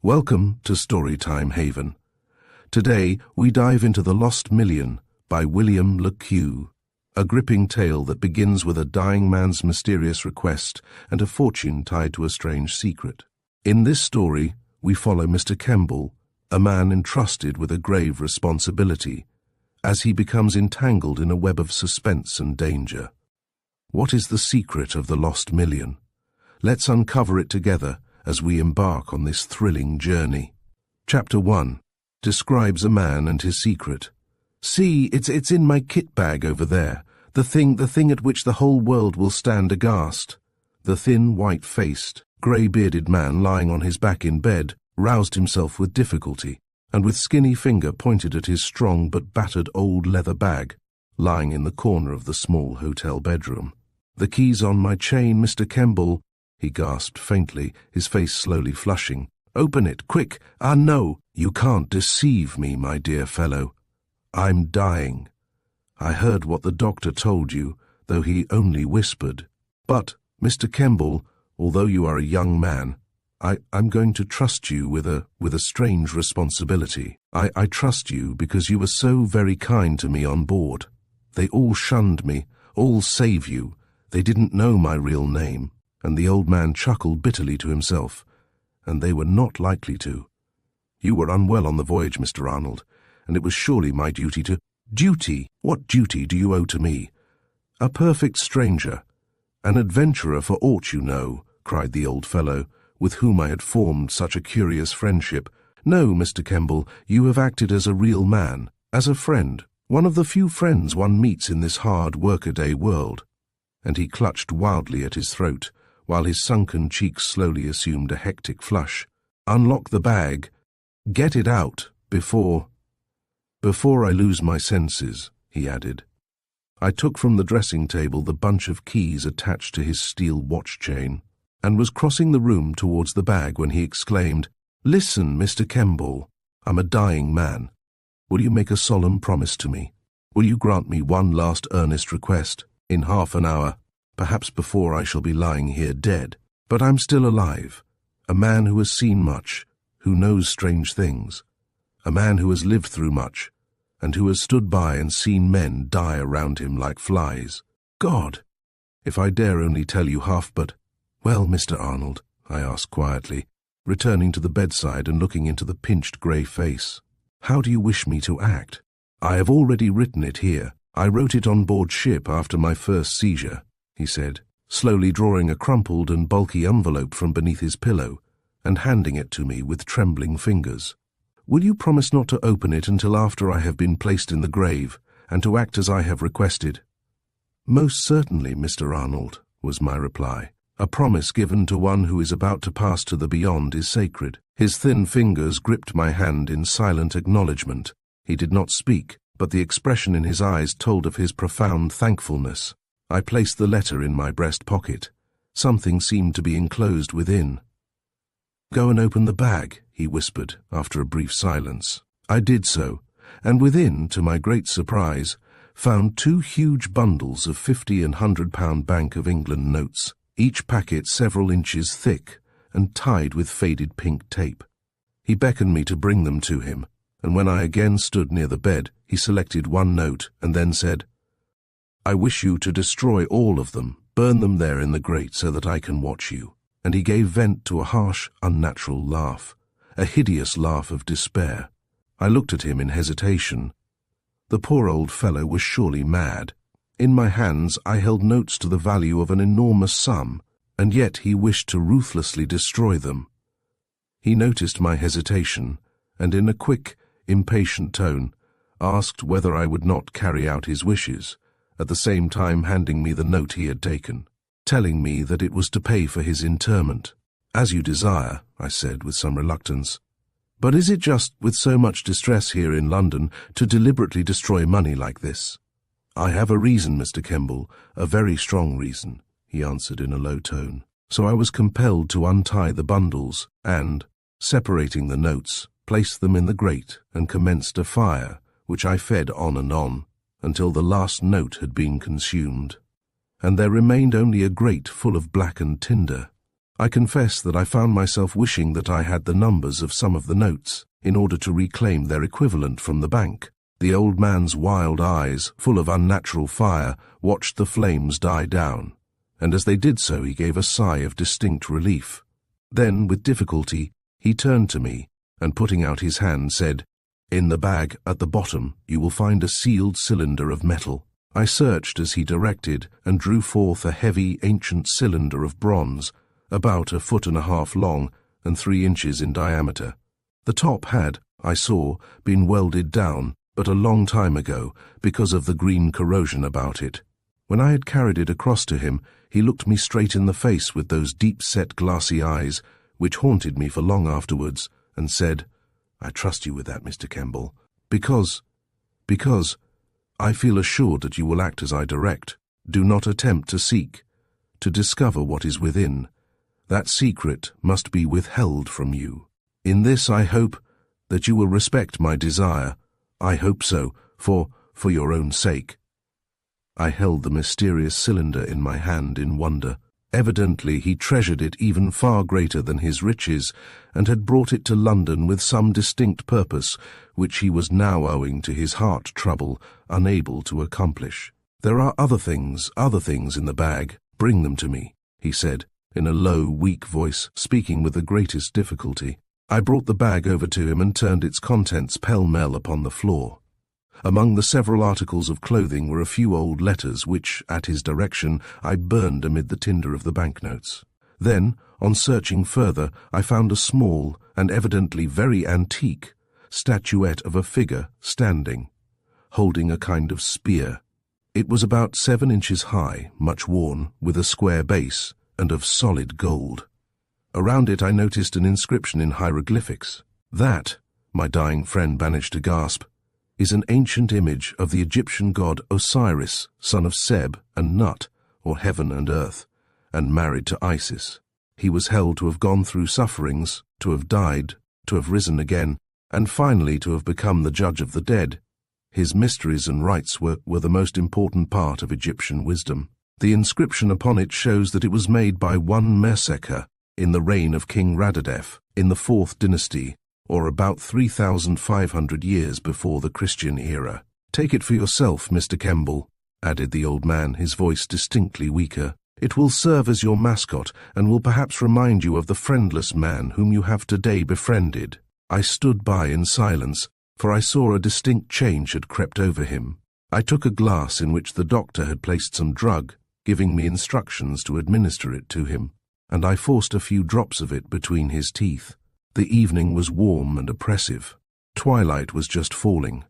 Welcome to Storytime Haven. Today we dive into The Lost Million by William Le Queux, a gripping tale that begins with a dying man's mysterious request and a fortune tied to a strange secret. In this story, we follow Mr. Kemball, a man entrusted with a grave responsibility, as he becomes entangled in a web of suspense and danger. What is the secret of the lost million? Let's uncover it together as we embark on this thrilling journey. Chapter 1 describes a man and his secret. See, it's in my kit bag over there, the thing at which the whole world will stand aghast. The thin, white-faced, grey-bearded man lying on his back in bed roused himself with difficulty, and with skinny finger pointed at his strong but battered old leather bag, lying in the corner of the small hotel bedroom. "The key's on my chain, Mr. Kemball," he gasped faintly, his face slowly flushing. "Open it, quick! Ah, no! You can't deceive me, my dear fellow. I'm dying. I heard what the doctor told you, though he only whispered. But, Mr. Kemball, although you are a young man, I'm going to trust you with a strange responsibility. I trust you because you were so very kind to me on board. They all shunned me, all save you. They didn't know my real name." And the old man chuckled bitterly to himself. "And they were not likely to. You were unwell on the voyage, Mr. Arnold, and it was surely my duty to—" "Duty? What duty do you owe to me? A perfect stranger, an adventurer for aught you know," cried the old fellow, with whom I had formed such a curious friendship. "No, Mr. Kemball, you have acted as a real man, as a friend, one of the few friends one meets in this hard workaday world." And he clutched wildly at his throat, while his sunken cheeks slowly assumed a hectic flush. "Unlock the bag. Get it out, before I lose my senses," he added. I took from the dressing table the bunch of keys attached to his steel watch chain, and was crossing the room towards the bag when he exclaimed, "Listen, Mr. Kemball, I'm a dying man. Will you make a solemn promise to me? Will you grant me one last earnest request? In half an hour, perhaps before I shall be lying here dead, but I'm still alive, a man who has seen much, who knows strange things, a man who has lived through much, and who has stood by and seen men die around him like flies. God, if I dare only tell you half, but—" "Well, Mr. Arnold," I asked quietly, returning to the bedside and looking into the pinched grey face, "how do you wish me to act? I have already written it here. I wrote it on board ship after my first seizure," he said, slowly drawing a crumpled and bulky envelope from beneath his pillow and handing it to me with trembling fingers. "Will you promise not to open it until after I have been placed in the grave, and to act as I have requested?" "Most certainly, Mr. Arnold," was my reply. "A promise given to one who is about to pass to the beyond is sacred." His thin fingers gripped my hand in silent acknowledgement. He did not speak, but the expression in his eyes told of his profound thankfulness. I placed the letter in my breast pocket. Something seemed to be enclosed within. "Go and open the bag," he whispered, after a brief silence. I did so, and within, to my great surprise, found 2 huge bundles of £50 and £100 Bank of England notes, each packet several inches thick and tied with faded pink tape. He beckoned me to bring them to him, and when I again stood near the bed, he selected one note and then said, "I wish you to destroy all of them, burn them there in the grate so that I can watch you." And he gave vent to a harsh, unnatural laugh, a hideous laugh of despair. I looked at him in hesitation. The poor old fellow was surely mad. In my hands I held notes to the value of an enormous sum, and yet he wished to ruthlessly destroy them. He noticed my hesitation, and in a quick, impatient tone, asked whether I would not carry out his wishes, at the same time handing me the note he had taken, telling me that it was to pay for his interment. "As you desire," I said with some reluctance. "But is it just, with so much distress here in London, to deliberately destroy money like this?" "I have a reason, Mr. Kemball, a very strong reason," he answered in a low tone. So I was compelled to untie the bundles and, separating the notes, placed them in the grate and commenced a fire, which I fed on and on, until the last note had been consumed, and there remained only a grate full of blackened tinder. I confess that I found myself wishing that I had the numbers of some of the notes, in order to reclaim their equivalent from the bank. The old man's wild eyes, full of unnatural fire, watched the flames die down, and as they did so he gave a sigh of distinct relief. Then, with difficulty, he turned to me, and putting out his hand said, "In the bag, at the bottom, you will find a sealed cylinder of metal." I searched as he directed, and drew forth a heavy, ancient cylinder of bronze, about 1.5 feet long and 3 inches in diameter. The top had, I saw, been welded down, but a long time ago, because of the green corrosion about it. When I had carried it across to him, he looked me straight in the face with those deep-set glassy eyes, which haunted me for long afterwards, and said, "I trust you with that, Mr. Kemball, because I feel assured that you will act as I direct. Do not attempt to seek, to discover what is within. That secret must be withheld from you. In this I hope that you will respect my desire. I hope so, for your own sake." I held the mysterious cylinder in my hand in wonder. Evidently he treasured it even far greater than his riches, and had brought it to London with some distinct purpose, which he was now, owing to his heart trouble, unable to accomplish. "There are other things in the bag. Bring them to me," he said, in a low, weak voice, speaking with the greatest difficulty. I brought the bag over to him and turned its contents pell-mell upon the floor. Among the several articles of clothing were a few old letters which, at his direction, I burned amid the tinder of the banknotes. Then, on searching further, I found a small, and evidently very antique, statuette of a figure standing, holding a kind of spear. It was about 7 inches high, much worn, with a square base, and of solid gold. Around it I noticed an inscription in hieroglyphics. "That," my dying friend managed to gasp, "is an ancient image of the Egyptian god Osiris, son of Seb and Nut, or heaven and earth, and married to Isis. He was held to have gone through sufferings, to have died, to have risen again, and finally to have become the judge of the dead. His mysteries and rites were the most important part of Egyptian wisdom. The inscription upon it shows that it was made by one Merseker in the reign of King Radadef in the 4th dynasty, or about 3,500 years before the Christian era. Take it for yourself, Mr. Kemball," added the old man, his voice distinctly weaker. "It will serve as your mascot, and will perhaps remind you of the friendless man whom you have today befriended." I stood by in silence, for I saw a distinct change had crept over him. I took a glass in which the doctor had placed some drug, giving me instructions to administer it to him, and I forced a few drops of it between his teeth. The evening was warm and oppressive. Twilight was just falling,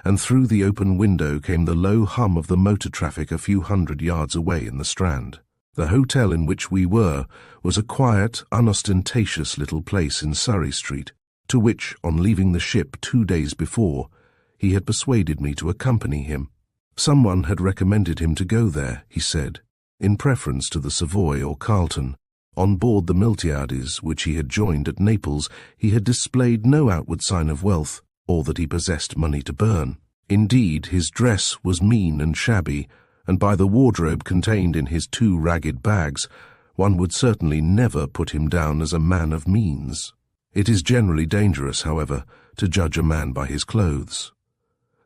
and through the open window came the low hum of the motor traffic a few hundred yards away in the Strand. The hotel in which we were was a quiet, unostentatious little place in Surrey Street, to which, on leaving the ship 2 days before, he had persuaded me to accompany him. Someone had recommended him to go there, he said, in preference to the Savoy or Carlton. On board the Miltiades, which he had joined at Naples, he had displayed no outward sign of wealth, or that he possessed money to burn. Indeed, his dress was mean and shabby, and by the wardrobe contained in his 2 ragged bags, one would certainly never put him down as a man of means. It is generally dangerous, however, to judge a man by his clothes.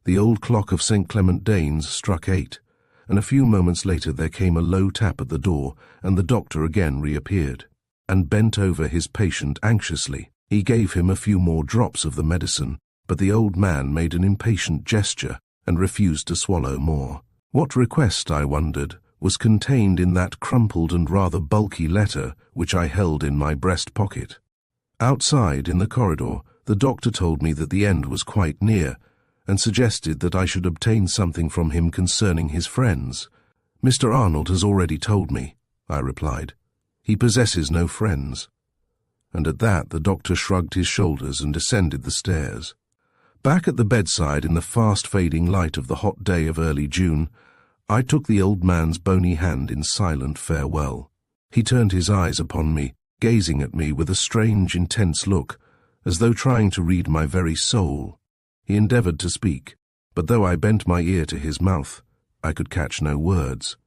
The old clock of St. Clement Danes struck 8, and a few moments later there came a low tap at the door, and the doctor again reappeared, and bent over his patient anxiously. He gave him a few more drops of the medicine, but the old man made an impatient gesture and refused to swallow more. What request, I wondered, was contained in that crumpled and rather bulky letter which I held in my breast pocket? Outside, in the corridor, the doctor told me that the end was quite near, and suggested that I should obtain something from him concerning his friends. "Mr. Arnold has already told me," I replied. "He possesses no friends." And at that the doctor shrugged his shoulders and descended the stairs. Back at the bedside in the fast-fading light of the hot day of early June, I took the old man's bony hand in silent farewell. He turned his eyes upon me, gazing at me with a strange, intense look, as though trying to read my very soul. He endeavored to speak, but though I bent my ear to his mouth, I could catch no words.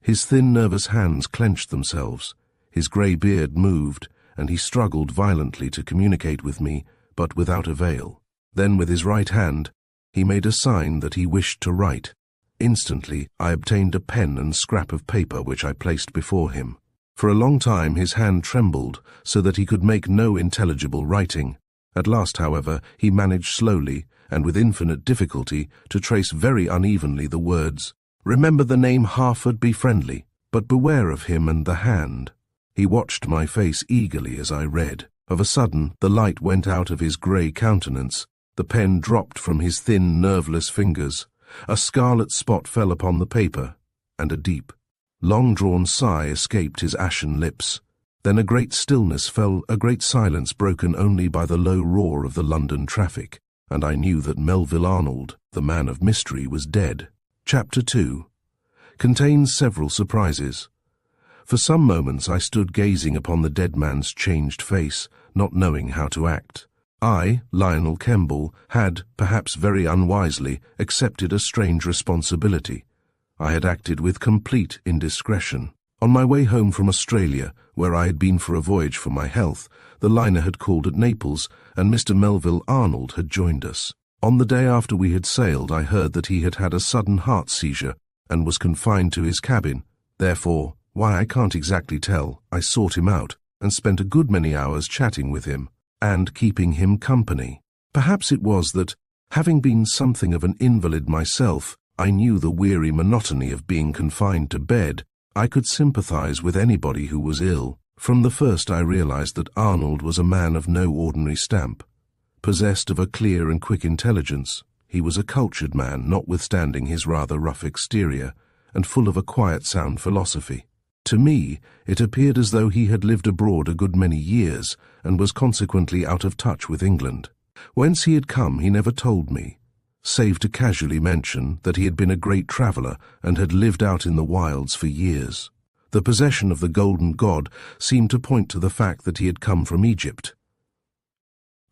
His thin, nervous hands clenched themselves. His grey beard moved, and he struggled violently to communicate with me, but without avail. Then with his right hand, he made a sign that he wished to write. Instantly, I obtained a pen and scrap of paper which I placed before him. For a long time his hand trembled so that he could make no intelligible writing. At last, however, he managed slowly, and with infinite difficulty, to trace very unevenly the words, "Remember the name Harford, be friendly, but beware of him and the hand." He watched my face eagerly as I read. Of a sudden, the light went out of his grey countenance. The pen dropped from his thin, nerveless fingers. A scarlet spot fell upon the paper, and a deep, long-drawn sigh escaped his ashen lips. Then a great stillness fell, a great silence broken only by the low roar of the London traffic, and I knew that Melville Arnold, the man of mystery, was dead. Chapter 2 contains several surprises. For some moments I stood gazing upon the dead man's changed face, not knowing how to act. I, Lionel Kemball, had, perhaps very unwisely, accepted a strange responsibility. I had acted with complete indiscretion. On my way home from Australia, where I had been for a voyage for my health, the liner had called at Naples, and Mr. Melville Arnold had joined us. On the day after we had sailed, I heard that he had had a sudden heart seizure and was confined to his cabin. Therefore, why I can't exactly tell, I sought him out and spent a good many hours chatting with him and keeping him company. Perhaps it was that, having been something of an invalid myself, I knew the weary monotony of being confined to bed. I could sympathize with anybody who was ill. From the first I realized that Arnold was a man of no ordinary stamp. Possessed of a clear and quick intelligence, he was a cultured man, notwithstanding his rather rough exterior, and full of a quiet, sound philosophy. To me, it appeared as though he had lived abroad a good many years, and was consequently out of touch with England. Whence he had come he never told me, save to casually mention that he had been a great traveller and had lived out in the wilds for years. The possession of the Golden God seemed to point to the fact that he had come from Egypt.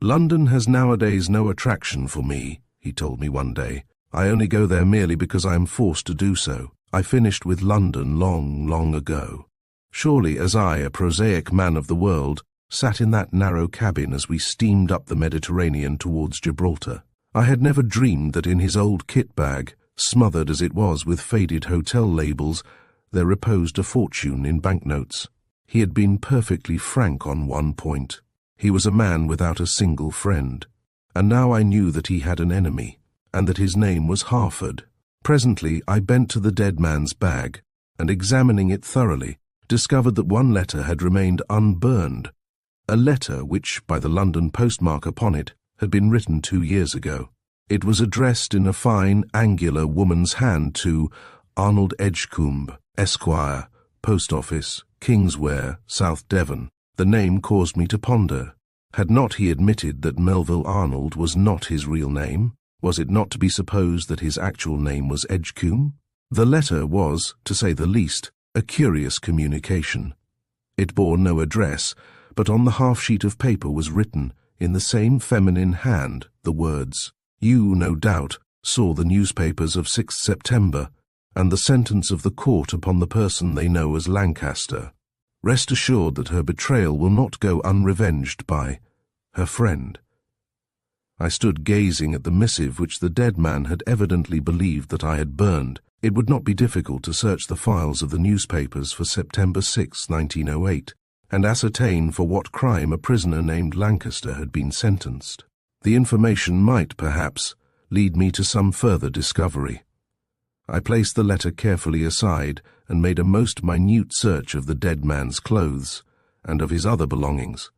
"London has nowadays no attraction for me," he told me one day. "I only go there merely because I am forced to do so. I finished with London long, long ago." Surely, as I, a prosaic man of the world, sat in that narrow cabin as we steamed up the Mediterranean towards Gibraltar, I had never dreamed that in his old kit bag, smothered as it was with faded hotel labels, there reposed a fortune in banknotes. He had been perfectly frank on one point. He was a man without a single friend. And now I knew that he had an enemy, and that his name was Harford. Presently I bent to the dead man's bag, and examining it thoroughly, discovered that one letter had remained unburned, a letter which, by the London postmark upon it, had been written 2 years ago. It was addressed in a fine, angular woman's hand to Arnold Edgecombe, Esquire, Post Office, Kingsware, South Devon. The name caused me to ponder. Had not he admitted that Melville Arnold was not his real name? Was it not to be supposed that his actual name was Edgecombe? The letter was, to say the least, a curious communication. It bore no address, but on the half-sheet of paper was written, in the same feminine hand, the words, "You, no doubt, saw the newspapers of 6th September, and the sentence of the court upon the person they know as Lancaster. Rest assured that her betrayal will not go unrevenged by her friend." I stood gazing at the missive which the dead man had evidently believed that I had burned. It would not be difficult to search the files of the newspapers for September 6, 1908, and ascertain for what crime a prisoner named Lancaster had been sentenced. The information might, perhaps, lead me to some further discovery. I placed the letter carefully aside and made a most minute search of the dead man's clothes and of his other belongings,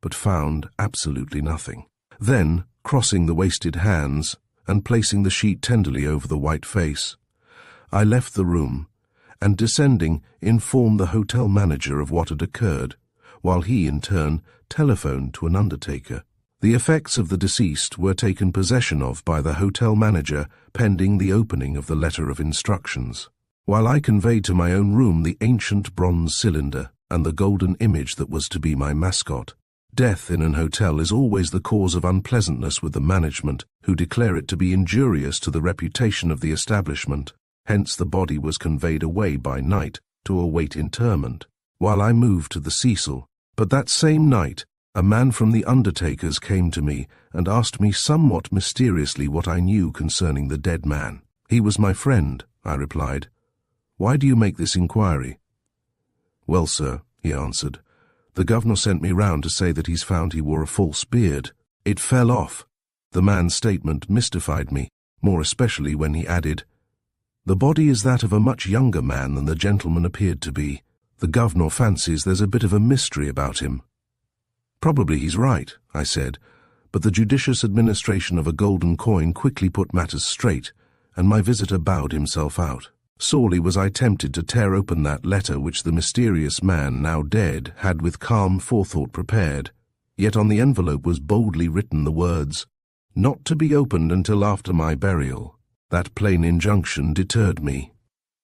but found absolutely nothing. Then, crossing the wasted hands and placing the sheet tenderly over the white face, I left the room and, descending, informed the hotel manager of what had occurred, while he, in turn, telephoned to an undertaker. The effects of the deceased were taken possession of by the hotel manager pending the opening of the letter of instructions, while I conveyed to my own room the ancient bronze cylinder and the golden image that was to be my mascot. Death in an hotel is always the cause of unpleasantness with the management, who declare it to be injurious to the reputation of the establishment. Hence the body was conveyed away by night to await interment. while I moved to the Cecil. But that same night, a man from the undertakers came to me and asked me somewhat mysteriously what I knew concerning the dead man. "He was my friend," I replied. "Why do you make this inquiry?" "Well, sir," he answered, "the governor sent me round to say that he's found he wore a false beard. It fell off." The man's statement mystified me, more especially when he added, "The body is that of a much younger man than the gentleman appeared to be. The governor fancies there's a bit of a mystery about him." "Probably he's right," I said, but the judicious administration of a golden coin quickly put matters straight, and my visitor bowed himself out. Sorely was I tempted to tear open that letter which the mysterious man, now dead, had with calm forethought prepared, yet on the envelope was boldly written the words, "Not to be opened until after my burial." That plain injunction deterred me.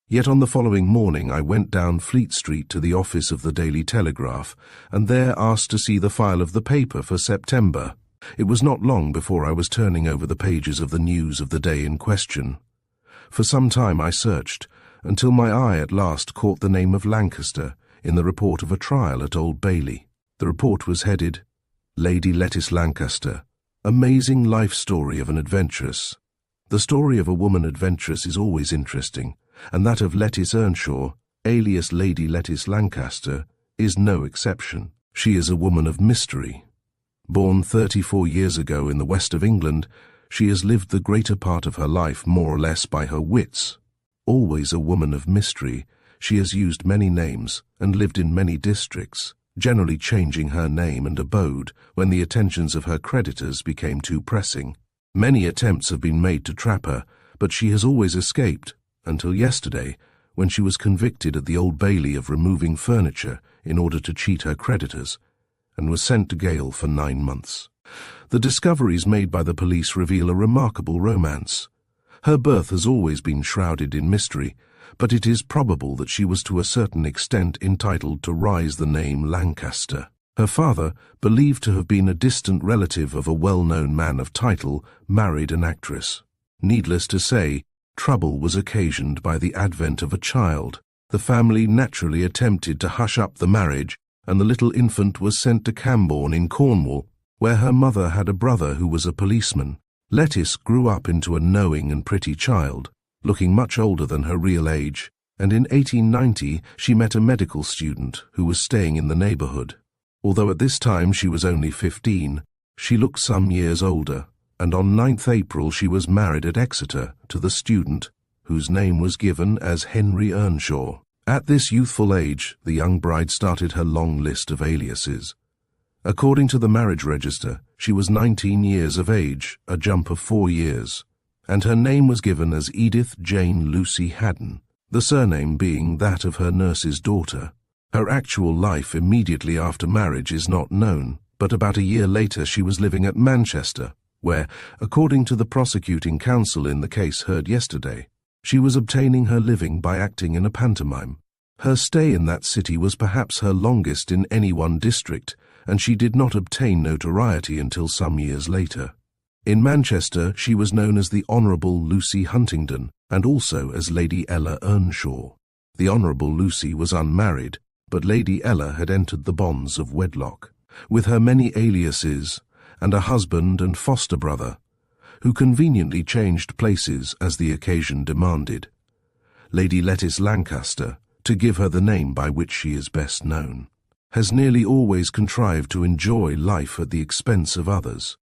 Yet on the following morning I went down Fleet Street to the office of the Daily Telegraph, and there asked to see the file of the paper for September. It was not long before I was turning over the pages of the news of the day in question. For some time I searched, until my eye at last caught the name of Lancaster in the report of a trial at Old Bailey. The report was headed, "Lady Lettice Lancaster, Amazing Life Story of an Adventuress." The story of a woman adventuress is always interesting, and that of Lettice Earnshaw, alias Lady Lettice Lancaster, is no exception. She is a woman of mystery. Born 34 years ago in the west of England, she has lived the greater part of her life more or less by her wits. Always a woman of mystery, she has used many names and lived in many districts, generally changing her name and abode when the attentions of her creditors became too pressing. Many attempts have been made to trap her, but she has always escaped, until yesterday, when she was convicted at the Old Bailey of removing furniture in order to cheat her creditors, and was sent to gaol for 9 months. The discoveries made by the police reveal a remarkable romance. Her birth has always been shrouded in mystery, but it is probable that she was to a certain extent entitled to rise the name Lancaster. Her father, believed to have been a distant relative of a well-known man of title, married an actress. Needless to say, trouble was occasioned by the advent of a child. The family naturally attempted to hush up the marriage, and the little infant was sent to Kemball in Cornwall, where her mother had a brother who was a policeman. Lettice grew up into a knowing and pretty child, looking much older than her real age, and in 1890 she met a medical student who was staying in the neighbourhood. Although at this time she was only 15, she looked some years older, and on 9th April she was married at Exeter to the student, whose name was given as Henry Earnshaw. At this youthful age, the young bride started her long list of aliases. According to the marriage register, she was 19 years of age, a jump of 4 years, and her name was given as Edith Jane Lucy Haddon, the surname being that of her nurse's daughter. Her actual life immediately after marriage is not known, but about a year later she was living at Manchester, where, according to the prosecuting counsel in the case heard yesterday, she was obtaining her living by acting in a pantomime. Her stay in that city was perhaps her longest in any one district, and she did not obtain notoriety until some years later. In Manchester she was known as the Honourable Lucy Huntingdon, and also as Lady Ella Earnshaw. The Honourable Lucy was unmarried, but Lady Ella had entered the bonds of wedlock, with her many aliases, and a husband and foster brother, who conveniently changed places as the occasion demanded. Lady Lettice Lancaster, to give her the name by which she is best known, has nearly always contrived to enjoy life at the expense of others.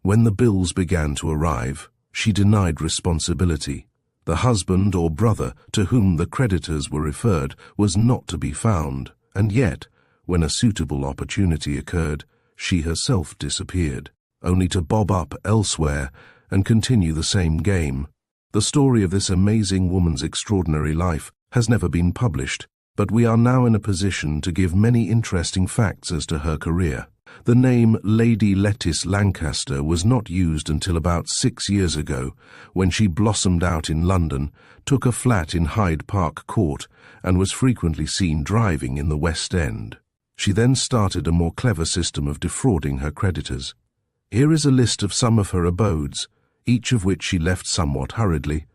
When the bills began to arrive, she denied responsibility. The husband or brother to whom the creditors were referred was not to be found, and yet, when a suitable opportunity occurred, she herself disappeared, only to bob up elsewhere and continue the same game. The story of this amazing woman's extraordinary life has never been published, but we are now in a position to give many interesting facts as to her career. The name Lady Lettice Lancaster was not used until about 6 years ago, when she blossomed out in London, took a flat in Hyde Park Court, and was frequently seen driving in the West End. She then started a more clever system of defrauding her creditors. Here is a list of some of her abodes, each of which she left somewhat hurriedly: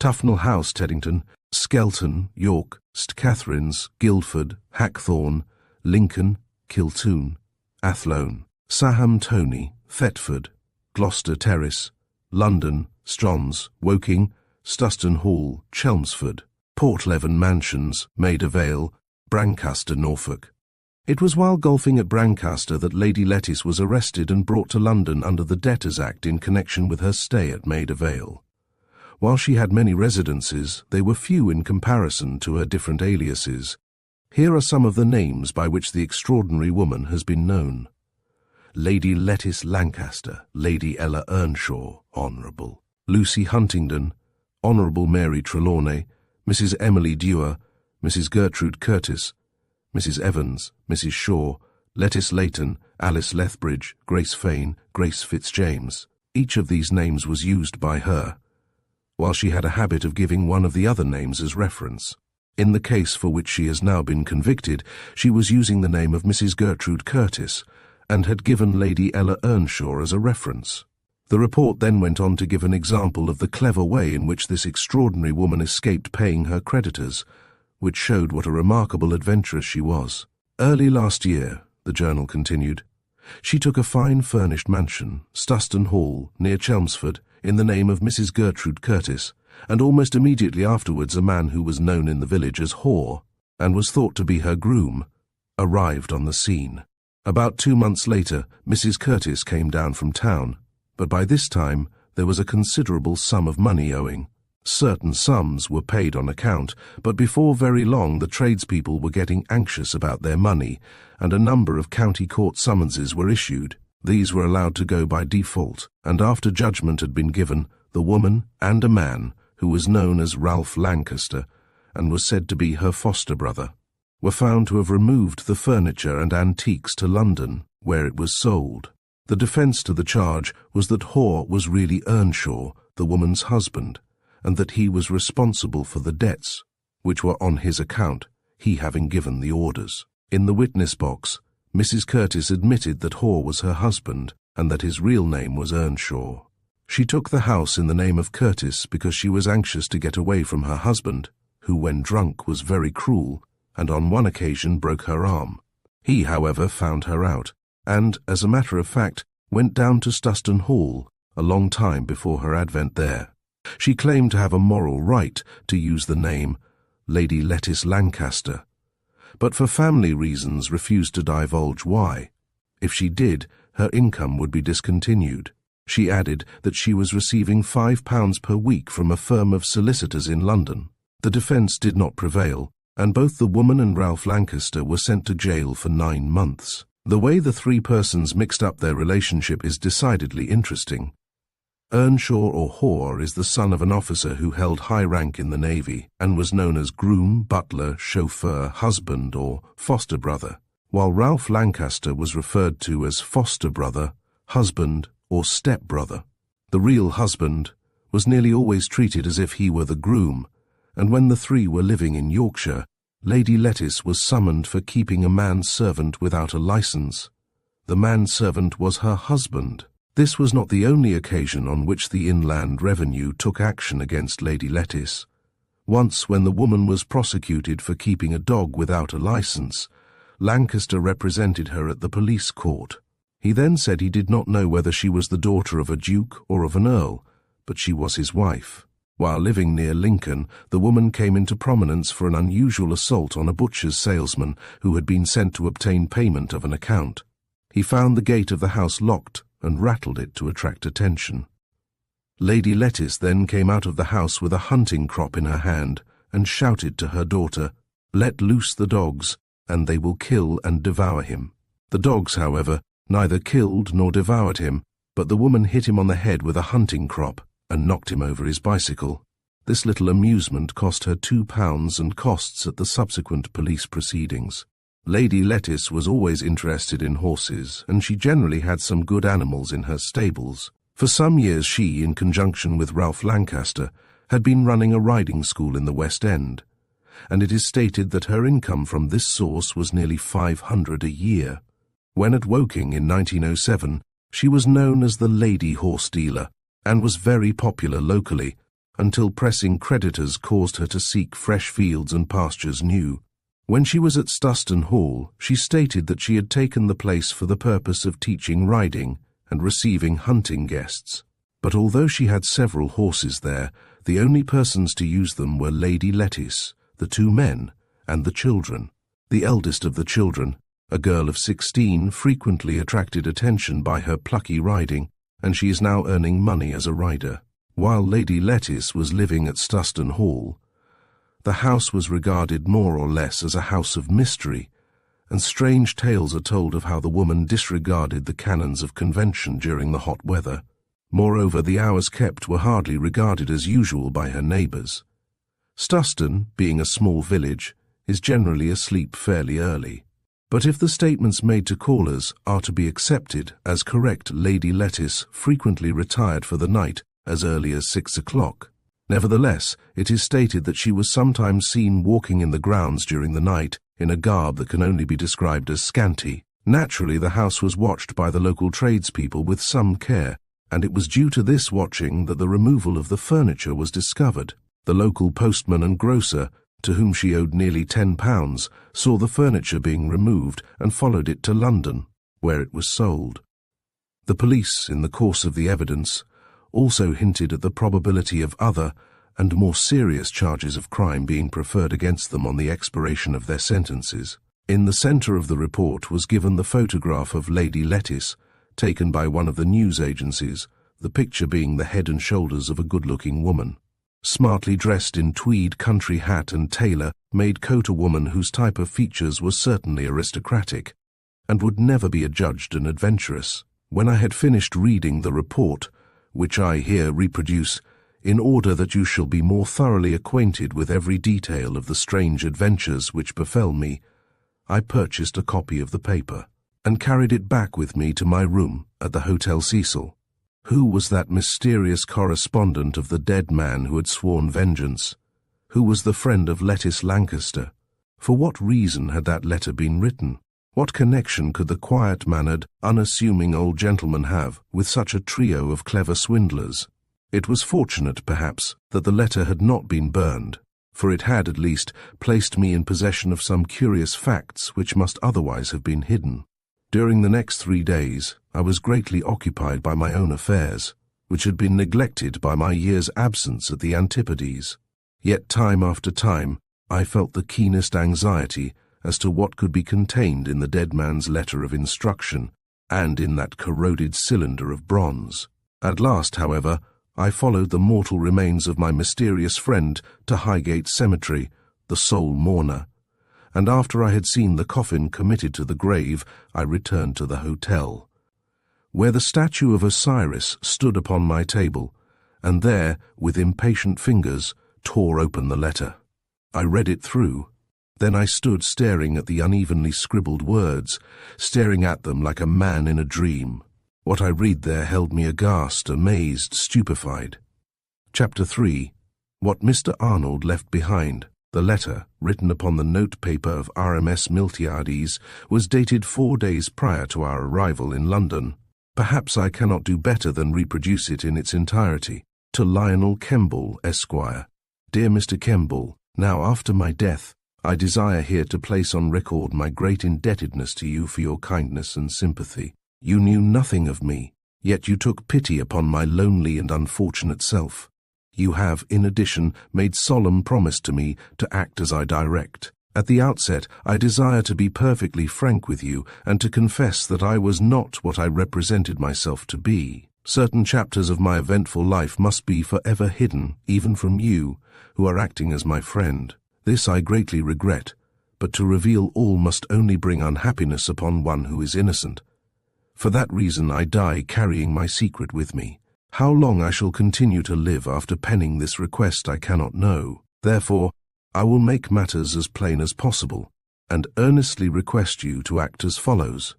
Tufnell House, Teddington; Skelton, York; St. Catharines, Guildford, Hackthorne, Lincoln, Kiltoon, Athlone, Saham Tony, Thetford, Gloucester Terrace, London, Strongs, Woking, Stuston Hall, Chelmsford, Portleven Mansions, Maida Vale, Brancaster, Norfolk. It was while golfing at Brancaster that Lady Lettice was arrested and brought to London under the Debtors Act in connection with her stay at Maida Vale. While she had many residences, they were few in comparison to her different aliases. Here are some of the names by which the extraordinary woman has been known. Lady Lettice Lancaster, Lady Ella Earnshaw, Honourable, Lucy Huntingdon, Honourable Mary Trelawney, Mrs. Emily Dewar, Mrs. Gertrude Curtis, Mrs. Evans, Mrs. Shaw, Lettice Leighton, Alice Lethbridge, Grace Fane, Grace Fitzjames. Each of these names was used by her, while she had a habit of giving one of the other names as reference. In the case for which she has now been convicted, she was using the name of Mrs. Gertrude Curtis, and had given Lady Ella Earnshaw as a reference. The report then went on to give an example of the clever way in which this extraordinary woman escaped paying her creditors, which showed what a remarkable adventuress she was. Early last year, the journal continued, she took a fine furnished mansion, Stuston Hall, near Chelmsford, in the name of Mrs. Gertrude Curtis, and almost immediately afterwards a man who was known in the village as Whore, and was thought to be her groom, arrived on the scene. About 2 months later, Mrs. Curtis came down from town, but by this time there was a considerable sum of money owing. Certain sums were paid on account, but before very long the tradespeople were getting anxious about their money, and a number of county court summonses were issued. These were allowed to go by default, and after judgment had been given, the woman and a man, who was known as Ralph Lancaster, and was said to be her foster brother, were found to have removed the furniture and antiques to London, where it was sold. The defence to the charge was that Whore was really Earnshaw, the woman's husband, and that he was responsible for the debts, which were on his account, he having given the orders. In the witness box, Mrs. Curtis admitted that Whore was her husband, and that his real name was Earnshaw. She took the house in the name of Curtis because she was anxious to get away from her husband, who when drunk was very cruel, and on one occasion broke her arm. He, however, found her out, and, as a matter of fact, went down to Stuston Hall a long time before her advent there. She claimed to have a moral right to use the name Lady Lettice Lancaster, but for family reasons refused to divulge why. If she did, her income would be discontinued. She added that she was receiving £5 per week from a firm of solicitors in London. The defence did not prevail, and both the woman and Ralph Lancaster were sent to jail for 9 months. The way the three persons mixed up their relationship is decidedly interesting. Earnshaw or Whore is the son of an officer who held high rank in the Navy and was known as groom, butler, chauffeur, husband, or foster brother, while Ralph Lancaster was referred to as foster brother, husband, or step brother. The real husband was nearly always treated as if he were the groom, and when the three were living in Yorkshire, Lady Lettice was summoned for keeping a manservant without a licence. The manservant was her husband. This was not the only occasion on which the Inland Revenue took action against Lady Lettice. Once, when the woman was prosecuted for keeping a dog without a licence, Lancaster represented her at the police court. He then said he did not know whether she was the daughter of a duke or of an earl, but she was his wife. While living near Lincoln, the woman came into prominence for an unusual assault on a butcher's salesman who had been sent to obtain payment of an account. He found the gate of the house locked and rattled it to attract attention. Lady Lettice then came out of the house with a hunting crop in her hand and shouted to her daughter, "Let loose the dogs, and they will kill and devour him." The dogs, however, neither killed nor devoured him, but the woman hit him on the head with a hunting crop and knocked him over his bicycle. This little amusement cost her £2 and costs at the subsequent police proceedings. Lady Lettice was always interested in horses, and she generally had some good animals in her stables. For some years she, in conjunction with Ralph Lancaster, had been running a riding school in the West End, and it is stated that her income from this source was nearly £500 a year. When at Woking in 1907, she was known as the lady horse dealer, and was very popular locally, until pressing creditors caused her to seek fresh fields and pastures new. When she was at Suspense Hall, she stated that she had taken the place for the purpose of teaching riding and receiving hunting guests. But although she had several horses there, the only persons to use them were Lady Lettice, the two men, and the children. The eldest of the children, a girl of 16, frequently attracted attention by her plucky riding, and she is now earning money as a rider. While Lady Lettice was living at Suspense Hall, the house was regarded more or less as a house of mystery, and strange tales are told of how the woman disregarded the canons of convention during the hot weather. Moreover, the hours kept were hardly regarded as usual by her neighbours. Suspense, being a small village, is generally asleep fairly early. But if the statements made to callers are to be accepted as correct, Lady Lettice frequently retired for the night as early as 6 o'clock. Nevertheless, it is stated that she was sometimes seen walking in the grounds during the night in a garb that can only be described as scanty. Naturally, the house was watched by the local tradespeople with some care, and it was due to this watching that the removal of the furniture was discovered. The local postman and grocer, to whom she owed nearly £10, saw the furniture being removed and followed it to London, where it was sold. The police, in the course of the evidence, also hinted at the probability of other and more serious charges of crime being preferred against them on the expiration of their sentences. In the centre of the report was given the photograph of Lady Lettice, taken by one of the news agencies, the picture being the head and shoulders of a good-looking woman. Smartly dressed in tweed country hat and tailor-made coat, a woman whose type of features was certainly aristocratic, and would never be adjudged an adventuress. When I had finished reading the report, which I here reproduce, in order that you shall be more thoroughly acquainted with every detail of the strange adventures which befell me, I purchased a copy of the paper, and carried it back with me to my room at the Hotel Cecil. Who was that mysterious correspondent of the dead man who had sworn vengeance? Who was the friend of Lettice Lancaster? For what reason had that letter been written? What connection could the quiet-mannered, unassuming old gentleman have with such a trio of clever swindlers? It was fortunate, perhaps, that the letter had not been burned, for it had, at least, placed me in possession of some curious facts which must otherwise have been hidden. During the next 3 days, I was greatly occupied by my own affairs, which had been neglected by my year's absence at the Antipodes. Yet time after time, I felt the keenest anxiety as to what could be contained in the dead man's letter of instruction and in that corroded cylinder of bronze. At last, however, I followed the mortal remains of my mysterious friend to Highgate Cemetery, the sole mourner, and after I had seen the coffin committed to the grave, I returned to the hotel, where the statue of Osiris stood upon my table, and there, with impatient fingers, tore open the letter. I read it through. Then I stood staring at the unevenly scribbled words, staring at them like a man in a dream. What I read there held me aghast, amazed, stupefied. Chapter 3. What Mr. Arnold left behind. The letter, written upon the note paper of RMS Miltiades, was dated 4 days prior to our arrival in London. Perhaps I cannot do better than reproduce it in its entirety. To Lionel Kemball, Esquire. Dear Mr. Kemball, now after my death, I desire here to place on record my great indebtedness to you for your kindness and sympathy. You knew nothing of me, yet you took pity upon my lonely and unfortunate self. You have, in addition, made solemn promise to me to act as I direct. At the outset, I desire to be perfectly frank with you and to confess that I was not what I represented myself to be. Certain chapters of my eventful life must be forever hidden, even from you, who are acting as my friend. This I greatly regret, but to reveal all must only bring unhappiness upon one who is innocent. For that reason I die carrying my secret with me. How long I shall continue to live after penning this request I cannot know. Therefore, I will make matters as plain as possible, and earnestly request you to act as follows.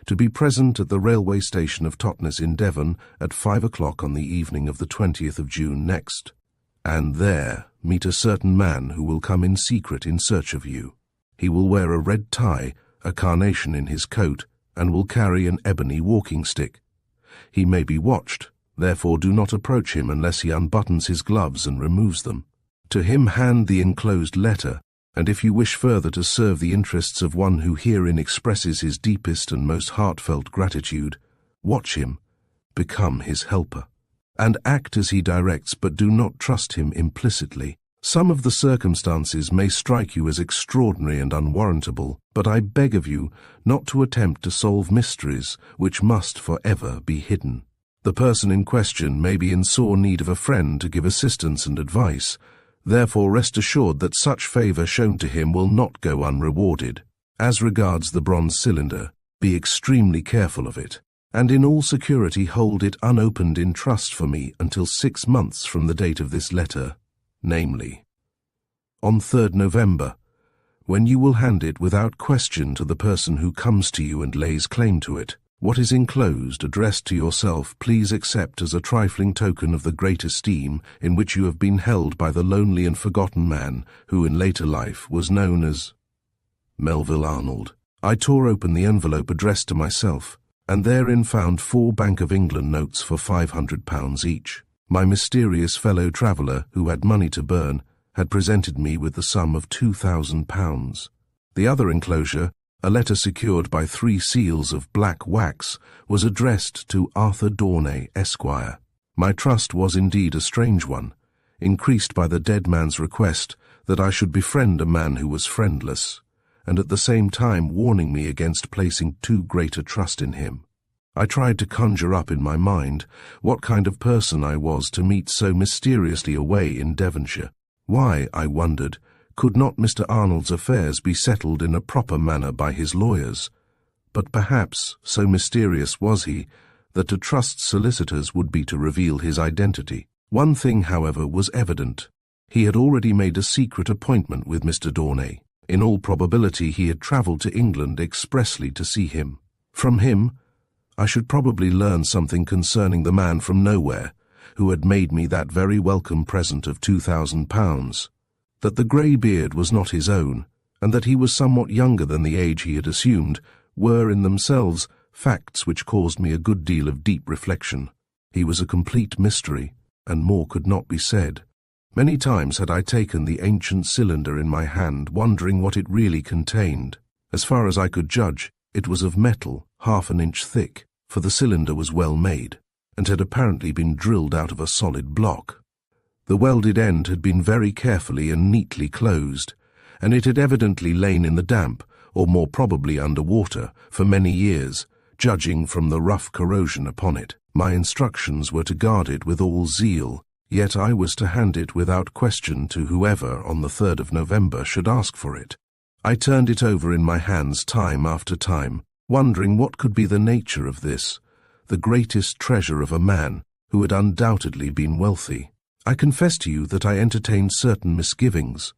To be present at the railway station of Totnes in Devon at 5 o'clock on the evening of the 20th of June next, and there meet a certain man who will come in secret in search of you. He will wear a red tie, a carnation in his coat, and will carry an ebony walking stick. He may be watched, Therefore do not approach him unless he unbuttons his gloves and removes them. To him hand the enclosed letter, and if you wish further to serve the interests of one who herein expresses his deepest and most heartfelt gratitude, watch him, become his helper, and act as he directs, but do not trust him implicitly. Some of the circumstances may strike you as extraordinary and unwarrantable, but I beg of you not to attempt to solve mysteries which must forever be hidden. The person in question may be in sore need of a friend to give assistance and advice. Therefore rest assured that such favor shown to him will not go unrewarded. As regards the bronze cylinder, be extremely careful of it, and in all security hold it unopened in trust for me until 6 months from the date of this letter, namely, on 3rd November, when you will hand it without question to the person who comes to you and lays claim to it. What is enclosed, addressed to yourself, please accept as a trifling token of the great esteem in which you have been held by the lonely and forgotten man who in later life was known as Melville Arnold. I tore open the envelope addressed to myself, and therein found 4 Bank of England notes for £500 each. My mysterious fellow traveller, who had money to burn, had presented me with the sum of £2,000. The other enclosure, a letter secured by 3 seals of black wax, was addressed to Arthur Dawnay, Esquire. My trust was indeed a strange one, increased by the dead man's request that I should befriend a man who was friendless, and at the same time warning me against placing too great a trust in him. I tried to conjure up in my mind what kind of person I was to meet so mysteriously away in Devonshire. Why, I wondered, could not Mr. Arnold's affairs be settled in a proper manner by his lawyers? But perhaps, so mysterious was he, that to trust solicitors would be to reveal his identity. One thing, however, was evident. He had already made a secret appointment with Mr. Dawnay. In all probability he had travelled to England expressly to see him. From him, I should probably learn something concerning the man from nowhere, who had made me that very welcome present of £2,000. That the grey beard was not his own, and that he was somewhat younger than the age he had assumed, were in themselves facts which caused me a good deal of deep reflection. He was a complete mystery, and more could not be said. Many times had I taken the ancient cylinder in my hand, wondering what it really contained. As far as I could judge, it was of metal, 1/2 inch thick, for the cylinder was well made, and had apparently been drilled out of a solid block. The welded end had been very carefully and neatly closed, and it had evidently lain in the damp, or more probably under water, for many years, judging from the rough corrosion upon it. My instructions were to guard it with all zeal, yet I was to hand it without question to whoever on the 3rd of November should ask for it. I turned it over in my hands time after time, wondering what could be the nature of this, the greatest treasure of a man who had undoubtedly been wealthy. I confess to you that I entertained certain misgivings.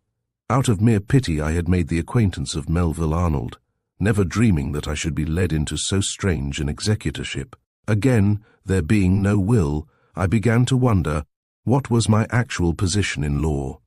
Out of mere pity I had made the acquaintance of Melville Arnold, never dreaming that I should be led into so strange an executorship. Again, there being no will, I began to wonder what was my actual position in law.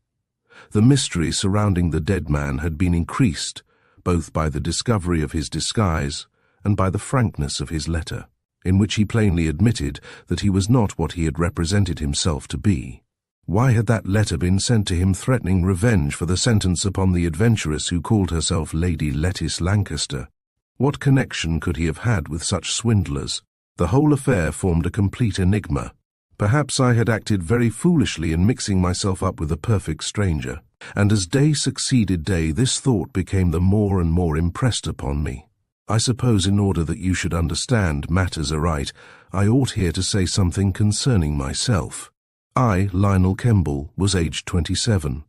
The mystery surrounding the dead man had been increased, both by the discovery of his disguise and by the frankness of his letter, in which he plainly admitted that he was not what he had represented himself to be. Why had that letter been sent to him threatening revenge for the sentence upon the adventuress who called herself Lady Lettice Lancaster? What connection could he have had with such swindlers? The whole affair formed a complete enigma. Perhaps I had acted very foolishly in mixing myself up with a perfect stranger, and as day succeeded day this thought became the more and more impressed upon me. I suppose in order that you should understand matters aright, I ought here to say something concerning myself. I, Lionel Kemball, was aged 27.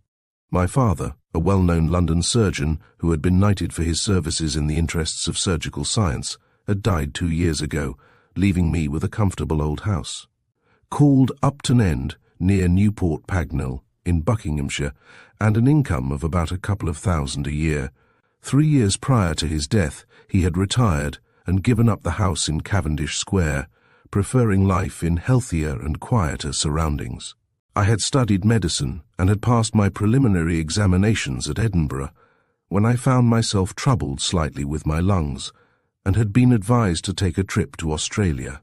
My father, a well-known London surgeon who had been knighted for his services in the interests of surgical science, had died 2 years ago, leaving me with a comfortable old house, called Upton End, near Newport Pagnell, in Buckinghamshire, and an income of about a couple of thousand a year. 3 years prior to his death, he had retired and given up the house in Cavendish Square, preferring life in healthier and quieter surroundings. I had studied medicine and had passed my preliminary examinations at Edinburgh, when I found myself troubled slightly with my lungs, and had been advised to take a trip to Australia.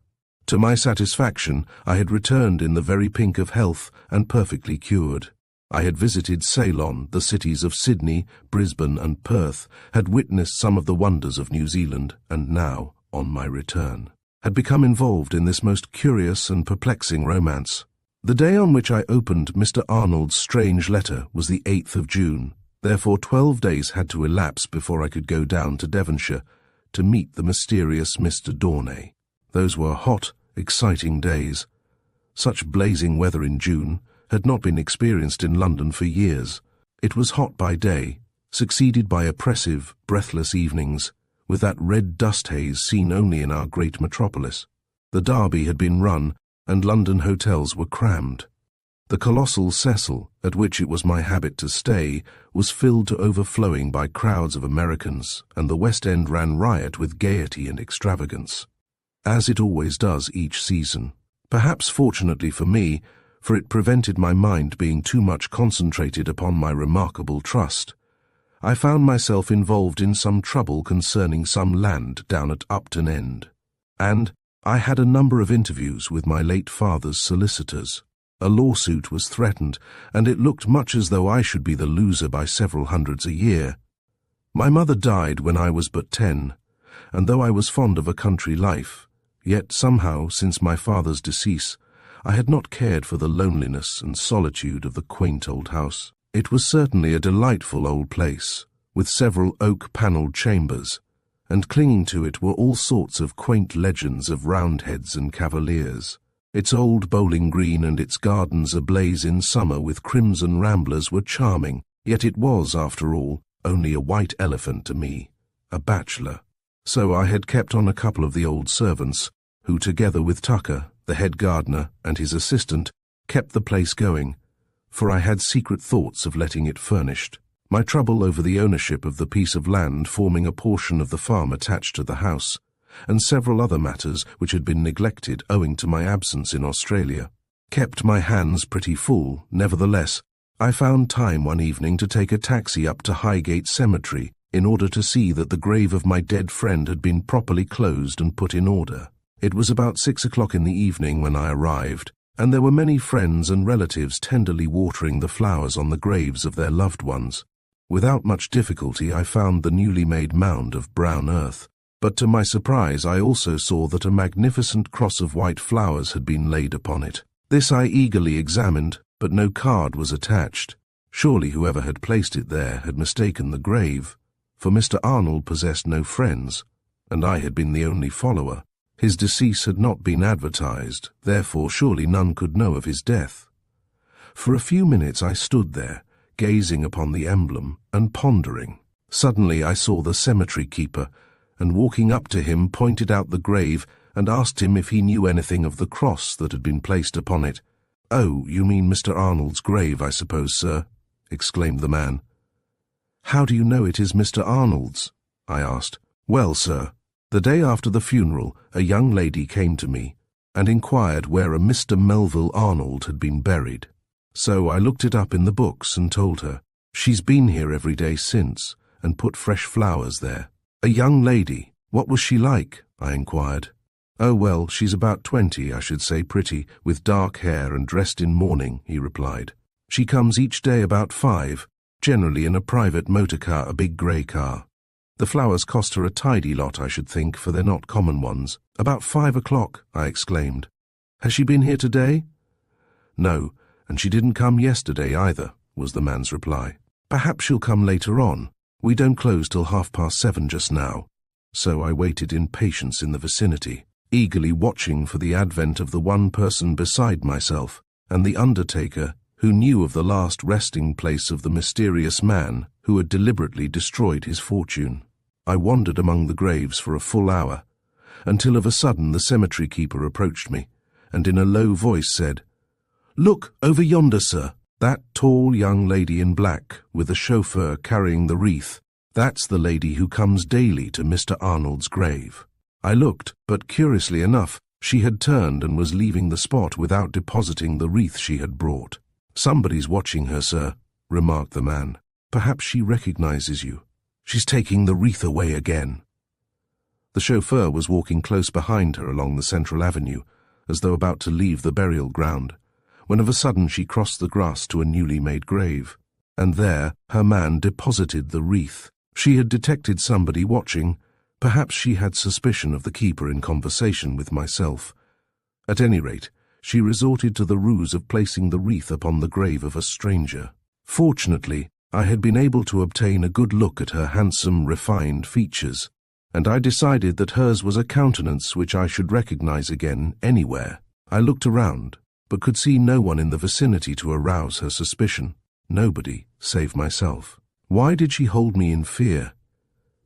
To my satisfaction, I had returned in the very pink of health and perfectly cured. I had visited Ceylon, the cities of Sydney, Brisbane and Perth, had witnessed some of the wonders of New Zealand, and now, on my return, had become involved in this most curious and perplexing romance. The day on which I opened Mr. Arnold's strange letter was the 8th of June. Therefore 12 days had to elapse before I could go down to Devonshire to meet the mysterious Mr. Dawnay. Those were hot, exciting days. Such blazing weather in June had not been experienced in London for years. It was hot by day, succeeded by oppressive, breathless evenings, with that red dust haze seen only in our great metropolis. The Derby had been run, and London hotels were crammed. The colossal Cecil, at which it was my habit to stay, was filled to overflowing by crowds of Americans, and the West End ran riot with gaiety and extravagance, as it always does each season. Perhaps fortunately for me, for it prevented my mind being too much concentrated upon my remarkable trust. I found myself involved in some trouble concerning some land down at Upton End, and I had a number of interviews with my late father's solicitors. A lawsuit was threatened, and it looked much as though I should be the loser by several hundreds a year. My mother died when I was but 10, and though I was fond of a country life, yet somehow, since my father's decease, I had not cared for the loneliness and solitude of the quaint old house. It was certainly a delightful old place, with several oak-panelled chambers, and clinging to it were all sorts of quaint legends of Roundheads and Cavaliers. Its old bowling green and its gardens ablaze in summer with crimson ramblers were charming, yet it was, after all, only a white elephant to me, a bachelor. So I had kept on a couple of the old servants, who, together with Tucker, the head gardener, and his assistant, kept the place going, for I had secret thoughts of letting it furnished. My trouble over the ownership of the piece of land forming a portion of the farm attached to the house, and several other matters which had been neglected owing to my absence in Australia, kept my hands pretty full. Nevertheless, I found time one evening to take a taxi up to Highgate Cemetery in order to see that the grave of my dead friend had been properly closed and put in order. It was about 6 o'clock in the evening when I arrived, and there were many friends and relatives tenderly watering the flowers on the graves of their loved ones. Without much difficulty I found the newly made mound of brown earth, but to my surprise I also saw that a magnificent cross of white flowers had been laid upon it. This I eagerly examined, but no card was attached. Surely whoever had placed it there had mistaken the grave, for Mr. Arnold possessed no friends, and I had been the only follower. His decease had not been advertised, therefore surely none could know of his death. For a few minutes I stood there, gazing upon the emblem and pondering. Suddenly I saw the cemetery keeper, and walking up to him pointed out the grave and asked him if he knew anything of the cross that had been placed upon it. "Oh, you mean Mr. Arnold's grave, I suppose, sir," exclaimed the man. "How do you know it is Mr. Arnold's?" I asked. "Well, sir, the day after the funeral, a young lady came to me and inquired where a Mr. Melville Arnold had been buried. So I looked it up in the books and told her. She's been here every day since and put fresh flowers there." "A young lady? What was she like?" I inquired. "Oh, well, she's about 20, I should say, pretty, with dark hair and dressed in mourning," he replied. "She comes each day about 5, generally in a private motor car, a big grey car. The flowers cost her a tidy lot, I should think, for they're not common ones." "About 5 o'clock," I exclaimed. "Has she been here today?" "No, and she didn't come yesterday either," was the man's reply. "Perhaps she'll come later on. We don't close till 7:30 just now." So I waited in patience in the vicinity, eagerly watching for the advent of the one person beside myself, and the undertaker who knew of the last resting place of the mysterious man who had deliberately destroyed his fortune. I wandered among the graves for a full hour, until of a sudden the cemetery keeper approached me, and in a low voice said, "Look, over yonder, sir. That tall young lady in black, with the chauffeur carrying the wreath, that's the lady who comes daily to Mr. Arnold's grave." I looked, but curiously enough, she had turned and was leaving the spot without depositing the wreath she had brought. "Somebody's watching her, sir," remarked the man. "Perhaps she recognizes you. She's taking the wreath away again." The chauffeur was walking close behind her along the central avenue, as though about to leave the burial ground, when of a sudden she crossed the grass to a newly made grave, and there her man deposited the wreath. She had detected somebody watching. Perhaps she had suspicion of the keeper in conversation with myself. At any rate, she resorted to the ruse of placing the wreath upon the grave of a stranger. Fortunately, I had been able to obtain a good look at her handsome, refined features, and I decided that hers was a countenance which I should recognize again anywhere. I looked around, but could see no one in the vicinity to arouse her suspicion. Nobody, save myself. Why did she hold me in fear?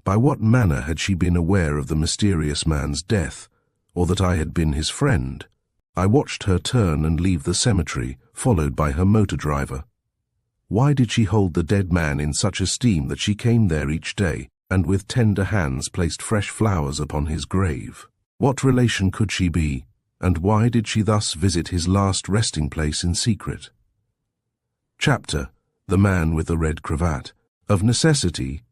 By what manner had she been aware of the mysterious man's death, or that I had been his friend? I watched her turn and leave the cemetery, followed by her motor driver. Why did she hold the dead man in such esteem that she came there each day, and with tender hands placed fresh flowers upon his grave? What relation could she be, and why did she thus visit his last resting place in secret? Chapter: The Man with the Red Cravat. Of necessity,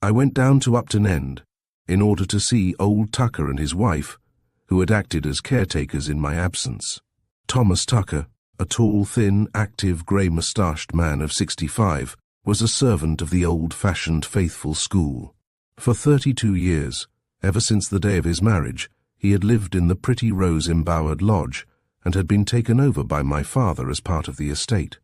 I went down to Upton End in order to see old Tucker and his wife, who had acted as caretakers in my absence. Thomas Tucker, a tall, thin, active, grey-moustached man of 65, was a servant of the old-fashioned faithful school. For 32 years, ever since the day of his marriage, he had lived in the pretty rose-embowered lodge, and had been taken over by my father as part of the estate.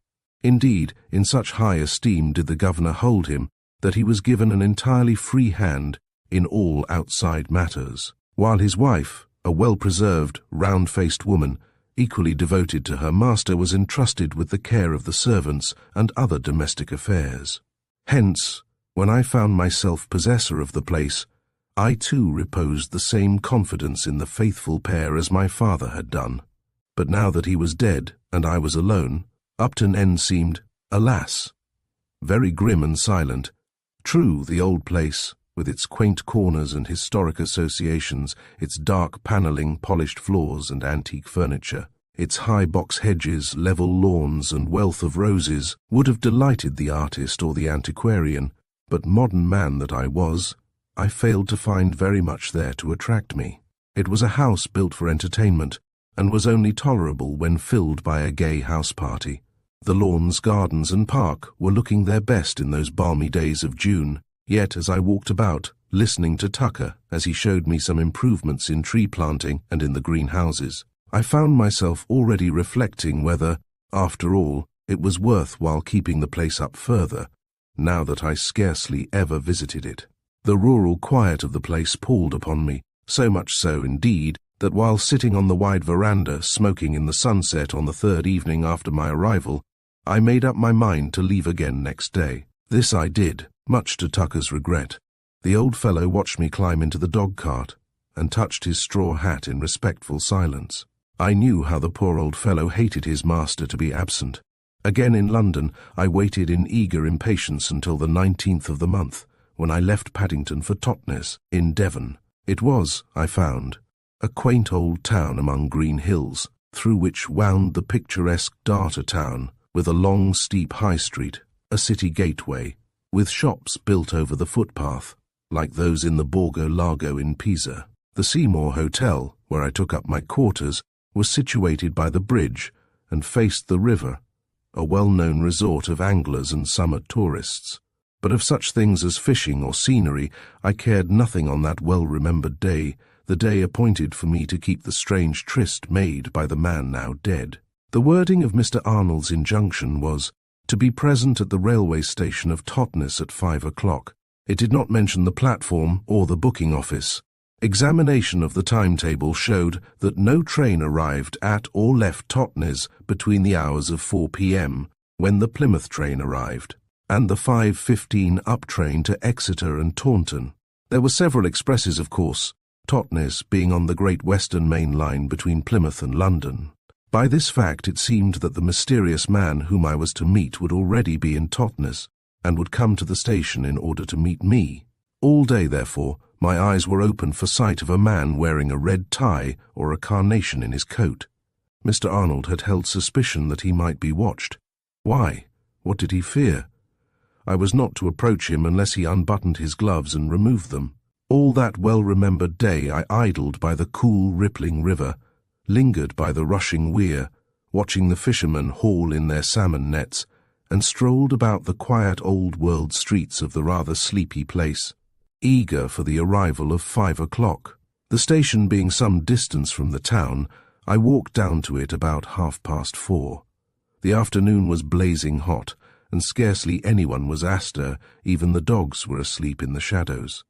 Indeed, in such high esteem did the governor hold him that he was given an entirely free hand in all outside matters, while his wife, a well-preserved, round-faced woman, equally devoted to her master, was entrusted with the care of the servants and other domestic affairs. Hence, when I found myself possessor of the place, I too reposed the same confidence in the faithful pair as my father had done. But now that he was dead and I was alone, Upton End seemed, alas, very grim and silent. True, the old place, with its quaint corners and historic associations, its dark panelling, polished floors and antique furniture, its high box hedges, level lawns and wealth of roses, would have delighted the artist or the antiquarian, but modern man that I was, I failed to find very much there to attract me. It was a house built for entertainment, and was only tolerable when filled by a gay house party. The lawns, gardens and park were looking their best in those balmy days of June. Yet as I walked about, listening to Tucker as he showed me some improvements in tree planting and in the greenhouses, I found myself already reflecting whether, after all, it was worth while keeping the place up further, now that I scarcely ever visited it. The rural quiet of the place palled upon me, so much so, indeed, that while sitting on the wide veranda smoking in the sunset on the third evening after my arrival, I made up my mind to leave again next day. This I did, much to Tucker's regret. The old fellow watched me climb into the dog-cart and touched his straw hat in respectful silence. I knew how the poor old fellow hated his master to be absent. Again in London, I waited in eager impatience until the 19th of the month, when I left Paddington for Totnes, in Devon. It was, I found, a quaint old town among green hills, through which wound the picturesque Darter town, with a long, steep high street, a city gateway, with shops built over the footpath, like those in the Borgo Lago in Pisa. The Seymour Hotel, where I took up my quarters, was situated by the bridge and faced the river, a well-known resort of anglers and summer tourists. But of such things as fishing or scenery, I cared nothing on that well-remembered day, the day appointed for me to keep the strange tryst made by the man now dead. The wording of Mr. Arnold's injunction was, to be present at the railway station of Totnes at 5 o'clock. It did not mention the platform or the booking office. Examination of the timetable showed that no train arrived at or left Totnes between the hours of 4 p.m., when the Plymouth train arrived, and the 5:15 up train to Exeter and Taunton. There were several expresses, of course, Totnes being on the Great Western Main Line between Plymouth and London. By this fact it seemed that the mysterious man whom I was to meet would already be in Totnes, and would come to the station in order to meet me. All day, therefore, my eyes were open for sight of a man wearing a red tie or a carnation in his coat. Mr. Arnold had held suspicion that he might be watched. Why? What did he fear? I was not to approach him unless he unbuttoned his gloves and removed them. All that well-remembered day I idled by the cool, rippling river, lingered by the rushing weir, watching the fishermen haul in their salmon nets, and strolled about the quiet old-world streets of the rather sleepy place, eager for the arrival of 5 o'clock. The station being some distance from the town, I walked down to it about 4:30. The afternoon was blazing hot, and scarcely anyone was astir, even the dogs were asleep in the shadows.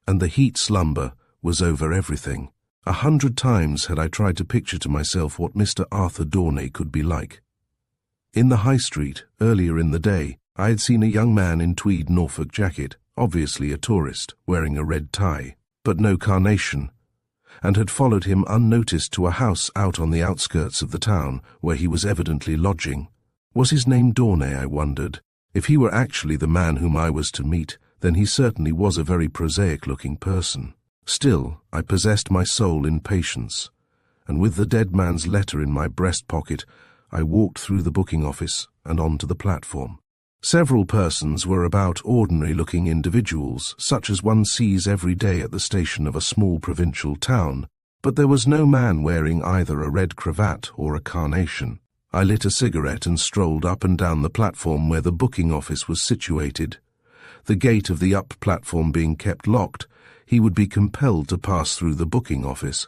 And the heat slumber was over everything. 100 times had I tried to picture to myself what Mr. Arthur Dornay could be like. In the High Street, earlier in the day, I had seen a young man in tweed Norfolk jacket, obviously a tourist, wearing a red tie, but no carnation, and had followed him unnoticed to a house out on the outskirts of the town, where he was evidently lodging. Was his name Dornay, I wondered? If he were actually the man whom I was to meet, then he certainly was a very prosaic-looking person. Still, I possessed my soul in patience, and with the dead man's letter in my breast pocket, I walked through the booking office and onto the platform. Several persons were about, ordinary-looking individuals, such as one sees every day at the station of a small provincial town, but there was no man wearing either a red cravat or a carnation. I lit a cigarette and strolled up and down the platform where the booking office was situated. The gate of the up platform being kept locked, he would be compelled to pass through the booking office.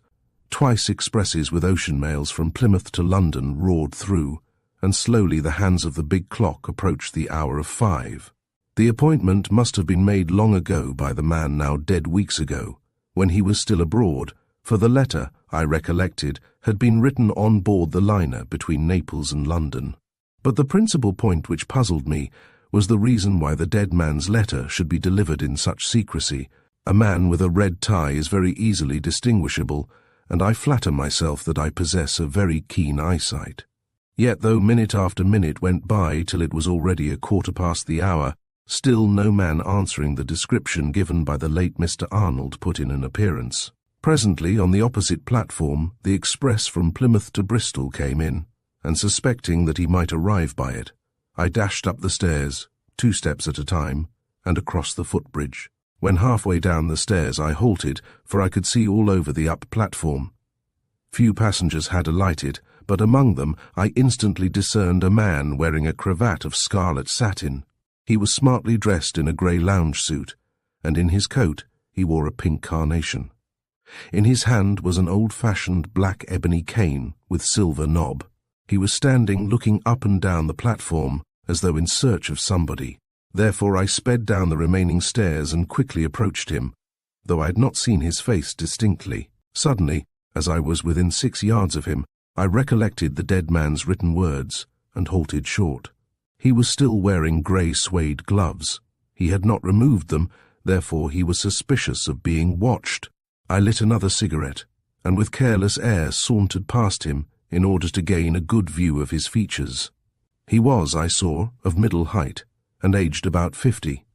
Twice expresses with ocean mails from Plymouth to London roared through, and slowly the hands of the big clock approached the hour of 5. The appointment must have been made long ago by the man now dead weeks ago, when he was still abroad, for the letter, I recollected, had been written on board the liner between Naples and London. But the principal point which puzzled me was the reason why the dead man's letter should be delivered in such secrecy. A man with a red tie is very easily distinguishable, and I flatter myself that I possess a very keen eyesight. Yet though minute after minute went by till it was already 1/4 the hour, still no man answering the description given by the late Mr. Arnold put in an appearance. Presently, on the opposite platform, the express from Plymouth to Bristol came in, and suspecting that he might arrive by it, I dashed up the stairs, 2 steps at a time, and across the footbridge. When halfway down the stairs I halted, for I could see all over the up platform. Few passengers had alighted, but among them I instantly discerned a man wearing a cravat of scarlet satin. He was smartly dressed in a grey lounge suit, and in his coat he wore a pink carnation. In his hand was an old-fashioned black ebony cane with silver knob. He was standing looking up and down the platform as though in search of somebody. Therefore I sped down the remaining stairs and quickly approached him, though I had not seen his face distinctly. Suddenly, as I was within 6 yards of him, I recollected the dead man's written words, and halted short. He was still wearing grey suede gloves. He had not removed them, therefore he was suspicious of being watched. I lit another cigarette, and with careless air sauntered past him in order to gain a good view of his features. He was, I saw, of middle height, and aged about 50.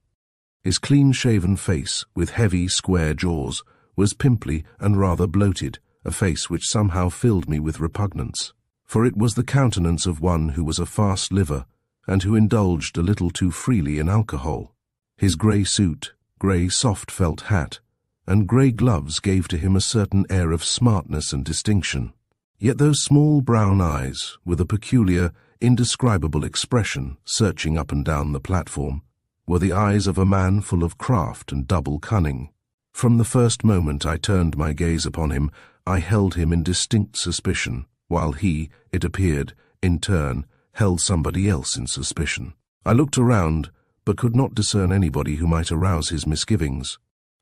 His clean-shaven face, with heavy, square jaws, was pimply and rather bloated, a face which somehow filled me with repugnance, for it was the countenance of one who was a fast liver, and who indulged a little too freely in alcohol. His grey suit, grey soft felt hat, and grey gloves gave to him a certain air of smartness and distinction. Yet those small brown eyes, with a peculiar, indescribable expression searching up and down the platform, were the eyes of a man full of craft and double cunning. From the first moment I turned my gaze upon him, I held him in distinct suspicion, while he, it appeared, in turn, held somebody else in suspicion. I looked around, but could not discern anybody who might arouse his misgivings.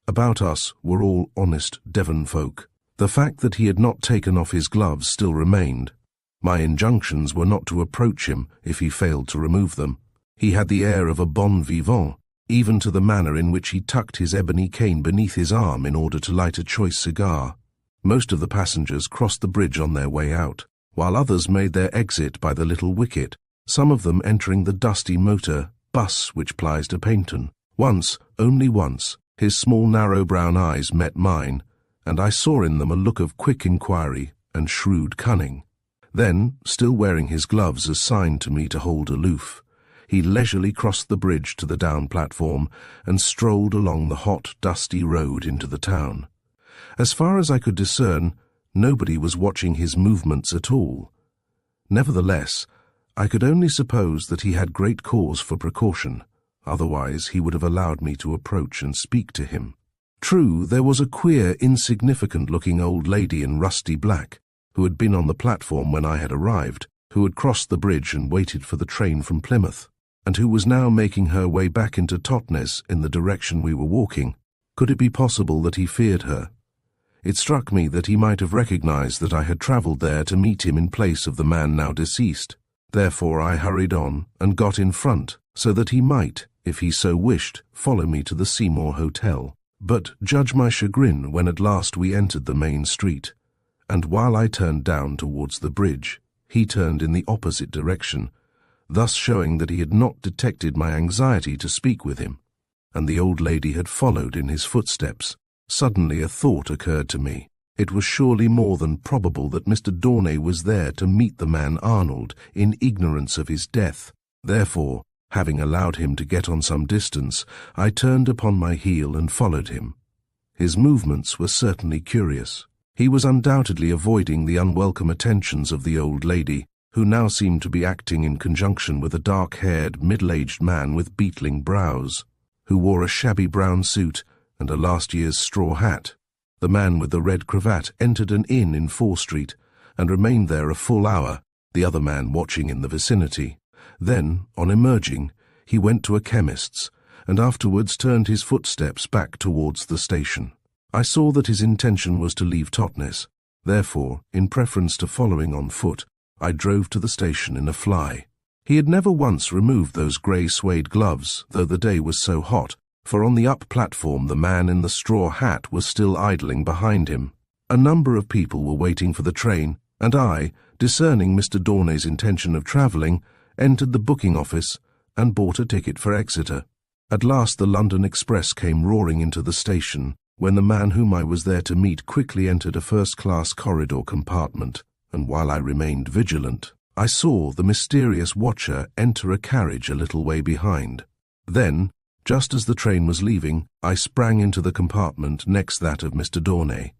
About us were all honest Devon folk. The fact that he had not taken off his gloves still remained. My injunctions were not to approach him if he failed to remove them. He had the air of a bon vivant, even to the manner in which he tucked his ebony cane beneath his arm in order to light a choice cigar. Most of the passengers crossed the bridge on their way out, while others made their exit by the little wicket, some of them entering the dusty motor bus which plies to Paynton. Once, only once, his small narrow brown eyes met mine, and I saw in them a look of quick inquiry and shrewd cunning. Then, still wearing his gloves as sign to me to hold aloof, he leisurely crossed the bridge to the down platform and strolled along the hot, dusty road into the town. As far as I could discern, nobody was watching his movements at all. Nevertheless, I could only suppose that he had great cause for precaution, otherwise he would have allowed me to approach and speak to him. True, there was a queer, insignificant-looking old lady in rusty black, who had been on the platform when I had arrived, who had crossed the bridge and waited for the train from Plymouth, and who was now making her way back into Totnes in the direction we were walking. Could it be possible that he feared her? It struck me that he might have recognized that I had travelled there to meet him in place of the man now deceased. Therefore I hurried on and got in front, so that he might, if he so wished, follow me to the Seymour Hotel. But judge my chagrin when at last we entered the main street, and while I turned down towards the bridge, he turned in the opposite direction, thus showing that he had not detected my anxiety to speak with him, and the old lady had followed in his footsteps. Suddenly a thought occurred to me. It was surely more than probable that Mr. Dawnay was there to meet the man Arnold in ignorance of his death. Therefore, having allowed him to get on some distance, I turned upon my heel and followed him. His movements were certainly curious. He was undoubtedly avoiding the unwelcome attentions of the old lady, who now seemed to be acting in conjunction with a dark-haired, middle-aged man with beetling brows, who wore a shabby brown suit and a last year's straw hat. The man with the red cravat entered an inn in Fore Street and remained there a full hour, the other man watching in the vicinity. Then, on emerging, he went to a chemist's and afterwards turned his footsteps back towards the station. I saw that his intention was to leave Totnes. Therefore, in preference to following on foot, I drove to the station in a fly. He had never once removed those grey suede gloves, though the day was so hot, for on the up platform the man in the straw hat was still idling behind him. A number of people were waiting for the train, and I, discerning Mr. Dawnay's intention of travelling, entered the booking office and bought a ticket for Exeter. At last the London Express came roaring into the station, when the man whom I was there to meet quickly entered a first-class corridor compartment, and while I remained vigilant, I saw the mysterious watcher enter a carriage a little way behind. Then, just as the train was leaving, I sprang into the compartment next that of Mr. Dawnay.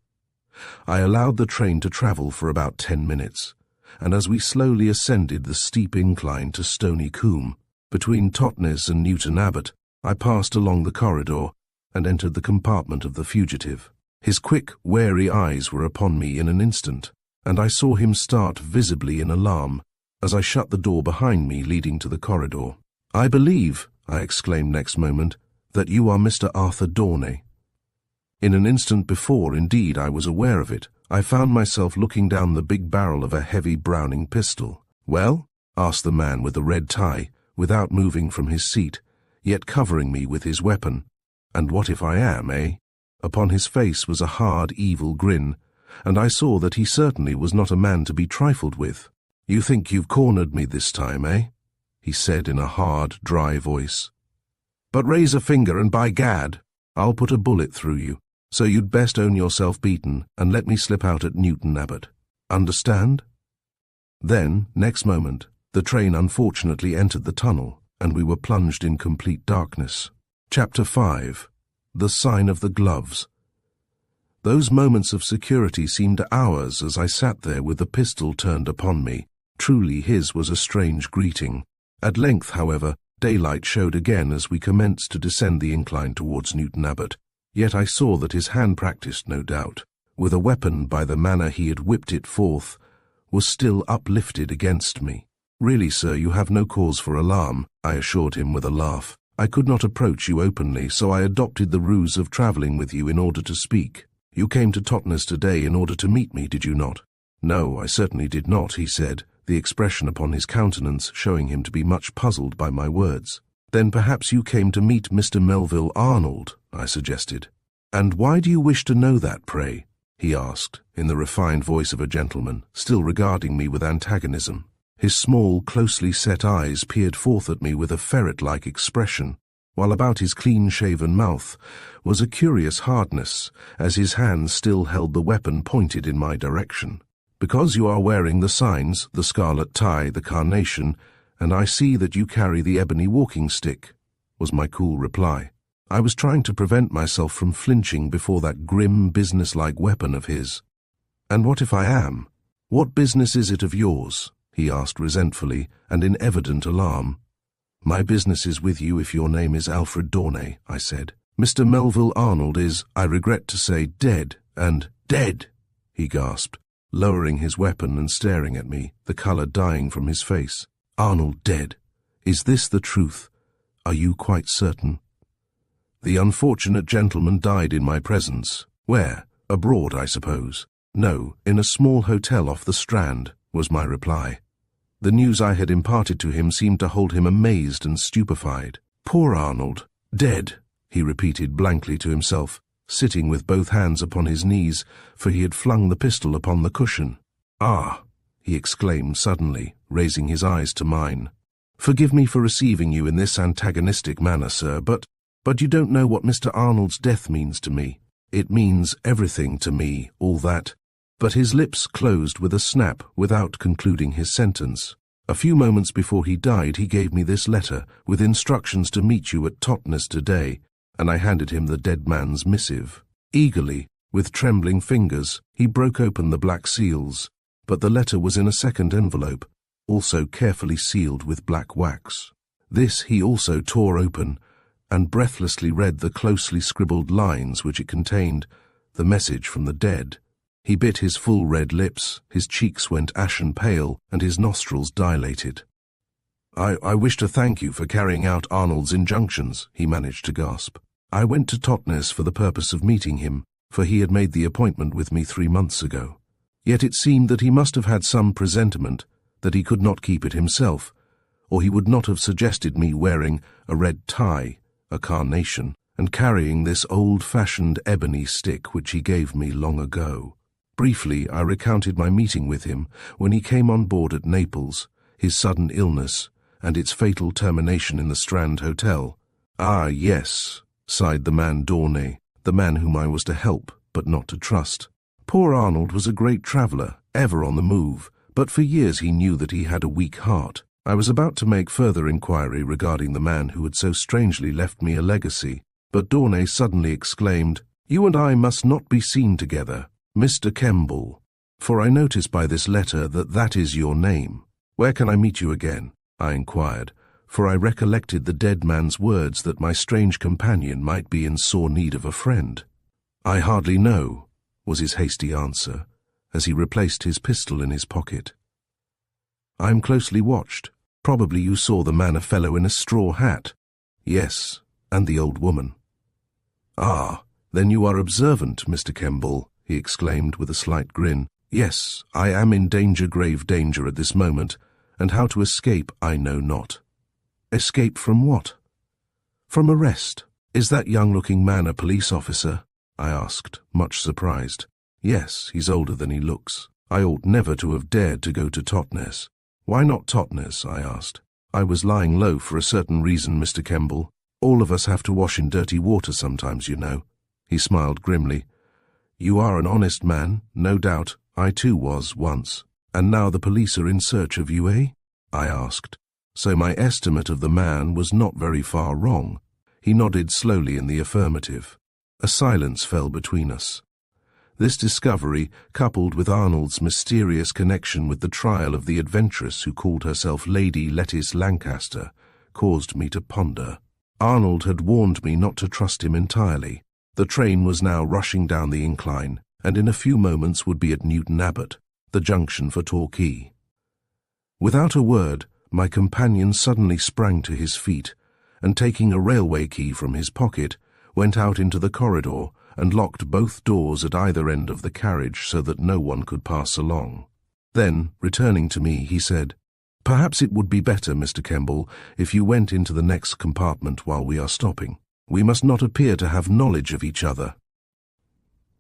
I allowed the train to travel for about 10 minutes, and as we slowly ascended the steep incline to Stony Combe, between Totnes and Newton Abbot, I passed along the corridor and entered the compartment of the fugitive. His quick, wary eyes were upon me in an instant, and I saw him start visibly in alarm as I shut the door behind me leading to the corridor. "I believe," I exclaimed next moment, "that you are Mr. Arthur Dawnay." In an instant before, indeed, I was aware of it. I found myself looking down the big barrel of a heavy Browning pistol. "Well?" asked the man with the red tie, without moving from his seat, yet covering me with his weapon. "And what if I am, eh?" Upon his face was a hard, evil grin, and I saw that he certainly was not a man to be trifled with. "You think you've cornered me this time, eh?" he said in a hard, dry voice. "But raise a finger and by gad, I'll put a bullet through you, so you'd best own yourself beaten and let me slip out at Newton Abbot. Understand?" Then, next moment, the train unfortunately entered the tunnel, and we were plunged in complete darkness. Chapter 5. The Sign of the Gloves. Those moments of security seemed hours as I sat there with the pistol turned upon me. Truly his was a strange greeting. At length, however, daylight showed again as we commenced to descend the incline towards Newton Abbot. Yet I saw that his hand practised, no doubt, with a weapon by the manner he had whipped it forth, was still uplifted against me. "Really, sir, you have no cause for alarm," I assured him with a laugh. "I could not approach you openly, so I adopted the ruse of travelling with you in order to speak. You came to Totnes today in order to meet me, did you not?" "No, I certainly did not," he said, the expression upon his countenance showing him to be much puzzled by my words. "Then perhaps you came to meet Mr. Melville Arnold," I suggested. "And why do you wish to know that, pray?" he asked, in the refined voice of a gentleman, still regarding me with antagonism. His small, closely set eyes peered forth at me with a ferret-like expression, while about his clean-shaven mouth was a curious hardness, as his hand still held the weapon pointed in my direction. "Because you are wearing the signs, the scarlet tie, the carnation, and I see that you carry the ebony walking stick," was my cool reply. I was trying to prevent myself from flinching before that grim, business-like weapon of his. And what if I am? What business is it of yours? He asked resentfully and in evident alarm. My business is with you if your name is Alfred Dawnay, I said. Mr. Melville Arnold is, I regret to say, dead, and dead, he gasped, lowering his weapon and staring at me, the colour dying from his face. Arnold dead. Is this the truth? Are you quite certain? The unfortunate gentleman died in my presence. Where? Abroad, I suppose. No, in a small hotel off the Strand, was my reply. The news I had imparted to him seemed to hold him amazed and stupefied. Poor Arnold. Dead, he repeated blankly to himself, sitting with both hands upon his knees, for he had flung the pistol upon the cushion. Ah, he exclaimed suddenly, raising his eyes to mine. Forgive me for receiving you in this antagonistic manner, sir, but you don't know what Mr. Arnold's death means to me. It means everything to me, all that. But his lips closed with a snap without concluding his sentence. A few moments before he died, he gave me this letter, with instructions to meet you at Totnes today, and I handed him the dead man's missive. Eagerly, with trembling fingers, he broke open the black seals, but the letter was in a second envelope, also carefully sealed with black wax. This he also tore open, and breathlessly read the closely scribbled lines which it contained, the message from the dead. He bit his full red lips, his cheeks went ashen pale, and his nostrils dilated. I wish to thank you for carrying out Arnold's injunctions, he managed to gasp. I went to Totnes for the purpose of meeting him, for he had made the appointment with me 3 months ago. Yet it seemed that he must have had some presentiment that he could not keep it himself, or he would not have suggested me wearing a red tie, a carnation, and carrying this old-fashioned ebony stick which he gave me long ago. Briefly, I recounted my meeting with him when he came on board at Naples, his sudden illness, and its fatal termination in the Strand Hotel. Ah, yes, sighed the man Dawnay, the man whom I was to help, but not to trust. Poor Arnold was a great traveller, ever on the move, but for years he knew that he had a weak heart. I was about to make further inquiry regarding the man who had so strangely left me a legacy, but Dawnay suddenly exclaimed, You and I must not be seen together. Mr. Kemball, for I notice by this letter that that is your name. Where can I meet you again? I inquired, for I recollected the dead man's words that my strange companion might be in sore need of a friend. I hardly know, was his hasty answer, as he replaced his pistol in his pocket. I am closely watched. Probably you saw the man a fellow in a straw hat. Yes, and the old woman. Ah, then you are observant, Mr. Kemball, he exclaimed with a slight grin. Yes, I am in danger, grave danger at this moment, and how to escape I know not. Escape from what? From arrest. Is that young-looking man a police officer? I asked, much surprised. Yes, he's older than he looks. I ought never to have dared to go to Totnes. Why not Totnes? I asked. I was lying low for a certain reason, Mr. Kemball. All of us have to wash in dirty water sometimes, you know. He smiled grimly. You are an honest man, no doubt. I too was, once. And now the police are in search of you, eh? I asked. So my estimate of the man was not very far wrong. He nodded slowly in the affirmative. A silence fell between us. This discovery, coupled with Arnold's mysterious connection with the trial of the adventuress who called herself Lady Lettice Lancaster, caused me to ponder. Arnold had warned me not to trust him entirely. The train was now rushing down the incline, and in a few moments would be at Newton Abbot, the junction for Torquay. Without a word, my companion suddenly sprang to his feet, and taking a railway key from his pocket, went out into the corridor and locked both doors at either end of the carriage so that no one could pass along. Then, returning to me, he said, Perhaps it would be better, Mr. Kemball, if you went into the next compartment while we are stopping. We must not appear to have knowledge of each other.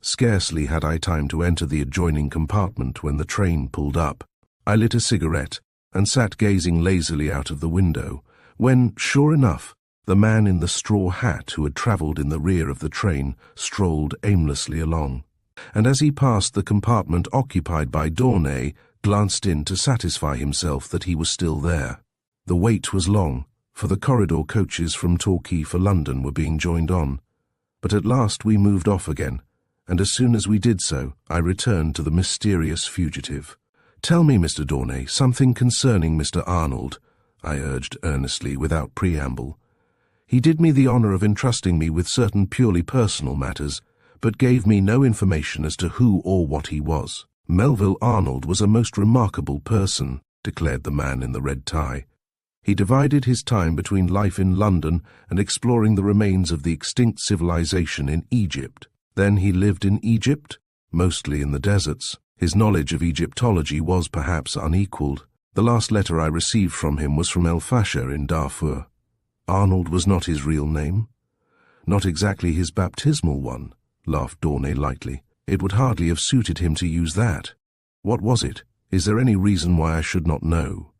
Scarcely had I time to enter the adjoining compartment when the train pulled up. I lit a cigarette and sat gazing lazily out of the window, when, sure enough, the man in the straw hat who had travelled in the rear of the train strolled aimlessly along, and as he passed the compartment occupied by Dawnay, glanced in to satisfy himself that he was still there. The wait was long, for the corridor coaches from Torquay for London were being joined on, but at last we moved off again, and as soon as we did so, I returned to the mysterious fugitive. "Tell me, Mr. Dawnay, something concerning Mr. Arnold," I urged earnestly, without preamble. "He did me the honor of entrusting me with certain purely personal matters, but gave me no information as to who or what he was." "Melville Arnold was a most remarkable person," declared the man in the red tie. "He divided his time between life in London and exploring the remains of the extinct civilization in Egypt. Then he lived in Egypt, mostly in the deserts. His knowledge of Egyptology was perhaps unequaled. The last letter I received from him was from El Fasher in Darfur." "Arnold was not his real name?" "Not exactly his baptismal one," laughed Dawnay lightly. "It would hardly have suited him to use that. What was it? Is there any reason why I should not know?"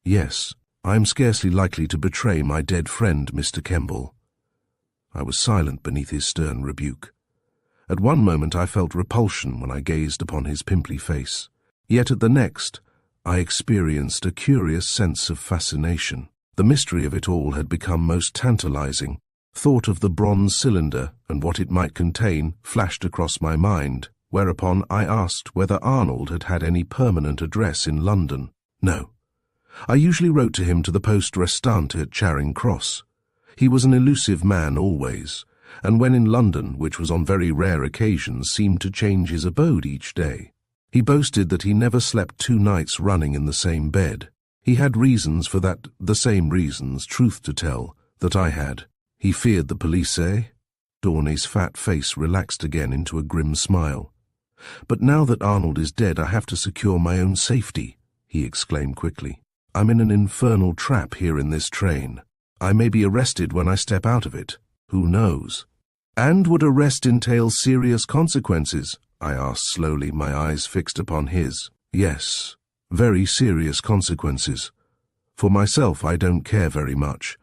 "Yes, I am scarcely likely to betray my dead friend, Mr. Kemball." I was silent beneath his stern rebuke. At one moment I felt repulsion when I gazed upon his pimply face. Yet at the next, I experienced a curious sense of fascination. The mystery of it all had become most tantalizing. Thought of the bronze cylinder and what it might contain flashed across my mind, whereupon I asked whether Arnold had had any permanent address in London. No. I usually wrote to him to the poste restante at Charing Cross. He was an elusive man always, and when in London, which was on very rare occasions, seemed to change his abode each day. He boasted that he never slept 2 nights running in the same bed. He had reasons for that, the same reasons, truth to tell, that I had. He feared the police, eh? Dawnay's fat face relaxed again into a grim smile. "But now that Arnold is dead, I have to secure my own safety," he exclaimed quickly. "I'm in an infernal trap here in this train. I may be arrested when I step out of it. Who knows?" "And would arrest entail serious consequences?" I asked slowly, my eyes fixed upon his. "Yes, very serious consequences. For myself, I don't care very much.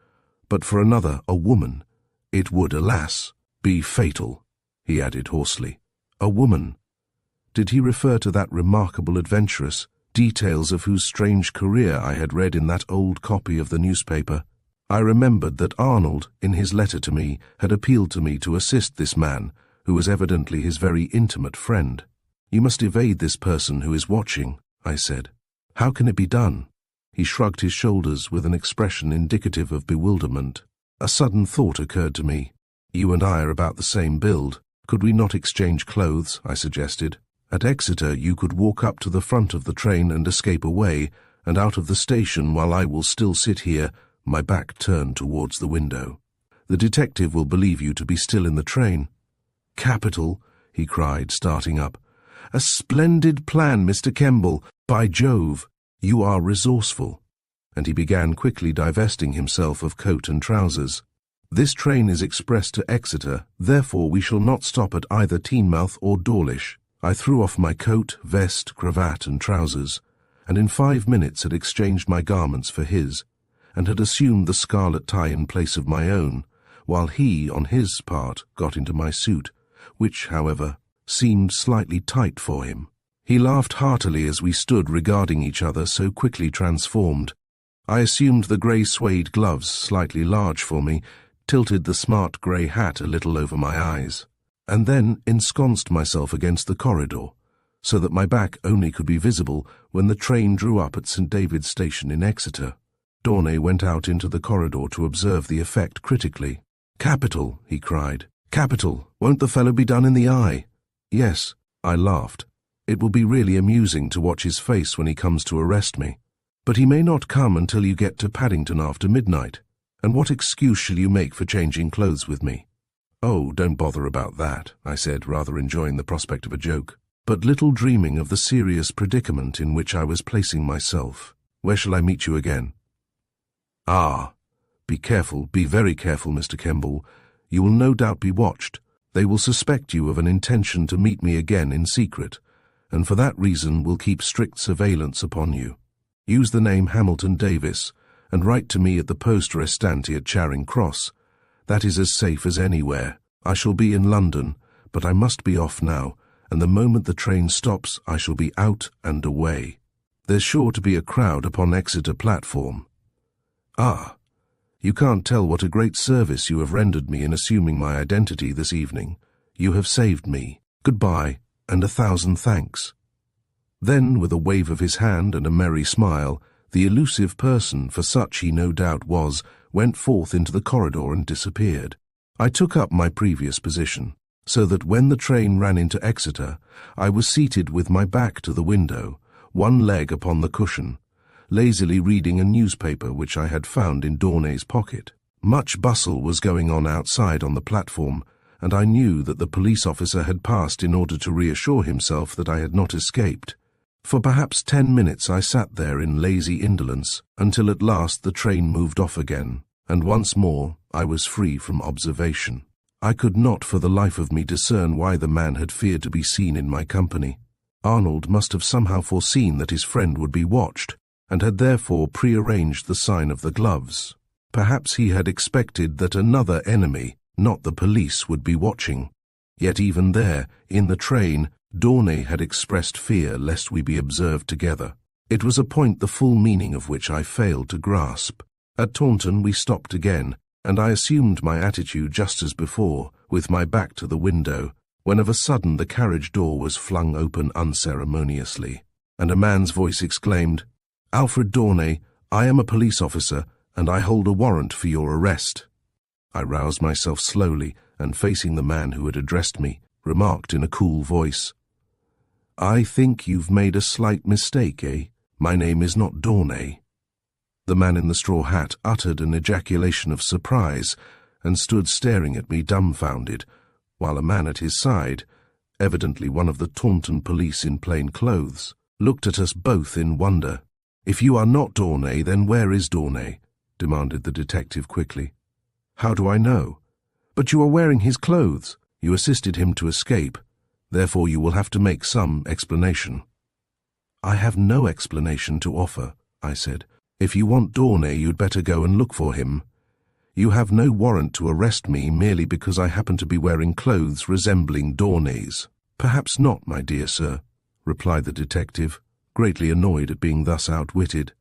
But for another, a woman, it would, alas, be fatal," he added hoarsely. "A woman." Did he refer to that remarkable adventuress, details of whose strange career I had read in that old copy of the newspaper? I remembered that Arnold, in his letter to me, had appealed to me to assist this man, who was evidently his very intimate friend. "You must evade this person who is watching," I said. "How can it be done?" He shrugged his shoulders with an expression indicative of bewilderment. A sudden thought occurred to me. "You and I are about the same build. Could we not exchange clothes?" I suggested. "At Exeter you could walk up to the front of the train and escape away, and out of the station, while I will still sit here, my back turned towards the window. The detective will believe you to be still in the train." "Capital," he cried, starting up. "A splendid plan, Mr. Kemball. By Jove, you are resourceful." And he began quickly divesting himself of coat and trousers. "This train is express to Exeter, therefore we shall not stop at either Teignmouth or Dawlish." I threw off my coat, vest, cravat, and trousers, and in 5 minutes had exchanged my garments for his, and had assumed the scarlet tie in place of my own, while he, on his part, got into my suit, which, however, seemed slightly tight for him. He laughed heartily as we stood regarding each other, so quickly transformed. I assumed the grey suede gloves, slightly large for me, tilted the smart grey hat a little over my eyes, and then ensconced myself against the corridor, so that my back only could be visible when the train drew up at St. David's Station in Exeter. Dawnay went out into the corridor to observe the effect critically. "Capital," he cried. "Capital. Won't the fellow be done in the eye?" "Yes," I laughed. "It will be really amusing to watch his face when he comes to arrest me. But he may not come until you get to Paddington after midnight. And what excuse shall you make for changing clothes with me?" "Oh, don't bother about that," I said, rather enjoying the prospect of a joke, but little dreaming of the serious predicament in which I was placing myself. "Where shall I meet you again?" "Ah, be careful, be very careful, Mr. Kemball. You will no doubt be watched. They will suspect you of an intention to meet me again in secret, and for that reason will keep strict surveillance upon you. Use the name Hamilton Davis, and write to me at the poste restante at Charing Cross. That is as safe as anywhere. I shall be in London, but I must be off now, and the moment the train stops I shall be out and away. There's sure to be a crowd upon Exeter platform." "Ah, you can't tell what a great service you have rendered me in assuming my identity this evening. You have saved me." Goodbye, and 1,000 thanks." Then, with a wave of his hand and a merry smile, the elusive person, for such he no doubt was, went forth into the corridor and disappeared. I took up my previous position, so that when the train ran into Exeter, I was seated with my back to the window, one leg upon the cushion, lazily reading a newspaper which I had found in Dawnay's pocket. Much bustle was going on outside on the platform, and I knew that the police officer had passed in order to reassure himself that I had not escaped. For perhaps 10 minutes I sat there in lazy indolence, until at last the train moved off again, and once more I was free from observation. I could not for the life of me discern why the man had feared to be seen in my company. Arnold must have somehow foreseen that his friend would be watched, and had therefore prearranged the sign of the gloves. Perhaps he had expected that another enemy, not the police, would be watching. Yet even there, in the train, Dawnay had expressed fear lest we be observed together. It was a point the full meaning of which I failed to grasp. At Taunton we stopped again, and I assumed my attitude just as before, with my back to the window, when of a sudden the carriage door was flung open unceremoniously, and a man's voice exclaimed, "Alfred Dawnay, I am a police officer, and I hold a warrant for your arrest." I roused myself slowly, and facing the man who had addressed me, remarked in a cool voice, "I think you've made a slight mistake, eh? My name is not Dawnay." The man in the straw hat uttered an ejaculation of surprise, and stood staring at me dumbfounded, while a man at his side, evidently one of the Taunton police in plain clothes, looked at us both in wonder. "If you are not Dawnay, then where is Dawnay?" demanded the detective quickly. "How do I know?" "But you are wearing his clothes. You assisted him to escape. Therefore you will have to make some explanation." "I have no explanation to offer," I said. "If you want Dawnay, you'd better go and look for him. You have no warrant to arrest me merely because I happen to be wearing clothes resembling Dawnay's." "Perhaps not, my dear sir," replied the detective, greatly annoyed at being thus outwitted.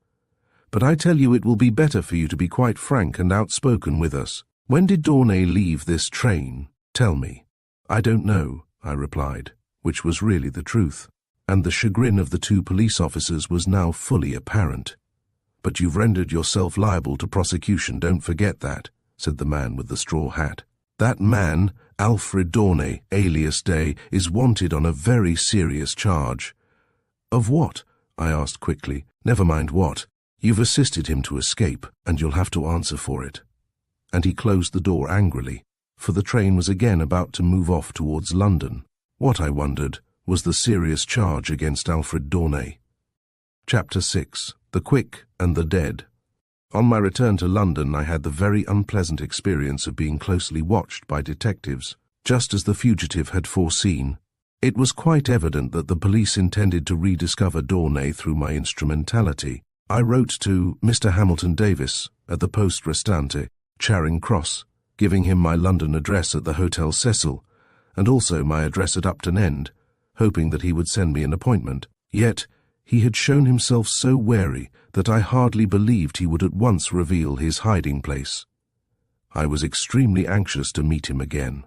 "But I tell you it will be better for you to be quite frank and outspoken with us. When did Dawnay leave this train? Tell me." "I don't know," I replied, which was really the truth, and the chagrin of the two police officers was now fully apparent. "But you've rendered yourself liable to prosecution, don't forget that," said the man with the straw hat. "That man, Alfred Dawnay, alias Day, is wanted on a very serious charge." "Of what?" I asked quickly. "Never mind what. You've assisted him to escape, and you'll have to answer for it." And he closed the door angrily, for the train was again about to move off towards London. What, I wondered, was the serious charge against Alfred Dawnay? Chapter 6. The Quick and the Dead. On my return to London, I had the very unpleasant experience of being closely watched by detectives, just as the fugitive had foreseen. It was quite evident that the police intended to rediscover Dawnay through my instrumentality. I wrote to Mr. Hamilton Davis at the Poste Restante, Charing Cross, giving him my London address at the Hotel Cecil, and also my address at Upton End, hoping that he would send me an appointment. Yet he had shown himself so wary that I hardly believed he would at once reveal his hiding place. I was extremely anxious to meet him again,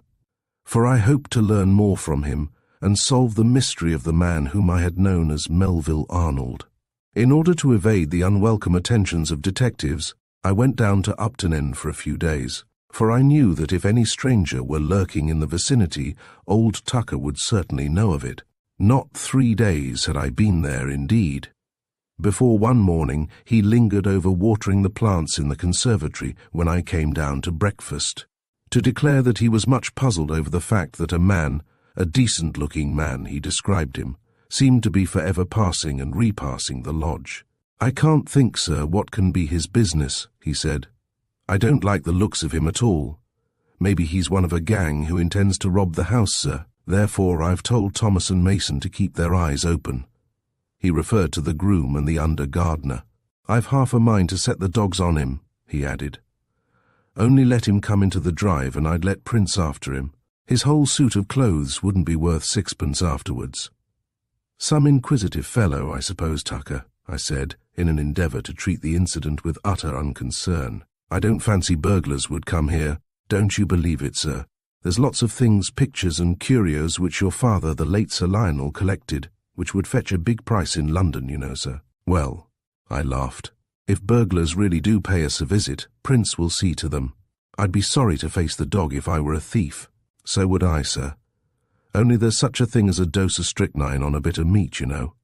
for I hoped to learn more from him and solve the mystery of the man whom I had known as Melville Arnold. In order to evade the unwelcome attentions of detectives, I went down to Upton End for a few days, for I knew that if any stranger were lurking in the vicinity, old Tucker would certainly know of it. Not 3 days had I been there, indeed, before one morning he lingered over watering the plants in the conservatory when I came down to breakfast, to declare that he was much puzzled over the fact that a man, a decent-looking man he described him, seemed to be forever passing and repassing the lodge. "I can't think, sir, what can be his business," he said. "I don't like the looks of him at all. Maybe he's one of a gang who intends to rob the house, sir. Therefore I've told Thomas and Mason to keep their eyes open." He referred to the groom and the under-gardener. "I've half a mind to set the dogs on him," he added. "Only let him come into the drive and I'd let Prince after him. His whole suit of clothes wouldn't be worth 6pence afterwards." "Some inquisitive fellow, I suppose, Tucker," I said, in an endeavour to treat the incident with utter unconcern. "I don't fancy burglars would come here. Don't you believe it, sir. There's lots of things, pictures and curios which your father, the late Sir Lionel, collected, which would fetch a big price in London, you know, sir." "Well," I laughed, "if burglars really do pay us a visit, Prince will see to them. I'd be sorry to face the dog if I were a thief." "So would I, sir. Only there's such a thing as a dose of strychnine on a bit of meat, you know."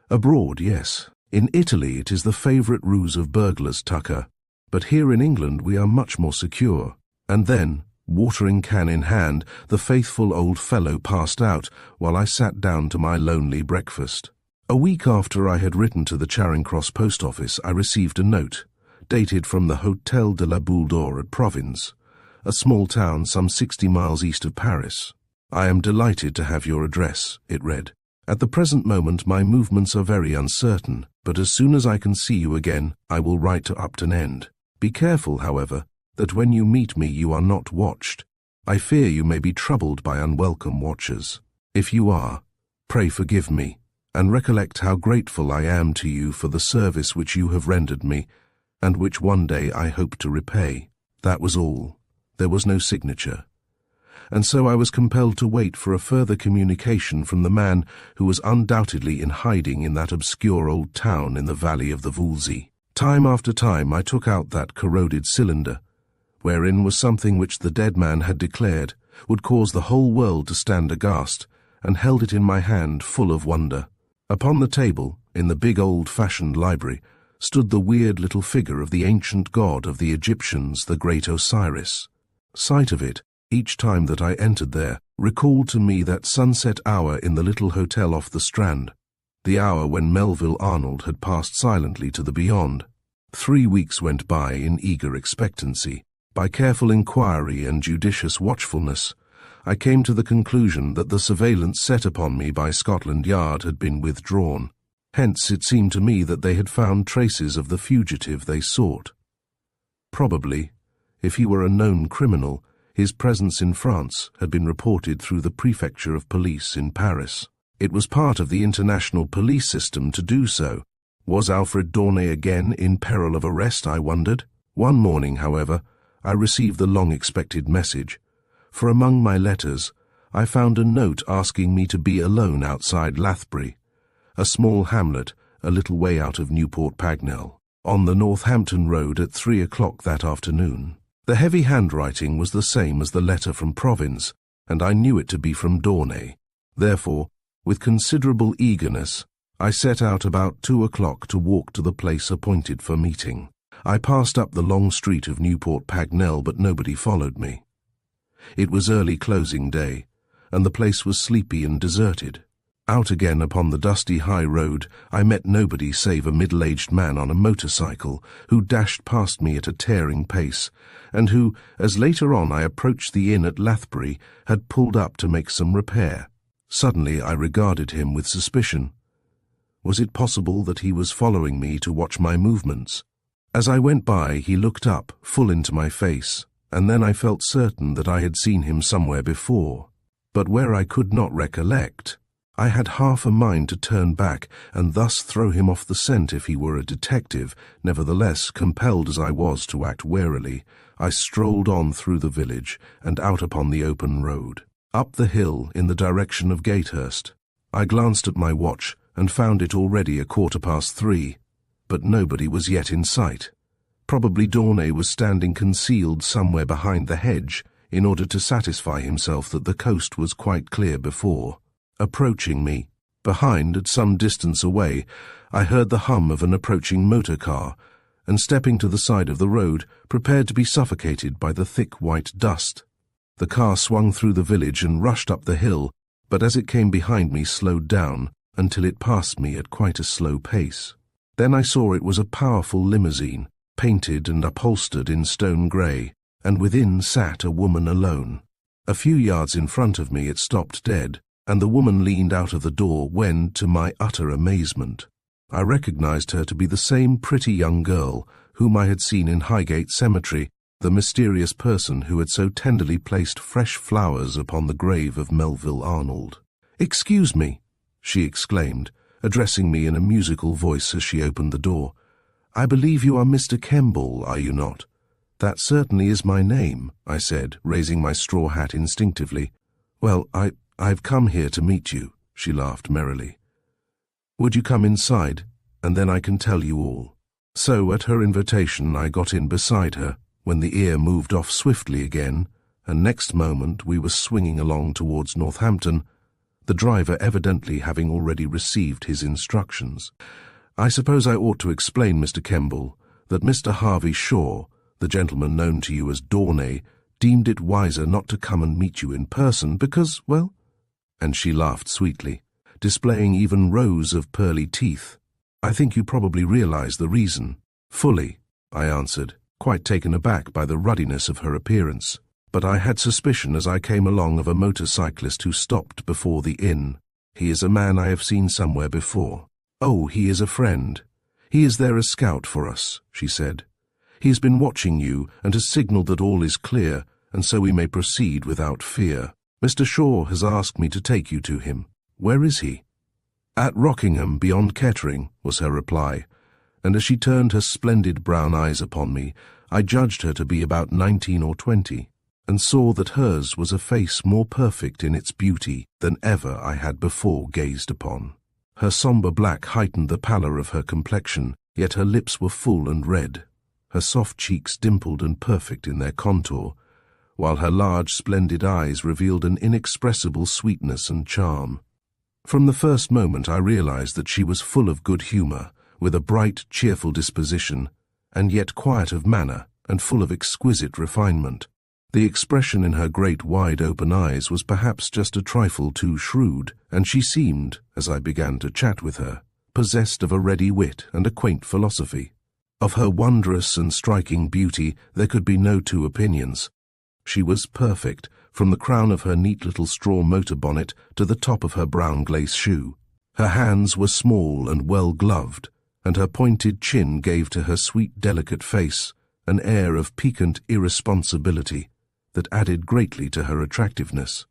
"Abroad, yes. In Italy it is the favourite ruse of burglars, Tucker. But here in England we are much more secure." And then, watering can in hand, the faithful old fellow passed out while I sat down to my lonely breakfast. A week after I had written to the Charing Cross post office, I received a note, dated from the Hôtel de la Boule d'Or at Provins, a small town some 60 miles east of Paris. "I am delighted to have your address," it read. "At the present moment my movements are very uncertain, but as soon as I can see you again, I will write to Upton End. Be careful, however, that when you meet me you are not watched. I fear you may be troubled by unwelcome watchers. If you are, pray forgive me, and recollect how grateful I am to you for the service which you have rendered me, and which one day I hope to repay." That was all. There was no signature. And so I was compelled to wait for a further communication from the man who was undoubtedly in hiding in that obscure old town in the valley of the Voulzy. Time after time I took out that corroded cylinder, wherein was something which the dead man had declared would cause the whole world to stand aghast, and held it in my hand full of wonder. Upon the table, in the big old-fashioned library, stood the weird little figure of the ancient god of the Egyptians, the great Osiris. Sight of it, each time that I entered there, recalled to me that sunset hour in the little hotel off the Strand, the hour when Melville Arnold had passed silently to the beyond. 3 weeks went by in eager expectancy. By careful inquiry and judicious watchfulness, I came to the conclusion that the surveillance set upon me by Scotland Yard had been withdrawn. Hence it seemed to me that they had found traces of the fugitive they sought. Probably, if he were a known criminal, his presence in France had been reported through the prefecture of police in Paris. It was part of the international police system to do so. Was Alfred Daunay again in peril of arrest, I wondered? One morning, however, I received the long-expected message, for among my letters I found a note asking me to be alone outside Lathbury, a small hamlet a little way out of Newport Pagnell, on the Northampton road at 3 o'clock that afternoon. The heavy handwriting was the same as the letter from Provins, and I knew it to be from Daunay. Therefore, with considerable eagerness, I set out about 2 o'clock to walk to the place appointed for meeting. I passed up the long street of Newport Pagnell, but nobody followed me. It was early closing day, and the place was sleepy and deserted. Out again upon the dusty high road, I met nobody save a middle-aged man on a motorcycle, who dashed past me at a tearing pace, and who, as later on I approached the inn at Lathbury, had pulled up to make some repair. Suddenly I regarded him with suspicion. Was it possible that he was following me to watch my movements? As I went by, he looked up, full into my face, and then I felt certain that I had seen him somewhere before, but where I could not recollect. I had half a mind to turn back and thus throw him off the scent if he were a detective. Nevertheless, compelled as I was to act warily, I strolled on through the village and out upon the open road, up the hill in the direction of Gatehurst. I glanced at my watch and found it already 3:15, but nobody was yet in sight. Probably Daunay was standing concealed somewhere behind the hedge in order to satisfy himself that the coast was quite clear before. Approaching me, behind, at some distance away, I heard the hum of an approaching motor car, and stepping to the side of the road, prepared to be suffocated by the thick white dust. The car swung through the village and rushed up the hill, but as it came behind me slowed down until it passed me at quite a slow pace. Then I saw it was a powerful limousine, painted and upholstered in stone grey, and within sat a woman alone. A few yards in front of me it stopped dead, and the woman leaned out of the door when, to my utter amazement, I recognized her to be the same pretty young girl whom I had seen in Highgate Cemetery, the mysterious person who had so tenderly placed fresh flowers upon the grave of Melville Arnold. "Excuse me," she exclaimed, addressing me in a musical voice as she opened the door. "I believe you are Mr. Kemball, are you not?" "That certainly is my name," I said, raising my straw hat instinctively. "Well, I've come here to meet you," she laughed merrily. "Would you come inside, and then I can tell you all." So, at her invitation, I got in beside her, when the ear moved off swiftly again, and next moment we were swinging along towards Northampton, the driver evidently having already received his instructions. "I suppose I ought to explain, Mr. Kemball, that Mr. Harvey Shaw, the gentleman known to you as Dawnay, deemed it wiser not to come and meet you in person because, well—" and she laughed sweetly, displaying even rows of pearly teeth. "I think you probably realize the reason." "Fully," I answered, quite taken aback by the ruddiness of her appearance. "But I had suspicion as I came along of a motorcyclist who stopped before the inn. He is a man I have seen somewhere before." "Oh, he is a friend. He is there as scout for us," she said. "He has been watching you and has signaled that all is clear, and so we may proceed without fear. Mr. Shaw has asked me to take you to him. Where is he?" "At Rockingham, beyond Kettering," was her reply, and as she turned her splendid brown eyes upon me, I judged her to be about 19 or 20, and saw that hers was a face more perfect in its beauty than ever I had before gazed upon. Her sombre black heightened the pallor of her complexion, yet her lips were full and red, her soft cheeks dimpled and perfect in their contour, while her large, splendid eyes revealed an inexpressible sweetness and charm. From the first moment I realized that she was full of good humor, with a bright, cheerful disposition, and yet quiet of manner and full of exquisite refinement. The expression in her great, wide-open eyes was perhaps just a trifle too shrewd, and she seemed, as I began to chat with her, possessed of a ready wit and a quaint philosophy. Of her wondrous and striking beauty there could be no two opinions. She was perfect, from the crown of her neat little straw motor bonnet to the top of her brown glace shoe. Her hands were small and well gloved, and her pointed chin gave to her sweet, delicate face an air of piquant irresponsibility that added greatly to her attractiveness.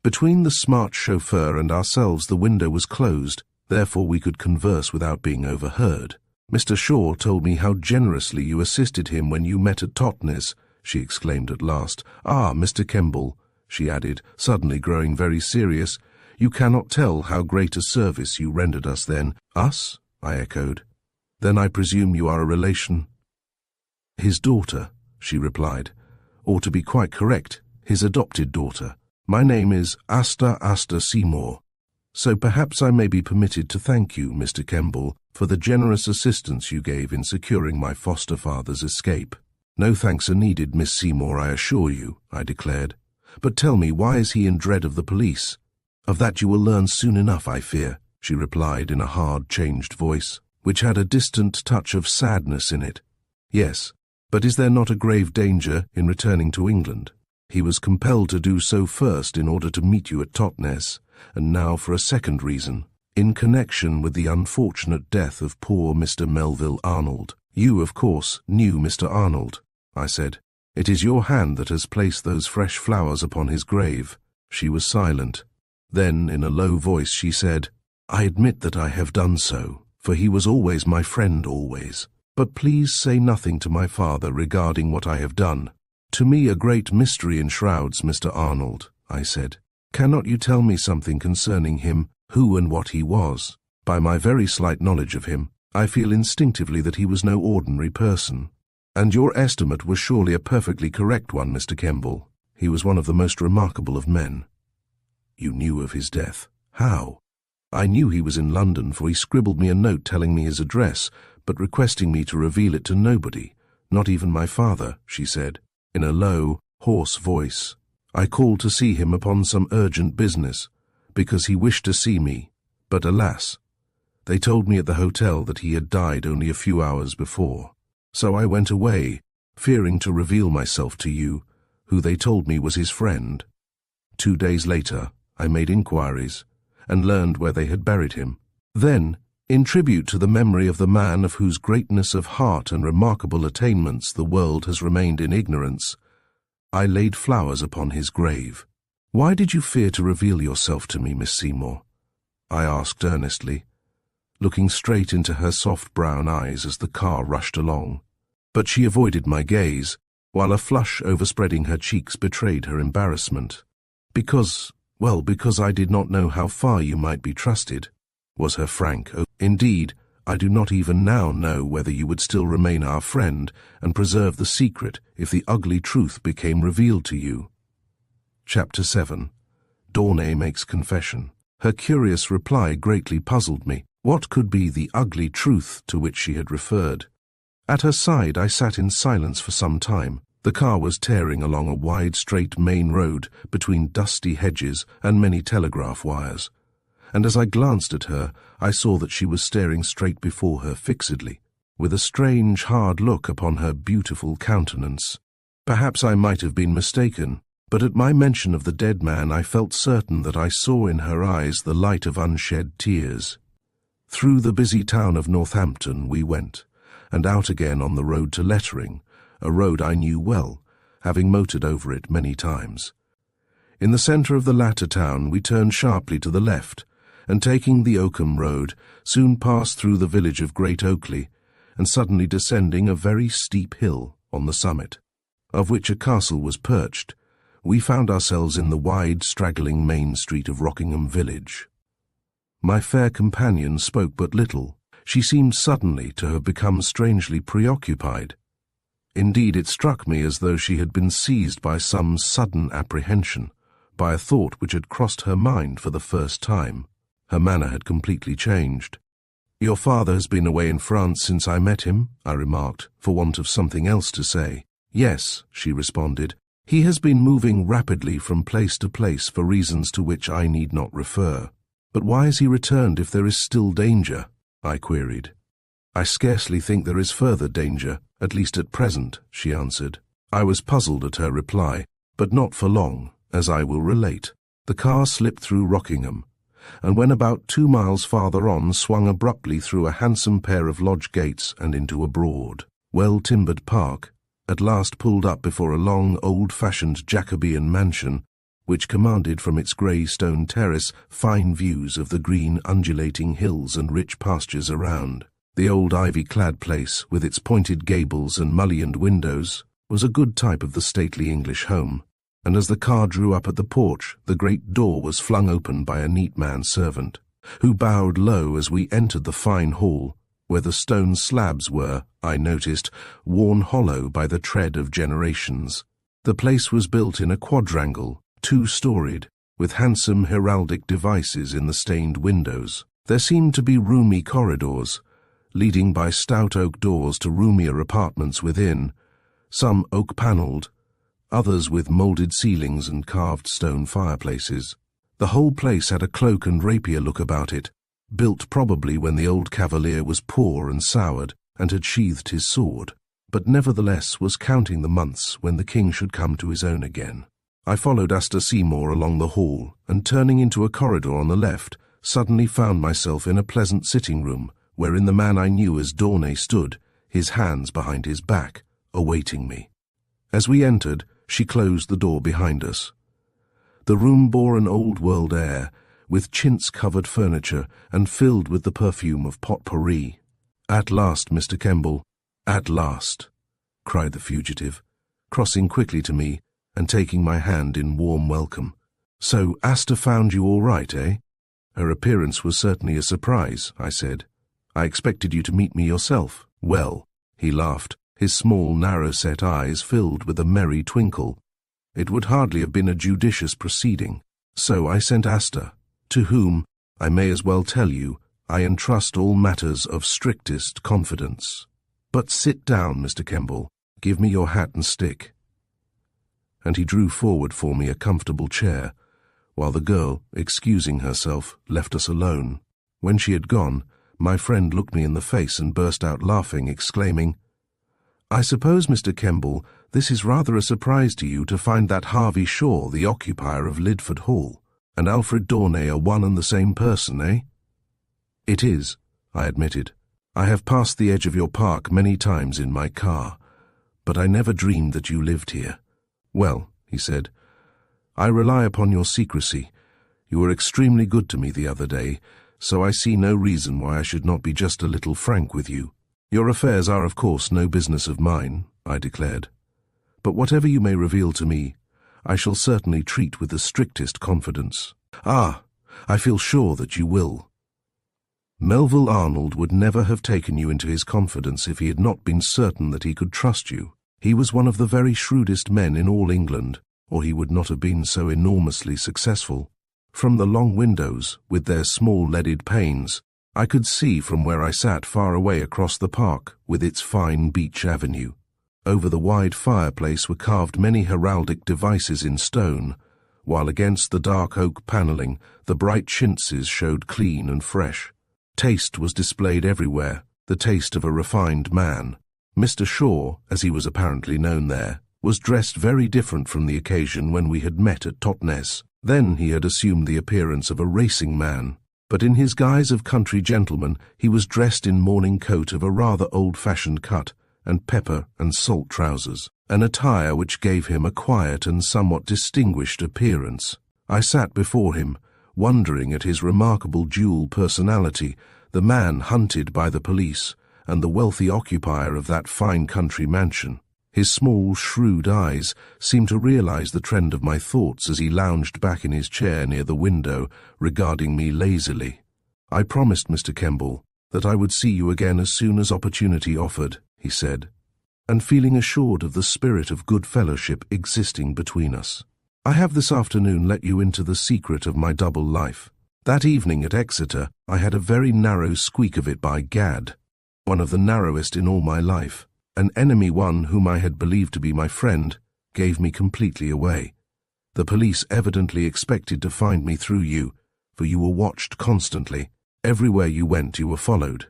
Between the smart chauffeur and ourselves the window was closed, therefore we could converse without being overheard. "Mr. Shaw told me how generously you assisted him when you met at Totnes," she exclaimed at last. "Ah, Mr. Kemball," she added, suddenly growing very serious, "you cannot tell how great a service you rendered us then." "Us?" I echoed. "Then I presume you are a relation?" "His daughter," she replied, "or to be quite correct, his adopted daughter. My name is Asta Seymour. So perhaps I may be permitted to thank you, Mr. Kemball, for the generous assistance you gave in securing my foster father's escape." "No thanks are needed, Miss Seymour, I assure you," I declared. "But tell me, why is he in dread of the police?" "Of that you will learn soon enough, I fear," she replied in a hard, changed voice, which had a distant touch of sadness in it. "Yes, but is there not a grave danger in returning to England? He was compelled to do so first in order to meet you at Totnes, and now for a second reason, in connection with the unfortunate death of poor Mr. Melville Arnold. You, of course, knew Mr. Arnold," I said. "It is your hand that has placed those fresh flowers upon his grave." She was silent. Then, in a low voice, she said, "I admit that I have done so, for he was always my friend, always. But please say nothing to my father regarding what I have done. To me a great mystery enshrouds Mr. Arnold," I said. "Cannot you tell me something concerning him, who and what he was? By my very slight knowledge of him, I feel instinctively that he was no ordinary person. And your estimate was surely a perfectly correct one, Mr. Kemball. He was one of the most remarkable of men." "You knew of his death? How?" "I knew he was in London, for he scribbled me a note telling me his address, but requesting me to reveal it to nobody, not even my father," she said, in a low, hoarse voice. "I called to see him upon some urgent business, because he wished to see me, but alas, they told me at the hotel that he had died only a few hours before. So I went away, fearing to reveal myself to you, who they told me was his friend. 2 days later, I made inquiries, and learned where they had buried him. Then, in tribute to the memory of the man of whose greatness of heart and remarkable attainments the world has remained in ignorance, I laid flowers upon his grave." "Why did you fear to reveal yourself to me, Miss Seymour?" I asked earnestly, looking straight into her soft brown eyes as the car rushed along. But she avoided my gaze, while a flush overspreading her cheeks betrayed her embarrassment. Because I did not know how far you might be trusted," was her frank. "Indeed, I do not even now know whether you would still remain our friend and preserve the secret if the ugly truth became revealed to you." Chapter 7. Dawnay makes confession. Her curious reply greatly puzzled me. What could be the ugly truth to which she had referred? At her side I sat in silence for some time. The car was tearing along a wide, straight main road between dusty hedges and many telegraph wires, and as I glanced at her, I saw that she was staring straight before her fixedly, with a strange, hard look upon her beautiful countenance. Perhaps I might have been mistaken, but at my mention of the dead man I felt certain that I saw in her eyes the light of unshed tears. Through the busy town of Northampton we went, and out again on the road to Lettering, a road I knew well, having motored over it many times. In the centre of the latter town we turned sharply to the left, and taking the Oakham road, soon passed through the village of Great Oakley, and suddenly descending a very steep hill on the summit, of which a castle was perched, we found ourselves in the wide, straggling main street of Rockingham village. My fair companion spoke but little. She seemed suddenly to have become strangely preoccupied. Indeed, it struck me as though she had been seized by some sudden apprehension, by a thought which had crossed her mind for the first time. Her manner had completely changed. "Your father has been away in France since I met him," I remarked, for want of something else to say. "Yes," she responded. "He has been moving rapidly from place to place for reasons to which I need not refer." "But why has he returned if there is still danger?" I queried. "I scarcely think there is further danger, at least at present," she answered. I was puzzled at her reply, but not for long, as I will relate. The car slipped through Rockingham, and when about 2 miles farther on swung abruptly through a handsome pair of lodge gates and into a broad, well-timbered park, at last pulled up before a long, old-fashioned Jacobean mansion, which commanded from its grey stone terrace fine views of the green, undulating hills and rich pastures around. The old ivy-clad place, with its pointed gables and mullioned windows, was a good type of the stately English home, and as the car drew up at the porch, the great door was flung open by a neat man-servant, who bowed low as we entered the fine hall, where the stone slabs were, I noticed, worn hollow by the tread of generations. The place was built in a quadrangle, 2-storied, with handsome heraldic devices in the stained windows. There seemed to be roomy corridors, leading by stout oak doors to roomier apartments within, some oak-panelled, others with moulded ceilings and carved stone fireplaces. The whole place had a cloak and rapier look about it, built probably when the old cavalier was poor and soured and had sheathed his sword, but nevertheless was counting the months when the king should come to his own again. I followed Astor Seymour along the hall, and turning into a corridor on the left, suddenly found myself in a pleasant sitting-room, wherein the man I knew as Dawnay stood, his hands behind his back, awaiting me. As we entered, she closed the door behind us. The room bore an old-world air, with chintz-covered furniture and filled with the perfume of pot-pourri. "At last, Mr. Kemball, at last," cried the fugitive, crossing quickly to me and taking my hand in warm welcome. "So Astor found you all right, eh?" "Her appearance was certainly a surprise," I said. "I expected you to meet me yourself." "Well," he laughed, his small, narrow-set eyes filled with a merry twinkle, "it would hardly have been a judicious proceeding. So I sent Astor, to whom, I may as well tell you, I entrust all matters of strictest confidence. But sit down, Mr. Kemball. Give me your hat and stick." And he drew forward for me a comfortable chair, while the girl, excusing herself, left us alone. When she had gone, my friend looked me in the face and burst out laughing, exclaiming, "I suppose, Mr. Kemball, this is rather a surprise to you to find that Harvey Shaw the occupier of Lidford Hall, and Alfred Dawnay are one and the same person, eh?" "It is," I admitted. "I have passed the edge of your park many times in my car, but I never dreamed that you lived here." "Well," he said, "I rely upon your secrecy. You were extremely good to me the other day, so I see no reason why I should not be just a little frank with you." "Your affairs are, of course, no business of mine," I declared. But whatever you may reveal to me, I shall certainly treat with the strictest confidence. Ah, I feel sure that you will. Melville Arnold would never have taken you into his confidence if he had not been certain that he could trust you. He was one of the very shrewdest men in all England, or he would not have been so enormously successful. From the long windows, with their small leaded panes, I could see from where I sat far away across the park, with its fine beech avenue. Over the wide fireplace were carved many heraldic devices in stone, while against the dark oak panelling the bright chintzes showed clean and fresh. Taste was displayed everywhere, the taste of a refined man. Mr. Shaw, as he was apparently known there, was dressed very different from the occasion when we had met at Totnes. Then he had assumed the appearance of a racing man, but in his guise of country gentleman he was dressed in morning coat of a rather old-fashioned cut, and pepper and salt trousers, an attire which gave him a quiet and somewhat distinguished appearance. I sat before him, wondering at his remarkable dual personality, the man hunted by the police, and the wealthy occupier of that fine country mansion. His small, shrewd eyes seemed to realize the trend of my thoughts as he lounged back in his chair near the window, regarding me lazily. "I promised, Mr. Kemball, that I would see you again as soon as opportunity offered," he said, and feeling assured of the spirit of good fellowship existing between us. "I have this afternoon let you into the secret of my double life. That evening at Exeter I had a very narrow squeak of it, by gad, one of the narrowest in all my life. An enemy, one whom I had believed to be my friend, gave me completely away. The police evidently expected to find me through you, for you were watched constantly. Everywhere you went you were followed.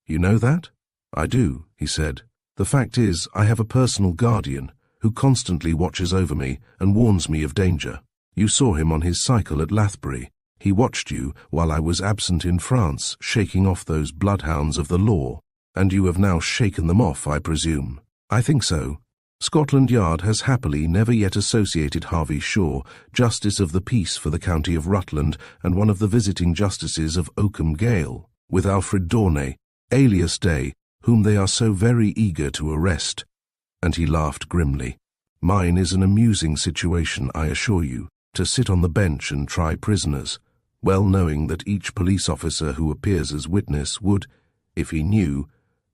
You know that?" "I do," he said. "The fact is, I have a personal guardian who constantly watches over me and warns me of danger. You saw him on his cycle at Lathbury. He watched you while I was absent in France, shaking off those bloodhounds of the law. And you have now shaken them off, I presume." "I think so. Scotland Yard has happily never yet associated Harvey Shaw, Justice of the Peace for the County of Rutland and one of the visiting Justices of Oakham Gaol, with Alfred Daunay, alias Day, whom they are so very eager to arrest." And he laughed grimly. "Mine is an amusing situation, I assure you, to sit on the bench and try prisoners, well knowing that each police officer who appears as witness would, if he knew,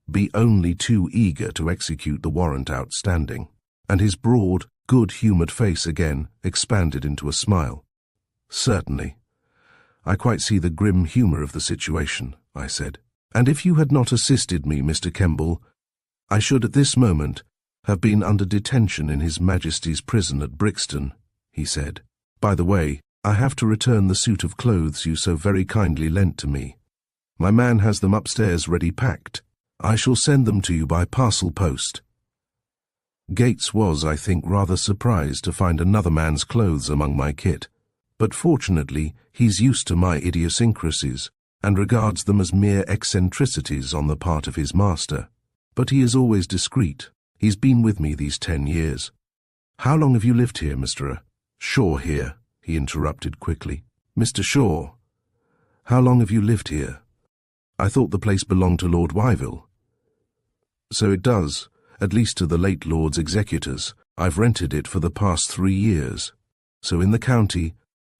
be only too eager to execute the warrant outstanding." And his broad, good-humoured face again expanded into a smile. "Certainly. I quite see the grim humour of the situation," I said. "And if you had not assisted me, Mr. Kemball, I should at this moment have been under detention in His Majesty's prison at Brixton," he said. "By the way, I have to return the suit of clothes you so very kindly lent to me. My man has them upstairs ready packed. I shall send them to you by parcel post." Gates was, I think, rather surprised to find another man's clothes among my kit, but fortunately he's used to my idiosyncrasies and regards them as mere eccentricities on the part of his master. But he is always discreet. He's been with me these 10 years. "How long have you lived here, Mr. Shaw here?" he interrupted quickly. "Mr. Shaw, how long have you lived here? I thought the place belonged to Lord Wyville." "So it does, at least to the late Lord's executors. I've rented it for the past 3 years. So in the county,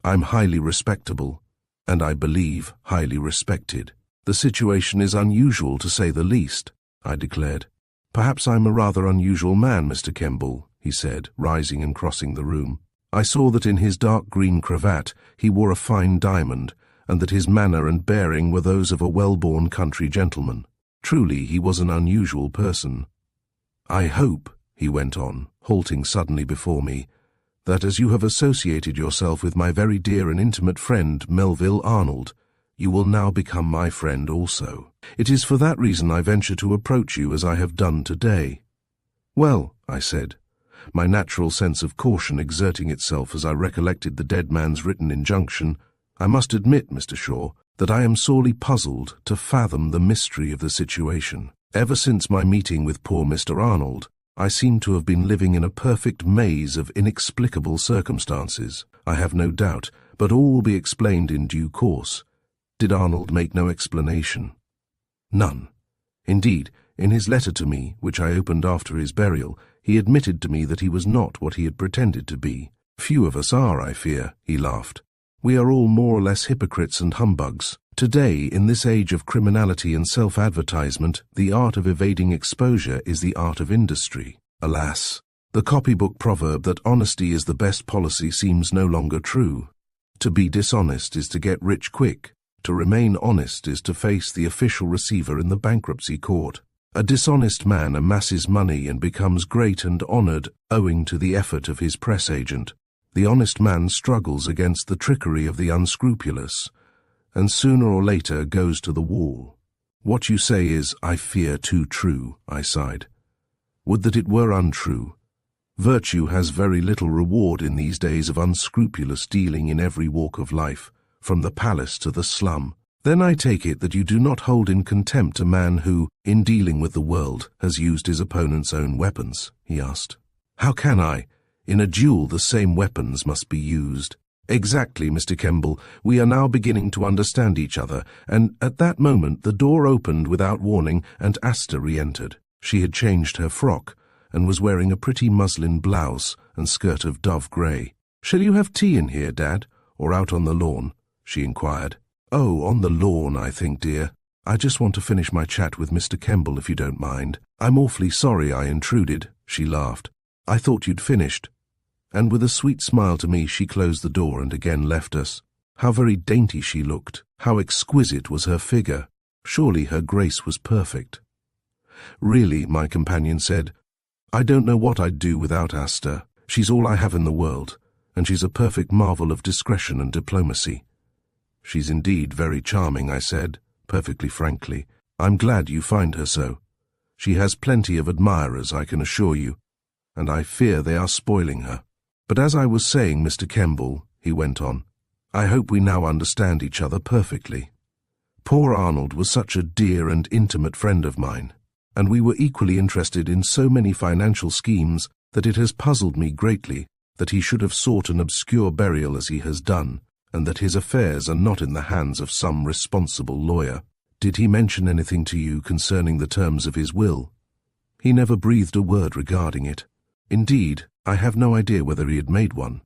I'm highly respectable, and I believe highly respected." "The situation is unusual, to say the least," I declared. "Perhaps I'm a rather unusual man, Mr. Kemball," he said, rising and crossing the room. I saw that in his dark green cravat he wore a fine diamond, and that his manner and bearing were those of a well-born country gentleman. Truly, he was an unusual person. "I hope," he went on, halting suddenly before me, "that as you have associated yourself with my very dear and intimate friend Melville Arnold, you will now become my friend also. It is for that reason I venture to approach you as I have done today." "Well," I said, my natural sense of caution exerting itself as I recollected the dead man's written injunction, "I must admit, Mr. Shaw, that I am sorely puzzled to fathom the mystery of the situation. Ever since my meeting with poor Mr. Arnold, I seem to have been living in a perfect maze of inexplicable circumstances. I have no doubt, but all will be explained in due course. Did Arnold make no explanation?" "None. Indeed, in his letter to me, which I opened after his burial, He admitted to me that he was not what he had pretended to be. Few of us are, I fear, he laughed. We are all more or less hypocrites and humbugs. Today, in this age of criminality and self-advertisement, the art of evading exposure is the art of industry. Alas, the copybook proverb that honesty is the best policy seems no longer true. To be dishonest is to get rich quick. To remain honest is to face the official receiver in the bankruptcy court. A dishonest man amasses money and becomes great and honored owing to the effort of his press agent. The honest man struggles against the trickery of the unscrupulous, and sooner or later goes to the wall. What you say is, I fear, too true, I sighed. Would that it were untrue. Virtue has very little reward in these days of unscrupulous dealing in every walk of life, from the palace to the slum. Then I take it that you do not hold in contempt a man who, in dealing with the world, has used his opponent's own weapons, he asked. How can I? In a duel the same weapons must be used. Exactly, Mr. Kemball. We are now beginning to understand each other, and at that moment the door opened without warning and Asta re-entered. She had changed her frock, and was wearing a pretty muslin blouse and skirt of dove grey. Shall you have tea in here, Dad, or out on the lawn? She inquired. Oh, on the lawn, I think, dear. I just want to finish my chat with Mr. Kemball, if you don't mind. I'm awfully sorry I intruded, she laughed. I thought you'd finished. And with a sweet smile to me, she closed the door and again left us. How very dainty she looked. How exquisite was her figure. Surely her grace was perfect. Really, my companion said, I don't know what I'd do without Asta. She's all I have in the world, and she's a perfect marvel of discretion and diplomacy. She's indeed very charming, I said, perfectly frankly. I'm glad you find her so. She has plenty of admirers, I can assure you, and I fear they are spoiling her. But as I was saying, Mr. Kemball, he went on, I hope we now understand each other perfectly. Poor Arnold was such a dear and intimate friend of mine, and we were equally interested in so many financial schemes that it has puzzled me greatly that he should have sought an obscure burial as he has done, and that his affairs are not in the hands of some responsible lawyer. Did he mention anything to you concerning the terms of his will? He never breathed a word regarding it. Indeed, I have no idea whether he had made one.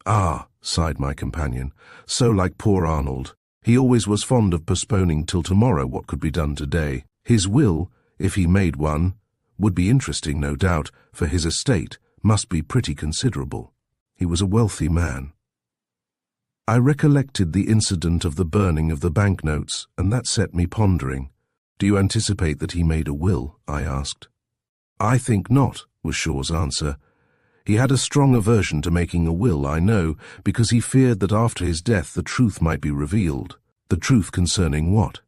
Ah, sighed my companion, so like poor Arnold. He always was fond of postponing till tomorrow what could be done today. His will, if he made one, would be interesting, no doubt, for his estate must be pretty considerable. He was a wealthy man. I recollected the incident of the burning of the banknotes, and that set me pondering. Do you anticipate that he made a will? I asked. I think not, was Shaw's answer. He had a strong aversion to making a will, I know, because he feared that after his death the truth might be revealed. The truth concerning what?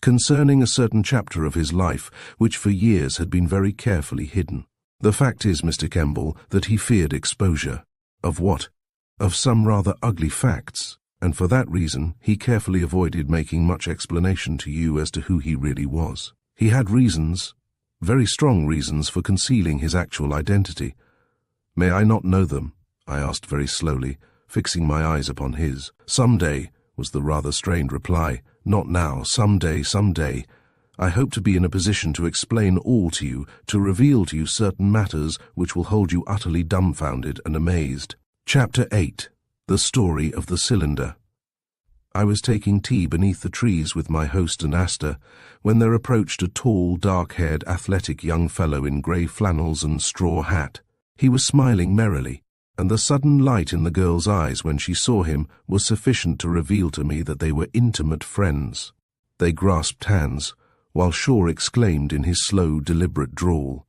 Concerning a certain chapter of his life, which for years had been very carefully hidden. The fact is, Mr. Kemball, that he feared exposure. Of what? Of some rather ugly facts, and for that reason he carefully avoided making much explanation to you as to who he really was. He had reasons, very strong reasons, for concealing his actual identity. May I not know them? I asked very slowly, fixing my eyes upon his. Some day, was the rather strained reply. Not now, some day, some day. I hope to be in a position to explain all to you, to reveal to you certain matters which will hold you utterly dumbfounded and amazed. Chapter 8. The Story of the Cylinder. I was taking tea beneath the trees with my host and Asta, when there approached a tall, dark-haired, athletic young fellow in grey flannels and straw hat. He was smiling merrily, and the sudden light in the girl's eyes when she saw him was sufficient to reveal to me that they were intimate friends. They grasped hands, while Shaw exclaimed in his slow, deliberate drawl,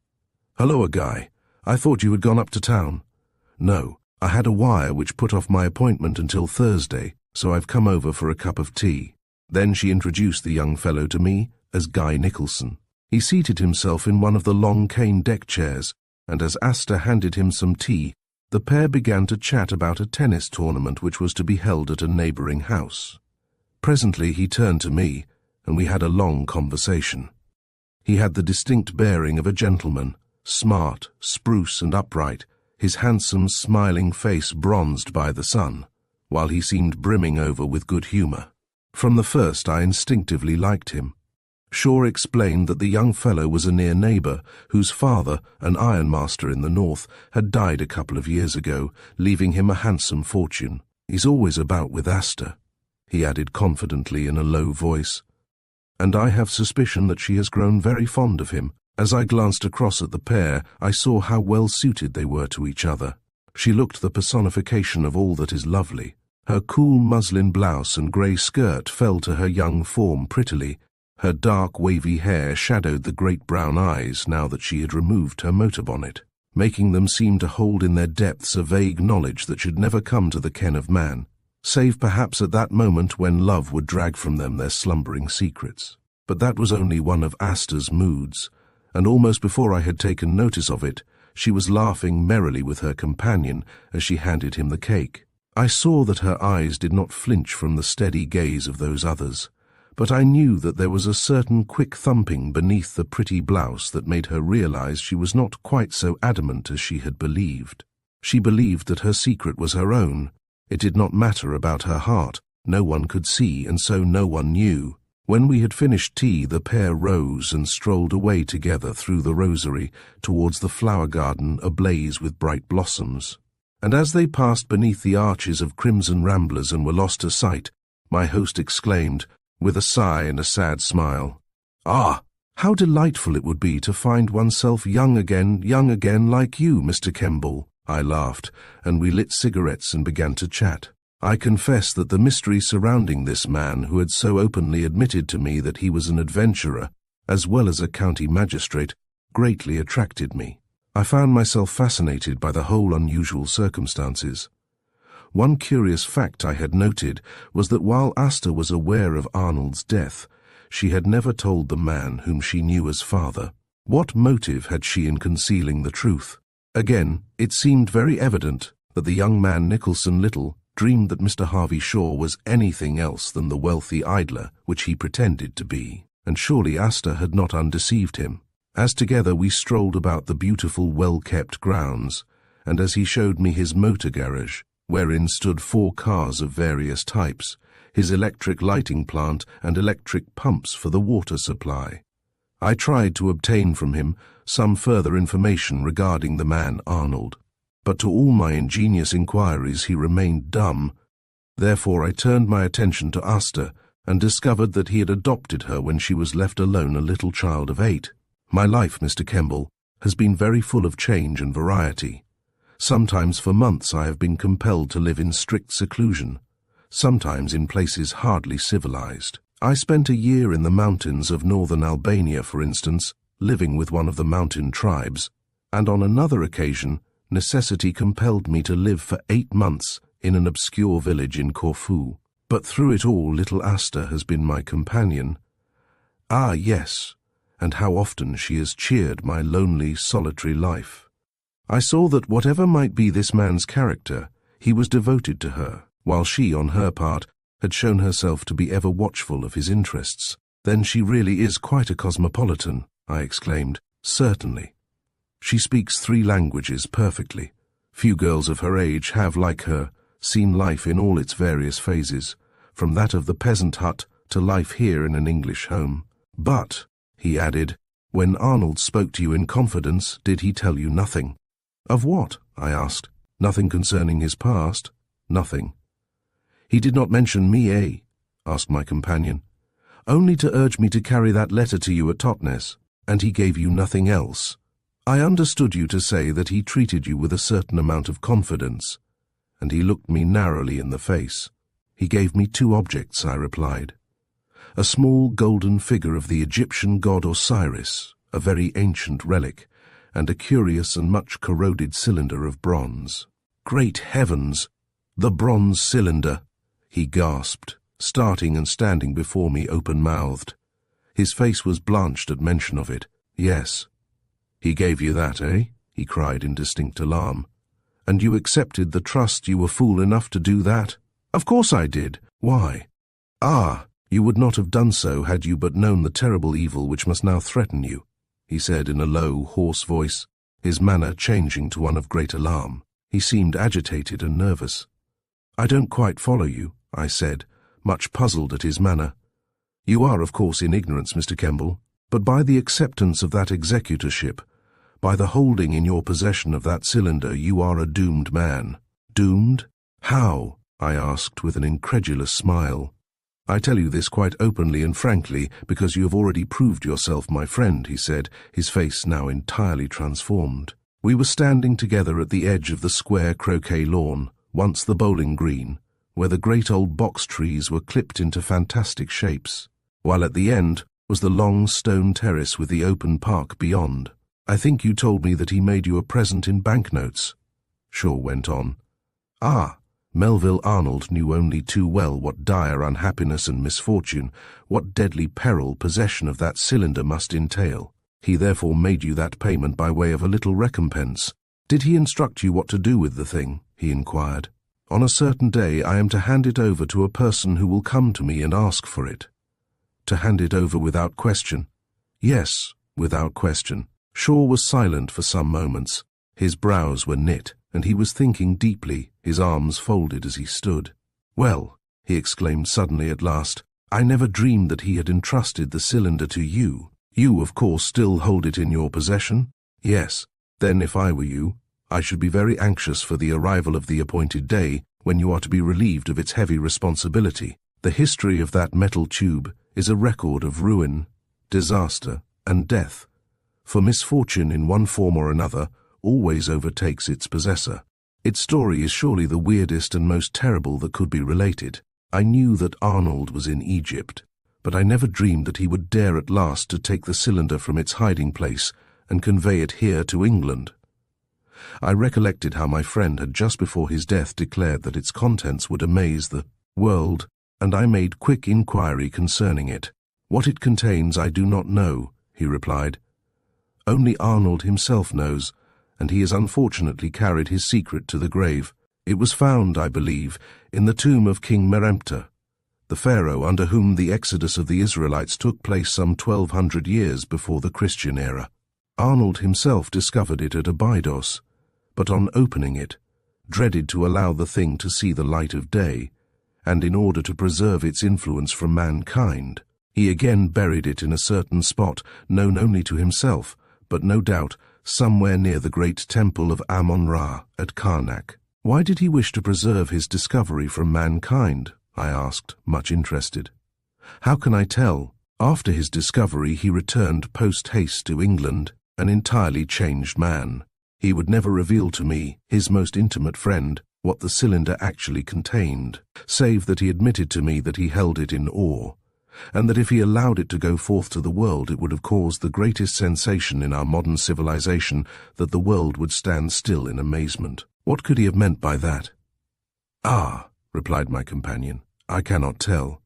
"Hello, Guy. I thought you had gone up to town." "No, I had a wire which put off my appointment until Thursday, so I've come over for a cup of tea." Then she introduced the young fellow to me as Guy Nicholson. He seated himself in one of the long cane deck chairs, and as Asta handed him some tea, the pair began to chat about a tennis tournament which was to be held at a neighbouring house. Presently he turned to me, and we had a long conversation. He had the distinct bearing of a gentleman, smart, spruce and upright, his handsome, smiling face bronzed by the sun, while he seemed brimming over with good humour. From the first I instinctively liked him. Shaw explained that the young fellow was a near neighbour whose father, an ironmaster in the north, had died a couple of years ago, leaving him a handsome fortune. "He's always about with Asta," he added confidently in a low voice, "and I have suspicion that she has grown very fond of him." As I glanced across at the pair, I saw how well suited they were to each other. She looked the personification of all that is lovely. Her cool muslin blouse and grey skirt fell to her young form prettily. Her dark wavy hair shadowed the great brown eyes now that she had removed her motor bonnet, making them seem to hold in their depths a vague knowledge that should never come to the ken of man, save perhaps at that moment when love would drag from them their slumbering secrets. But that was only one of Asta's moods, and almost before I had taken notice of it, she was laughing merrily with her companion as she handed him the cake. I saw that her eyes did not flinch from the steady gaze of those others, but I knew that there was a certain quick thumping beneath the pretty blouse that made her realize she was not quite so adamant as she had believed. She believed that her secret was her own. It did not matter about her heart. No one could see, and so no one knew. When we had finished tea, the pair rose and strolled away together through the rosery towards the flower garden ablaze with bright blossoms. And as they passed beneath the arches of crimson ramblers and were lost to sight, my host exclaimed, with a sigh and a sad smile, "Ah, how delightful it would be to find oneself young again like you, Mr. Kemball." I laughed, and we lit cigarettes and began to chat. I confess that the mystery surrounding this man who had so openly admitted to me that he was an adventurer, as well as a county magistrate, greatly attracted me. I found myself fascinated by the whole unusual circumstances. One curious fact I had noted was that while Asta was aware of Arnold's death, she had never told the man whom she knew as father. What motive had she in concealing the truth? Again, it seemed very evident that the young man Nicholson Little dreamed that Mr. Harvey Shaw was anything else than the wealthy idler which he pretended to be, and surely Asta had not undeceived him. As together we strolled about the beautiful, well-kept grounds, and as he showed me his motor garage, wherein stood 4 cars of various types, his electric lighting plant and electric pumps for the water supply, I tried to obtain from him some further information regarding the man Arnold. But to all my ingenious inquiries he remained dumb. Therefore I turned my attention to Asta and discovered that he had adopted her when she was left alone a little child of 8. My life, Mr. Kemball, has been very full of change and variety. Sometimes for months I have been compelled to live in strict seclusion, sometimes in places hardly civilized. I spent a year in the mountains of northern Albania, for instance, living with one of the mountain tribes, and on another occasion necessity compelled me to live for 8 months in an obscure village in Corfu. But through it all little Asta has been my companion. Ah, yes, and how often she has cheered my lonely, solitary life. I saw that whatever might be this man's character, he was devoted to her, while she, on her part, had shown herself to be ever watchful of his interests. "Then she really is quite a cosmopolitan," I exclaimed. "Certainly. She speaks 3 languages perfectly. Few girls of her age have, like her, seen life in all its various phases, from that of the peasant hut to life here in an English home. But," he added, "when Arnold spoke to you in confidence, did he tell you nothing?" "Of what?" I asked. "Nothing concerning his past?" "Nothing." "He did not mention me, eh?" asked my companion. "Only to urge me to carry that letter to you at Totnes, and he gave you nothing else?" "I understood you to say that he treated you with a certain amount of confidence," and he looked me narrowly in the face. "He gave me 2 objects," I replied. "A small golden figure of the Egyptian god Osiris, a very ancient relic, and a curious and much corroded cylinder of bronze." "Great heavens! The bronze cylinder!" he gasped, starting and standing before me open-mouthed. His face was blanched at mention of it. "Yes." "He gave you that, eh?" he cried in distinct alarm. "And you accepted the trust you were fool enough to do that?" "Of course I did. Why?" "Ah, you would not have done so had you but known the terrible evil which must now threaten you," he said in a low, hoarse voice, his manner changing to one of great alarm. He seemed agitated and nervous. "I don't quite follow you," I said, much puzzled at his manner. You are, of course, in ignorance, Mr. Kemball, but by the acceptance of that executorship, by the holding in your possession of that cylinder, you are a doomed man. Doomed? How? I asked with an incredulous smile. I tell you this quite openly and frankly because you have already proved yourself my friend, he said, his face now entirely transformed. We were standing together at the edge of the square croquet lawn, once the bowling green, where the great old box trees were clipped into fantastic shapes, while at the end was the long stone terrace with the open park beyond. I think you told me that he made you a present in banknotes, Shaw went on. Ah! Melville Arnold knew only too well what dire unhappiness and misfortune, what deadly peril possession of that cylinder must entail. He therefore made you that payment by way of a little recompense. Did he instruct you what to do with the thing? He inquired. On a certain day I am to hand it over to a person who will come to me and ask for it. To hand it over without question? Yes, without question. Shaw was silent for some moments. His brows were knit, and he was thinking deeply, his arms folded as he stood. Well, he exclaimed suddenly at last, I never dreamed that he had entrusted the cylinder to you. You, of course, still hold it in your possession? Yes. Then, if I were you, I should be very anxious for the arrival of the appointed day when you are to be relieved of its heavy responsibility. The history of that metal tube is a record of ruin, disaster, and death. For misfortune in one form or another always overtakes its possessor. Its story is surely the weirdest and most terrible that could be related. I knew that Arnold was in Egypt, but I never dreamed that he would dare at last to take the cylinder from its hiding place and convey it here to England. I recollected how my friend had just before his death declared that its contents would amaze the world, and I made quick inquiry concerning it. What it contains I do not know, he replied. Only Arnold himself knows, and he has unfortunately carried his secret to the grave. It was found, I believe, in the tomb of King Meremptah, the pharaoh under whom the exodus of the Israelites took place some 1200 years before the Christian era. Arnold himself discovered it at Abydos, but on opening it, dreaded to allow the thing to see the light of day, and in order to preserve its influence from mankind, he again buried it in a certain spot known only to himself, but no doubt somewhere near the great temple of Ammon-Ra at Karnak. Why did he wish to preserve his discovery from mankind? I asked, much interested. How can I tell? After his discovery he returned post-haste to England, an entirely changed man. He would never reveal to me, his most intimate friend, what the cylinder actually contained, save that he admitted to me that he held it in awe, and that if he allowed it to go forth to the world it would have caused the greatest sensation in our modern civilization, that the world would stand still in amazement. What could he have meant by that? Ah, replied my companion, I cannot tell.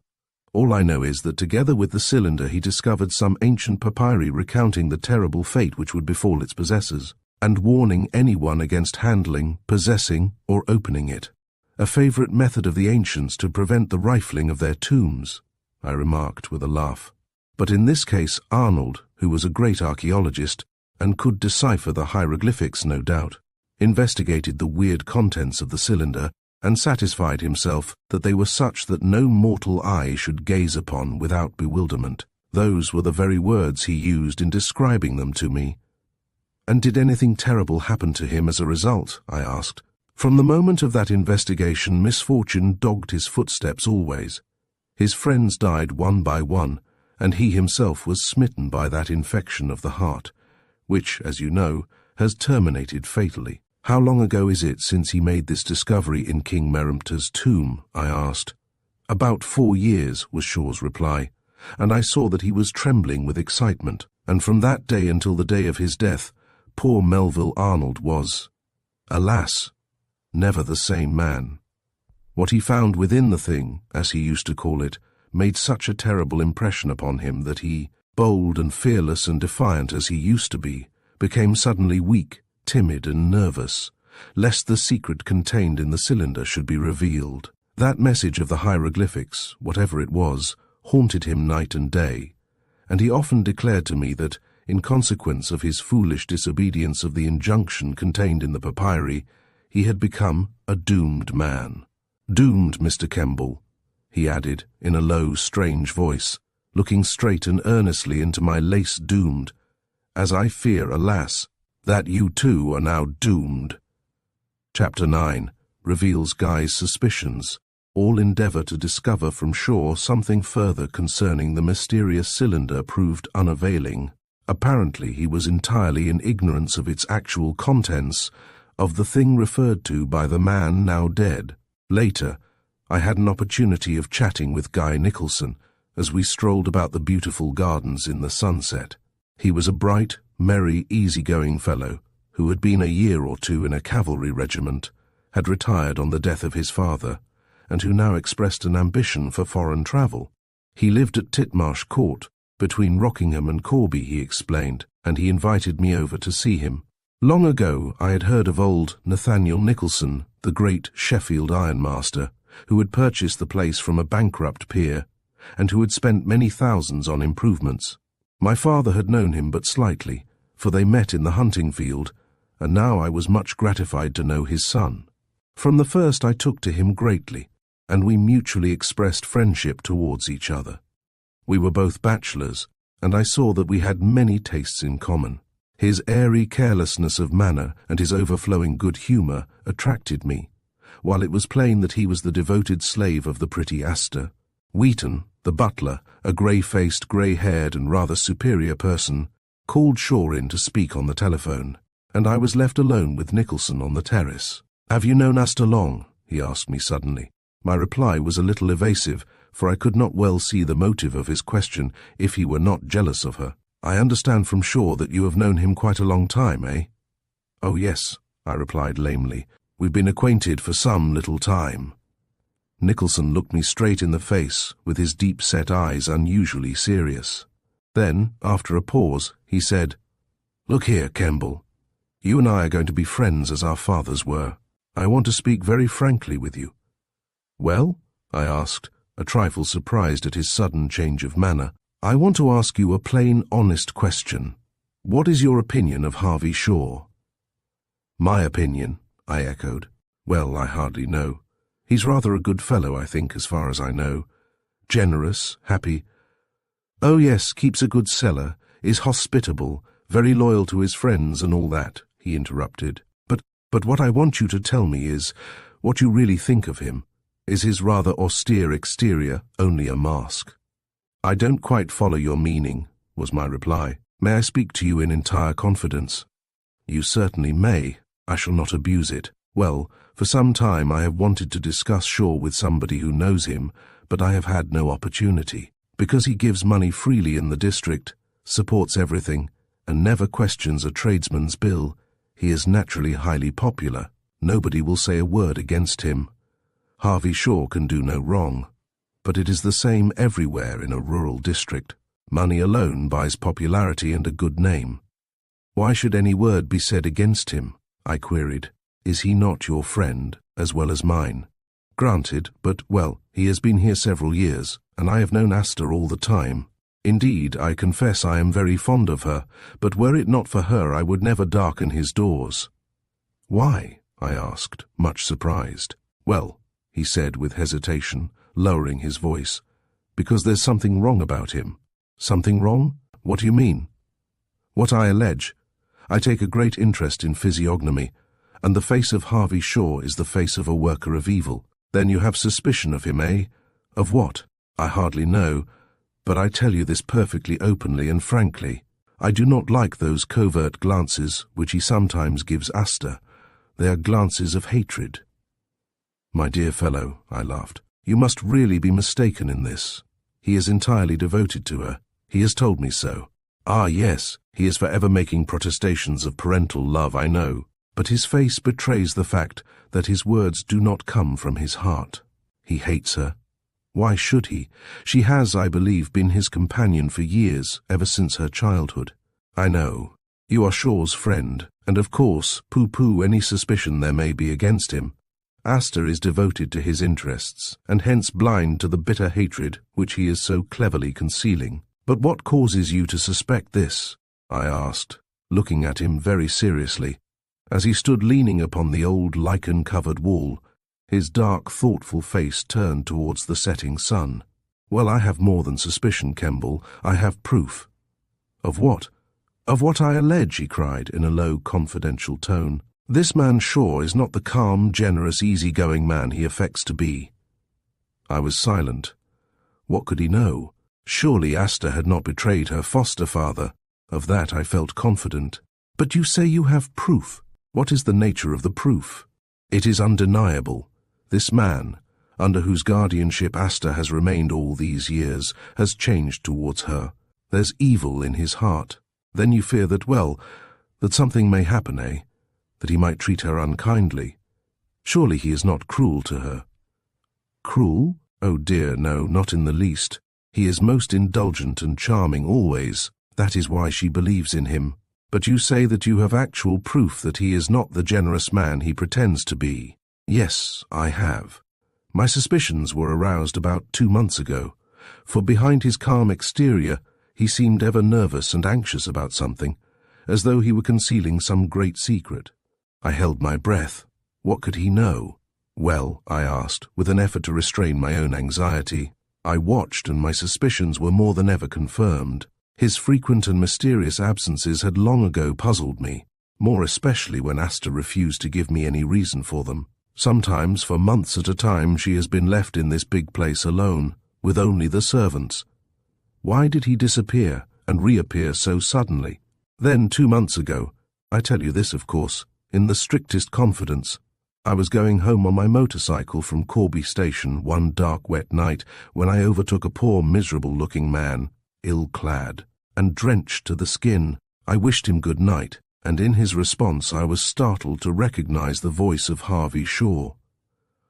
All I know is that together with the cylinder he discovered some ancient papyri recounting the terrible fate which would befall its possessors, and warning anyone against handling, possessing, or opening it, a favorite method of the ancients to prevent the rifling of their tombs, I remarked with a laugh. But in this case Arnold, who was a great archaeologist, and could decipher the hieroglyphics no doubt, investigated the weird contents of the cylinder, and satisfied himself that they were such that no mortal eye should gaze upon without bewilderment. Those were the very words he used in describing them to me. And did anything terrible happen to him as a result? I asked. From the moment of that investigation, misfortune dogged his footsteps always. His friends died one by one, and he himself was smitten by that infection of the heart, which, as you know, has terminated fatally. How long ago is it since he made this discovery in King Meremptah's tomb? I asked. About 4 years, was Shaw's reply, and I saw that he was trembling with excitement, and from that day until the day of his death, poor Melville Arnold was, alas, never the same man. What he found within the thing, as he used to call it, made such a terrible impression upon him that he, bold and fearless and defiant as he used to be, became suddenly weak, timid and nervous, lest the secret contained in the cylinder should be revealed. That message of the hieroglyphics, whatever it was, haunted him night and day, and he often declared to me that, in consequence of his foolish disobedience of the injunction contained in the papyri, he had become a doomed man. Doomed, Mr. Kemball, he added in a low, strange voice, looking straight and earnestly into my lace-doomed, as I fear, alas, that you too are now doomed. Chapter 9 reveals Guy's suspicions. All endeavour to discover from Shaw something further concerning the mysterious cylinder proved unavailing. Apparently he was entirely in ignorance of its actual contents, of the thing referred to by the man now dead. Later, I had an opportunity of chatting with Guy Nicholson as we strolled about the beautiful gardens in the sunset. He was a bright, merry, easy-going fellow who had been a year or two in a cavalry regiment, had retired on the death of his father, and who now expressed an ambition for foreign travel. He lived at Titmarsh Court, between Rockingham and Corby, he explained, and he invited me over to see him. Long ago I had heard of old Nathaniel Nicholson, the great Sheffield ironmaster, who had purchased the place from a bankrupt peer, and who had spent many thousands on improvements. My father had known him but slightly, for they met in the hunting field, and now I was much gratified to know his son. From the first I took to him greatly, and we mutually expressed friendship towards each other. We were both bachelors, and I saw that we had many tastes in common. His airy carelessness of manner and his overflowing good humour attracted me, while it was plain that he was the devoted slave of the pretty Asta. Wheaton, the butler, a grey-faced, grey-haired and rather superior person, called Shaw in to speak on the telephone, and I was left alone with Nicholson on the terrace. "Have you known Asta long?" he asked me suddenly. My reply was a little evasive, for I could not well see the motive of his question if he were not jealous of her. "I understand from Shaw that you have known him quite a long time, eh?" "Oh, yes," I replied lamely. "We've been acquainted for some little time." Nicholson looked me straight in the face, with his deep-set eyes unusually serious. Then, after a pause, he said, "Look here, Kemball. You and I are going to be friends as our fathers were. I want to speak very frankly with you." "Well?" I asked, a trifle surprised at his sudden change of manner. "I want to ask you a plain, honest question. What is your opinion of Harvey Shaw?" "My opinion," I echoed. "Well, I hardly know. He's rather a good fellow, I think, as far as I know. Generous, happy. Oh, yes, keeps a good cellar, is hospitable, very loyal to his friends and all that," he interrupted. But what I want you to tell me is what you really think of him. Is his rather austere exterior only a mask?" "I don't quite follow your meaning," was my reply. "May I speak to you in entire confidence?" "You certainly may. I shall not abuse it. Well, for some time I have wanted to discuss Shaw with somebody who knows him, but I have had no opportunity. Because he gives money freely in the district, supports everything, and never questions a tradesman's bill, he is naturally highly popular. Nobody will say a word against him. Harvey Shaw can do no wrong. But it is the same everywhere in a rural district. Money alone buys popularity and a good name. Why should any word be said against him?" I queried. "Is he not your friend, as well as mine?" "Granted, but, well, he has been here several years, and I have known Asta all the time. Indeed, I confess I am very fond of her, but were it not for her I would never darken his doors." "Why?" I asked, much surprised. "Well," he said with hesitation, lowering his voice, "because there's something wrong about him." "Something wrong? What do you mean?" "What I allege. I take a great interest in physiognomy, and the face of Harvey Shaw is the face of a worker of evil. Then you have suspicion of him, eh? Of what? I hardly know, but I tell you this perfectly openly and frankly. I do not like those covert glances which he sometimes gives Asta. They are glances of hatred." "My dear fellow," I laughed, "you must really be mistaken in this. He is entirely devoted to her. He has told me so." "Ah, yes, he is forever making protestations of parental love, I know, but his face betrays the fact that his words do not come from his heart. He hates her. Why should he? She has, I believe, been his companion for years, ever since her childhood." "I know. You are Shaw's friend, and of course pooh-pooh any suspicion there may be against him. Asta is devoted to his interests, and hence blind to the bitter hatred which he is so cleverly concealing. But what causes you to suspect this?" I asked, looking at him very seriously, as he stood leaning upon the old lichen-covered wall, his dark, thoughtful face turned towards the setting sun. Well, I have more than suspicion, Kemball. I have proof. Of what? Of what I allege, he cried in a low, confidential tone. This man Shaw is not the calm, generous, easy-going man he affects to be. I was silent. What could he know? Surely Asta had not betrayed her foster father. Of that I felt confident. But you say you have proof. What is the nature of the proof? It is undeniable. This man, under whose guardianship Asta has remained all these years, has changed towards her. There's evil in his heart. Then you fear that, well, that something may happen, eh? That he might treat her unkindly. Surely he is not cruel to her. Cruel? Oh dear, no, not in the least. He is most indulgent and charming always. That is why she believes in him. But you say that you have actual proof that he is not the generous man he pretends to be. Yes, I have. My suspicions were aroused about 2 months ago, for behind his calm exterior he seemed ever nervous and anxious about something, as though he were concealing some great secret. I held my breath. What could he know? Well, I asked, with an effort to restrain my own anxiety. I watched, and my suspicions were more than ever confirmed. His frequent and mysterious absences had long ago puzzled me, more especially when Asta refused to give me any reason for them. Sometimes, for months at a time, she has been left in this big place alone, with only the servants. Why did he disappear and reappear so suddenly? Then, 2 months ago, I tell you this, of course, in the strictest confidence, I was going home on my motorcycle from Corby Station one dark, wet night when I overtook a poor, miserable-looking man, ill-clad, and drenched to the skin. I wished him good night, and in his response I was startled to recognize the voice of Harvey Shaw.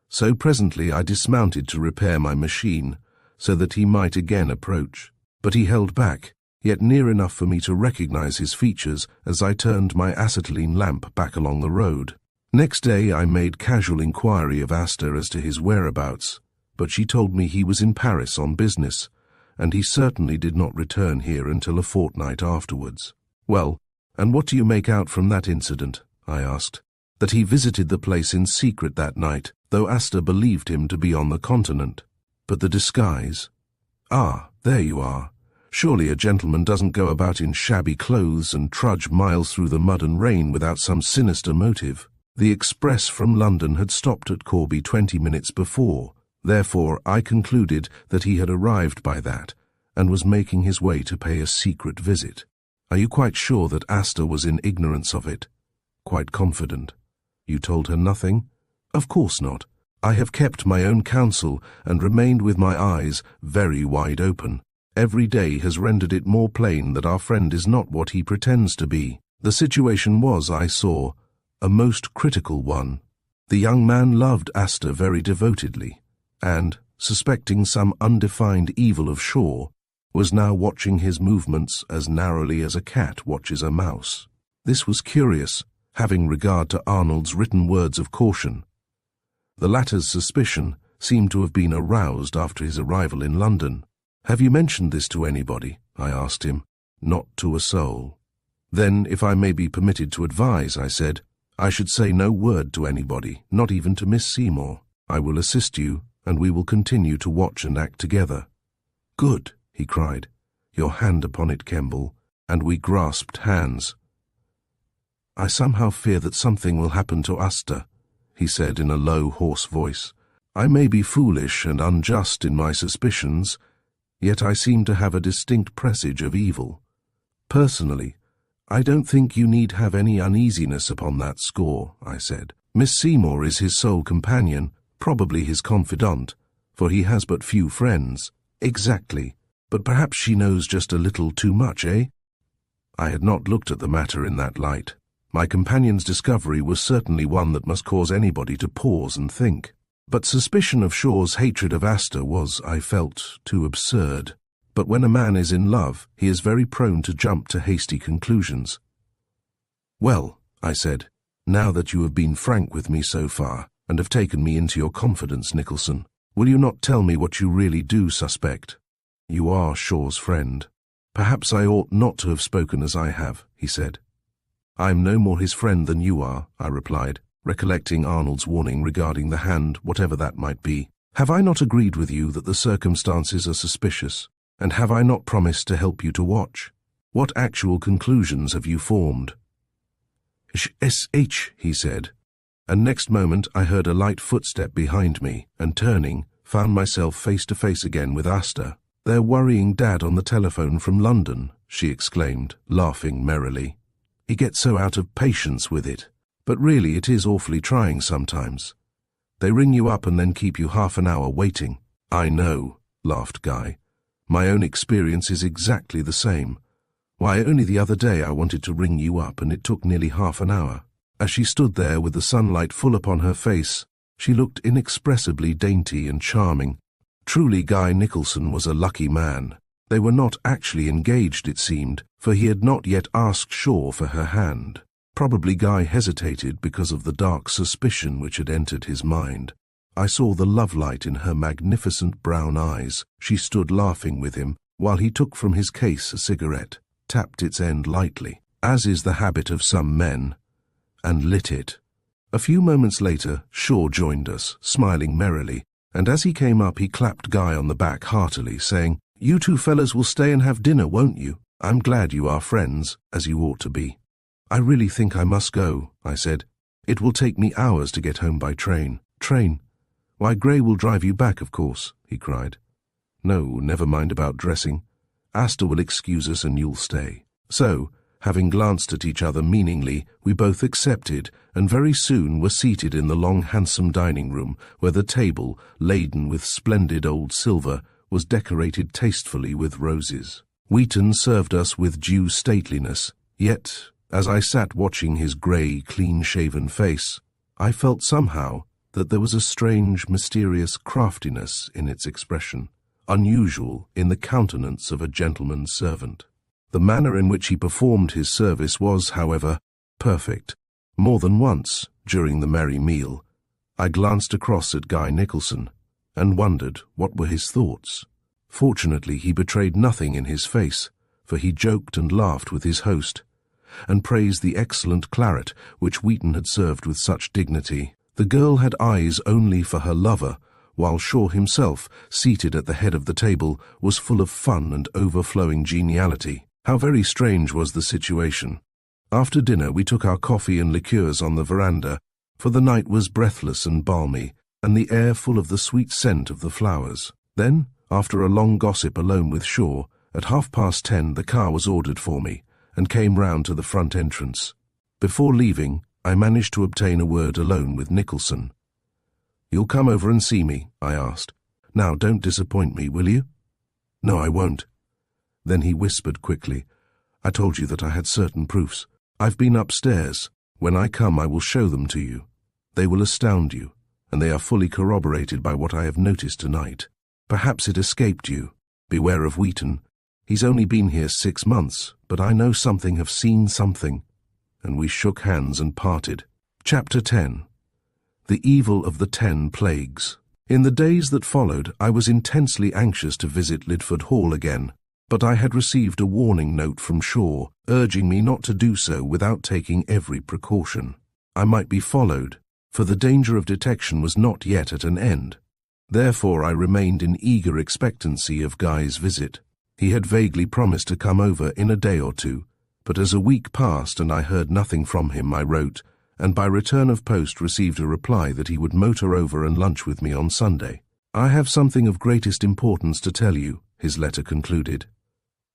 So presently I dismounted to repair my machine, so that he might again approach. But he held back, yet near enough for me to recognize his features as I turned my acetylene lamp back along the road. Next day I made casual inquiry of Asta as to his whereabouts, but she told me he was in Paris on business, and he certainly did not return here until a fortnight afterwards. Well, and what do you make out from that incident? I asked. That he visited the place in secret that night, though Asta believed him to be on the continent. But the disguise? Ah, there you are. Surely a gentleman doesn't go about in shabby clothes and trudge miles through the mud and rain without some sinister motive. The express from London had stopped at Corby 20 minutes before. Therefore, I concluded that he had arrived by that and was making his way to pay a secret visit. Are you quite sure that Asta was in ignorance of it? Quite confident. You told her nothing? Of course not. I have kept my own counsel and remained with my eyes very wide open. Every day has rendered it more plain that our friend is not what he pretends to be. The situation was, I saw, a most critical one. The young man loved Asta very devotedly, and, suspecting some undefined evil of Shaw, was now watching his movements as narrowly as a cat watches a mouse. This was curious, having regard to Arnold's written words of caution. The latter's suspicion seemed to have been aroused after his arrival in London. "Have you mentioned this to anybody?" I asked him. "Not to a soul." "Then, if I may be permitted to advise," I said, "I should say no word to anybody, not even to Miss Seymour. I will assist you, and we will continue to watch and act together." "Good," he cried. "Your hand upon it, Kemball," and we grasped hands. "I somehow fear that something will happen to Asta," he said in a low, hoarse voice. "I may be foolish and unjust in my suspicions, yet I seem to have a distinct presage of evil. Personally, I don't think you need have any uneasiness upon that score," I said. "Miss Seymour is his sole companion, probably his confidant, for he has but few friends." "Exactly. But perhaps she knows just a little too much, eh?" I had not looked at the matter in that light. My companion's discovery was certainly one that must cause anybody to pause and think. But suspicion of Shaw's hatred of Asta was, I felt, too absurd. But when a man is in love, he is very prone to jump to hasty conclusions. "Well," I said, "now that you have been frank with me so far, and have taken me into your confidence, Nicholson, will you not tell me what you really do suspect? You are Shaw's friend." "Perhaps I ought not to have spoken as I have," he said. "I am no more his friend than you are," I replied, recollecting Arnold's warning regarding the hand, whatever that might be. Have I not agreed with you that the circumstances are suspicious? And have I not promised to help you to watch? What actual conclusions have you formed? "Sh," he said, and next moment I heard a light footstep behind me, and turning, found myself face to face again with Asta. "They're worrying Dad on the telephone from London," she exclaimed, laughing merrily. "He gets so out of patience with it. But really it is awfully trying sometimes. They ring you up and then keep you half an hour waiting." "I know," laughed Guy. "My own experience is exactly the same. Why, only the other day I wanted to ring you up and it took nearly half an hour." As she stood there with the sunlight full upon her face, she looked inexpressibly dainty and charming. Truly Guy Nicholson was a lucky man. They were not actually engaged, it seemed, for he had not yet asked Shaw for her hand. Probably Guy hesitated because of the dark suspicion which had entered his mind. I saw the love-light in her magnificent brown eyes. She stood laughing with him, while he took from his case a cigarette, tapped its end lightly, as is the habit of some men, and lit it. A few moments later, Shaw joined us, smiling merrily, and as he came up he clapped Guy on the back heartily, saying, "You two fellas will stay and have dinner, won't you? I'm glad you are friends, as you ought to be." "I really think I must go," I said. "It will take me hours to get home by train." "Train? Why, Gray will drive you back, of course," he cried. "No, never mind about dressing. Asta will excuse us and you'll stay." So, having glanced at each other meaningly, we both accepted, and very soon were seated in the long handsome dining room, where the table, laden with splendid old silver, was decorated tastefully with roses. Wheaton served us with due stateliness, yet, as I sat watching his grey, clean-shaven face, I felt somehow that there was a strange, mysterious craftiness in its expression, unusual in the countenance of a gentleman's servant. The manner in which he performed his service was, however, perfect. More than once, during the merry meal, I glanced across at Guy Nicholson and wondered what were his thoughts. Fortunately, he betrayed nothing in his face, for he joked and laughed with his host, and praised the excellent claret which Wheaton had served with such dignity. The girl had eyes only for her lover, while Shaw himself, seated at the head of the table, was full of fun and overflowing geniality. How very strange was the situation. After dinner we took our coffee and liqueurs on the veranda, for the night was breathless and balmy, and the air full of the sweet scent of the flowers. Then, after a long gossip alone with Shaw, at 10:30 the car was ordered for me, and came round to the front entrance. Before leaving, I managed to obtain a word alone with Nicholson. "You'll come over and see me?" I asked. "Now, don't disappoint me, will you?" "No, I won't." Then he whispered quickly, "I told you that I had certain proofs. I've been upstairs. When I come, I will show them to you. They will astound you, and they are fully corroborated by what I have noticed tonight. Perhaps it escaped you. Beware of Wheaton. He's only been here 6 months, but I know something, have seen something." And we shook hands and parted. Chapter 10. The Evil of the 10 Plagues. In the days that followed, I was intensely anxious to visit Lidford Hall again, but I had received a warning note from Shaw, urging me not to do so without taking every precaution. I might be followed, for the danger of detection was not yet at an end. Therefore I remained in eager expectancy of Guy's visit. He had vaguely promised to come over in a day or two, but as a week passed and I heard nothing from him, I wrote, and by return of post received a reply that he would motor over and lunch with me on Sunday. "I have something of greatest importance to tell you," his letter concluded,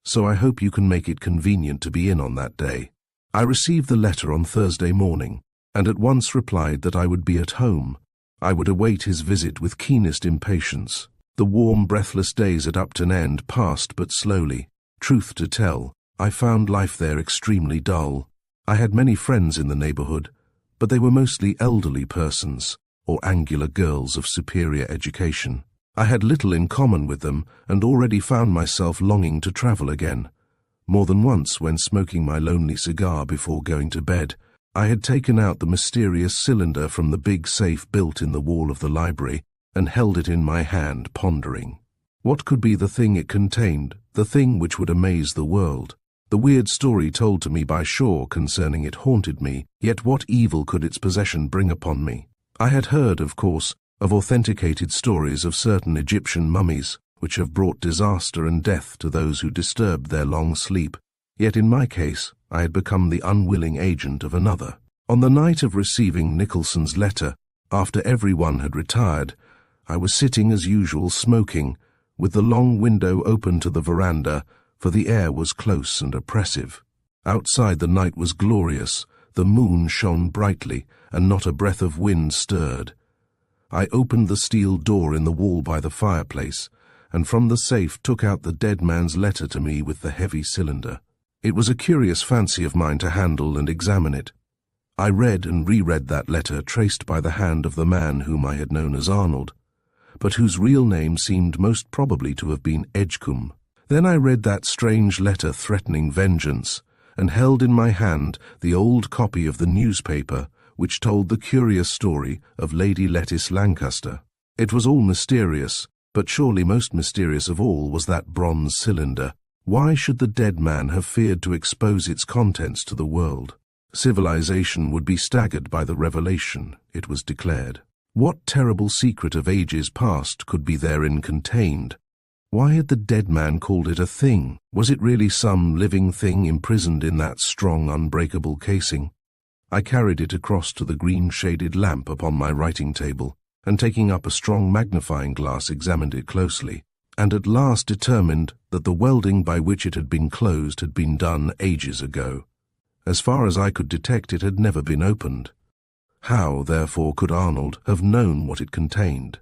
"so I hope you can make it convenient to be in on that day." I received the letter on Thursday morning, and at once replied that I would be at home. I would await his visit with keenest impatience. The warm, breathless days at Upton End passed but slowly. Truth to tell, I found life there extremely dull. I had many friends in the neighbourhood, but they were mostly elderly persons, or angular girls of superior education. I had little in common with them, and already found myself longing to travel again. More than once, when smoking my lonely cigar before going to bed, I had taken out the mysterious cylinder from the big safe built in the wall of the library, and held it in my hand, pondering. What could be the thing it contained, the thing which would amaze the world? The weird story told to me by Shaw concerning it haunted me, yet what evil could its possession bring upon me? I had heard, of course, of authenticated stories of certain Egyptian mummies, which have brought disaster and death to those who disturbed their long sleep. Yet in my case, I had become the unwilling agent of another. On the night of receiving Nicholson's letter, after everyone had retired, I was sitting as usual smoking, with the long window open to the veranda, for the air was close and oppressive. Outside the night was glorious, the moon shone brightly, and not a breath of wind stirred. I opened the steel door in the wall by the fireplace, and from the safe took out the dead man's letter to me with the heavy cylinder. It was a curious fancy of mine to handle and examine it. I read and reread that letter traced by the hand of the man whom I had known as Arnold, but whose real name seemed most probably to have been Edgecombe. Then I read that strange letter threatening vengeance, and held in my hand the old copy of the newspaper which told the curious story of Lady Lettice Lancaster. It was all mysterious, but surely most mysterious of all was that bronze cylinder. Why should the dead man have feared to expose its contents to the world? Civilization would be staggered by the revelation, it was declared. What terrible secret of ages past could be therein contained? Why had the dead man called it a thing? Was it really some living thing imprisoned in that strong, unbreakable casing? I carried it across to the green-shaded lamp upon my writing table, and taking up a strong magnifying glass examined it closely, and at last determined that the welding by which it had been closed had been done ages ago. As far as I could detect, it had never been opened. How, therefore, could Arnold have known what it contained?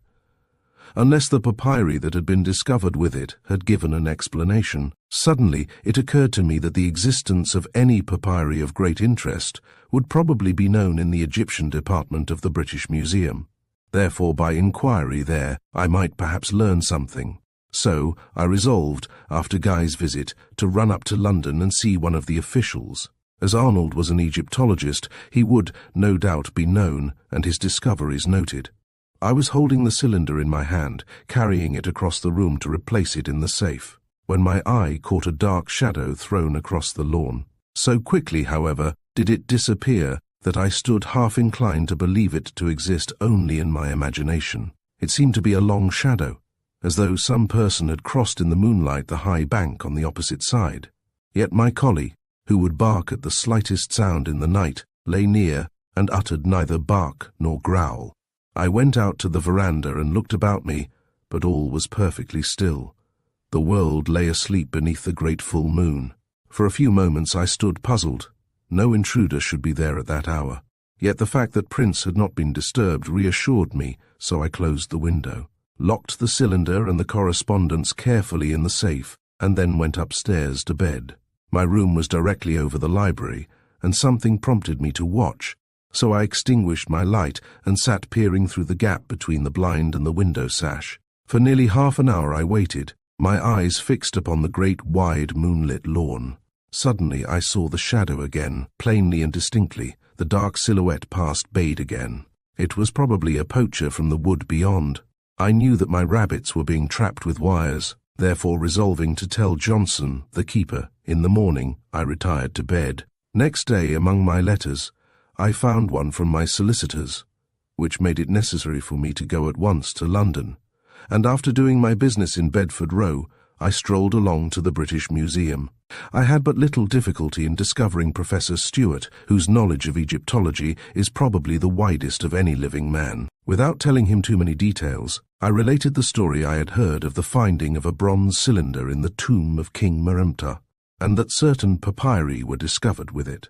Unless the papyri that had been discovered with it had given an explanation. Suddenly it occurred to me that the existence of any papyri of great interest would probably be known in the Egyptian department of the British Museum. Therefore, by inquiry there, I might perhaps learn something. So I resolved, after Guy's visit, to run up to London and see one of the officials. As Arnold was an Egyptologist, he would, no doubt, be known, and his discoveries noted. I was holding the cylinder in my hand, carrying it across the room to replace it in the safe, when my eye caught a dark shadow thrown across the lawn. So quickly, however, did it disappear that I stood half inclined to believe it to exist only in my imagination. It seemed to be a long shadow, as though some person had crossed in the moonlight the high bank on the opposite side. Yet my collie, who would bark at the slightest sound in the night, lay near and uttered neither bark nor growl. I went out to the veranda and looked about me, but all was perfectly still. The world lay asleep beneath the great full moon. For a few moments I stood puzzled. No intruder should be there at that hour. Yet the fact that Prince had not been disturbed reassured me, so I closed the window, locked the cylinder and the correspondence carefully in the safe, and then went upstairs to bed. My room was directly over the library, and something prompted me to watch, so I extinguished my light and sat peering through the gap between the blind and the window sash. For nearly half an hour I waited, my eyes fixed upon the great wide moonlit lawn. Suddenly I saw the shadow again, plainly and distinctly. The dark silhouette passed bayed again. It was probably a poacher from the wood beyond. I knew that my rabbits were being trapped with wires. Therefore, resolving to tell Johnson, the keeper, in the morning, I retired to bed. Next day, among my letters, I found one from my solicitors, which made it necessary for me to go at once to London, and after doing my business in Bedford Row, I strolled along to the British Museum. I had but little difficulty in discovering Professor Stewart, whose knowledge of Egyptology is probably the widest of any living man. Without telling him too many details, I related the story I had heard of the finding of a bronze cylinder in the tomb of King Meremptah, and that certain papyri were discovered with it.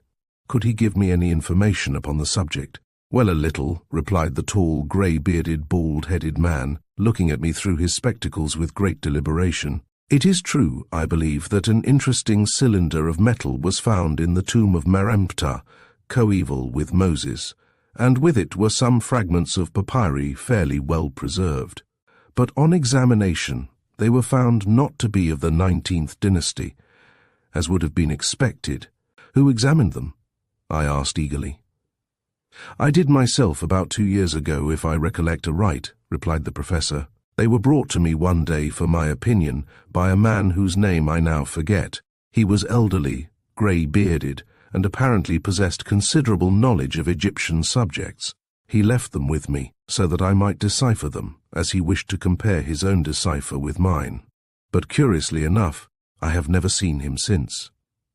Could he give me any information upon the subject? Well, a little, replied the tall, grey-bearded, bald-headed man, looking at me through his spectacles with great deliberation. It is true, I believe, that an interesting cylinder of metal was found in the tomb of Meremptah, coeval with Moses, and with it were some fragments of papyri fairly well preserved. But on examination, they were found not to be of the 19th dynasty, as would have been expected. Who examined them? I asked eagerly. I did myself about 2 years ago, if I recollect aright, replied the professor. They were brought to me one day for my opinion by a man whose name I now forget. He was elderly, grey-bearded, and apparently possessed considerable knowledge of Egyptian subjects. He left them with me, so that I might decipher them, as he wished to compare his own decipher with mine. But curiously enough, I have never seen him since.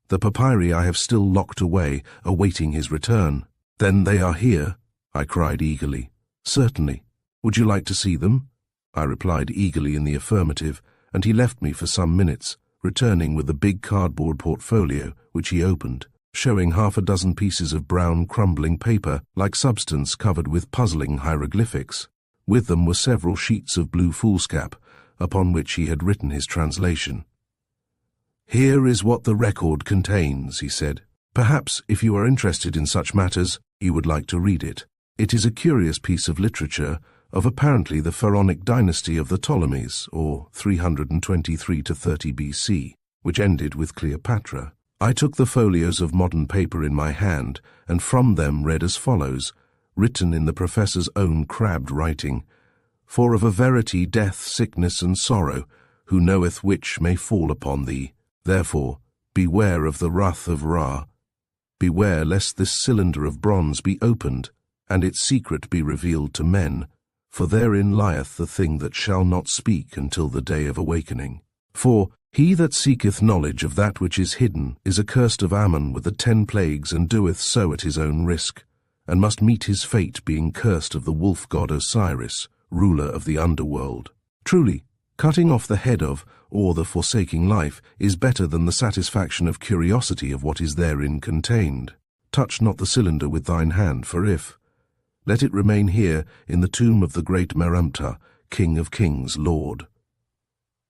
The papyri I have still locked away, awaiting his return. Then they are here? I cried eagerly. Certainly. Would you like to see them? I replied eagerly in the affirmative, and he left me for some minutes, returning with a big cardboard portfolio, which he opened, showing half a dozen pieces of brown crumbling paper, like substance covered with puzzling hieroglyphics. With them were several sheets of blue foolscap, upon which he had written his translation. "Here is what the record contains," he said. "Perhaps, if you are interested in such matters, you would like to read it. It is a curious piece of literature of apparently the pharaonic dynasty of the Ptolemies, or 323 to 30 BC, which ended with Cleopatra." I took the folios of modern paper in my hand, and from them read as follows, written in the professor's own crabbed writing, "For of a verity death, sickness, and sorrow, who knoweth which may fall upon thee. Therefore, beware of the wrath of Ra. Beware lest this cylinder of bronze be opened, and its secret be revealed to men, for therein lieth the thing that shall not speak until the day of awakening. For he that seeketh knowledge of that which is hidden is accursed of Ammon with the 10 plagues, and doeth so at his own risk, and must meet his fate, being cursed of the wolf god Osiris, ruler of the underworld. Truly, cutting off the head of, or the forsaking life, is better than the satisfaction of curiosity of what is therein contained. Touch not the cylinder with thine hand, for if, let it remain here in the tomb of the great Meremptah, King of Kings, Lord,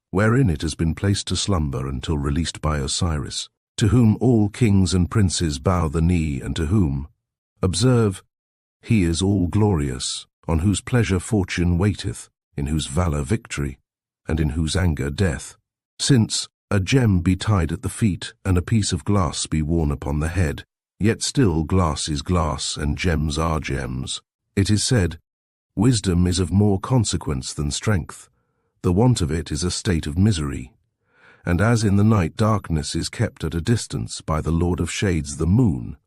wherein it has been placed to slumber until released by Osiris, to whom all kings and princes bow the knee, and to whom, observe, he is all glorious, on whose pleasure fortune waiteth, in whose valour victory, and in whose anger death. Since a gem be tied at the feet, and a piece of glass be worn upon the head, yet still glass is glass, and gems are gems. It is said, wisdom is of more consequence than strength. The want of it is a state of misery. And as in the night darkness is kept at a distance by the Lord of Shades the moon,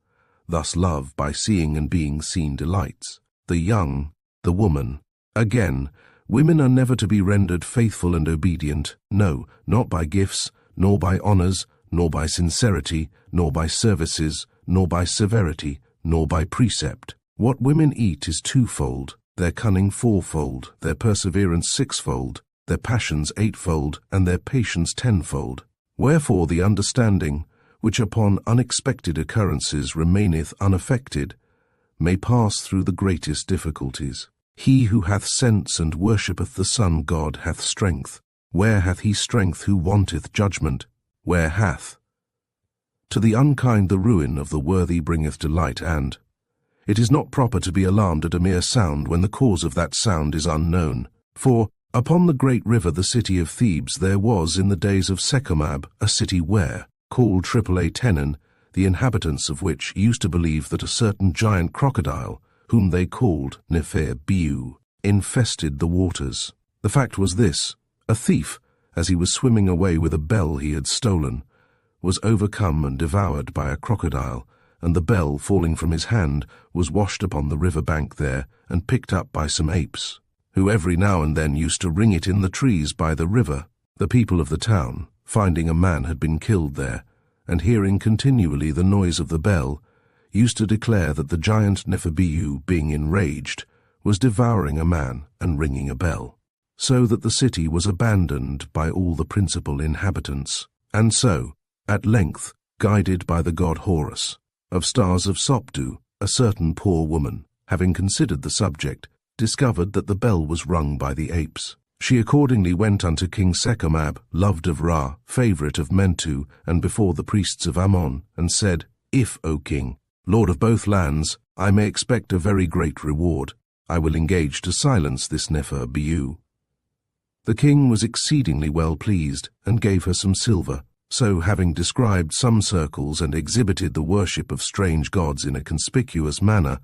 thus love by seeing and being seen delights. The young, the woman. Again, women are never to be rendered faithful and obedient, no, not by gifts, nor by honours, nor by sincerity, nor by services, nor by severity, nor by precept. What women eat is twofold, their cunning fourfold, their perseverance sixfold, their passions eightfold, and their patience tenfold. Wherefore the understanding, which upon unexpected occurrences remaineth unaffected, may pass through the greatest difficulties. He who hath sense and worshippeth the sun god hath strength. Where hath he strength who wanteth judgment? Where hath? To the unkind the ruin of the worthy bringeth delight, and it is not proper to be alarmed at a mere sound when the cause of that sound is unknown. For upon the great river the city of Thebes there was in the days of Secomab a city where, called Tenon, the inhabitants of which used to believe that a certain giant crocodile, whom they called Nefer-biu, infested the waters. The fact was this: a thief, as he was swimming away with a bell he had stolen, was overcome and devoured by a crocodile, and the bell, falling from his hand, was washed upon the river bank there, and picked up by some apes, who every now and then used to ring it in the trees by the river. The people of the town, finding a man had been killed there, and hearing continually the noise of the bell, used to declare that the giant Nefer-biu, being enraged, was devouring a man and ringing a bell, so that the city was abandoned by all the principal inhabitants. And so, at length, guided by the god Horus, of stars of Sopdu, a certain poor woman, having considered the subject, discovered that the bell was rung by the apes. She accordingly went unto King Secomab, loved of Ra, favourite of Mentu, and before the priests of Ammon, and said, If, O king, lord of both lands, I may expect a very great reward, I will engage to silence this Nefer-biu. The king was exceedingly well pleased, and gave her some silver. So, having described some circles and exhibited the worship of strange gods in a conspicuous manner,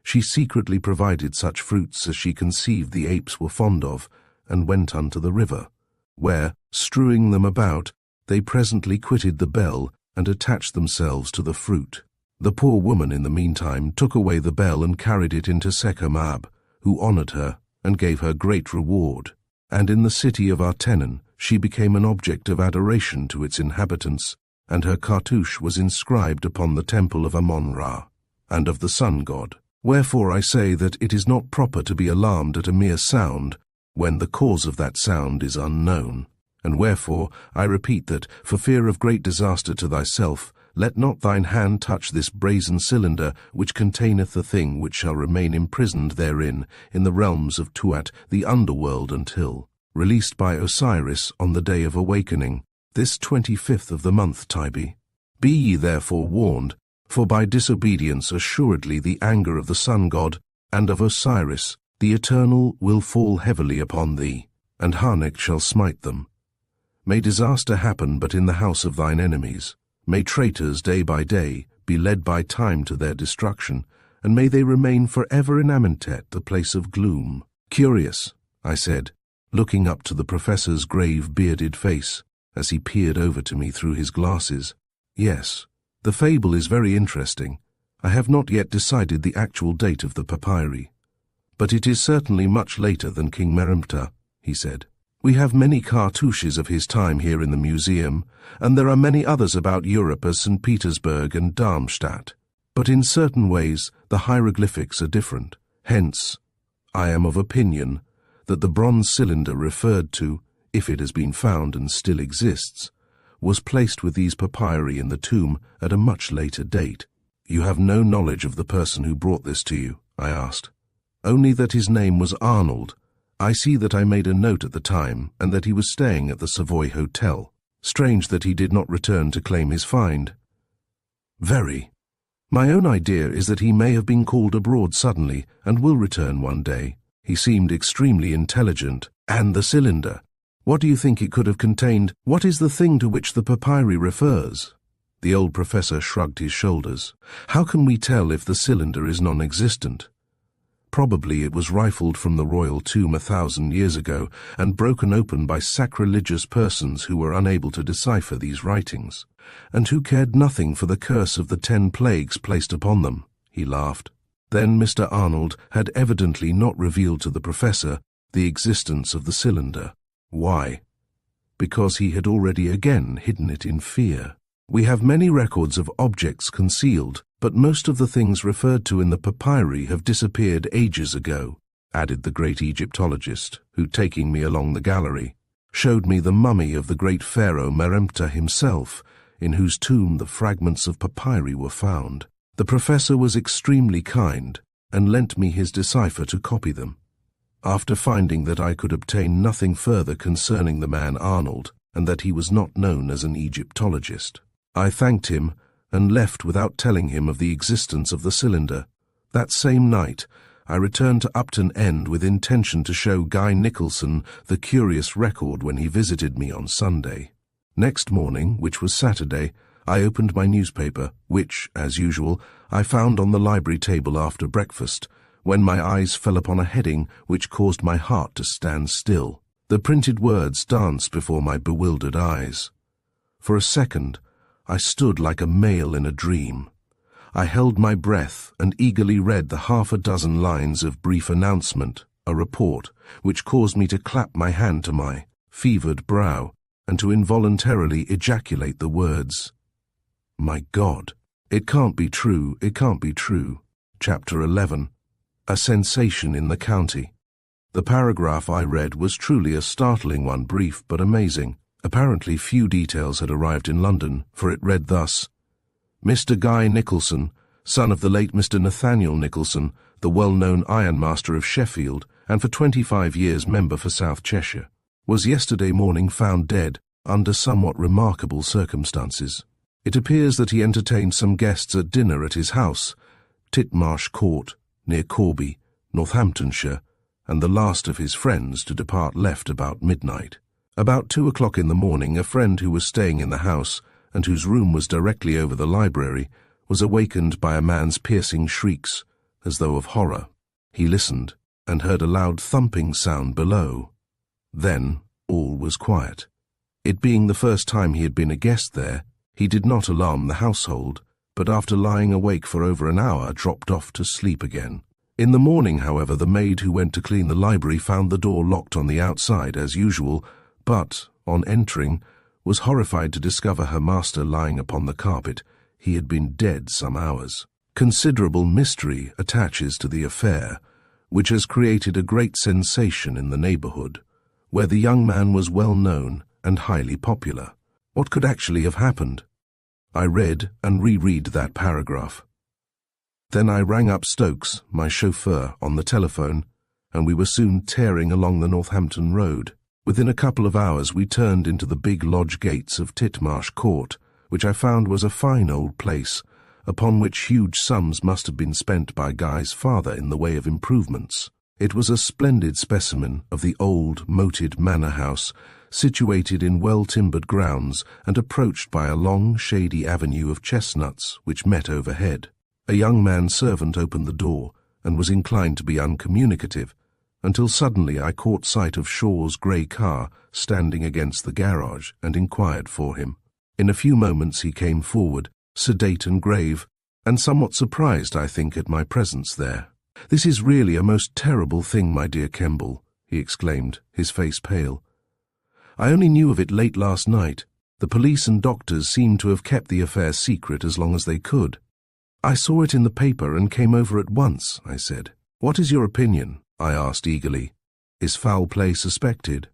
she secretly provided such fruits as she conceived the apes were fond of, and went unto the river, where, strewing them about, they presently quitted the bell and attached themselves to the fruit. The poor woman in the meantime took away the bell and carried it into Sekemab, who honored her and gave her great reward. And in the city of Artenon she became an object of adoration to its inhabitants, and her cartouche was inscribed upon the temple of Amon-Ra, and of the sun god. Wherefore I say that it is not proper to be alarmed at a mere sound, when the cause of that sound is unknown. And wherefore I repeat that, for fear of great disaster to thyself, let not thine hand touch this brazen cylinder, which containeth the thing which shall remain imprisoned therein in the realms of Tuat, the underworld, until released by Osiris on the day of awakening, this 25th of the month Tybi. Be ye therefore warned, for by disobedience assuredly the anger of the sun god and of Osiris, the Eternal, will fall heavily upon thee, and Harnack shall smite them. May disaster happen but in the house of thine enemies. May traitors day by day be led by time to their destruction, and may they remain forever in Amentet, the place of gloom. Curious, I said, looking up to the professor's grave bearded face as he peered over to me through his glasses. Yes, the fable is very interesting. I have not yet decided the actual date of the papyri, but it is certainly much later than King Meremptah, he said. We have many cartouches of his time here in the museum, and there are many others about Europe as St. Petersburg and Darmstadt. But in certain ways the hieroglyphics are different. Hence, I am of opinion that the bronze cylinder referred to, if it has been found and still exists, was placed with these papyri in the tomb at a much later date. You have no knowledge of the person who brought this to you? I asked. Only that his name was Arnold. I see that I made a note at the time, and that he was staying at the Savoy Hotel. Strange that he did not return to claim his find. Very. My own idea is that he may have been called abroad suddenly, and will return one day. He seemed extremely intelligent. And the cylinder. What do you think it could have contained? What is the thing to which the papyri refers? The old professor shrugged his shoulders. How can we tell if the cylinder is non-existent? Probably it was rifled from the royal tomb 1,000 years ago and broken open by sacrilegious persons who were unable to decipher these writings, and who cared nothing for the curse of the 10 plagues placed upon them. He laughed. Then Mr. Arnold had evidently not revealed to the professor the existence of the cylinder. Why? Because he had already again hidden it in fear. We have many records of objects concealed, but most of the things referred to in the papyri have disappeared ages ago, added the great Egyptologist, who, taking me along the gallery, showed me the mummy of the great pharaoh Meremptah himself, in whose tomb the fragments of papyri were found. The professor was extremely kind, and lent me his decipher to copy them. After finding that I could obtain nothing further concerning the man Arnold, and that he was not known as an Egyptologist, I thanked him and left without telling him of the existence of the cylinder. That same night, I returned to Upton End with intention to show Guy Nicholson the curious record when he visited me on Sunday. Next morning, which was Saturday, I opened my newspaper, which, as usual, I found on the library table after breakfast, when my eyes fell upon a heading which caused my heart to stand still. The printed words danced before my bewildered eyes. For a second, I stood like a male in a dream. I held my breath and eagerly read the 6 lines of brief announcement, a report, which caused me to clap my hand to my fevered brow and to involuntarily ejaculate the words, "My God, it can't be true, it can't be true." Chapter 11. A sensation in the county. The paragraph I read was truly a startling one, brief but amazing. Apparently few details had arrived in London, for it read thus: Mr. Guy Nicholson, son of the late Mr. Nathaniel Nicholson, the well-known ironmaster of Sheffield, and for 25 years member for South Cheshire, was yesterday morning found dead under somewhat remarkable circumstances. It appears that he entertained some guests at dinner at his house, Titmarsh Court, near Corby, Northamptonshire, and the last of his friends to depart left about midnight. About 2 o'clock in the morning, a friend who was staying in the house, and whose room was directly over the library, was awakened by a man's piercing shrieks, as though of horror. He listened, and heard a loud thumping sound below. Then all was quiet. It being the first time he had been a guest there, he did not alarm the household, but after lying awake for over an hour, dropped off to sleep again. In the morning, however, the maid who went to clean the library found the door locked on the outside as usual, but, on entering, was horrified to discover her master lying upon the carpet. He had been dead some hours. Considerable mystery attaches to the affair, which has created a great sensation in the neighborhood, where the young man was well known and highly popular. What could actually have happened? I read and reread that paragraph. Then I rang up Stokes, my chauffeur, on the telephone, and we were soon tearing along the Northampton road. Within a couple of hours we turned into the big lodge gates of Titmarsh Court, which I found was a fine old place, upon which huge sums must have been spent by Guy's father in the way of improvements. It was a splendid specimen of the old, moated manor house, situated in well-timbered grounds and approached by a long, shady avenue of chestnuts which met overhead. A young man-servant opened the door and was inclined to be uncommunicative, until suddenly I caught sight of Shaw's grey car standing against the garage and inquired for him. In a few moments he came forward, sedate and grave, and somewhat surprised, I think, at my presence there. "This is really a most terrible thing, my dear Kemball," he exclaimed, his face pale. "I only knew of it late last night. The police and doctors seem to have kept the affair secret as long as they could." "I saw it in the paper and came over at once," I said. "What is your opinion?" I asked eagerly. "Is foul play suspected?"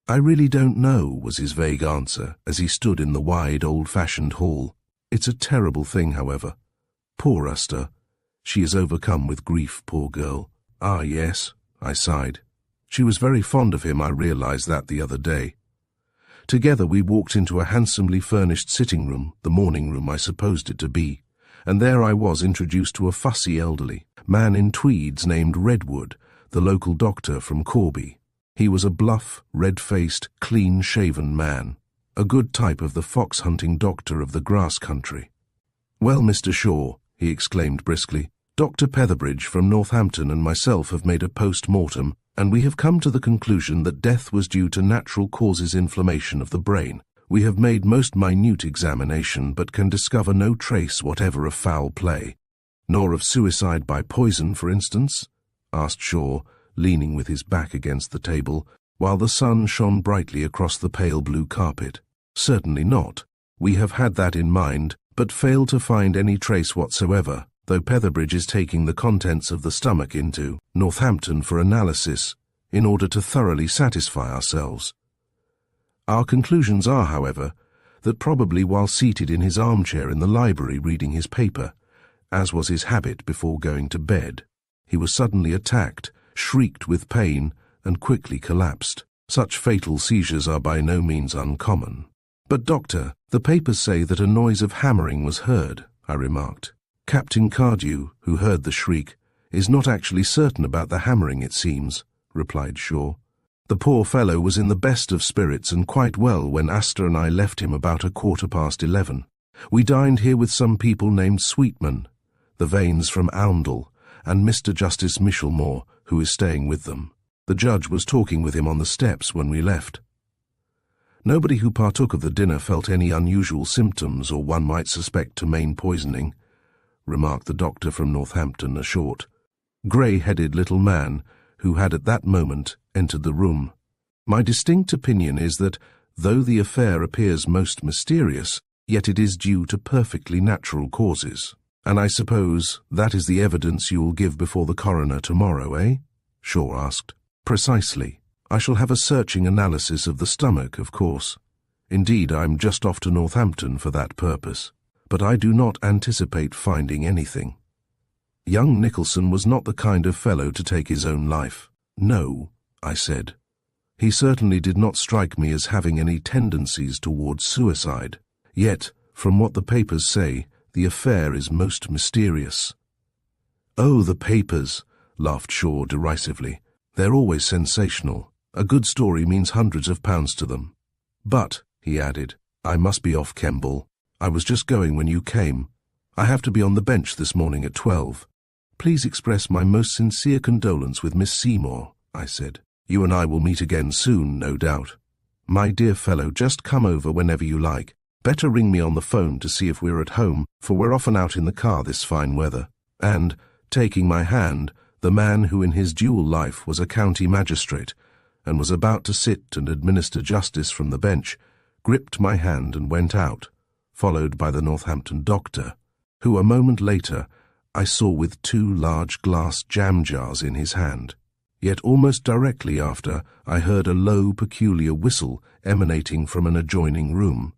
"I really don't know," was his vague answer as he stood in the wide, old-fashioned hall. "It's a terrible thing, however. Poor Esther. She is overcome with grief, poor girl." "Ah, yes," I sighed. "She was very fond of him, I realized that the other day." Together we walked into a handsomely furnished sitting room, the morning room I supposed it to be, and there I was introduced to a fussy elderly man in tweeds named Redwood, the local doctor from Corby. He was a bluff, red-faced, clean-shaven man, a good type of the fox-hunting doctor of the grass country. "Well, Mr. Shaw," he exclaimed briskly, "Dr. Petherbridge from Northampton and myself have made a post-mortem, and we have come to the conclusion that death was due to natural causes inflammation of the brain. We have made most minute examination, but can discover no trace whatever of foul play." "Nor of suicide by poison, for instance?" asked Shaw, leaning with his back against the table, while the sun shone brightly across the pale blue carpet. "Certainly not. We have had that in mind, but failed to find any trace whatsoever, though Petherbridge is taking the contents of the stomach into Northampton for analysis, in order to thoroughly satisfy ourselves. Our conclusions are, however, that probably while seated in his armchair in the library reading his paper, as was his habit before going to bed, he was suddenly attacked, shrieked with pain, and quickly collapsed. Such fatal seizures are by no means uncommon." "But, Doctor, the papers say that a noise of hammering was heard," I remarked. "Captain Cardew, who heard the shriek, is not actually certain about the hammering, it seems," replied Shaw. "The poor fellow was in the best of spirits and quite well when Astor and I left him about 11:15. We dined here with some people named Sweetman, the Vanes from Arnold, and Mr. Justice Michelmore, who is staying with them. The judge was talking with him on the steps when we left." "Nobody who partook of the dinner felt any unusual symptoms or one might suspect ptomaine poisoning," remarked the doctor from Northampton, a short, grey-headed little man who had at that moment entered the room. "My distinct opinion is that, though the affair appears most mysterious, yet it is due to perfectly natural causes. And I suppose that is the evidence you will give before the coroner tomorrow, eh?" Shaw asked. "Precisely. I shall have a searching analysis of the stomach, of course. Indeed, I'm just off to Northampton for that purpose. But I do not anticipate finding anything." Young Nicholson was not the kind of fellow to take his own life. "No," I said. "He certainly did not strike me as having any tendencies towards suicide. Yet, from what the papers say, the affair is most mysterious." "Oh, the papers," laughed Shaw derisively. "They're always sensational. A good story means hundreds of pounds to them. But," he added, "I must be off, Kemball. I was just going when you came. I have to be on the bench this morning at 12. Please express my most sincere condolence with Miss Seymour," I said. "You and I will meet again soon, no doubt. My dear fellow, just come over whenever you like. Better ring me on the phone to see if we're at home, for we're often out in the car this fine weather. And, taking my hand, the man who in his dual life was a county magistrate, and was about to sit and administer justice from the bench, gripped my hand and went out, followed by the Northampton doctor, who a moment later I saw with 2 large glass jam jars in his hand. Yet almost directly after, I heard a low, peculiar whistle emanating from an adjoining room.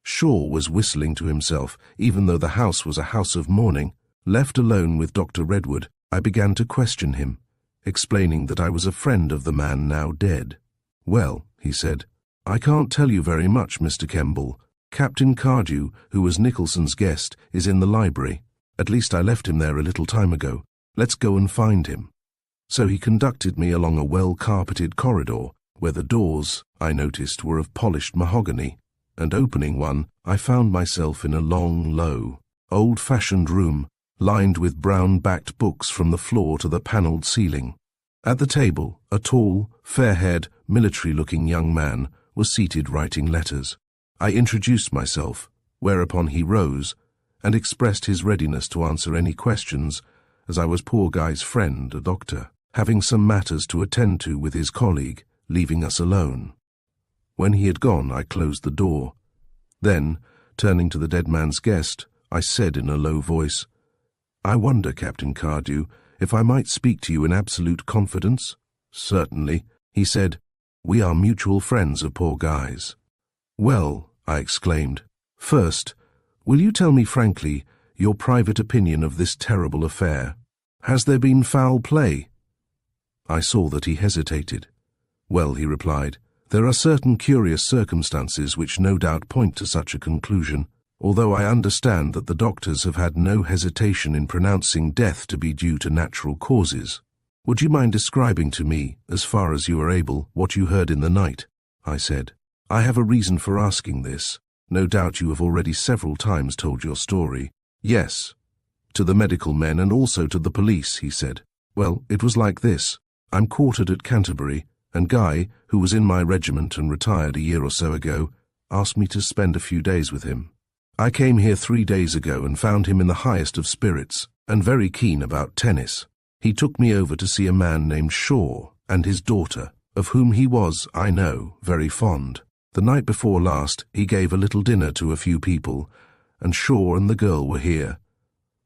Shaw was whistling to himself, even though the house was a house of mourning. Left alone with Dr. Redwood, I began to question him, explaining that I was a friend of the man now dead. "Well," he said, "I can't tell you very much, Mr. Kemball. Captain Cardew, who was Nicholson's guest, is in the library. At least I left him there a little time ago. Let's go and find him." So he conducted me along a well-carpeted corridor, where the doors, I noticed, were of polished mahogany, and opening one, I found myself in a long, low, old-fashioned room, lined with brown-backed books from the floor to the panelled ceiling. At the table, a tall, fair-haired, military-looking young man was seated writing letters. I introduced myself, whereupon he rose and expressed his readiness to answer any questions, as I was poor Guy's friend, a doctor, having some matters to attend to with his colleague, leaving us alone. When he had gone, I closed the door. Then, turning to the dead man's guest, I said in a low voice, "I wonder, Captain Cardew, if I might speak to you in absolute confidence?" "Certainly," he said. "We are mutual friends of poor Guy's." "Well," I exclaimed, "first, will you tell me frankly your private opinion of this terrible affair? Has there been foul play?" I saw that he hesitated. "Well," he replied, "there are certain curious circumstances which no doubt point to such a conclusion, although I understand that the doctors have had no hesitation in pronouncing death to be due to natural causes. Would you mind describing to me, as far as you are able, what you heard in the night?" I said. "I have a reason for asking this. No doubt you have already several times told your story." "Yes, to the medical men and also to the police," he said. "Well, it was like this. I'm quartered at Canterbury, and Guy, who was in my regiment and retired a year or so ago, asked me to spend a few days with him. I came here 3 days ago and found him in the highest of spirits, and very keen about tennis. He took me over to see a man named Shaw and his daughter, of whom he was, I know, very fond. The night before last he gave a little dinner to a few people, and Shaw and the girl were here.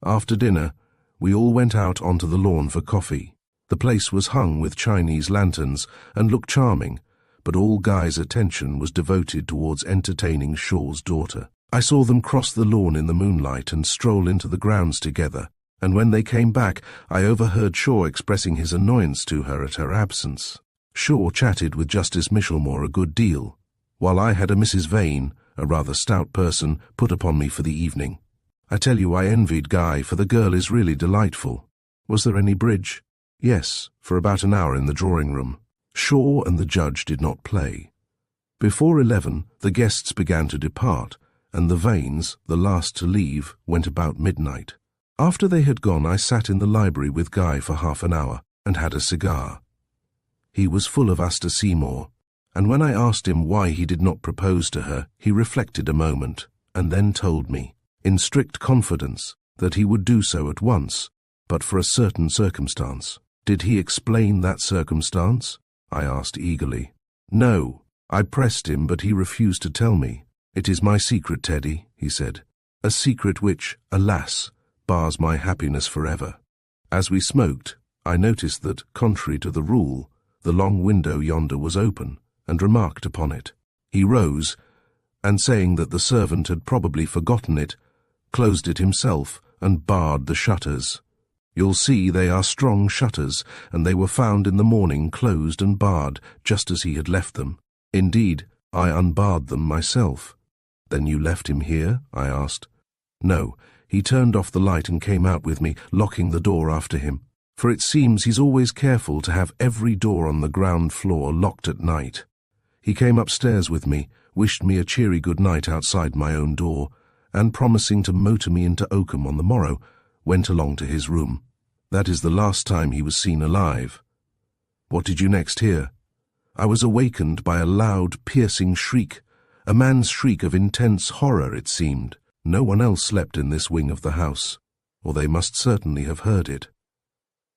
After dinner, we all went out onto the lawn for coffee. The place was hung with Chinese lanterns and looked charming, but all Guy's attention was devoted towards entertaining Shaw's daughter. I saw them cross the lawn in the moonlight and stroll into the grounds together, and when they came back, I overheard Shaw expressing his annoyance to her at her absence. Shaw chatted with Justice Michelmore a good deal, while I had a Mrs. Vane, a rather stout person, put upon me for the evening. I tell you I envied Guy, for the girl is really delightful. Was there any bridge? Yes, for about an hour in the drawing-room. Shaw and the judge did not play. Before 11, the guests began to depart, and the Vanes, the last to leave, went about midnight. After they had gone, I sat in the library with Guy for half an hour and had a cigar. He was full of Asta Seymour, and when I asked him why he did not propose to her, he reflected a moment and then told me, in strict confidence, that he would do so at once, but for a certain circumstance. "Did he explain that circumstance?" I asked eagerly. "No. I pressed him, but he refused to tell me. 'It is my secret, Teddy,' he said, 'a secret which, alas, bars my happiness forever.'" As we smoked, I noticed that, contrary to the rule, the long window yonder was open, and remarked upon it. He rose, and saying that the servant had probably forgotten it, closed it himself and barred the shutters. "You'll see they are strong shutters, and they were found in the morning closed and barred, just as he had left them. Indeed, I unbarred them myself." "Then you left him here?" I asked. "No, he turned off the light and came out with me, locking the door after him. For it seems he's always careful to have every door on the ground floor locked at night. He came upstairs with me, wished me a cheery good night outside my own door, and promising to motor me into Oakham on the morrow, went along to his room. That is the last time he was seen alive." "What did you next hear?" "I was awakened by a loud, piercing shriek, A man's shriek of intense horror, it seemed. No one else slept in this wing of the house, or they must certainly have heard it.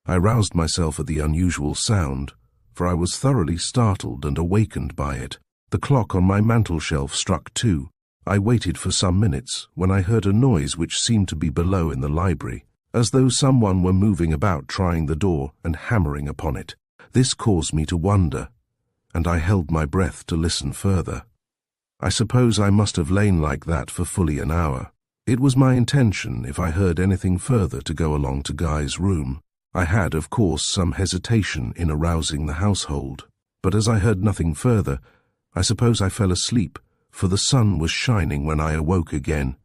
I roused myself at the unusual sound, for I was thoroughly startled and awakened by it. The clock on my mantel-shelf struck 2. I waited for some minutes when I heard a noise which seemed to be below in the library, as though someone were moving about trying the door and hammering upon it. This caused me to wonder, and I held my breath to listen further. I suppose I must have lain like that for fully an hour. It was my intention, if I heard anything further, to go along to Guy's room. I had, of course, some hesitation in arousing the household, but as I heard nothing further, I suppose I fell asleep, for the sun was shining when I awoke again.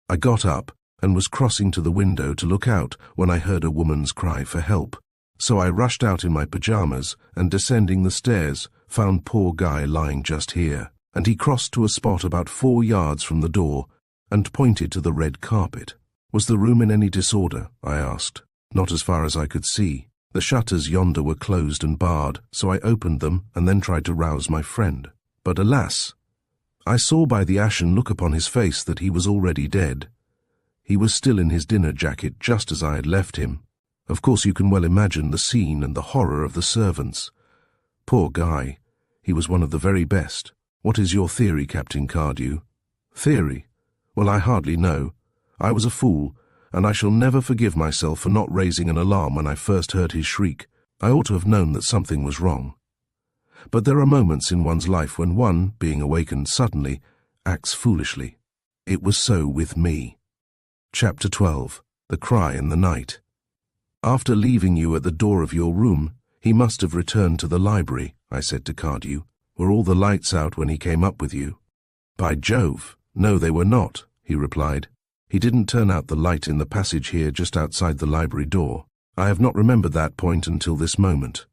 I got up and was crossing to the window to look out when I heard a woman's cry for help. So I rushed out in my pajamas and, descending the stairs, found poor Guy lying just here, and he crossed to a spot about 4 yards from the door and pointed to the red carpet. Was the room in any disorder? I asked. Not as far as I could see. The shutters yonder were closed and barred, so I opened them and then tried to rouse my friend. But alas, I saw by the ashen look upon his face that he was already dead. He was still in his dinner jacket just as I had left him. Of course you can well imagine the scene and the horror of the servants. Poor Guy, he was one of the very best. What is your theory, Captain Cardew? Theory? Well, I hardly know. I was a fool, and I shall never forgive myself for not raising an alarm when I first heard his shriek. I ought to have known that something was wrong. But there are moments in one's life when one, being awakened suddenly, acts foolishly. It was so with me. Chapter 12. The Cry in the Night. After leaving you at the door of your room, he must have returned to the library, I said to Cardew. Were all the lights out when he came up with you? By Jove, no, they were not, he replied. He didn't turn out the light in the passage here just outside the library door. I have not remembered that point until this moment.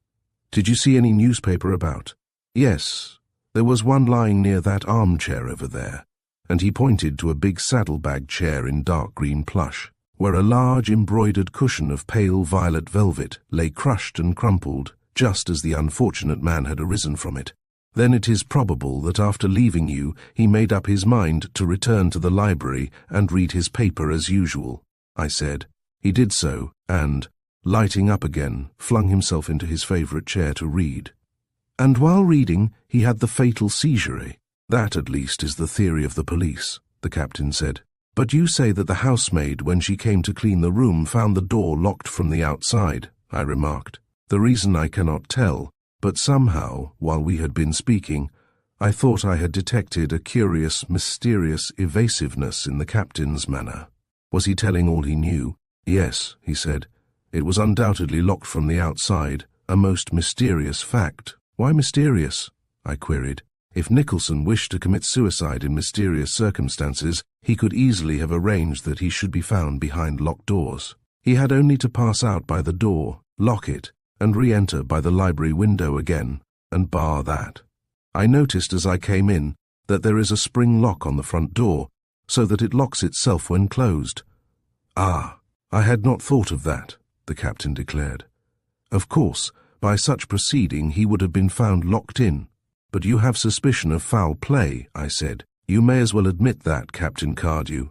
Did you see any newspaper about? Yes, there was one lying near that armchair over there, and he pointed to a big saddlebag chair in dark green plush, where a large embroidered cushion of pale violet velvet lay crushed and crumpled, just as the unfortunate man had arisen from it. Then it is probable that after leaving you, he made up his mind to return to the library and read his paper as usual, I said. He did so, and, lighting up again, flung himself into his favourite chair to read. And while reading, he had the fatal seizure. That, at least, is the theory of the police, the captain said. But you say that the housemaid, when she came to clean the room, found the door locked from the outside, I remarked. The reason I cannot tell, but somehow, while we had been speaking, I thought I had detected a curious, mysterious evasiveness in the captain's manner. Was he telling all he knew? Yes, he said. It was undoubtedly locked from the outside, a most mysterious fact. Why mysterious? I queried. If Nicholson wished to commit suicide in mysterious circumstances, he could easily have arranged that he should be found behind locked doors. He had only to pass out by the door, lock it, and re-enter by the library window again, and bar that. I noticed as I came in that there is a spring lock on the front door, so that it locks itself when closed. Ah, I had not thought of that, the captain declared. Of course, by such proceeding he would have been found locked in. But you have suspicion of foul play, I said. You may as well admit that, Captain Cardew.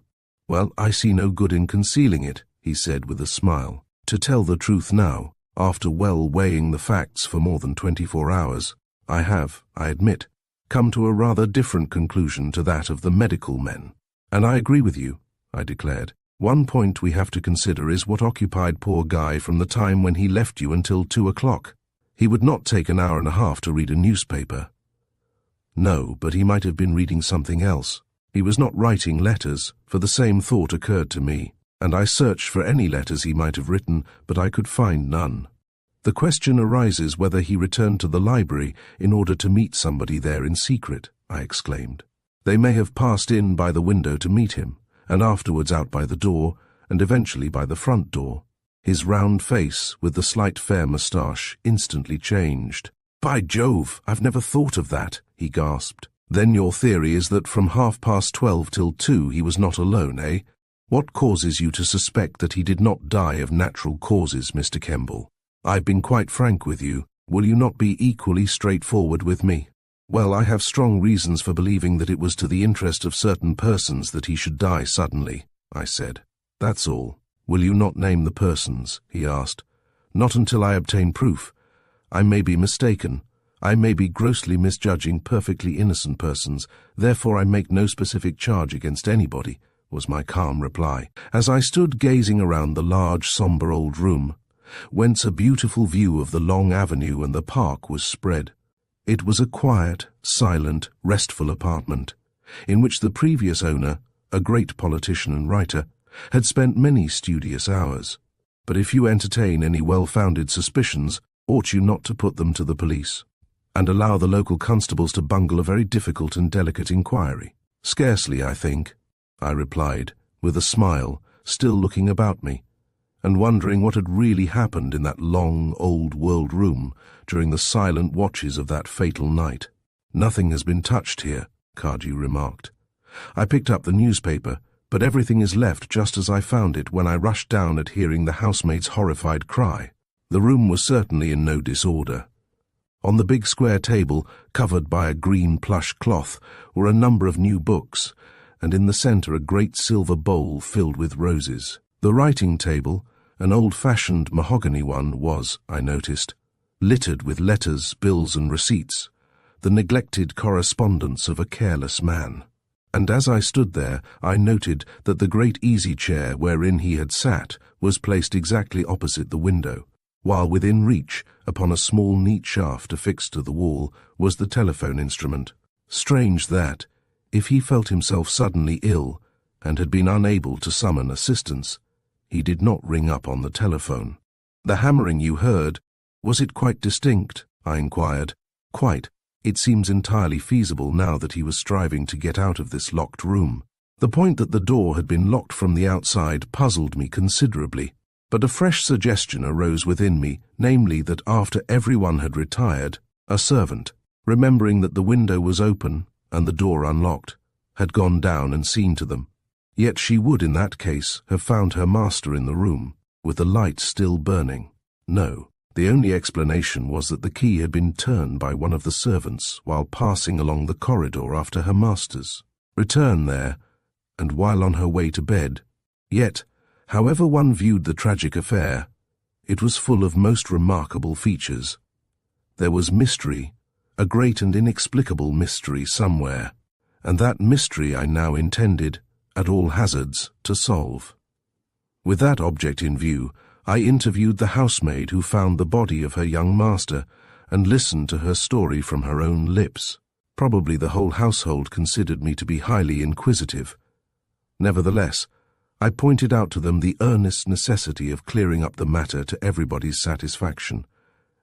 Well, I see no good in concealing it, he said with a smile. To tell the truth now, after well weighing the facts for more than 24 hours, I have, I admit, come to a rather different conclusion to that of the medical men. And I agree with you, I declared. One point we have to consider is what occupied poor Guy from the time when he left you until 2 o'clock. He would not take an hour and a half to read a newspaper. No, but he might have been reading something else. He was not writing letters, for the same thought occurred to me, and I searched for any letters he might have written, but I could find none. The question arises whether he returned to the library in order to meet somebody there in secret, I exclaimed. They may have passed in by the window to meet him, and afterwards out by the door, and eventually by the front door. His round face, with the slight fair moustache, instantly changed. By Jove, I've never thought of that, he gasped. Then your theory is that from 12:30 till 2 he was not alone, eh? What causes you to suspect that he did not die of natural causes, Mr. Kemball? I've been quite frank with you. Will you not be equally straightforward with me? Well, I have strong reasons for believing that it was to the interest of certain persons that he should die suddenly, I said. That's all. Will you not name the persons? He asked. Not until I obtain proof. I may be mistaken. I may be grossly misjudging perfectly innocent persons, therefore I make no specific charge against anybody, was my calm reply, as I stood gazing around the large, sombre old room, whence a beautiful view of the long avenue and the park was spread. It was a quiet, silent, restful apartment, in which the previous owner, a great politician and writer, had spent many studious hours. But if you entertain any well-founded suspicions, ought you not to put them to the police, and allow the local constables to bungle a very difficult and delicate inquiry? Scarcely, I think, I replied, with a smile, still looking about me, and wondering what had really happened in that long, old-world room during the silent watches of that fatal night. Nothing has been touched here, Cardew remarked. I picked up the newspaper, but everything is left just as I found it when I rushed down at hearing the housemaid's horrified cry. The room was certainly in no disorder. On the big square table, covered by a green plush cloth, were a number of new books, and in the centre a great silver bowl filled with roses. The writing table, an old-fashioned mahogany one, was, I noticed, littered with letters, bills and receipts, the neglected correspondence of a careless man. And as I stood there, I noted that the great easy-chair wherein he had sat was placed exactly opposite the window, while within reach, upon a small neat shaft affixed to the wall, was the telephone instrument. Strange that, if he felt himself suddenly ill and had been unable to summon assistance, he did not ring up on the telephone. The hammering you heard, was it quite distinct? I inquired. Quite. It seems entirely feasible now that he was striving to get out of this locked room. The point that the door had been locked from the outside puzzled me considerably, but a fresh suggestion arose within me, namely that after everyone had retired, a servant, remembering that the window was open and the door unlocked, had gone down and seen to them. Yet she would in that case have found her master in the room, with the light still burning. No. The only explanation was that the key had been turned by one of the servants while passing along the corridor after her master's return there, and while on her way to bed. Yet, however one viewed the tragic affair, it was full of most remarkable features. There was mystery, a great and inexplicable mystery somewhere, and that mystery I now intended, at all hazards, to solve. With that object in view, I interviewed the housemaid who found the body of her young master and listened to her story from her own lips. Probably the whole household considered me to be highly inquisitive. Nevertheless, I pointed out to them the earnest necessity of clearing up the matter to everybody's satisfaction,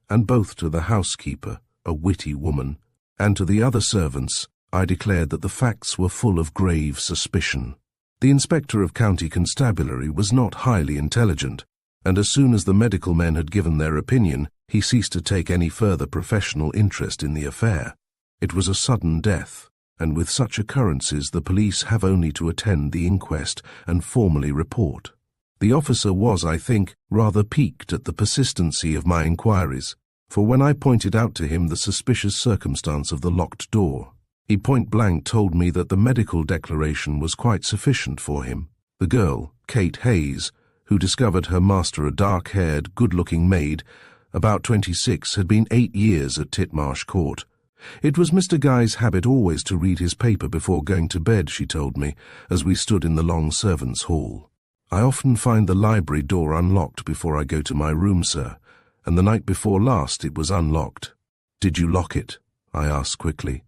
and both to the housekeeper, a witty woman, and to the other servants, I declared that the facts were full of grave suspicion. The inspector of county constabulary was not highly intelligent, and as soon as the medical men had given their opinion, he ceased to take any further professional interest in the affair. It was a sudden death, and with such occurrences the police have only to attend the inquest and formally report. The officer was, I think, rather piqued at the persistency of my inquiries, for when I pointed out to him the suspicious circumstance of the locked door, he point-blank told me that the medical declaration was quite sufficient for him. The girl, Kate Hayes, who discovered her master, a dark-haired, good-looking maid, about 26, had been 8 years at Titmarsh Court. It was Mr. Guy's habit always to read his paper before going to bed, she told me, as we stood in the long servants' hall. I often find the library door unlocked before I go to my room, sir, and the night before last it was unlocked. Did you lock it? I asked quickly.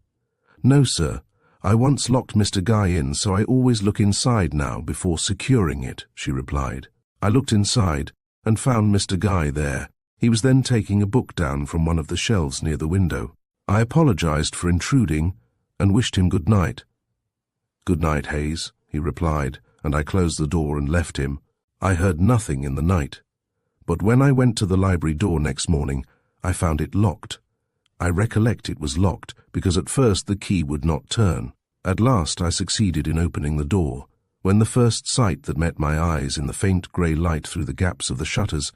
No, sir. I once locked Mr. Guy in, so I always look inside now before securing it, she replied. I looked inside and found Mr. Guy there. He was then taking a book down from one of the shelves near the window. I apologized for intruding and wished him good night. Good night, Hayes, he replied, and I closed the door and left him. I heard nothing in the night, but when I went to the library door next morning, I found it locked. I recollect it was locked because at first the key would not turn. At last I succeeded in opening the door, when the first sight that met my eyes in the faint grey light through the gaps of the shutters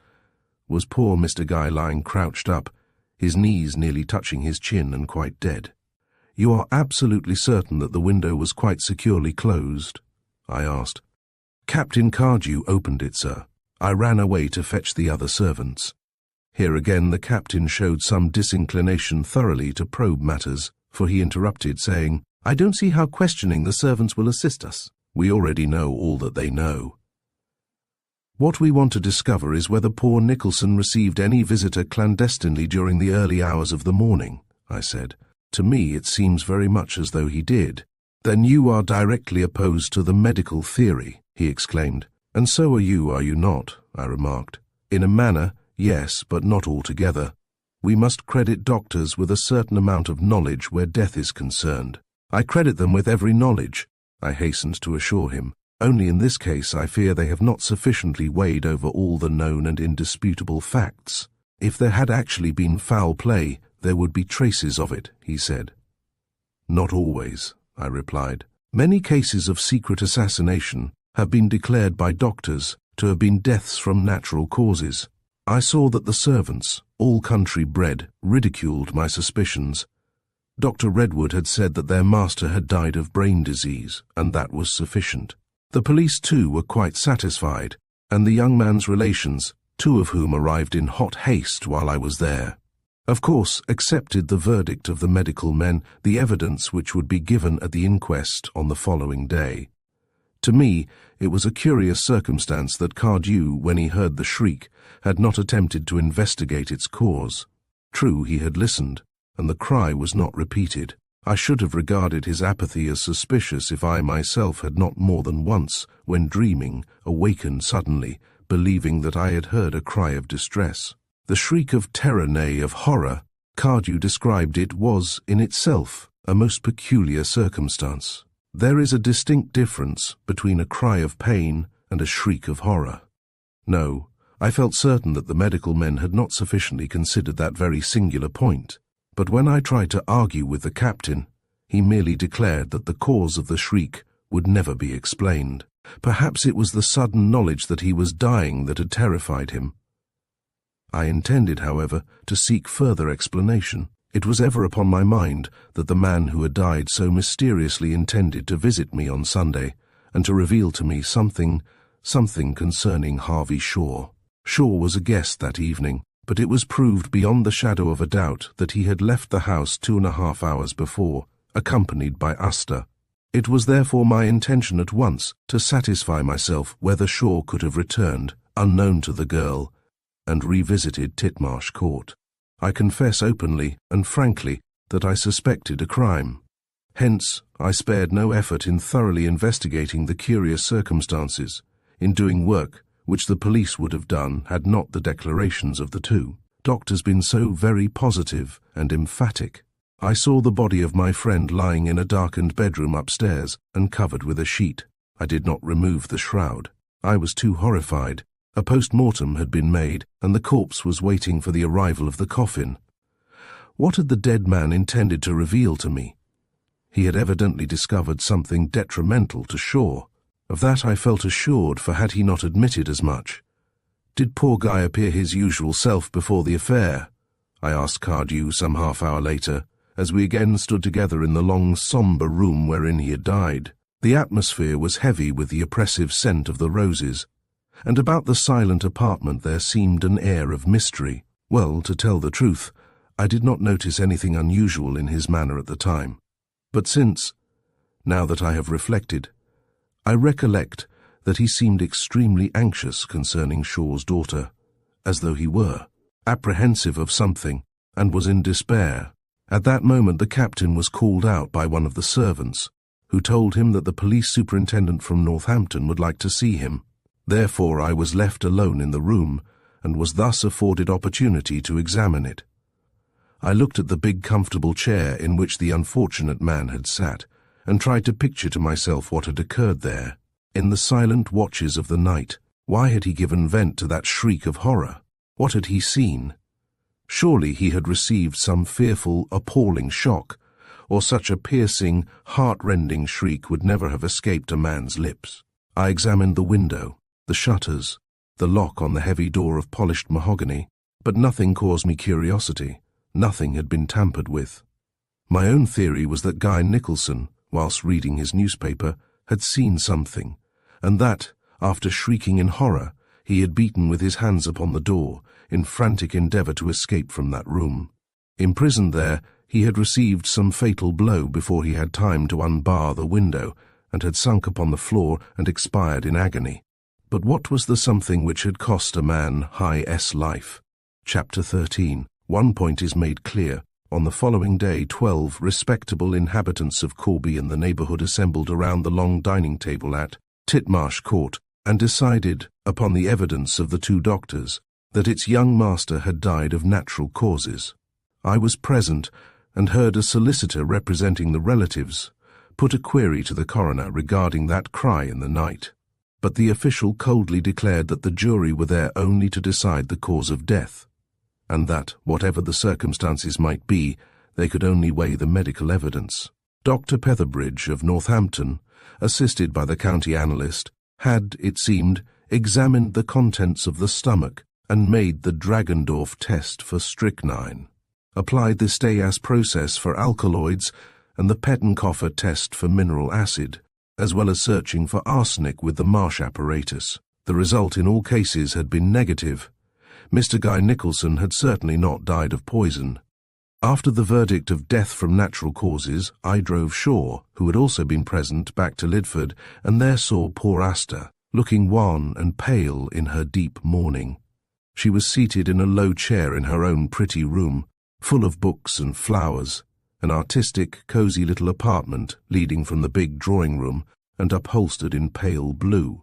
was poor Mr. Guy lying crouched up, his knees nearly touching his chin and quite dead. "You are absolutely certain that the window was quite securely closed?" I asked. "Captain Cardew opened it, sir. I ran away to fetch the other servants." Here again the captain showed some disinclination thoroughly to probe matters, for he interrupted, saying, "I don't see how questioning the servants will assist us. We already know all that they know. What we want to discover is whether poor Nicholson received any visitor clandestinely during the early hours of the morning," I said. "To me it seems very much as though he did." "Then you are directly opposed to the medical theory," he exclaimed. "And so are you not?" I remarked. "In a manner, yes, but not altogether. We must credit doctors with a certain amount of knowledge where death is concerned." "I credit them with every knowledge," I hastened to assure him. "Only in this case I fear they have not sufficiently weighed over all the known and indisputable facts. If there had actually been foul play, there would be traces of it," he said. "Not always," I replied. "Many cases of secret assassination have been declared by doctors to have been deaths from natural causes. I saw that the servants, all country bred, ridiculed my suspicions. Dr. Redwood had said that their master had died of brain disease, and that was sufficient. The police too were quite satisfied, and the young man's relations, 2 of whom arrived in hot haste while I was there, of course accepted the verdict of the medical men, the evidence which would be given at the inquest on the following day. To me, it was a curious circumstance that Cardew, when he heard the shriek, had not attempted to investigate its cause. True, he had listened, and the cry was not repeated. I should have regarded his apathy as suspicious if I myself had not more than once, when dreaming, awakened suddenly, believing that I had heard a cry of distress. The shriek of terror, nay, of horror, Cardew described it, was, in itself, a most peculiar circumstance. There is a distinct difference between a cry of pain and a shriek of horror. No, I felt certain that the medical men had not sufficiently considered that very singular point. But when I tried to argue with the captain, he merely declared that the cause of the shriek would never be explained. Perhaps it was the sudden knowledge that he was dying that had terrified him. I intended, however, to seek further explanation. It was ever upon my mind that the man who had died so mysteriously intended to visit me on Sunday, and to reveal to me something concerning Harvey Shaw. Shaw was a guest that evening, but it was proved beyond the shadow of a doubt that he had left the house 2.5 hours before, accompanied by Uster. It was therefore my intention at once to satisfy myself whether Shaw could have returned, unknown to the girl, and revisited Titmarsh Court. I confess openly and frankly that I suspected a crime. Hence, I spared no effort in thoroughly investigating the curious circumstances, in doing work which the police would have done had not the declarations of the 2 doctors been so very positive and emphatic. I saw the body of my friend lying in a darkened bedroom upstairs and covered with a sheet. I did not remove the shroud. I was too horrified. A post-mortem had been made, and the corpse was waiting for the arrival of the coffin. What had the dead man intended to reveal to me? He had evidently discovered something detrimental to Shaw. Of that I felt assured, for had he not admitted as much? Did poor Guy appear his usual self before the affair? I asked Cardew some half-hour later, as we again stood together in the long, sombre room wherein he had died. The atmosphere was heavy with the oppressive scent of the roses, and about the silent apartment there seemed an air of mystery. Well, to tell the truth, I did not notice anything unusual in his manner at the time. But since, now that I have reflected, I recollect that he seemed extremely anxious concerning Shaw's daughter, as though he were apprehensive of something, and was in despair. At that moment the captain was called out by one of the servants, who told him that the police superintendent from Northampton would like to see him. Therefore I was left alone in the room, and was thus afforded opportunity to examine it. I looked at the big comfortable chair in which the unfortunate man had sat, and tried to picture to myself what had occurred there. In the silent watches of the night, why had he given vent to that shriek of horror? What had he seen? Surely he had received some fearful, appalling shock, or such a piercing, heart-rending shriek would never have escaped a man's lips. I examined the window, the shutters, the lock on the heavy door of polished mahogany, but nothing caused me curiosity. Nothing had been tampered with. My own theory was that Guy Nicholson, whilst reading his newspaper, had seen something, and that, after shrieking in horror, he had beaten with his hands upon the door, in frantic endeavour to escape from that room. Imprisoned there, he had received some fatal blow before he had time to unbar the window, and had sunk upon the floor and expired in agony. But what was the something which had cost a man high S life? Chapter 13. One point is made clear. On the following day, 12 respectable inhabitants of Corby and the neighbourhood assembled around the long dining table at Titmarsh Court, and decided, upon the evidence of the 2 doctors, that its young master had died of natural causes. I was present, and heard a solicitor representing the relatives put a query to the coroner regarding that cry in the night. But the official coldly declared that the jury were there only to decide the cause of death, and that, whatever the circumstances might be, they could only weigh the medical evidence. Dr. Petherbridge of Northampton, assisted by the county analyst, had, it seemed, examined the contents of the stomach and made the Dragendorf test for strychnine, applied the Stayas process for alkaloids and the Pettenkofer test for mineral acid, as well as searching for arsenic with the Marsh apparatus. The result in all cases had been negative. Mr. Guy Nicholson had certainly not died of poison. After the verdict of death from natural causes, I drove Shaw, who had also been present, back to Lidford, and there saw poor Asta, looking wan and pale in her deep mourning. She was seated in a low chair in her own pretty room, full of books and flowers, an artistic, cosy little apartment leading from the big drawing-room and upholstered in pale blue.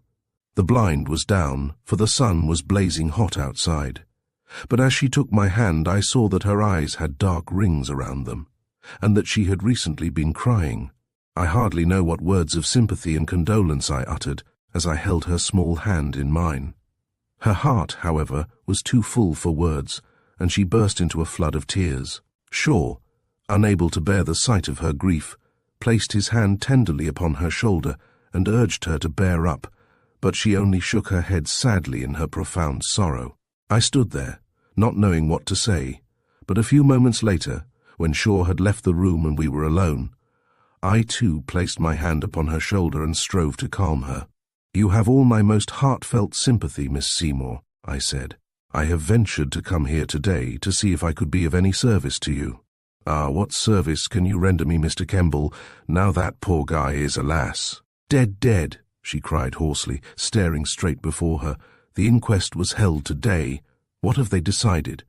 The blind was down, for the sun was blazing hot outside. But as she took my hand, I saw that her eyes had dark rings around them, and that she had recently been crying. I hardly know what words of sympathy and condolence I uttered as I held her small hand in mine. Her heart, however, was too full for words, and she burst into a flood of tears. Shaw, unable to bear the sight of her grief, placed his hand tenderly upon her shoulder and urged her to bear up, but she only shook her head sadly in her profound sorrow. I stood there, not knowing what to say, but a few moments later, when Shaw had left the room and we were alone, I too placed my hand upon her shoulder and strove to calm her. "You have all my most heartfelt sympathy, Miss Seymour," I said. "I have ventured to come here today to see if I could be of any service to you." "Ah, what service can you render me, Mr. Kemball, now that poor Guy is, alas, dead," she cried hoarsely, staring straight before her. "The inquest was held today. What have they decided?"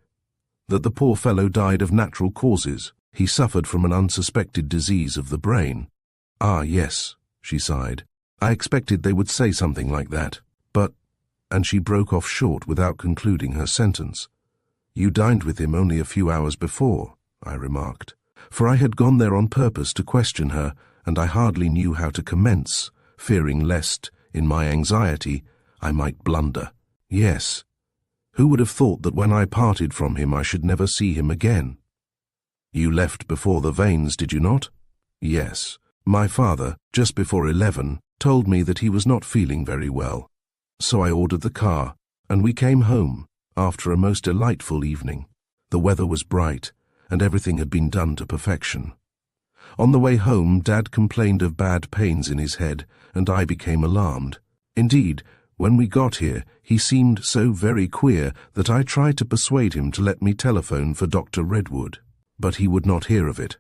"That the poor fellow died of natural causes. He suffered from an unsuspected disease of the brain." "Ah, yes," she sighed. "I expected they would say something like that. But—" and she broke off short without concluding her sentence. "You dined with him only a few hours before," I remarked, for I had gone there on purpose to question her, and I hardly knew how to commence, fearing lest, in my anxiety, I might blunder. "Yes. Who would have thought that when I parted from him I should never see him again?" "You left before the Vanes, did you not?" "Yes. My father, just before 11, told me that he was not feeling very well. So I ordered the car, and we came home, after a most delightful evening. The weather was bright, and everything had been done to perfection. On the way home, Dad complained of bad pains in his head, and I became alarmed. Indeed, when we got here, he seemed so very queer that I tried to persuade him to let me telephone for Dr. Redwood, but he would not hear of it.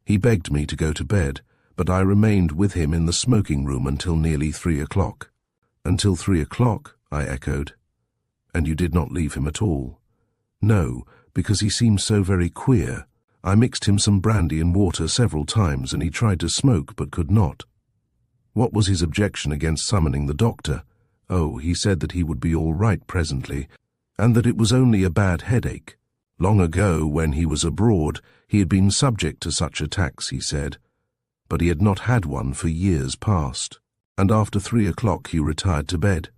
He begged me to go to bed, but I remained with him in the smoking room until nearly 3 o'clock. "Until 3 o'clock?" I echoed. "And you did not leave him at all?" "No, because he seemed so very queer. I mixed him some brandy and water several times, and he tried to smoke but could not." "What was his objection against summoning the doctor?" "Oh, he said that he would be all right presently, and that it was only a bad headache. Long ago, when he was abroad, he had been subject to such attacks, he said, but he had not had one for years past, and after 3 o'clock he retired to bed.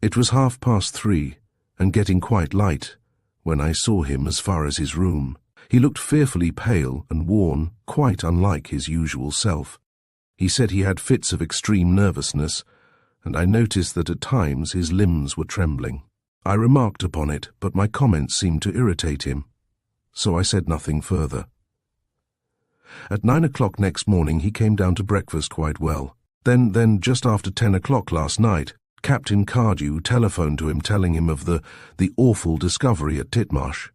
It was 3:30, and getting quite light, when I saw him as far as his room. He looked fearfully pale and worn, quite unlike his usual self. He said he had fits of extreme nervousness, and I noticed that at times his limbs were trembling. I remarked upon it, but my comments seemed to irritate him, so I said nothing further. At 9 o'clock next morning he came down to breakfast quite well. Then just after 10 o'clock last night, Captain Cardew telephoned to him telling him of the awful discovery at Titmarsh.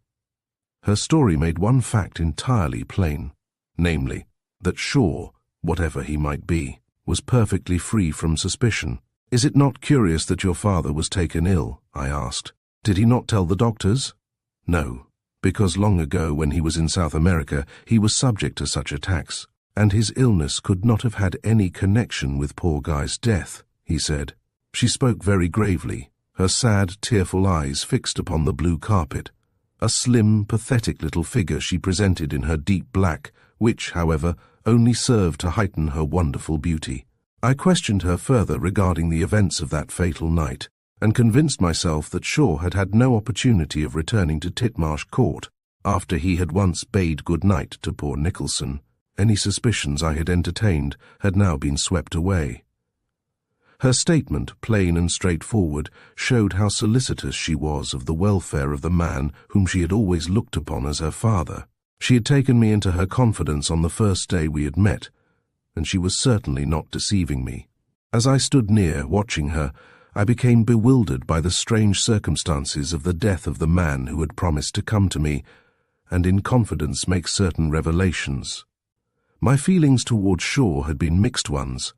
Her story made one fact entirely plain, namely, that Shaw, whatever he might be, was perfectly free from suspicion. "Is it not curious that your father was taken ill?" I asked. "Did he not tell the doctors?" "No, because long ago when he was in South America he was subject to such attacks, and his illness could not have had any connection with poor Guy's death," he said. She spoke very gravely, her sad, tearful eyes fixed upon the blue carpet. A slim, pathetic little figure she presented in her deep black, which, however, only served to heighten her wonderful beauty. I questioned her further regarding the events of that fatal night, and convinced myself that Shaw had had no opportunity of returning to Titmarsh Court after he had once bade good night to poor Nicholson. Any suspicions I had entertained had now been swept away. Her statement, plain and straightforward, showed how solicitous she was of the welfare of the man whom she had always looked upon as her father. She had taken me into her confidence on the first day we had met, and she was certainly not deceiving me. As I stood near, watching her, I became bewildered by the strange circumstances of the death of the man who had promised to come to me, and in confidence make certain revelations. My feelings towards Shaw had been mixed ones.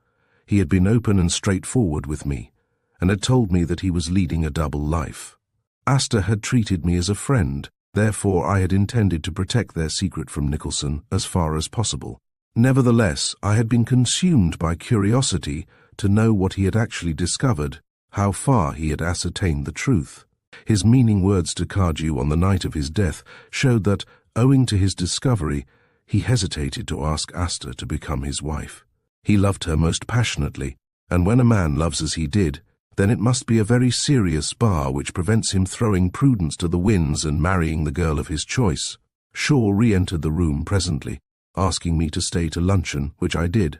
He had been open and straightforward with me, and had told me that he was leading a double life. Asta had treated me as a friend, therefore I had intended to protect their secret from Nicholson as far as possible. Nevertheless, I had been consumed by curiosity to know what he had actually discovered, how far he had ascertained the truth. His meaning words to Cardew on the night of his death showed that, owing to his discovery, he hesitated to ask Asta to become his wife. He loved her most passionately, and when a man loves as he did, then it must be a very serious bar which prevents him throwing prudence to the winds and marrying the girl of his choice. Shaw re-entered the room presently, asking me to stay to luncheon, which I did.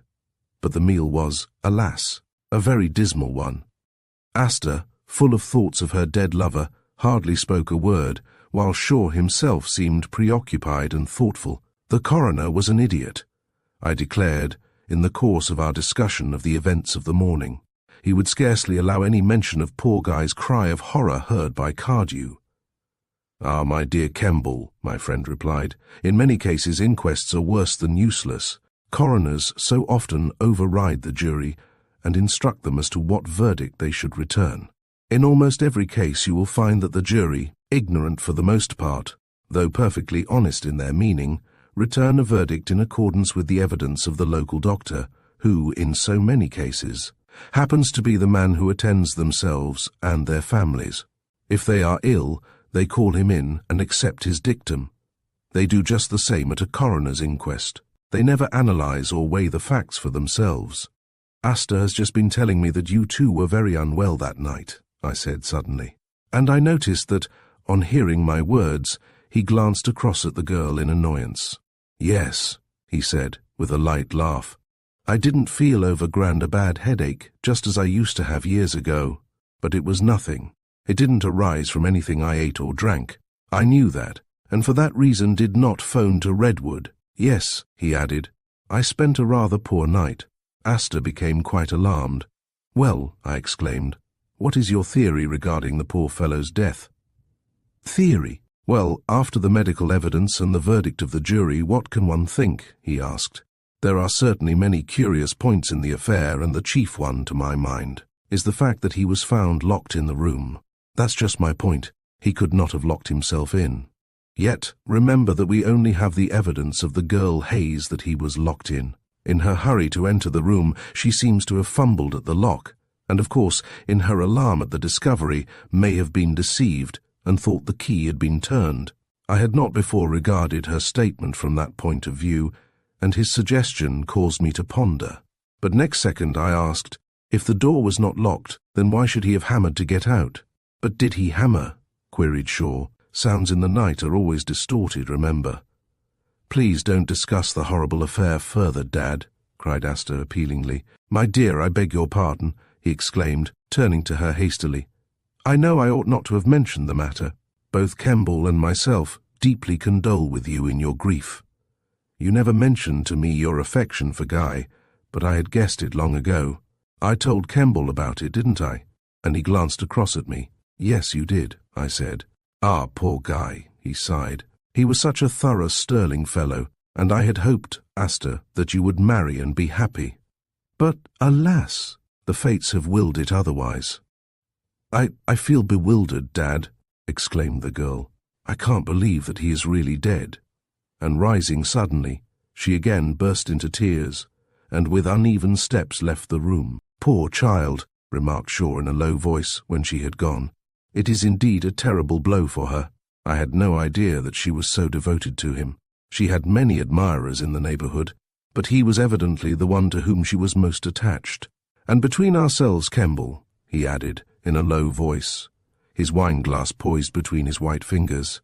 But the meal was, alas, a very dismal one. Asta, full of thoughts of her dead lover, hardly spoke a word, while Shaw himself seemed preoccupied and thoughtful. The coroner was an idiot, I declared, in the course of our discussion of the events of the morning. He would scarcely allow any mention of poor Guy's cry of horror heard by Cardew. "Ah, my dear Kemball," my friend replied, "in many cases inquests are worse than useless. Coroners so often override the jury and instruct them as to what verdict they should return. In almost every case you will find that the jury, ignorant for the most part, though perfectly honest in their meaning, return a verdict in accordance with the evidence of the local doctor, who, in so many cases, happens to be the man who attends themselves and their families. If they are ill, they call him in and accept his dictum. They do just the same at a coroner's inquest. They never analyze or weigh the facts for themselves. Asta has just been telling me that you too were very unwell that night," I said suddenly. And I noticed that, on hearing my words, he glanced across at the girl in annoyance. "Yes," he said, with a light laugh. "I didn't feel overgrand a bad headache, just as I used to have years ago. But it was nothing. It didn't arise from anything I ate or drank. I knew that, and for that reason did not phone to Redwood. Yes," he added, "I spent a rather poor night." Asta became quite alarmed. "Well," I exclaimed, "what is your theory regarding the poor fellow's death?" "Theory? Well, after the medical evidence and the verdict of the jury, what can one think?" he asked. "There are certainly many curious points in the affair, and the chief one, to my mind, is the fact that he was found locked in the room. That's just my point. He could not have locked himself in. Yet, remember that we only have the evidence of the girl Hayes that he was locked in. In her hurry to enter the room, she seems to have fumbled at the lock, and of course, in her alarm at the discovery, may have been deceived and thought the key had been turned. I had not before regarded her statement from that point of view, and his suggestion caused me to ponder. But next second I asked, if the door was not locked, then why should he have hammered to get out? "But did he hammer?" queried Shaw. "Sounds in the night are always distorted, remember." "Please don't discuss the horrible affair further, Dad," cried Asta appealingly. "My dear, I beg your pardon," he exclaimed, turning to her hastily. "I know I ought not to have mentioned the matter. Both Kemball and myself deeply condole with you in your grief." You never mentioned to me your affection for Guy, but I had guessed it long ago. I told Kemball about it, didn't I? And he glanced across at me. Yes, you did, I said. Ah, poor Guy, he sighed. He was such a thorough, sterling fellow, and I had hoped, Asta, that you would marry and be happy. But, alas, the fates have willed it otherwise. I feel bewildered, Dad, exclaimed the girl. I can't believe that he is really dead. And rising suddenly, she again burst into tears, and with uneven steps left the room. Poor child, remarked Shaw in a low voice when she had gone. It is indeed a terrible blow for her. I had no idea that she was so devoted to him. She had many admirers in the neighborhood, but he was evidently the one to whom she was most attached. And between ourselves, Kemball, he added in a low voice, his wine-glass poised between his white fingers,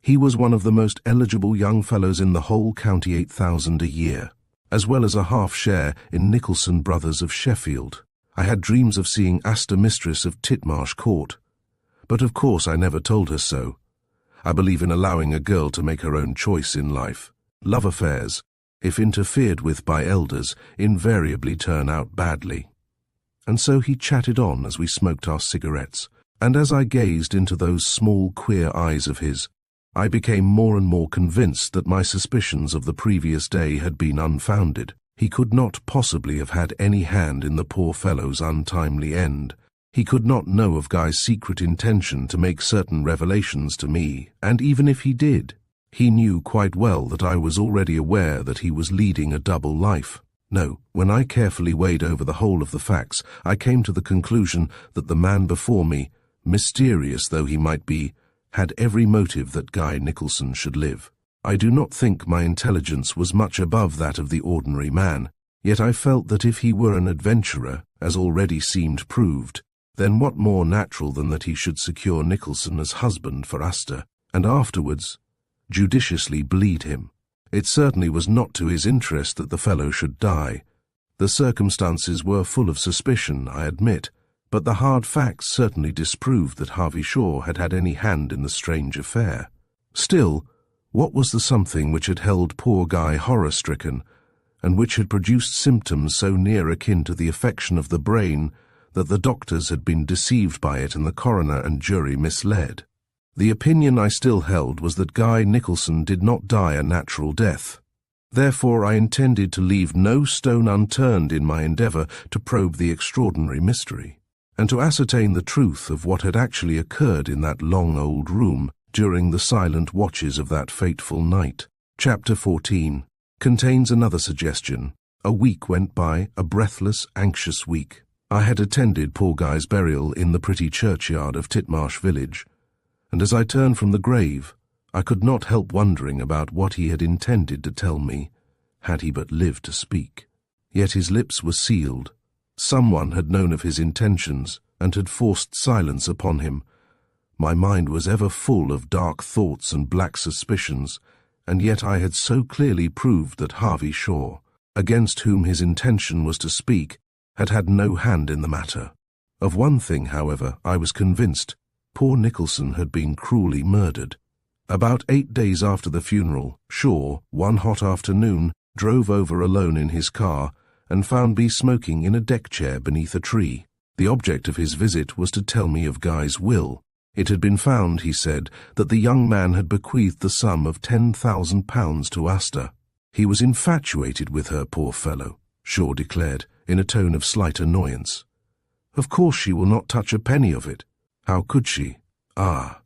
he was one of the most eligible young fellows in the whole county, 8,000 a year, as well as a half-share in Nicholson Brothers of Sheffield. I had dreams of seeing Asta mistress of Titmarsh Court, but of course I never told her so. I believe in allowing a girl to make her own choice in life. Love affairs, if interfered with by elders, invariably turn out badly. And so he chatted on as we smoked our cigarettes, and as I gazed into those small, queer eyes of his, I became more and more convinced that my suspicions of the previous day had been unfounded. He could not possibly have had any hand in the poor fellow's untimely end. He could not know of Guy's secret intention to make certain revelations to me, and even if he did, he knew quite well that I was already aware that he was leading a double life. No, when I carefully weighed over the whole of the facts, I came to the conclusion that the man before me, mysterious though he might be, had every motive that Guy Nicholson should live. I do not think my intelligence was much above that of the ordinary man, yet I felt that if he were an adventurer, as already seemed proved, then what more natural than that he should secure Nicholson as husband for Asta, and afterwards judiciously bleed him. It certainly was not to his interest that the fellow should die. The circumstances were full of suspicion, I admit, but the hard facts certainly disproved that Harvey Shaw had had any hand in the strange affair. Still, what was the something which had held poor Guy horror-stricken, and which had produced symptoms so near akin to the affection of the brain that the doctors had been deceived by it and the coroner and jury misled? The opinion I still held was that Guy Nicholson did not die a natural death. Therefore I intended to leave no stone unturned in my endeavor to probe the extraordinary mystery, and to ascertain the truth of what had actually occurred in that long old room during the silent watches of that fateful night. Chapter 14 contains another suggestion. A week went by, a breathless, anxious week. I had attended poor Guy's burial in the pretty churchyard of Titmarsh village, and as I turned from the grave, I could not help wondering about what he had intended to tell me, had he but lived to speak. Yet his lips were sealed. Someone had known of his intentions and had forced silence upon him. My mind was ever full of dark thoughts and black suspicions, and yet I had so clearly proved that Harvey Shaw, against whom his intention was to speak, had had no hand in the matter. Of one thing, however, I was convinced. Poor Nicholson had been cruelly murdered. About 8 days after the funeral, Shaw, one hot afternoon, drove over alone in his car and found me smoking in a deck chair beneath a tree. The object of his visit was to tell me of Guy's will. It had been found, he said, that the young man had bequeathed the sum of £10,000 to Asta. He was infatuated with her, poor fellow, Shaw declared, in a tone of slight annoyance. Of course she will not touch a penny of it. How could she? Ah!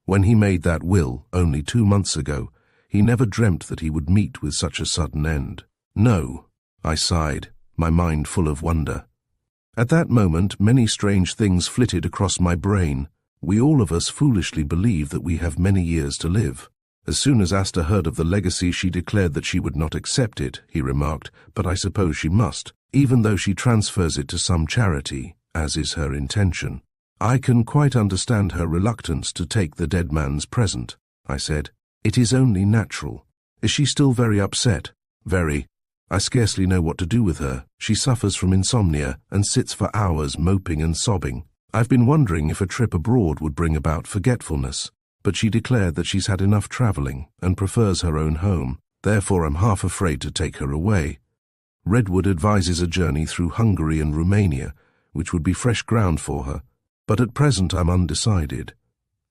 When he made that will, only 2 months ago, he never dreamt that he would meet with such a sudden end. No, I sighed, my mind full of wonder. At that moment, many strange things flitted across my brain. We all of us foolishly believe that we have many years to live. As soon as Asta heard of the legacy, she declared that she would not accept it, he remarked, but I suppose she must, even though she transfers it to some charity, as is her intention. I can quite understand her reluctance to take the dead man's present, I said. It is only natural. Is she still very upset? Very. I scarcely know what to do with her. She suffers from insomnia and sits for hours moping and sobbing. I've been wondering if a trip abroad would bring about forgetfulness, but she declared that she's had enough travelling and prefers her own home. Therefore I'm half afraid to take her away. Redwood advises a journey through Hungary and Romania, which would be fresh ground for her, but at present I'm undecided.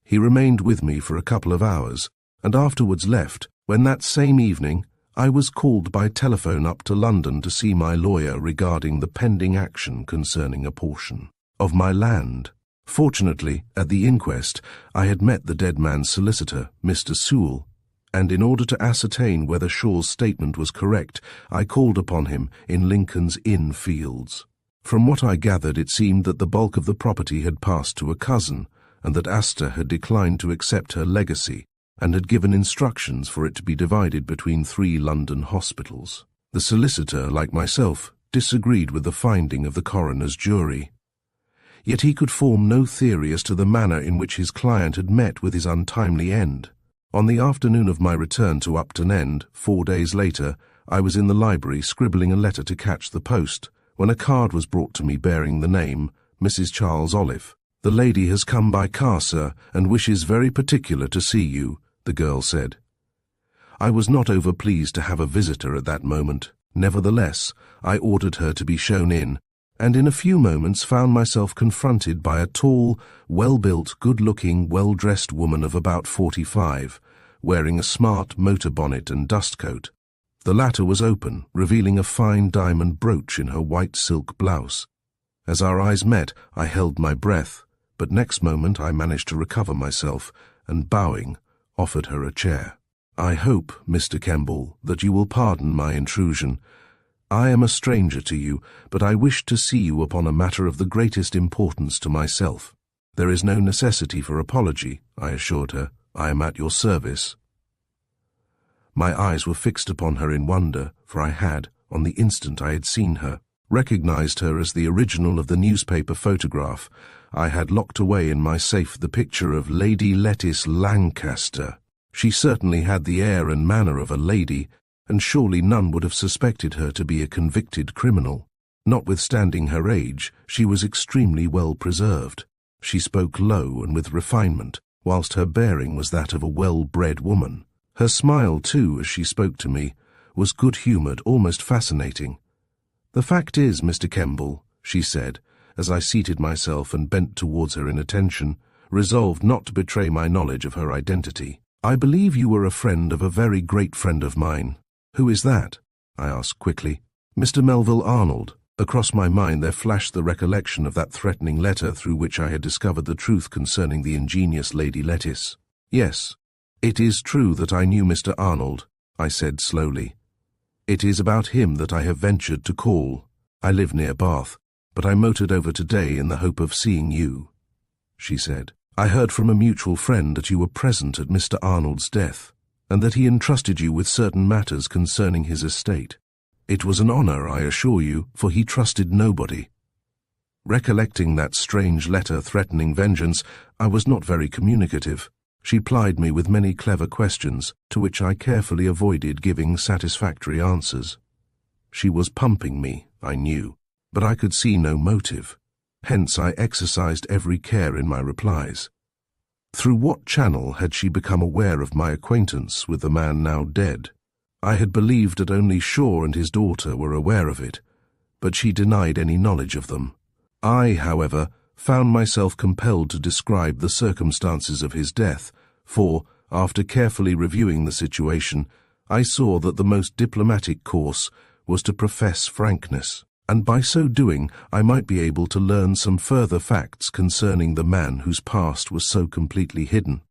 He remained with me for a couple of hours, and afterwards left, when that same evening I was called by telephone up to London to see my lawyer regarding the pending action concerning a portion of my land. Fortunately, at the inquest, I had met the dead man's solicitor, Mr. Sewell, and in order to ascertain whether Shaw's statement was correct, I called upon him in Lincoln's Inn Fields. From what I gathered, it seemed that the bulk of the property had passed to a cousin, and that Asta had declined to accept her legacy, and had given instructions for it to be divided between 3 London hospitals. The solicitor, like myself, disagreed with the finding of the coroner's jury. Yet he could form no theory as to the manner in which his client had met with his untimely end. On the afternoon of my return to Upton End, 4 days later, I was in the library scribbling a letter to catch the post, when a card was brought to me bearing the name, Mrs. Charles Olive. "The lady has come by car, sir, and wishes very particular to see you," the girl said. I was not over-pleased to have a visitor at that moment. Nevertheless, I ordered her to be shown in, and in a few moments found myself confronted by a tall, well-built, good-looking, well-dressed woman of about 45, wearing a smart motor bonnet and dust coat. The latter was open, revealing a fine diamond brooch in her white silk blouse. As our eyes met, I held my breath, but next moment I managed to recover myself, and bowing, offered her a chair. "I hope, Mr. Kemball, that you will pardon my intrusion. I am a stranger to you, but I wish to see you upon a matter of the greatest importance to myself." "There is no necessity for apology," I assured her. "I am at your service." My eyes were fixed upon her in wonder, for I had, on the instant I had seen her, recognized her as the original of the newspaper photograph. I had locked away in my safe the picture of Lady Lettice Lancaster. She certainly had the air and manner of a lady, and surely none would have suspected her to be a convicted criminal. Notwithstanding her age, she was extremely well preserved. She spoke low and with refinement, whilst her bearing was that of a well-bred woman. Her smile, too, as she spoke to me, was good-humoured, almost fascinating. "The fact is, Mr. Kemball," she said, as I seated myself and bent towards her in attention, resolved not to betray my knowledge of her identity, "I believe you were a friend of a very great friend of mine." "Who is that?" I asked quickly. "Mr. Melville Arnold." Across my mind there flashed the recollection of that threatening letter through which I had discovered the truth concerning the ingenious Lady Lettice. "Yes, it is true that I knew Mr. Arnold," I said slowly. "It is about him that I have ventured to call. I live near Bath, but I motored over today in the hope of seeing you," she said. "I heard from a mutual friend that you were present at Mr. Arnold's death, and that he entrusted you with certain matters concerning his estate. It was an honour, I assure you, for he trusted nobody." Recollecting that strange letter threatening vengeance, I was not very communicative. She plied me with many clever questions, to which I carefully avoided giving satisfactory answers. She was pumping me, I knew, but I could see no motive. Hence I exercised every care in my replies. Through what channel had she become aware of my acquaintance with the man now dead? I had believed that only Shaw and his daughter were aware of it, but she denied any knowledge of them. I, however, found myself compelled to describe the circumstances of his death, for, after carefully reviewing the situation, I saw that the most diplomatic course was to profess frankness, and by so doing I might be able to learn some further facts concerning the man whose past was so completely hidden.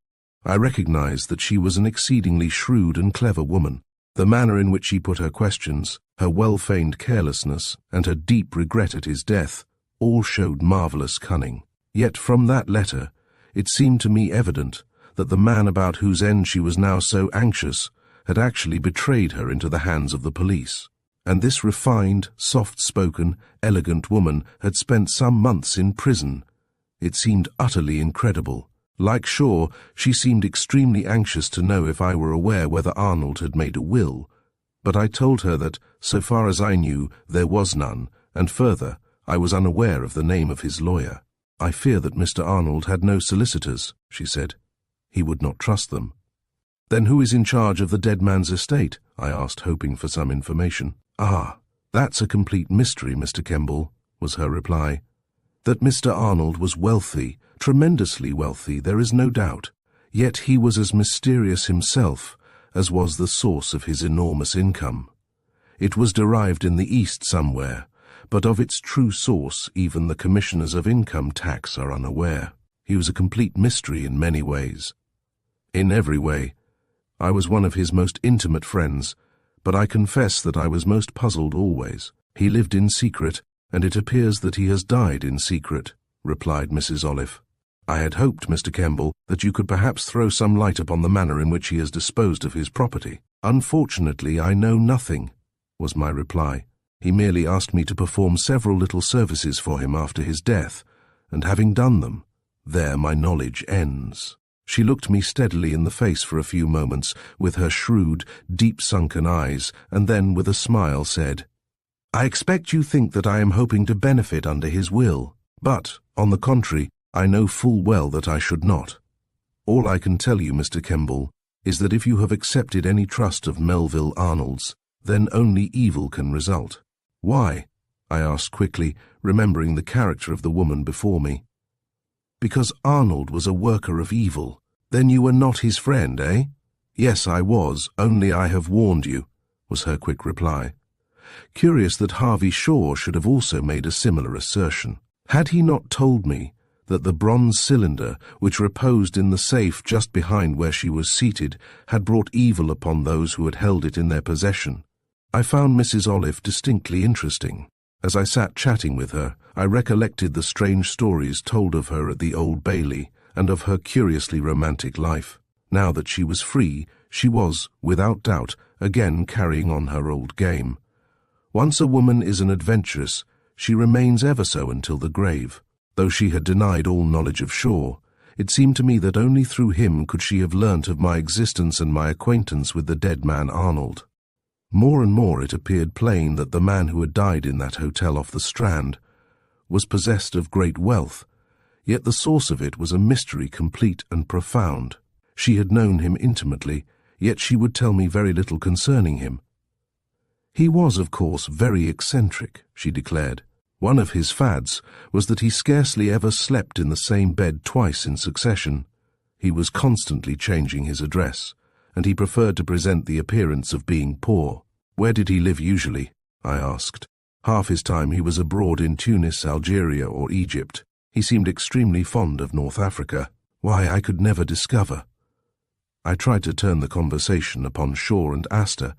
I recognized that she was an exceedingly shrewd and clever woman. The manner in which she put her questions, her well-feigned carelessness, and her deep regret at his death, all showed marvellous cunning. Yet from that letter, it seemed to me evident that the man about whose end she was now so anxious had actually betrayed her into the hands of the police. And this refined, soft-spoken, elegant woman had spent some months in prison. It seemed utterly incredible. Like Shaw, she seemed extremely anxious to know if I were aware whether Arnold had made a will, but I told her that, so far as I knew, there was none, and further, I was unaware of the name of his lawyer. "I fear that Mr. Arnold had no solicitors," she said. "He would not trust them." "Then who is in charge of the dead man's estate?" I asked, hoping for some information. "Ah, that's a complete mystery, Mr. Kemball," was her reply. "That Mr. Arnold was wealthy, tremendously wealthy, there is no doubt. Yet he was as mysterious himself as was the source of his enormous income. It was derived in the East somewhere, but of its true source even the commissioners of income tax are unaware. He was a complete mystery in many ways. In every way. I was one of his most intimate friends, but I confess that I was most puzzled always. He lived in secret, and it appears that he has died in secret," replied Mrs. Olive. "I had hoped, Mr. Kemball, that you could perhaps throw some light upon the manner in which he has disposed of his property." "Unfortunately, I know nothing," was my reply. "He merely asked me to perform several little services for him after his death, and having done them, there my knowledge ends." She looked me steadily in the face for a few moments with her shrewd, deep-sunken eyes, and then, with a smile, said, "I expect you think that I am hoping to benefit under his will, but, on the contrary, I know full well that I should not. All I can tell you, Mr. Kemball, is that if you have accepted any trust of Melville Arnold's, then only evil can result." "Why?" I asked quickly, remembering the character of the woman before me. "Because Arnold was a worker of evil." "Then you were not his friend, eh?" "Yes, I was, only I have warned you," was her quick reply. Curious that Harvey Shaw should have also made a similar assertion. Had he not told me that the bronze cylinder, which reposed in the safe just behind where she was seated, had brought evil upon those who had held it in their possession? I found Mrs. Olive distinctly interesting. As I sat chatting with her, I recollected the strange stories told of her at the Old Bailey, and of her curiously romantic life. Now that she was free, she was, without doubt, again carrying on her old game. Once a woman is an adventuress, she remains ever so until the grave. Though she had denied all knowledge of Shaw, it seemed to me that only through him could she have learnt of my existence and my acquaintance with the dead man Arnold. More and more it appeared plain that the man who had died in that hotel off the Strand was possessed of great wealth, yet the source of it was a mystery complete and profound. She had known him intimately, yet she would tell me very little concerning him. He was, of course, very eccentric, she declared. One of his fads was that he scarcely ever slept in the same bed twice in succession. He was constantly changing his address, and he preferred to present the appearance of being poor. "Where did he live usually?" I asked. "Half his time he was abroad in Tunis, Algeria, or Egypt. He seemed extremely fond of North Africa. Why, I could never discover." I tried to turn the conversation upon Shaw and Astor,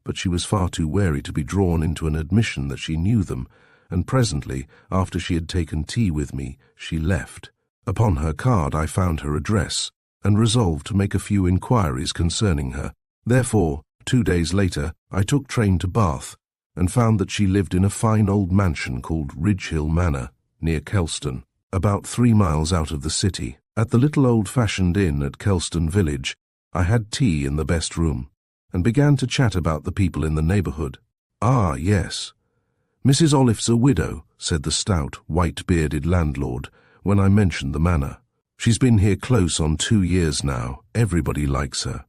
but she was far too wary to be drawn into an admission that she knew them, and presently, after she had taken tea with me, she left. Upon her card I found her address, and resolved to make a few inquiries concerning her. Therefore, 2 days later, I took train to Bath, and found that she lived in a fine old mansion called Ridge Hill Manor, near Kelston, about 3 miles out of the city. At the little old-fashioned inn at Kelston Village, I had tea in the best room, and began to chat about the people in the neighbourhood. "Ah, yes. Mrs. Olive's a widow," said the stout, white-bearded landlord, when I mentioned the manor. "She's been here close on 2 years now. Everybody likes her.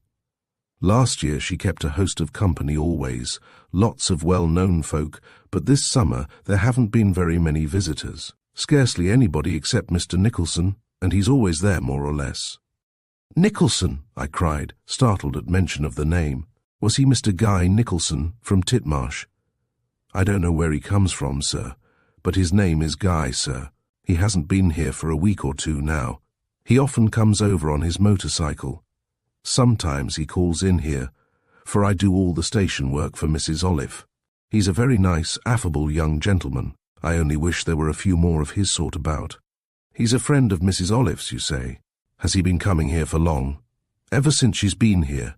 Last year she kept a host of company always, lots of well-known folk, but this summer there haven't been very many visitors. Scarcely anybody except Mr. Nicholson, and he's always there more or less." "Nicholson!" I cried, startled at mention of the name. "Was he Mr. Guy Nicholson from Titmarsh?" "I don't know where he comes from, sir, but his name is Guy, sir. He hasn't been here for a week or 2 now. He often comes over on his motorcycle. Sometimes he calls in here, for I do all the station work for Mrs. Olive. He's a very nice, affable young gentleman. I only wish there were a few more of his sort about." "He's a friend of Mrs. Olive's, you say? Has he been coming here for long?" "Ever since she's been here.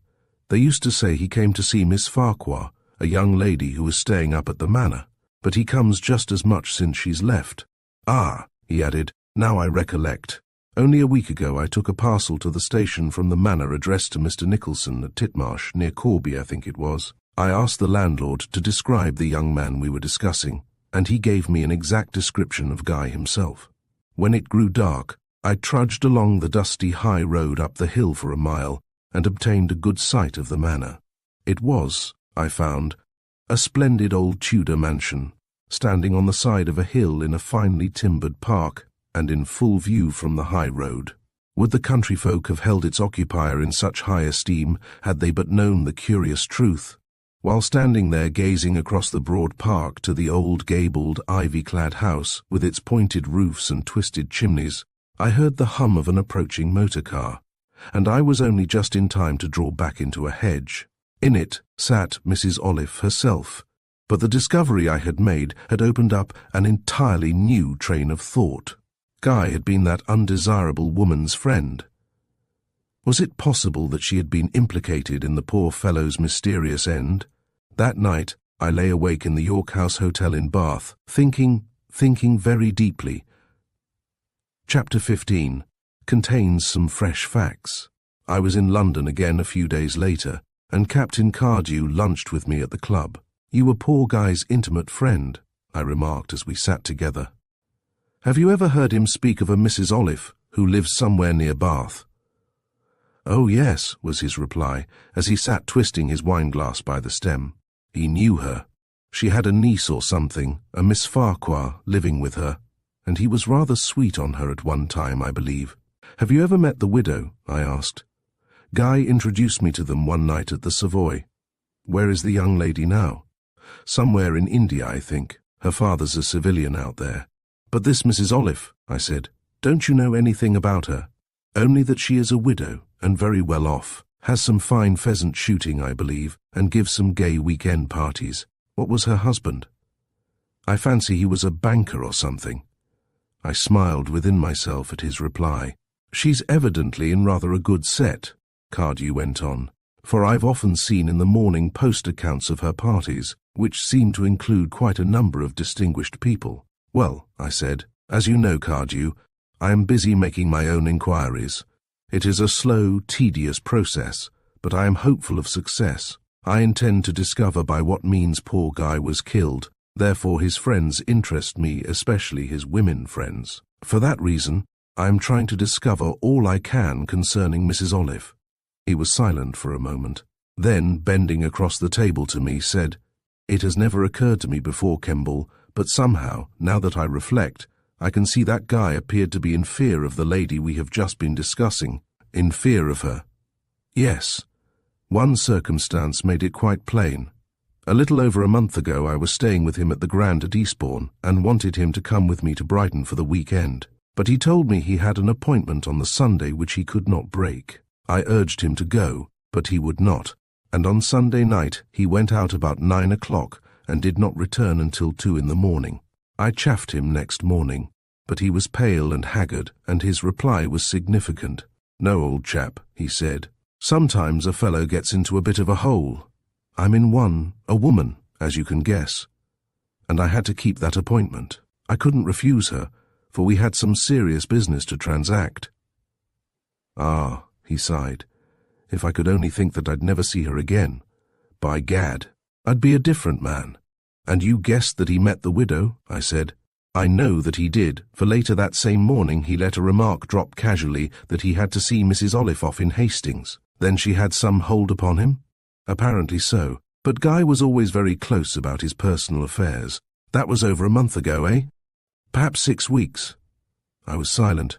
They used to say he came to see Miss Farquhar, a young lady who was staying up at the manor, but he comes just as much since she's left. Ah," he added, "now I recollect. Only a week ago I took a parcel to the station from the manor addressed to Mr. Nicholson at Titmarsh, near Corby, I think it was. I asked the landlord to describe the young man we were discussing, and he gave me an exact description of Guy himself. When it grew dark, I trudged along the dusty high road up the hill for a mile, and obtained a good sight of the manor. It was, I found, a splendid old Tudor mansion, standing on the side of a hill in a finely timbered park and in full view from the high road. Would the country folk have held its occupier in such high esteem had they but known the curious truth? While standing there gazing across the broad park to the old gabled, ivy-clad house with its pointed roofs and twisted chimneys, I heard the hum of an approaching motor car, and I was only just in time to draw back into a hedge. In it sat Mrs. Olive herself, but the discovery I had made had opened up an entirely new train of thought. Guy had been that undesirable woman's friend. Was it possible that she had been implicated in the poor fellow's mysterious end? That night I lay awake in the York House Hotel in Bath, thinking very deeply. Chapter 15 contains some fresh facts. I was in London again a few days later, and Captain Cardew lunched with me at the club. "You were poor Guy's intimate friend," I remarked as we sat together. "Have you ever heard him speak of a Mrs. Olive who lives somewhere near Bath?" "Oh, yes," was his reply, as he sat twisting his wineglass by the stem. He knew her. She had a niece or something, a Miss Farquhar, living with her, and he was rather sweet on her at one time, I believe. "Have you ever met the widow?" I asked. "Guy introduced me to them one night at the Savoy." "Where is the young lady now?" "Somewhere in India, I think. Her father's a civilian out there." "But this Mrs. Olive," I said, "don't you know anything about her?" "Only that she is a widow, and very well off. Has some fine pheasant shooting, I believe, and gives some gay weekend parties." "What was her husband?" "I fancy he was a banker or something." I smiled within myself at his reply. "She's evidently in rather a good set," Cardew went on, "for I've often seen in the Morning Post accounts of her parties, which seem to include quite a number of distinguished people." "Well," I said, "as you know, Cardew, I am busy making my own inquiries. It is a slow, tedious process, but I am hopeful of success. I intend to discover by what means poor Guy was killed. Therefore his friends interest me, especially his women friends. For that reason, I am trying to discover all I can concerning Mrs. Olive." He was silent for a moment. Then, bending across the table to me, said, "It has never occurred to me before, Kemball, but somehow, now that I reflect, I can see that Guy appeared to be in fear of the lady we have just been discussing." "In fear of her?" "Yes. One circumstance made it quite plain. A little over a month ago I was staying with him at the Grand at Eastbourne and wanted him to come with me to Brighton for the weekend. But he told me he had an appointment on the Sunday which he could not break. I urged him to go, but he would not, and on Sunday night he went out about 9 o'clock and did not return until 2 in the morning. I chaffed him next morning, but he was pale and haggard, and his reply was significant. "No, old chap," he said, "sometimes a fellow gets into a bit of a hole. I'm in one, a woman, as you can guess. And I had to keep that appointment. I couldn't refuse her, for we had some serious business to transact." "Ah," he sighed, "if I could only think that I'd never see her again. By gad, I'd be a different man." "And you guessed that he met the widow?" I said. "I know that he did, for later that same morning he let a remark drop casually that he had to see Mrs. Olive off in Hastings. Then she had some hold upon him?" "Apparently so, but Guy was always very close about his personal affairs." "That was over a month ago, eh?" "Perhaps 6 weeks." I was silent.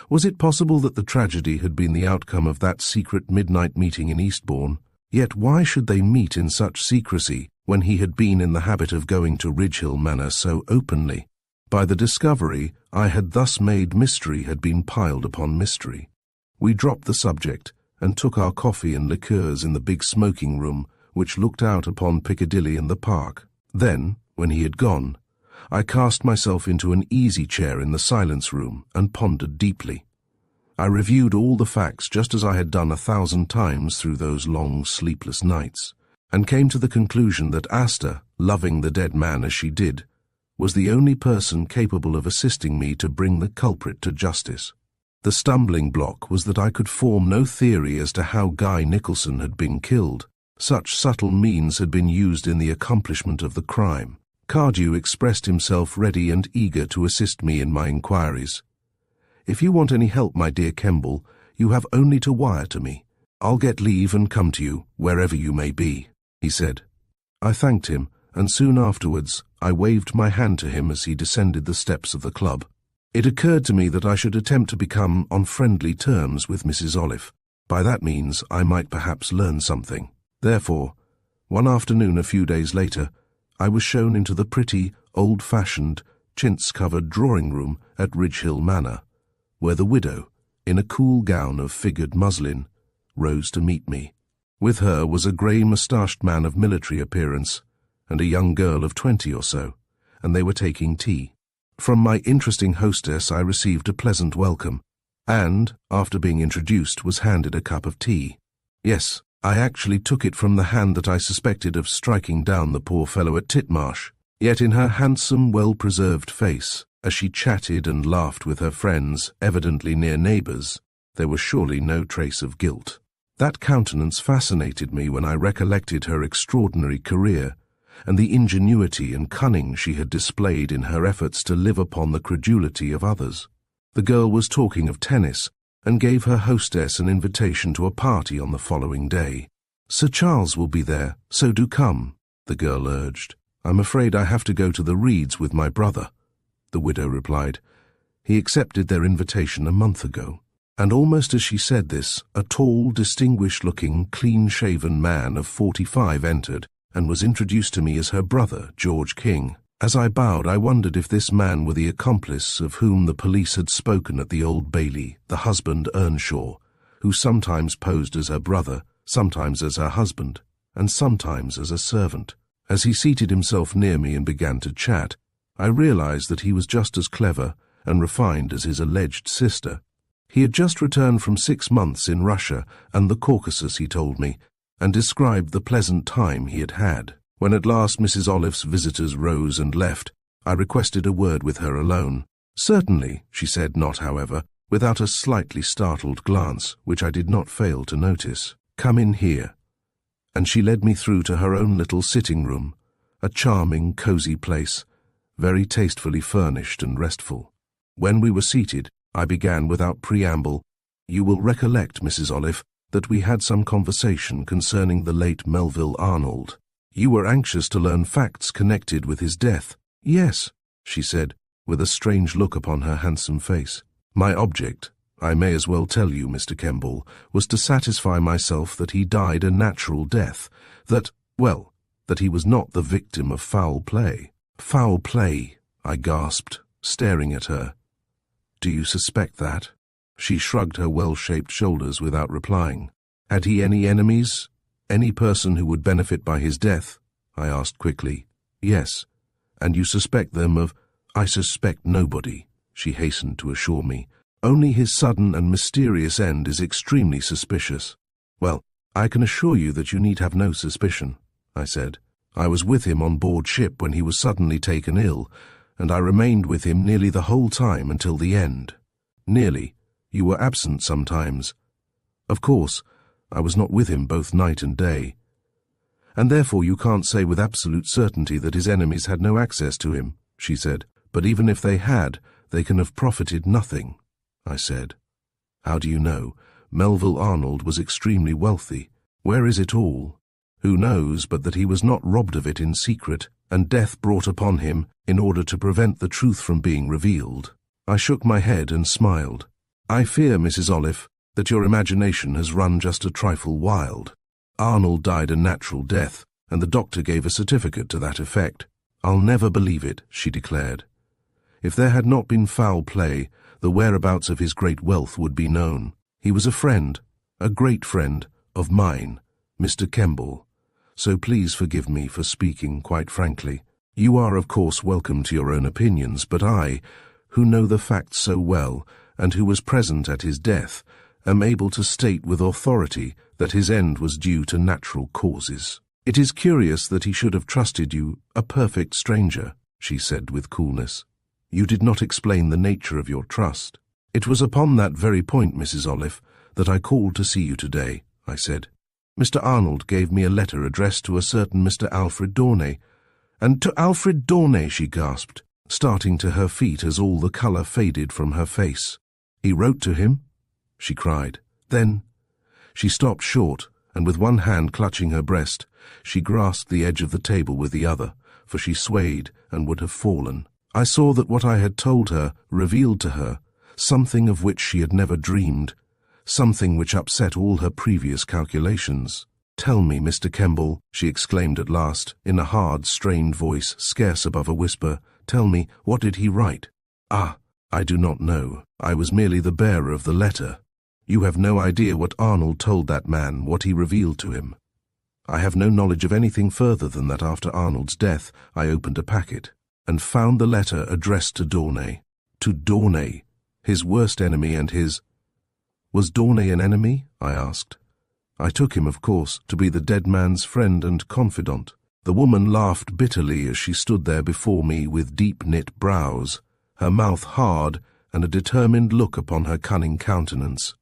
Was it possible that the tragedy had been the outcome of that secret midnight meeting in Eastbourne? Yet why should they meet in such secrecy when he had been in the habit of going to Ridgehill Manor so openly? By the discovery I had thus made, mystery had been piled upon mystery. We dropped the subject and took our coffee and liqueurs in the big smoking room, which looked out upon Piccadilly and the park. Then, when he had gone, I cast myself into an easy chair in the silence room and pondered deeply. I reviewed all the facts just as I had done 1,000 times through those long, sleepless nights, and came to the conclusion that Asta, loving the dead man as she did, was the only person capable of assisting me to bring the culprit to justice. The stumbling block was that I could form no theory as to how Guy Nicholson had been killed. Such subtle means had been used in the accomplishment of the crime. Cardew expressed himself ready and eager to assist me in my inquiries. "If you want any help, my dear Kemball, you have only to wire to me. "I'll get leave and come to you, wherever you may be," he said. I thanked him, and soon afterwards I waved my hand to him as he descended the steps of the club. It occurred to me that I should attempt to become on friendly terms with Mrs. Olive. By that means I might perhaps learn something. Therefore, one afternoon a few days later, I was shown into the pretty, old-fashioned, chintz-covered drawing-room at Ridgehill Manor, where the widow, in a cool gown of figured muslin, rose to meet me. With her was a grey-moustached man of military appearance and a young girl of 20 or so, and they were taking tea. From my interesting hostess I received a pleasant welcome, and, after being introduced, was handed a cup of tea. Yes, I actually took it from the hand that I suspected of striking down the poor fellow at Titmarsh. Yet in her handsome, well-preserved face, as she chatted and laughed with her friends, evidently near neighbours, there was surely no trace of guilt. That countenance fascinated me when I recollected her extraordinary career, and the ingenuity and cunning she had displayed in her efforts to live upon the credulity of others. The girl was talking of tennis, and gave her hostess an invitation to a party on the following day. "Sir Charles will be there, so do come," the girl urged. "I'm afraid I have to go to the Reeds with my brother," the widow replied. "He accepted their invitation a month ago." And almost as she said this, a tall, distinguished-looking, clean-shaven man of 45 entered, and was introduced to me as her brother, George King. As I bowed, I wondered if this man were the accomplice of whom the police had spoken at the Old Bailey, the husband Earnshaw, who sometimes posed as her brother, sometimes as her husband, and sometimes as a servant. As he seated himself near me and began to chat, I realized that he was just as clever and refined as his alleged sister. He had just returned from 6 months in Russia and the Caucasus, he told me, and described the pleasant time he had had. When at last Mrs. Olive's visitors rose and left, I requested a word with her alone. "Certainly," she said, not, however, without a slightly startled glance, which I did not fail to notice. "Come in here." And she led me through to her own little sitting-room, a charming, cosy place, very tastefully furnished and restful. When we were seated, I began without preamble. "You will recollect, Mrs. Olive, that we had some conversation concerning the late Melville Arnold. You were anxious to learn facts connected with his death." "Yes," she said, with a strange look upon her handsome face. "My object, I may as well tell you, Mr. Kemball, was to satisfy myself that he died a natural death, that he was not the victim of foul play." "Foul play," I gasped, staring at her. "Do you suspect that?" She shrugged her well-shaped shoulders without replying. "Had he any enemies? Any person who would benefit by his death?" I asked quickly. "Yes. And you suspect them of—" "I suspect nobody," she hastened to assure me. "Only his sudden and mysterious end is extremely suspicious." "Well, I can assure you that you need have no suspicion," I said. "I was with him on board ship when he was suddenly taken ill, and I remained with him nearly the whole time until the end." "Nearly? You were absent sometimes." "Of course, I was not with him both night and day." "And therefore you can't say with absolute certainty that his enemies had no access to him," she said. "But even if they had, they can have profited nothing," I said. "How do you know? Melville Arnold was extremely wealthy. Where is it all? Who knows but that he was not robbed of it in secret, and death brought upon him in order to prevent the truth from being revealed?" I shook my head and smiled. "I fear, Mrs. Olive, that your imagination has run just a trifle wild. Arnold died a natural death, and the doctor gave a certificate to that effect." "I'll never believe it," she declared. "If there had not been foul play, the whereabouts of his great wealth would be known. He was a friend, a great friend, of mine, Mr. Kemball. So please forgive me for speaking quite frankly. You are, of course, welcome to your own opinions, but I, who know the facts so well, and who was present at his death, am able to state with authority that his end was due to natural causes." "It is curious that he should have trusted you, a perfect stranger," she said with coolness. "You did not explain the nature of your trust." "It was upon that very point, Mrs. Olive, that I called to see you today," I said. "Mr. Arnold gave me a letter addressed to a certain Mr. Alfred Dawnay." "And to Alfred Dawnay," she gasped, starting to her feet as all the colour faded from her face. "He wrote to him?" she cried. Then, She stopped short, and with one hand clutching her breast, she grasped the edge of the table with the other, for she swayed and would have fallen. I saw that what I had told her revealed to her something of which she had never dreamed, something which upset all her previous calculations. "Tell me, Mr. Kemball," she exclaimed at last, in a hard, strained voice, scarce above a whisper, "tell me, what did he write?" "Ah, I do not know. I was merely the bearer of the letter. You have no idea what Arnold told that man, what he revealed to him." I have no knowledge of anything further than that after Arnold's death I opened a packet and found the letter addressed to Dawnay. To Dawnay, his worst enemy and his— Was Dawnay an enemy? I asked. I took him, of course, to be the dead man's friend and confidant. The woman laughed bitterly as she stood there before me with deep-knit brows, her mouth hard and a determined look upon her cunning countenance.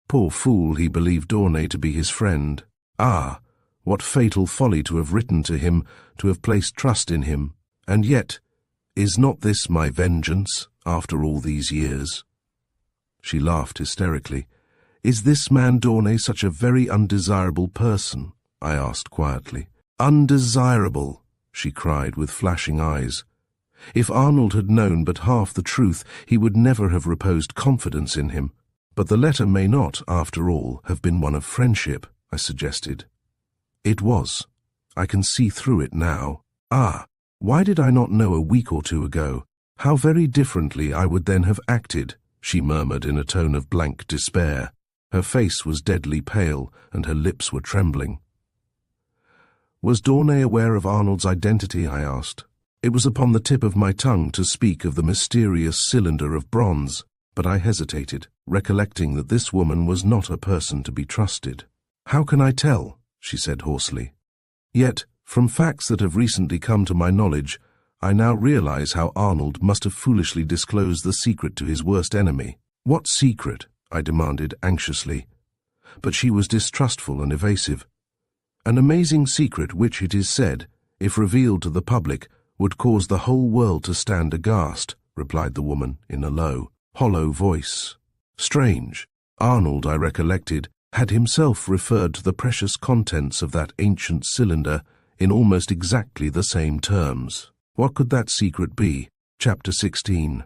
Poor fool, he believed Dawnay to be his friend. Ah, what fatal folly to have written to him, to have placed trust in him. And yet, is not this my vengeance, after all these years? She laughed hysterically. Is this man Dawnay such a very undesirable person? I asked quietly. Undesirable, she cried with flashing eyes. If Arnold had known but half the truth, he would never have reposed confidence in him. But the letter may not, after all, have been one of friendship, I suggested. It was. I can see through it now. Ah, why did I not know a week or two ago? How very differently I would then have acted, she murmured in a tone of blank despair. Her face was deadly pale, and her lips were trembling. Was Dawnay aware of Arnold's identity? I asked. It was upon the tip of my tongue to speak of the mysterious cylinder of bronze, but I hesitated, recollecting that this woman was not a person to be trusted. How can I tell? She said hoarsely. Yet, from facts that have recently come to my knowledge, I now realize how Arnold must have foolishly disclosed the secret to his worst enemy. What secret? I demanded anxiously. But she was distrustful and evasive. An amazing secret which, it is said, if revealed to the public, would cause the whole world to stand aghast, replied the woman in a low, hollow voice. Strange. Arnold, I recollected, had himself referred to the precious contents of that ancient cylinder in almost exactly the same terms. What could that secret be? Chapter 16.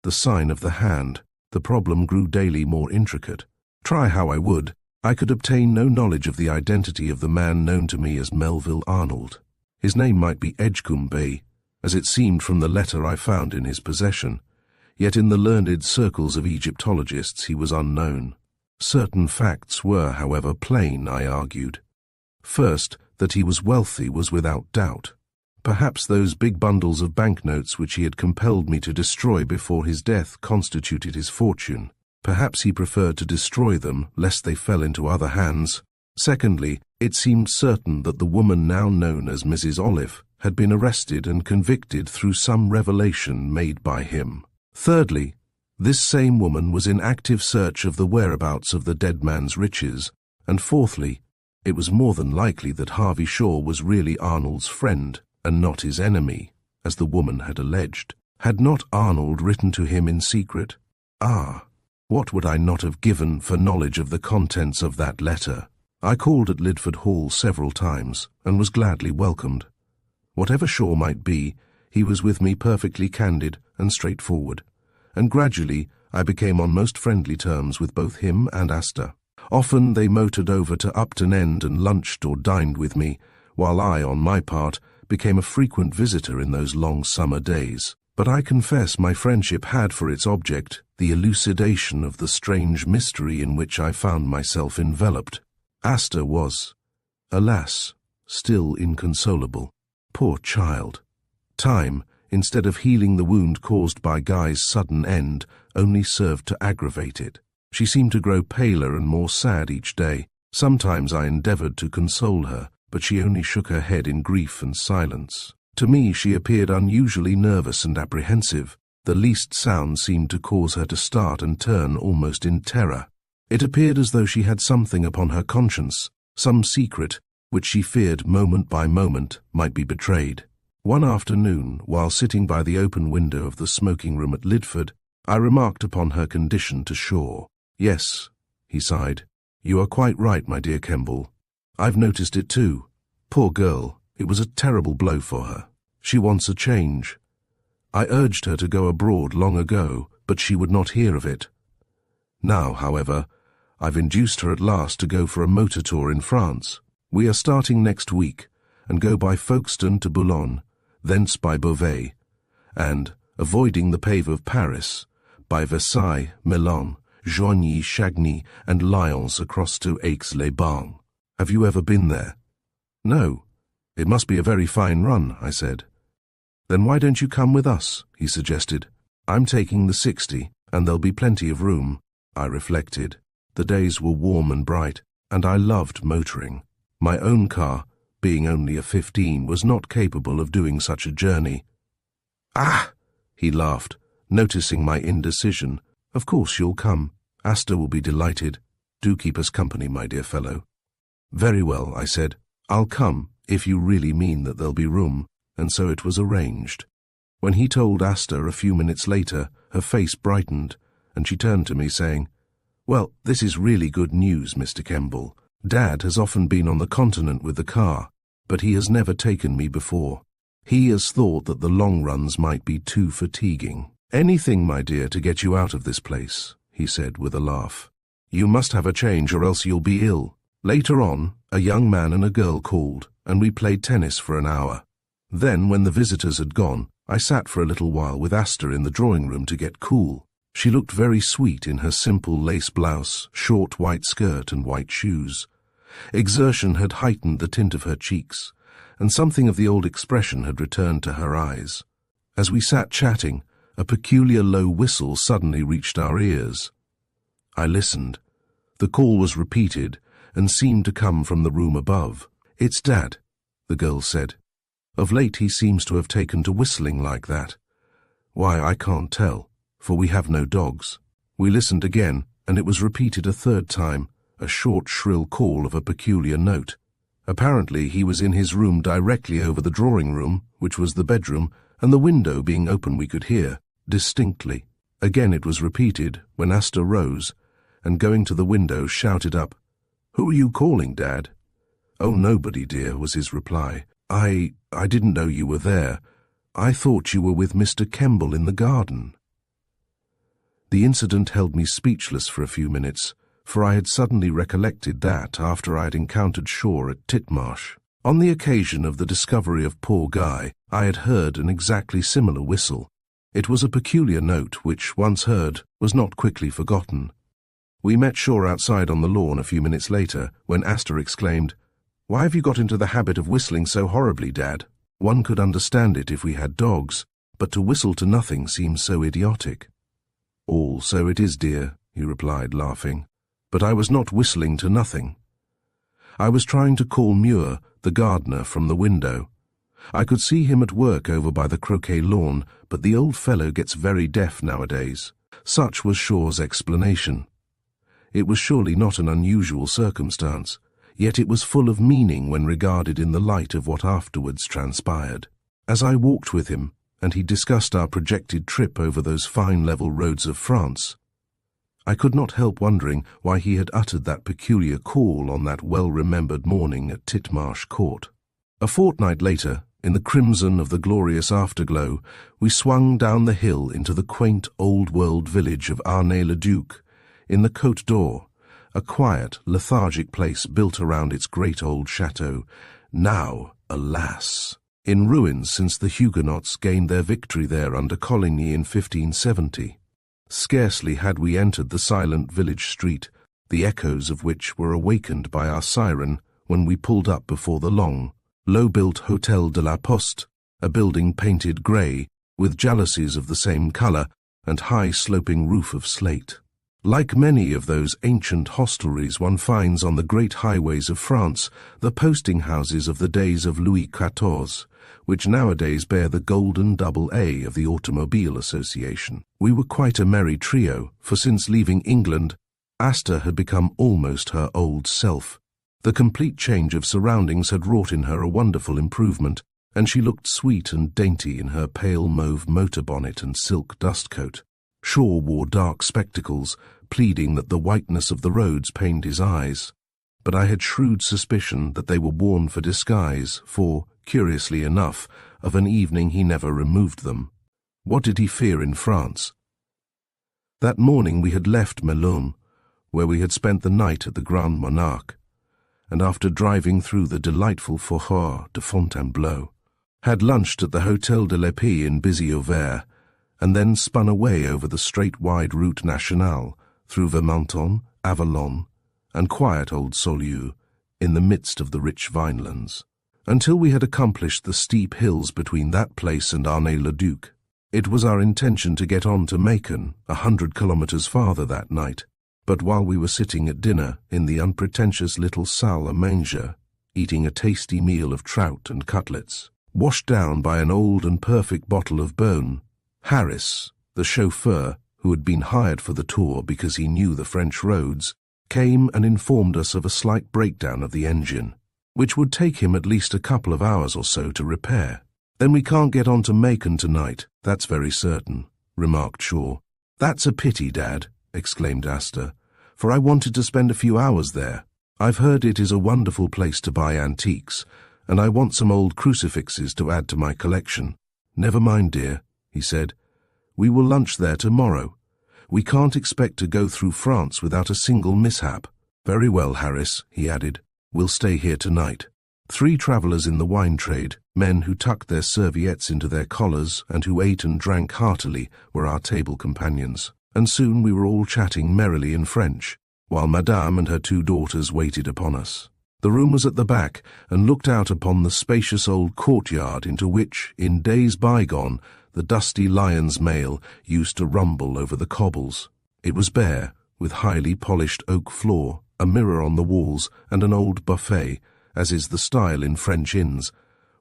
The sign of the hand. The problem grew daily more intricate. Try how I would, I could obtain no knowledge of the identity of the man known to me as Melville Arnold. His name might be Edgecombe Bay, as it seemed from the letter I found in his possession, yet in the learned circles of Egyptologists he was unknown. Certain facts were, however, plain, I argued. First, that he was wealthy was without doubt. Perhaps those big bundles of banknotes which he had compelled me to destroy before his death constituted his fortune. Perhaps he preferred to destroy them, lest they fell into other hands. Secondly, it seemed certain that the woman now known as Mrs. Olive had been arrested and convicted through some revelation made by him. Thirdly, this same woman was in active search of the whereabouts of the dead man's riches. And fourthly, it was more than likely that Harvey Shaw was really Arnold's friend, and not his enemy, as the woman had alleged. Had not Arnold written to him in secret? Ah, what would I not have given for knowledge of the contents of that letter? I called at Lidford Hall several times, and was gladly welcomed. Whatever Shaw might be, he was with me perfectly candid and straightforward, and gradually I became on most friendly terms with both him and Asta. Often they motored over to Upton End and lunched or dined with me, while I, on my part, became a frequent visitor in those long summer days. But I confess my friendship had for its object the elucidation of the strange mystery in which I found myself enveloped. Asta was, alas, still inconsolable. Poor child. Time, instead of healing the wound caused by Guy's sudden end, only served to aggravate it. She seemed to grow paler and more sad each day. Sometimes I endeavored to console her, but she only shook her head in grief and silence. To me she appeared unusually nervous and apprehensive. The least sound seemed to cause her to start and turn almost in terror. It appeared as though she had something upon her conscience, some secret, which she feared moment by moment might be betrayed. One afternoon, while sitting by the open window of the smoking room at Lidford, I remarked upon her condition to Shaw. Yes, he sighed, "You are quite right, my dear Kemball. I've noticed it too. Poor girl, it was a terrible blow for her. She wants a change. I urged her to go abroad long ago, but she would not hear of it. Now, however, I've induced her at last to go for a motor tour in France. We are starting next week, and go by Folkestone to Boulogne, thence by Beauvais, and, avoiding the pave of Paris, by Versailles, Milan, Joigny, Chagny, and Lyons across to Aix-les-Bains. Have you ever been there?" "No. It must be a very fine run," I said. "Then why don't you come with us?" he suggested. "I'm taking the 60, and there'll be plenty of room." I reflected. The days were warm and bright, and I loved motoring. My own car, being only a 15, was not capable of doing such a journey. "Ah!" he laughed, noticing my indecision. "Of course you'll come. Asta will be delighted. Do keep us company, my dear fellow." "Very well," I said. "I'll come, if you really mean that there'll be room," and so it was arranged. When he told Asta a few minutes later, her face brightened, and she turned to me saying, "Well, this is really good news, Mr. Kemball. Dad has often been on the continent with the car, but he has never taken me before. He has thought that the long runs might be too fatiguing." "Anything, my dear, to get you out of this place," he said with a laugh. "You must have a change or else you'll be ill." Later on, a young man and a girl called, and we played tennis for an hour. Then, when the visitors had gone, I sat for a little while with Asta in the drawing-room to get cool. She looked very sweet in her simple lace blouse, short white skirt and white shoes. Exertion had heightened the tint of her cheeks, and something of the old expression had returned to her eyes. As we sat chatting, a peculiar low whistle suddenly reached our ears. I listened. The call was repeated, and seemed to come from the room above. "It's Dad," the girl said. "Of late he seems to have taken to whistling like that. Why, I can't tell, for we have no dogs." We listened again, and it was repeated a third time, a short, shrill call of a peculiar note. Apparently he was in his room directly over the drawing-room, which was the bedroom, and the window being open we could hear, distinctly. Again it was repeated, when Asta rose, and going to the window shouted up, "Who are you calling, Dad?" "Oh, nobody, dear," was his reply. I didn't know you were there. I thought you were with Mr. Kemball in the garden." The incident held me speechless for a few minutes, for I had suddenly recollected that after I had encountered Shaw at Titmarsh. On the occasion of the discovery of poor Guy, I had heard an exactly similar whistle. It was a peculiar note which, once heard, was not quickly forgotten. We met Shaw outside on the lawn a few minutes later, when Asta exclaimed, "Why have you got into the habit of whistling so horribly, Dad? One could understand it if we had dogs, but to whistle to nothing seems so idiotic." "All so it is, dear," he replied, laughing. "But I was not whistling to nothing. I was trying to call Muir, the gardener, from the window. I could see him at work over by the croquet lawn, but the old fellow gets very deaf nowadays." Such was Shaw's explanation. It was surely not an unusual circumstance, yet it was full of meaning when regarded in the light of what afterwards transpired. As I walked with him, and he discussed our projected trip over those fine level roads of France, I could not help wondering why he had uttered that peculiar call on that well-remembered morning at Titmarsh Court. A fortnight later, in the crimson of the glorious afterglow, we swung down the hill into the quaint old-world village of Arnay-le-Duc, in the Côte d'Or, a quiet, lethargic place built around its great old chateau, now, alas, in ruins since the Huguenots gained their victory there under Coligny in 1570. Scarcely had we entered the silent village street, the echoes of which were awakened by our siren, when we pulled up before the long, low-built Hôtel de la Poste, a building painted grey, with jalousies of the same colour, and high sloping roof of slate. Like many of those ancient hostelries one finds on the great highways of France, the posting-houses of the days of Louis XIV, which nowadays bear the golden double-A of the Automobile Association. We were quite a merry trio, for since leaving England, Asta had become almost her old self. The complete change of surroundings had wrought in her a wonderful improvement, and she looked sweet and dainty in her pale mauve motor bonnet and silk dustcoat. Shaw wore dark spectacles, pleading that the whiteness of the roads pained his eyes, but I had shrewd suspicion that they were worn for disguise, for, curiously enough, of an evening he never removed them. What did he fear in France? That morning we had left Melun, where we had spent the night at the Grand Monarque, and after driving through the delightful Forêt de Fontainebleau, had lunched at the Hôtel de l'Épée in busy Auvers, and then spun away over the straight wide route nationale through Vermenton, Avallon, and quiet old Saulieu, in the midst of the rich vinelands, until we had accomplished the steep hills between that place and Arnay-le-Duc. It was our intention to get on to Macon, 100 kilometers farther that night, but while we were sitting at dinner in the unpretentious little salle à manger, eating a tasty meal of trout and cutlets, washed down by an old and perfect bottle of Beaune, Harris, the chauffeur, who had been hired for the tour because he knew the French roads, came and informed us of a slight breakdown of the engine, which would take him at least a couple of hours or so to repair. "Then we can't get on to Macon tonight, that's very certain," remarked Shaw. "That's a pity, Dad," exclaimed Asta, "for I wanted to spend a few hours there. I've heard it is a wonderful place to buy antiques, and I want some old crucifixes to add to my collection." "Never mind, dear," he said. "We will lunch there tomorrow. We can't expect to go through France without a single mishap." "Very well, Harris," he added. "We'll stay here tonight." 3 travellers in the wine trade, men who tucked their serviettes into their collars and who ate and drank heartily, were our table companions, and soon we were all chatting merrily in French, while Madame and her 2 daughters waited upon us. The room was at the back and looked out upon the spacious old courtyard into which, in days bygone, the dusty lion's mail used to rumble over the cobbles. It was bare, with highly polished oak floor, a mirror on the walls, and an old buffet, as is the style in French inns,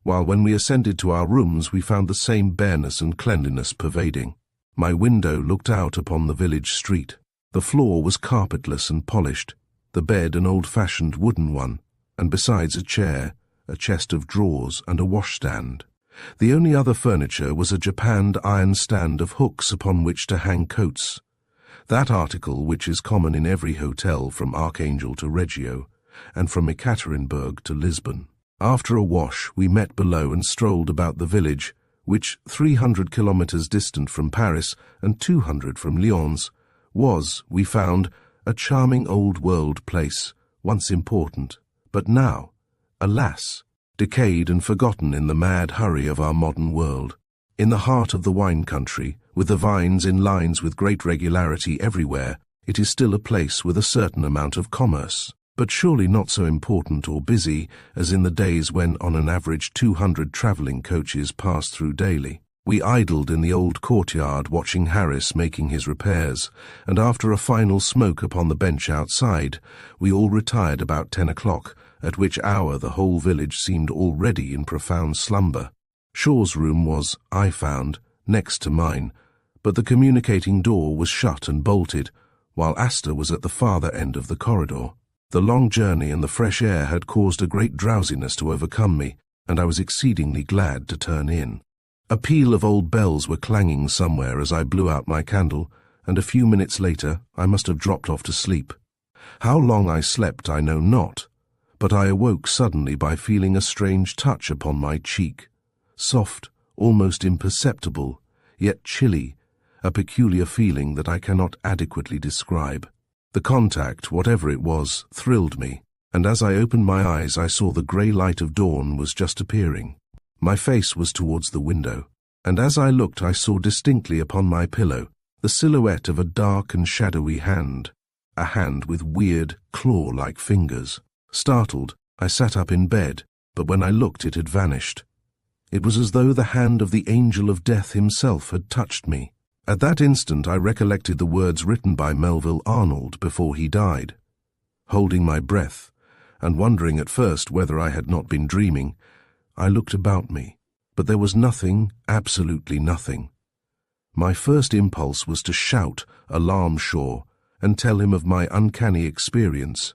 while when we ascended to our rooms we found the same bareness and cleanliness pervading. My window looked out upon the village street. The floor was carpetless and polished, the bed an old-fashioned wooden one, and besides a chair, a chest of drawers and a washstand. The only other furniture was a japanned iron stand of hooks upon which to hang coats, that article which is common in every hotel from Archangel to Reggio, and from Ekaterinburg to Lisbon. After a wash, we met below and strolled about the village, which, 300 kilometers distant from Paris and 200 from Lyons, was, we found, a charming old-world place, once important, but now, alas, decayed and forgotten in the mad hurry of our modern world. In the heart of the wine country, with the vines in lines with great regularity everywhere, it is still a place with a certain amount of commerce, but surely not so important or busy as in the days when on an average 200 travelling coaches passed through daily. We idled in the old courtyard watching Harris making his repairs, and after a final smoke upon the bench outside, we all retired about 10 o'clock, at which hour the whole village seemed already in profound slumber. Shaw's room was, I found, next to mine, but the communicating door was shut and bolted, while Asta was at the farther end of the corridor. The long journey and the fresh air had caused a great drowsiness to overcome me, and I was exceedingly glad to turn in. A peal of old bells were clanging somewhere as I blew out my candle, and a few minutes later I must have dropped off to sleep. How long I slept I know not, but I awoke suddenly by feeling a strange touch upon my cheek, soft, almost imperceptible, yet chilly, a peculiar feeling that I cannot adequately describe. The contact, whatever it was, thrilled me, and as I opened my eyes I saw the grey light of dawn was just appearing. My face was towards the window, and as I looked I saw distinctly upon my pillow the silhouette of a dark and shadowy hand, a hand with weird, claw-like fingers. Startled, I sat up in bed, but when I looked it had vanished. It was as though the hand of the angel of death himself had touched me. At that instant I recollected the words written by Melville Arnold before he died. Holding my breath, and wondering at first whether I had not been dreaming, I looked about me, but there was nothing, absolutely nothing. My first impulse was to shout, alarm Shaw, and tell him of my uncanny experience,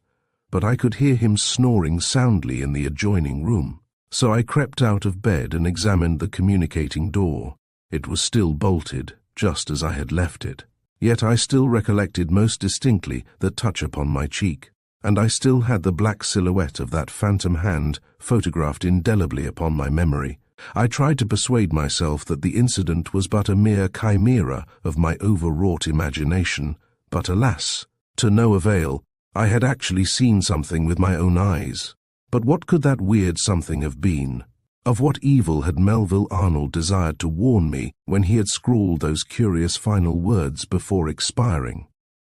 but I could hear him snoring soundly in the adjoining room. So I crept out of bed and examined the communicating door. It was still bolted, just as I had left it. Yet I still recollected most distinctly the touch upon my cheek, and I still had the black silhouette of that phantom hand photographed indelibly upon my memory. I tried to persuade myself that the incident was but a mere chimera of my overwrought imagination, but alas, to no avail. I had actually seen something with my own eyes. But what could that weird something have been? Of what evil had Melville Arnold desired to warn me when he had scrawled those curious final words before expiring?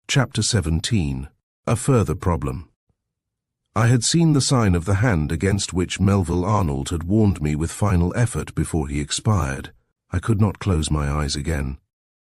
Chapter 17. A Further Problem. I had seen the sign of the hand against which Melville Arnold had warned me with final effort before he expired. I could not close my eyes again.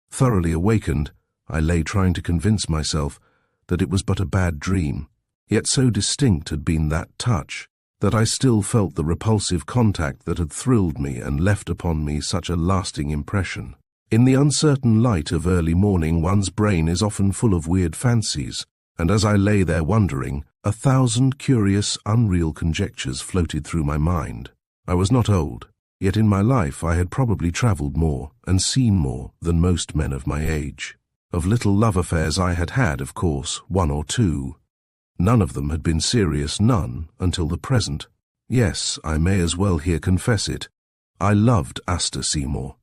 Thoroughly awakened, I lay trying to convince myself that it was but a bad dream, yet so distinct had been that touch that I still felt the repulsive contact that had thrilled me and left upon me such a lasting impression. In the uncertain light of early morning, one's brain is often full of weird fancies, and as I lay there wondering, 1,000 curious, unreal conjectures floated through my mind. I was not old, yet in my life I had probably travelled more and seen more than most men of my age. Of little love affairs I had had, of course, one or two. None of them had been serious, none, until the present. Yes, I may as well here confess it. I loved Asta Seymour.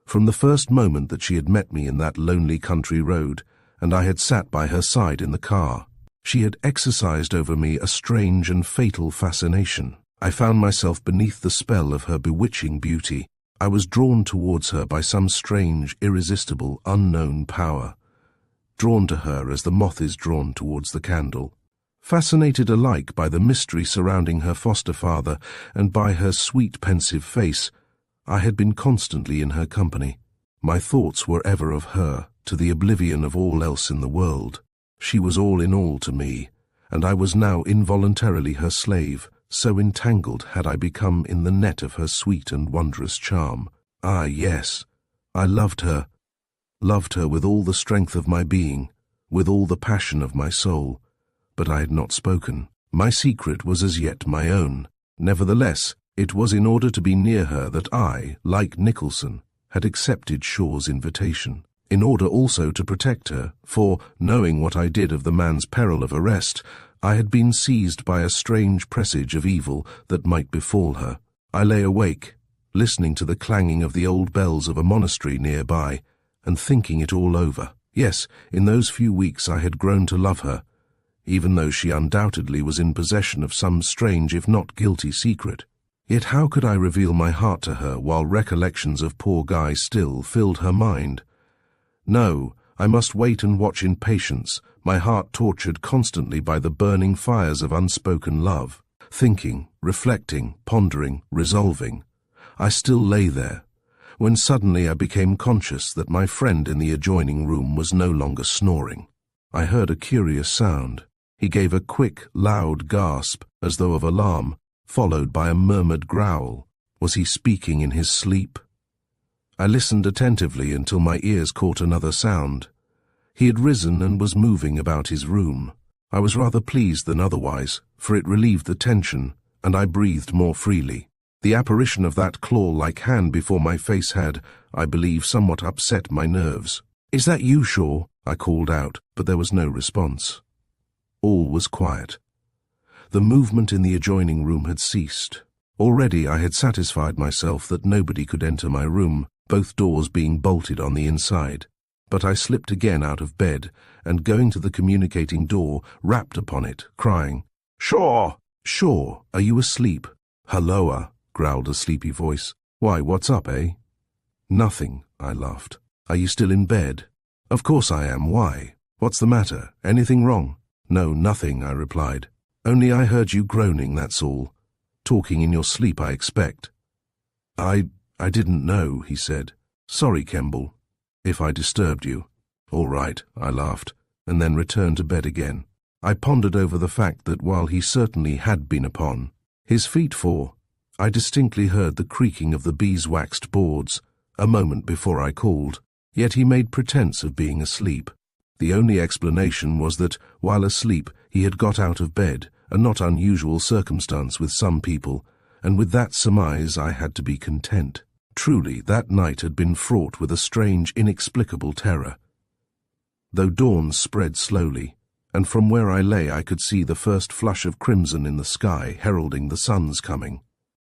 From the first moment that she had met me in that lonely country road, and I had sat by her side in the car, she had exercised over me a strange and fatal fascination. I found myself beneath the spell of her bewitching beauty. I was drawn towards her by some strange, irresistible, unknown power. Drawn to her as the moth is drawn towards the candle. Fascinated alike by the mystery surrounding her foster father and by her sweet, pensive face, I had been constantly in her company. My thoughts were ever of her, to the oblivion of all else in the world. She was all in all to me, and I was now involuntarily her slave, so entangled had I become in the net of her sweet and wondrous charm. Ah, yes, I loved her with all the strength of my being, with all the passion of my soul, but I had not spoken. My secret was as yet my own. Nevertheless, it was in order to be near her that I, like Nicholson, had accepted Shaw's invitation. In order also to protect her, for, knowing what I did of the man's peril of arrest, I had been seized by a strange presage of evil that might befall her. I lay awake, listening to the clanging of the old bells of a monastery nearby, and thinking it all over. Yes, in those few weeks I had grown to love her, even though she undoubtedly was in possession of some strange if not guilty secret. Yet how could I reveal my heart to her while recollections of poor Guy still filled her mind? No, I must wait and watch in patience, my heart tortured constantly by the burning fires of unspoken love. Thinking, reflecting, pondering, resolving, I still lay there, when suddenly I became conscious that my friend in the adjoining room was no longer snoring. I heard a curious sound. He gave a quick, loud gasp, as though of alarm, followed by a murmured growl. Was he speaking in his sleep? I listened attentively until my ears caught another sound. He had risen and was moving about his room. I was rather pleased than otherwise, for it relieved the tension, and I breathed more freely. The apparition of that claw-like hand before my face had, I believe, somewhat upset my nerves. "Is that you, Shaw?" I called out, but there was no response. All was quiet. The movement in the adjoining room had ceased. Already I had satisfied myself that nobody could enter my room, both doors being bolted on the inside. But I slipped again out of bed, and going to the communicating door, rapped upon it, crying, "Shaw! Shaw, are you asleep?" "Halloa," growled a sleepy voice. "Why, what's up, eh?" "Nothing," I laughed. "Are you still in bed?" "Of course I am. Why? What's the matter? Anything wrong?" "No, nothing," I replied. "Only I heard you groaning, that's all. Talking in your sleep, I expect." I didn't know," he said. "Sorry, Kemball, if I disturbed you." "All right," I laughed, and then returned to bed again. I pondered over the fact that while he certainly had been upon his feet, for I distinctly heard the creaking of the beeswaxed boards a moment before I called, yet he made pretense of being asleep. The only explanation was that, while asleep, he had got out of bed, a not unusual circumstance with some people, and with that surmise I had to be content. Truly, that night had been fraught with a strange, inexplicable terror. though dawn spread slowly, and from where I lay I could see the first flush of crimson in the sky heralding the sun's coming.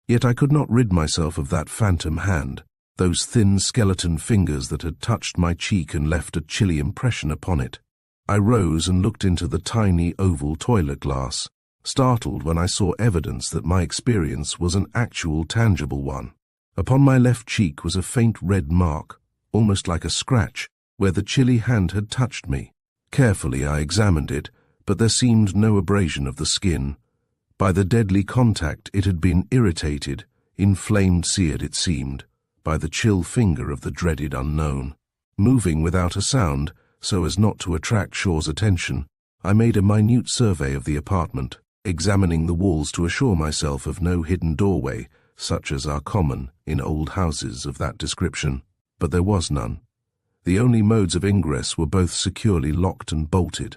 Yet I could not rid myself of that phantom hand, those thin skeleton fingers that had touched my cheek and left a chilly impression upon it. I rose and looked into the tiny oval toilet glass, startled when I saw evidence that my experience was an actual tangible one. Upon my left cheek was a faint red mark, almost like a scratch, where the chilly hand had touched me. Carefully I examined it, but there seemed no abrasion of the skin. By the deadly contact it had been irritated, inflamed, seared it seemed, by the chill finger of the dreaded unknown. Moving without a sound, so as not to attract Shaw's attention, I made a minute survey of the apartment, examining the walls to assure myself of no hidden doorway, such as are common in old houses of that description. But there was none. The only modes of ingress were both securely locked and bolted.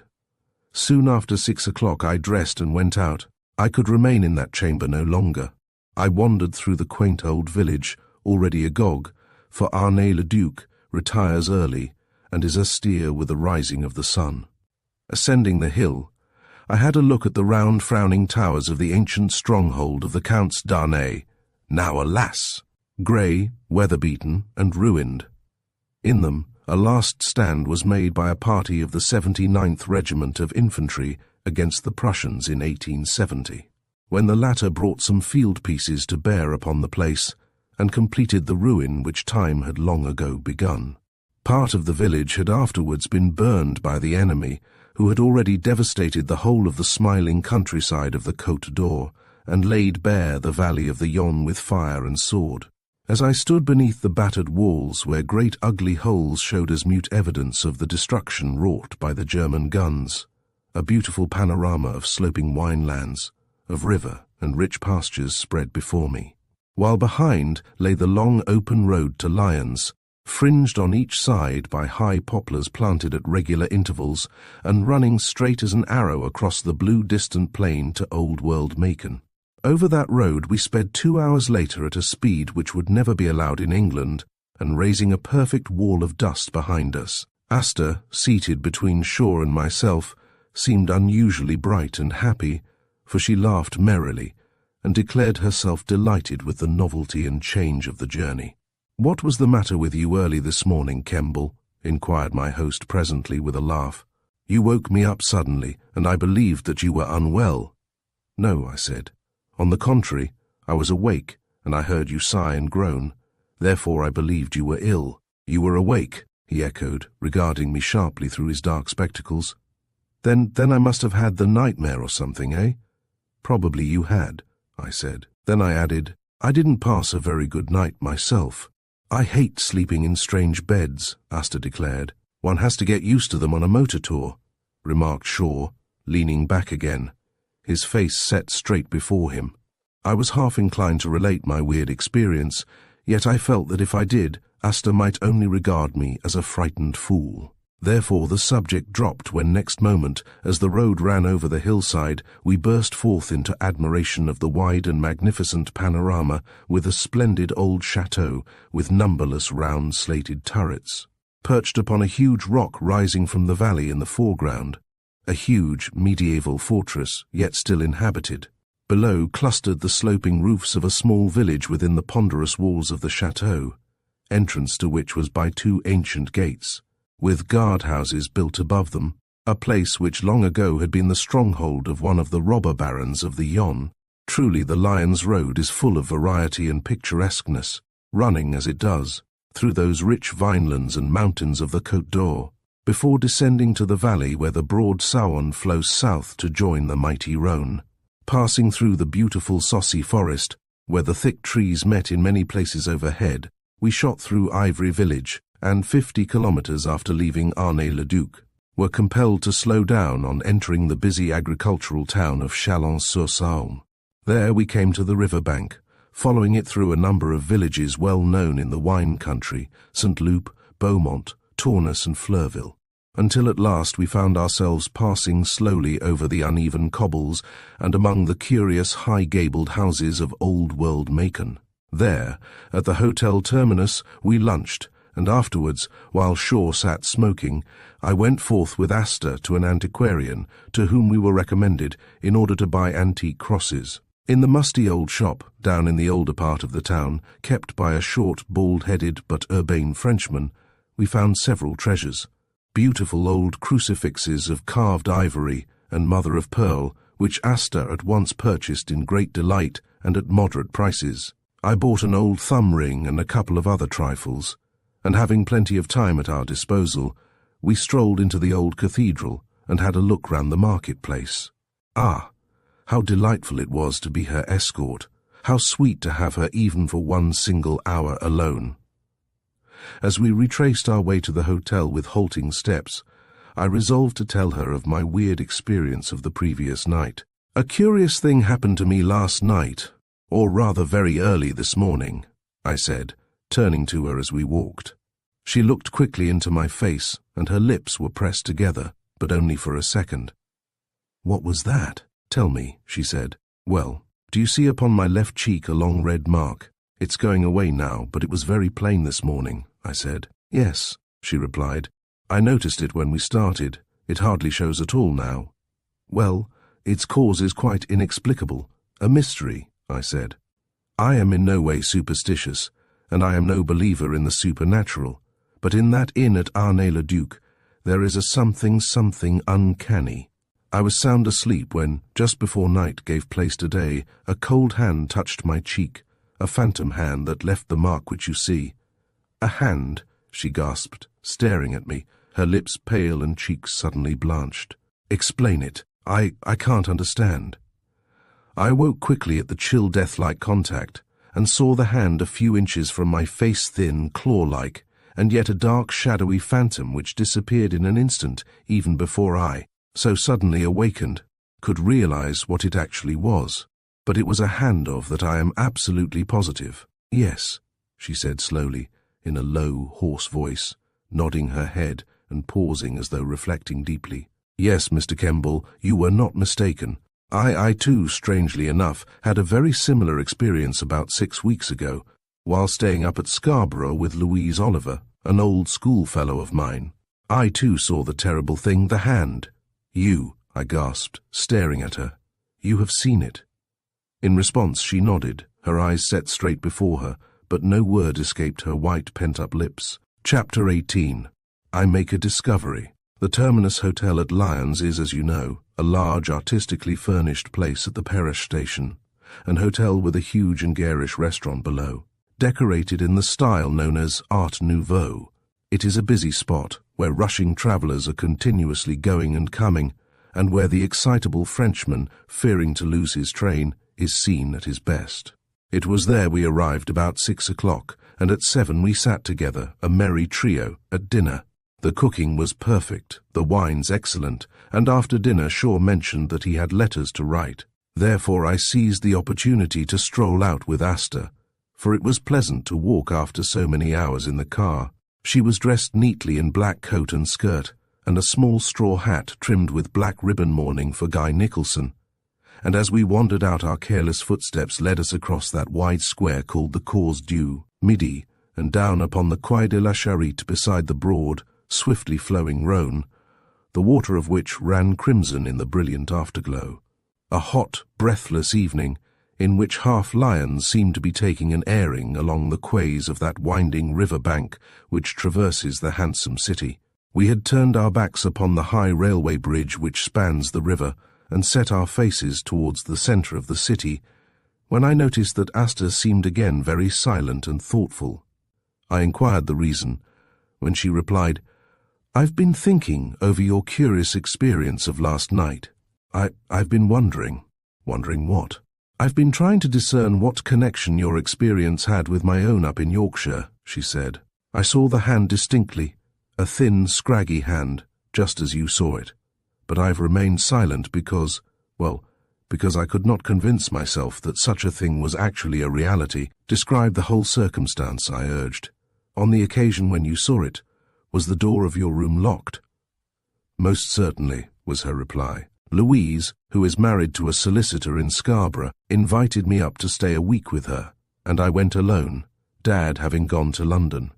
Soon after 6 o'clock I dressed and went out. I could remain in that chamber no longer. I wandered through the quaint old village, already agog, for Arnold Le Duc retires early and is austere with the rising of the sun. Ascending the hill, I had a look at the round frowning towers of the ancient stronghold of the Counts d'Arnay, now, alas, grey, weather-beaten, and ruined. In them, a last stand was made by a party of the 79th Regiment of Infantry against the Prussians in 1870, when the latter brought some field pieces to bear upon the place and completed the ruin which time had long ago begun. Part of the village had afterwards been burned by the enemy, who had already devastated the whole of the smiling countryside of the Côte d'Or and laid bare the valley of the Yonne with fire and sword. As I stood beneath the battered walls where great ugly holes showed as mute evidence of the destruction wrought by the German guns, a beautiful panorama of sloping winelands, of river and rich pastures spread before me, while behind lay the long open road to Lyons, fringed on each side by high poplars planted at regular intervals and running straight as an arrow across the blue distant plain to Old World Macon. Over that road we sped 2 hours later at a speed which would never be allowed in England, and raising a perfect wall of dust behind us. Asta, seated between Shaw and myself, seemed unusually bright and happy, for she laughed merrily and declared herself delighted with the novelty and change of the journey. "What was the matter with you early this morning, Kemball?" inquired my host presently with a laugh. "You woke me up suddenly, and I believed that you were unwell." "No," I said. "On the contrary, I was awake, and I heard you sigh and groan. Therefore I believed you were ill." "You were awake," he echoed, regarding me sharply through his dark spectacles. Then I must have had the nightmare or something, eh?" "Probably you had," I said. Then I added, "I didn't pass a very good night myself." "I hate sleeping in strange beds," Asta declared. "One has to get used to them on a motor tour," remarked Shaw, leaning back again, his face set straight before him. I was half inclined to relate my weird experience, yet I felt that if I did, Asta might only regard me as a frightened fool. Therefore the subject dropped when next moment, as the road ran over the hillside, we burst forth into admiration of the wide and magnificent panorama with a splendid old chateau with numberless round slated turrets, perched upon a huge rock rising from the valley in the foreground, a huge medieval fortress, yet still inhabited. Below clustered the sloping roofs of a small village within the ponderous walls of the chateau, entrance to which was by 2 ancient gates, with guard-houses built above them, a place which long ago had been the stronghold of one of the robber barons of the Yonne. Truly the Lyons Road is full of variety and picturesqueness, running, as it does, through those rich vinelands and mountains of the Côte d'Or, before descending to the valley where the broad Saône flows south to join the mighty Rhône. Passing through the beautiful Saucy forest, where the thick trees met in many places overhead, we shot through Ivry village, and 50 kilometers after leaving Arnold Le Duc, were compelled to slow down on entering the busy agricultural town of Chalon-sur-Saône. There we came to the river bank, following it through a number of villages well known in the wine country, St. Loup, Beaumont, Tournus and Fleurville, until at last we found ourselves passing slowly over the uneven cobbles and among the curious high-gabled houses of Old World Macon. There, at the Hotel Terminus, we lunched, and afterwards, while Shaw sat smoking, I went forth with Asta to an antiquarian to whom we were recommended in order to buy antique crosses. In the musty old shop, down in the older part of the town, kept by a short, bald-headed but urbane Frenchman, we found several treasures. Beautiful old crucifixes of carved ivory and mother-of-pearl, which Asta at once purchased in great delight and at moderate prices. I bought an old thumb ring and a couple of other trifles, and having plenty of time at our disposal, we strolled into the old cathedral and had a look round the marketplace. Ah! How delightful it was to be her escort, how sweet to have her even for one single hour alone. As we retraced our way to the hotel with halting steps, I resolved to tell her of my weird experience of the previous night. "A curious thing happened to me last night, or rather very early this morning," I said, turning to her as we walked. She looked quickly into my face, and her lips were pressed together, but only for a second. "What was that? Tell me," she said. "Well, do you see upon my left cheek a long red mark? It's going away now, but it was very plain this morning," I said. "Yes," she replied. "I noticed it when we started. It hardly shows at all now." "Well, its cause is quite inexplicable, a mystery," I said. "I am in no way superstitious, and I am no believer in the supernatural, but in that inn at Arnold there is a something uncanny. I was sound asleep when, just before night gave place to day, a cold hand touched my cheek, a phantom hand that left the mark which you see." "A hand?" she gasped, staring at me, her lips pale and cheeks suddenly blanched. "Explain it. I can't understand." I awoke quickly at the chill death-like contact, and saw the hand a few inches from my face, thin, claw-like, and yet a dark, shadowy phantom which disappeared in an instant, even before I, so suddenly awakened, could realize what it actually was. But it was a hand of that I am absolutely positive. "Yes," she said slowly, in a low, hoarse voice, nodding her head and pausing as though reflecting deeply. "Yes, Mr. Kemball, you were not mistaken. I too, strangely enough, had a very similar experience about 6 weeks ago, while staying up at Scarborough with Louise Oliver, an old schoolfellow of mine. I too saw the terrible thing, the hand." "You," I gasped, staring at her. "You have seen it?" In response she nodded, her eyes set straight before her, but no word escaped her white, pent-up lips. Chapter 18. I Make a Discovery. The Terminus Hotel at Lyons is, as you know, a large, artistically furnished place at the Perrish station, an hotel with a huge and garish restaurant below. Decorated in the style known as Art Nouveau, it is a busy spot where rushing travellers are continuously going and coming, and where the excitable Frenchman, fearing to lose his train, is seen at his best. It was there we arrived about 6 o'clock, and at 7 we sat together, a merry trio, at dinner. The cooking was perfect, the wines excellent, and after dinner Shaw mentioned that he had letters to write. Therefore I seized the opportunity to stroll out with Asta, for it was pleasant to walk after so many hours in the car. She was dressed neatly in black coat and skirt, and a small straw hat trimmed with black ribbon mourning for Guy Nicholson, and as we wandered out our careless footsteps led us across that wide square called the Cours du Midi, and down upon the Quai de la Charite beside the broad, swiftly flowing Rhône, the water of which ran crimson in the brilliant afterglow. A hot, breathless evening, in which half Lyons seemed to be taking an airing along the quays of that winding river bank which traverses the handsome city. We had turned our backs upon the high railway bridge which spans the river, and set our faces towards the centre of the city, when I noticed that Asta seemed again very silent and thoughtful. I inquired the reason, when she replied, "I've been thinking over your curious experience of last night. I've been wondering." "Wondering what?" "I've been trying to discern what connection your experience had with my own up in Yorkshire," she said. "I saw the hand distinctly, a thin, scraggy hand, just as you saw it. But I've remained silent because I could not convince myself that such a thing was actually a reality." "Describe the whole circumstance," I urged. "On the occasion when you saw it, was the door of your room locked?" "Most certainly," was her reply. "Louise, who is married to a solicitor in Scarborough, invited me up to stay a week with her, and I went alone, Dad having gone to London.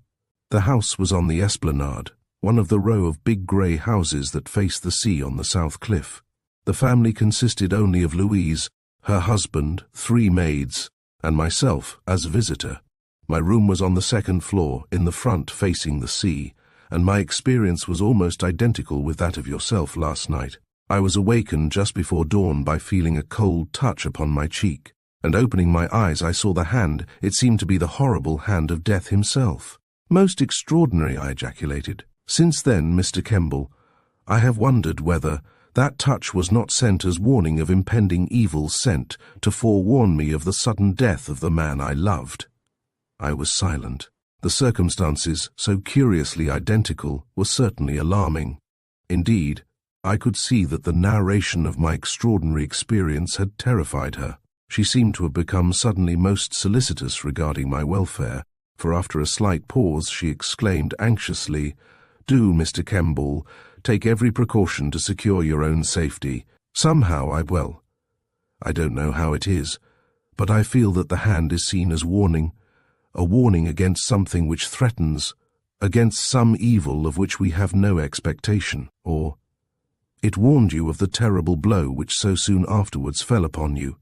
The house was on the esplanade, one of the row of big grey houses that face the sea on the south cliff. The family consisted only of Louise, her husband, 3 maids, and myself as visitor. My room was on the 2nd floor, in the front facing the sea, and my experience was almost identical with that of yourself last night. I was awakened just before dawn by feeling a cold touch upon my cheek, and opening my eyes I saw the hand. It seemed to be the horrible hand of death himself. "Most extraordinary," I ejaculated. "Since then, Mr. Kemball, I have wondered whether that touch was not sent as warning of impending evil, sent to forewarn me of the sudden death of the man I loved." I was silent. The circumstances, so curiously identical, were certainly alarming. Indeed, I could see that the narration of my extraordinary experience had terrified her. She seemed to have become suddenly most solicitous regarding my welfare, for after a slight pause she exclaimed anxiously, "Do, Mr. Kemball, take every precaution to secure your own safety. Somehow I don't know how it is, but I feel that the hand is seen as warning, a warning against something which threatens, against some evil of which we have no expectation, or it warned you of the terrible blow which so soon afterwards fell upon you,"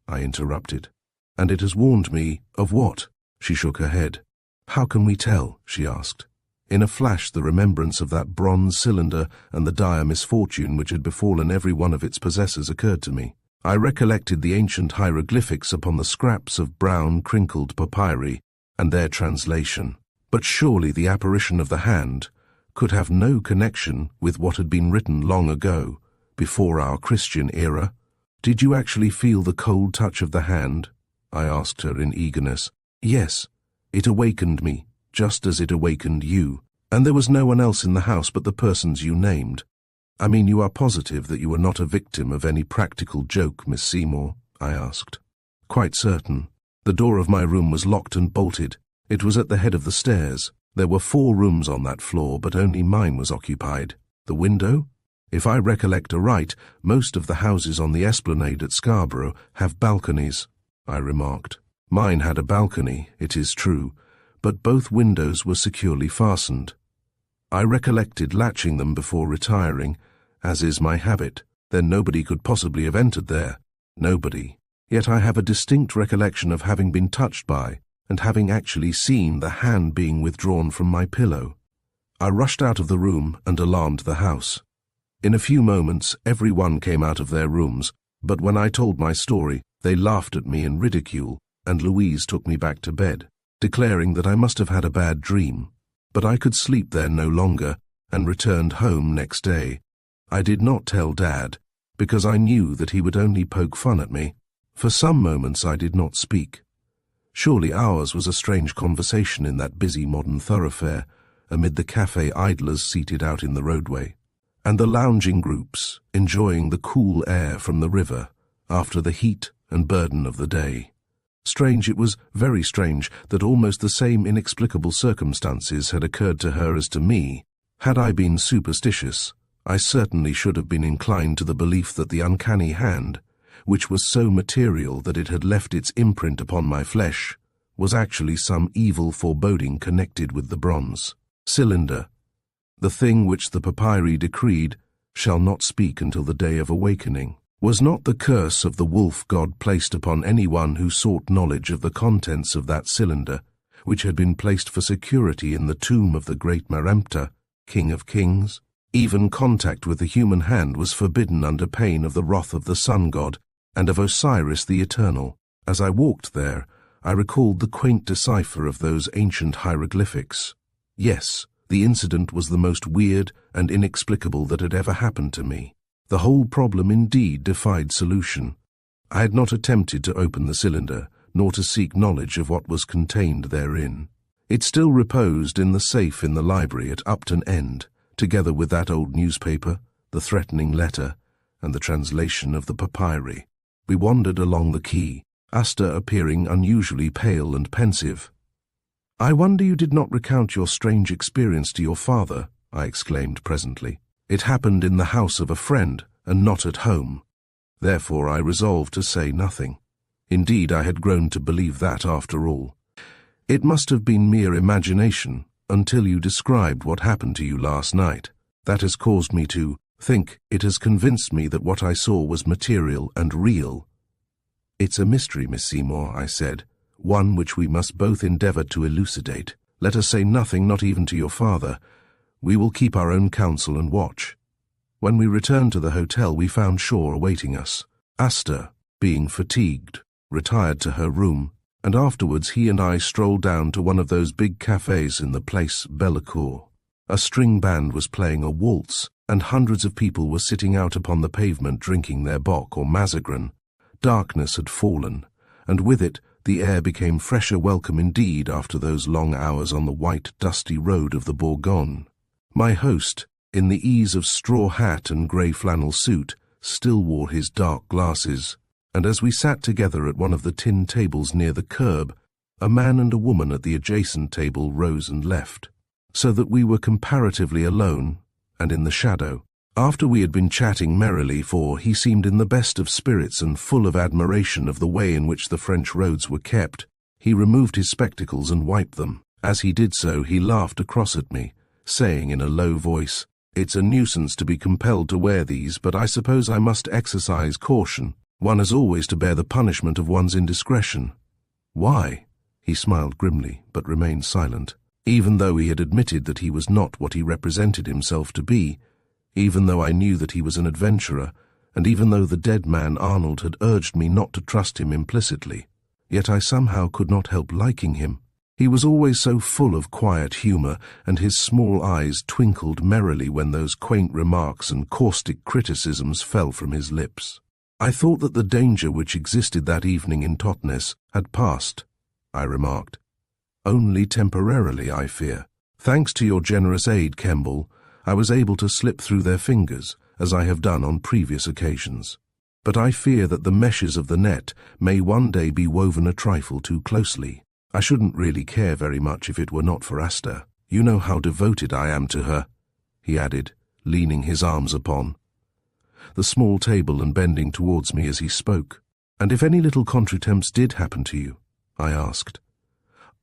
I interrupted. "And it has warned me of what?" She shook her head. "How can we tell?" she asked. In a flash the remembrance of that bronze cylinder and the dire misfortune which had befallen every one of its possessors occurred to me. I recollected the ancient hieroglyphics upon the scraps of brown, crinkled papyri, and their translation. But surely the apparition of the hand could have no connection with what had been written long ago, before our Christian era. "Did you actually feel the cold touch of the hand?" I asked her in eagerness. "Yes, it awakened me, just as it awakened you. And there was no one else in the house but the persons you named. I mean, you are positive that you were not a victim of any practical joke, Miss Seymour?" I asked. "Quite certain. The door of my room was locked and bolted. It was at the head of the stairs. There were 4 rooms on that floor, but only mine was occupied. The window? If I recollect aright, most of the houses on the esplanade at Scarborough have balconies," I remarked. "Mine had a balcony, it is true, but both windows were securely fastened. I recollected latching them before retiring, as is my habit. Then nobody could possibly have entered there. Nobody. Yet I have a distinct recollection of having been touched by, and having actually seen the hand being withdrawn from my pillow. I rushed out of the room and alarmed the house. In a few moments every one came out of their rooms, but when I told my story, they laughed at me in ridicule, and Louise took me back to bed, declaring that I must have had a bad dream. But I could sleep there no longer, and returned home next day. I did not tell Dad, because I knew that he would only poke fun at me. For some moments I did not speak. Surely ours was a strange conversation in that busy modern thoroughfare, amid the cafe idlers seated out in the roadway, and the lounging groups enjoying the cool air from the river after the heat and burden of the day. Strange, it was very strange, that almost the same inexplicable circumstances had occurred to her as to me. Had I been superstitious, I certainly should have been inclined to the belief that the uncanny hand, which was so material that it had left its imprint upon my flesh, was actually some evil foreboding connected with the bronze cylinder. The thing which the papyri decreed, "shall not speak until the day of awakening." Was not the curse of the wolf god placed upon anyone who sought knowledge of the contents of that cylinder, which had been placed for security in the tomb of the great Merempta, King of Kings? Even contact with the human hand was forbidden under pain of the wrath of the sun god and of Osiris the Eternal. As I walked there, I recalled the quaint decipher of those ancient hieroglyphics. Yes, the incident was the most weird and inexplicable that had ever happened to me. The whole problem indeed defied solution. I had not attempted to open the cylinder, nor to seek knowledge of what was contained therein. It still reposed in the safe in the library at Upton End, together with that old newspaper, the threatening letter, and the translation of the papyri. We wandered along the quay, Asta appearing unusually pale and pensive. "I wonder you did not recount your strange experience to your father," I exclaimed presently. "It happened in the house of a friend, and not at home." Therefore I resolved to say nothing. Indeed, I had grown to believe that, after all, it must have been mere imagination, until you described what happened to you last night. That has caused me to think. It has convinced me that what I saw was material and real." "It's a mystery, Miss Seymour," I said, "one which we must both endeavour to elucidate. Let us say nothing, not even to your father. We will keep our own counsel and watch." When we returned to the hotel, we found Shaw awaiting us. Asta, being fatigued, retired to her room, and afterwards he and I strolled down to one of those big cafes in the place Bellecour. A string band was playing a waltz, and hundreds of people were sitting out upon the pavement drinking their bock or mazagran. Darkness had fallen, and with it the air became fresher welcome indeed after those long hours on the white, dusty road of the Bourgogne. My host, in the ease of straw hat and grey flannel suit, still wore his dark glasses, and as we sat together at one of the tin tables near the curb, a man and a woman at the adjacent table rose and left, so that we were comparatively alone and in the shadow. After we had been chatting merrily, for he seemed in the best of spirits and full of admiration of the way in which the French roads were kept, he removed his spectacles and wiped them. As he did so, he laughed across at me, saying in a low voice, "It's a nuisance to be compelled to wear these, but I suppose I must exercise caution. One has always to bear the punishment of one's indiscretion." "Why?" He smiled grimly, but remained silent, even though he had admitted that he was not what he represented himself to be, even though I knew that he was an adventurer, and even though the dead man Arnold had urged me not to trust him implicitly. Yet I somehow could not help liking him. He was always so full of quiet humour, and his small eyes twinkled merrily when those quaint remarks and caustic criticisms fell from his lips. "I thought that the danger which existed that evening in Totnes had passed," I remarked. "Only temporarily, I fear. Thanks to your generous aid, Kemball, I was able to slip through their fingers, as I have done on previous occasions. But I fear that the meshes of the net may one day be woven a trifle too closely. I shouldn't really care very much if it were not for Asta. You know how devoted I am to her," he added, leaning his arms upon the small table and bending towards me as he spoke. "And if any little contretemps did happen to you?" I asked.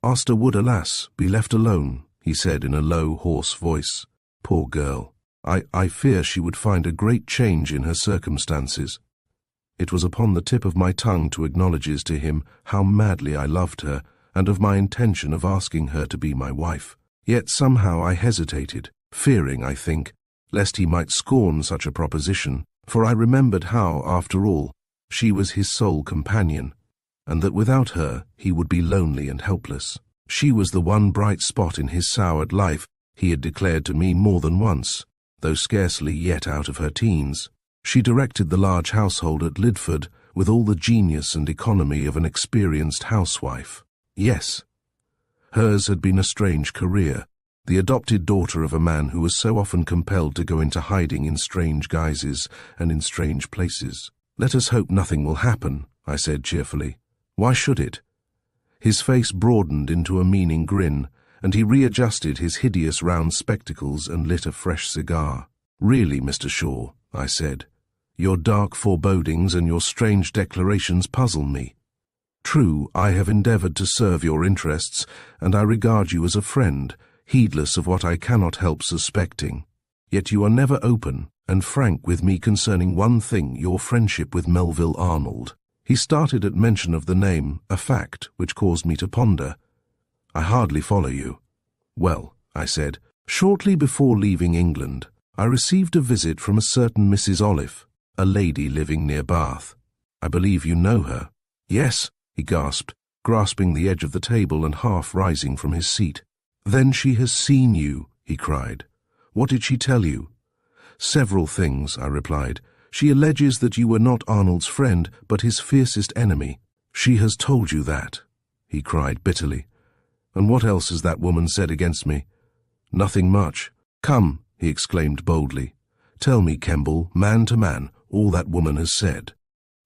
"Asta would, alas, be left alone," he said in a low, hoarse voice. "Poor girl. I fear she would find a great change in her circumstances." It was upon the tip of my tongue to acknowledge to him how madly I loved her, and of my intention of asking her to be my wife. Yet somehow I hesitated, fearing, I think, lest he might scorn such a proposition, for I remembered how, after all, she was his sole companion, and that without her he would be lonely and helpless. She was the one bright spot in his soured life, he had declared to me more than once, though scarcely yet out of her teens. She directed the large household at Lidford with all the genius and economy of an experienced housewife. Yes, hers had been a strange career, the adopted daughter of a man who was so often compelled to go into hiding in strange guises and in strange places. "Let us hope nothing will happen," I said cheerfully. "Why should it?" His face broadened into a meaning grin, and he readjusted his hideous round spectacles and lit a fresh cigar. "Really, Mr. Shaw," I said, "your dark forebodings and your strange declarations puzzle me. True, I have endeavoured to serve your interests, and I regard you as a friend, heedless of what I cannot help suspecting. Yet you are never open and frank with me concerning one thing, your friendship with Melville Arnold." He started at mention of the name, a fact which caused me to ponder. "I hardly follow you." "Well," I said, "shortly before leaving England, I received a visit from a certain Mrs. Olive, a lady living near Bath. I believe you know her." "Yes," he gasped, grasping the edge of the table and half rising from his seat. "Then she has seen you," he cried. "What did she tell you?" "Several things," I replied. "She alleges that you were not Arnold's friend, but his fiercest enemy." "She has told you that?" he cried bitterly. "And what else has that woman said against me?" "Nothing much." "Come," he exclaimed boldly. "Tell me, Kemball, man to man, all that woman has said."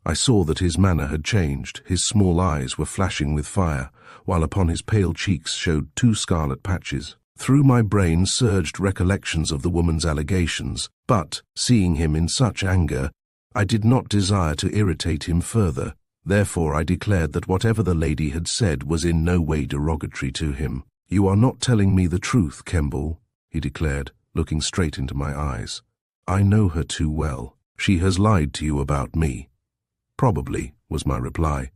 I saw that his manner had changed. His small eyes were flashing with fire, while upon his pale cheeks showed 2 scarlet patches. Through my brain surged recollections of the woman's allegations, but, seeing him in such anger, I did not desire to irritate him further. Therefore I declared that whatever the lady had said was in no way derogatory to him. "You are not telling me the truth, Kemball," he declared, looking straight into my eyes. "I know her too well. She has lied to you about me." "Probably," was my reply.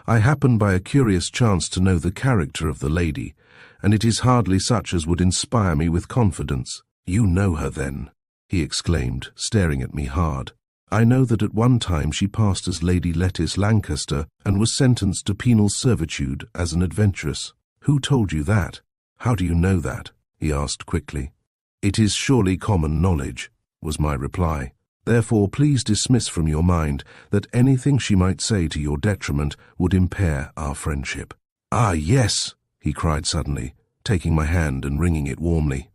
"I happen by a curious chance to know the character of the lady, and it is hardly such as would inspire me with confidence." "You know her, then?" he exclaimed, staring at me hard. "I know that at one time she passed as Lady Lettice Lancaster and was sentenced to penal servitude as an adventuress." "Who told you that? How do you know that?" he asked quickly. "It is surely common knowledge," was my reply. "Therefore please dismiss from your mind that anything she might say to your detriment would impair our friendship." "Ah, yes," he cried suddenly, taking my hand and wringing it warmly.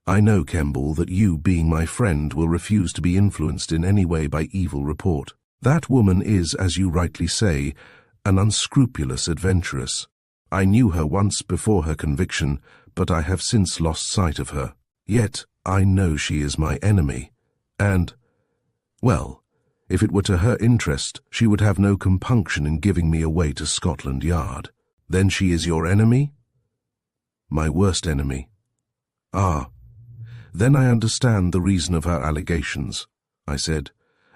"I know, Kemball, that you, being my friend, will refuse to be influenced in any way by evil report. That woman is, as you rightly say, an unscrupulous adventuress. I knew her once before her conviction, but I have since lost sight of her. Yet I know she is my enemy, and, well, if it were to her interest, she would have no compunction in giving me away to Scotland Yard." "Then she is your enemy?" "My worst enemy." "Ah, then I understand the reason of her allegations," I said,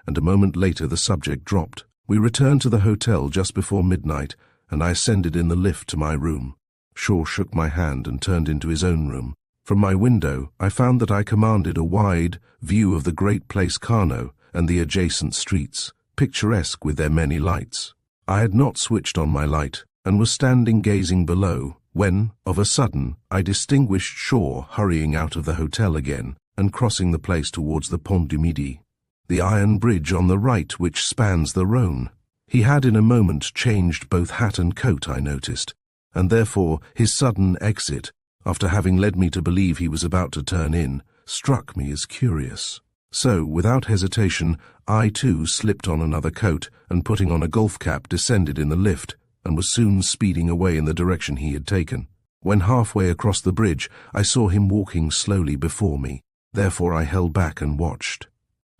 and a moment later the subject dropped. We returned to the hotel just before midnight, and I ascended in the lift to my room. Shaw shook my hand and turned into his own room. From my window, I found that I commanded a wide view of the great place Carno and the adjacent streets, picturesque with their many lights. I had not switched on my light, and was standing gazing below, when, of a sudden, I distinguished Shaw hurrying out of the hotel again and crossing the place towards the Pont du Midi, the iron bridge on the right which spans the Rhône. He had in a moment changed both hat and coat, I noticed, and therefore his sudden exit, after having led me to believe he was about to turn in, struck me as curious. So, without hesitation, I too slipped on another coat and, putting on a golf cap, descended in the lift, and was soon speeding away in the direction he had taken. When halfway across the bridge, I saw him walking slowly before me. Therefore I held back and watched.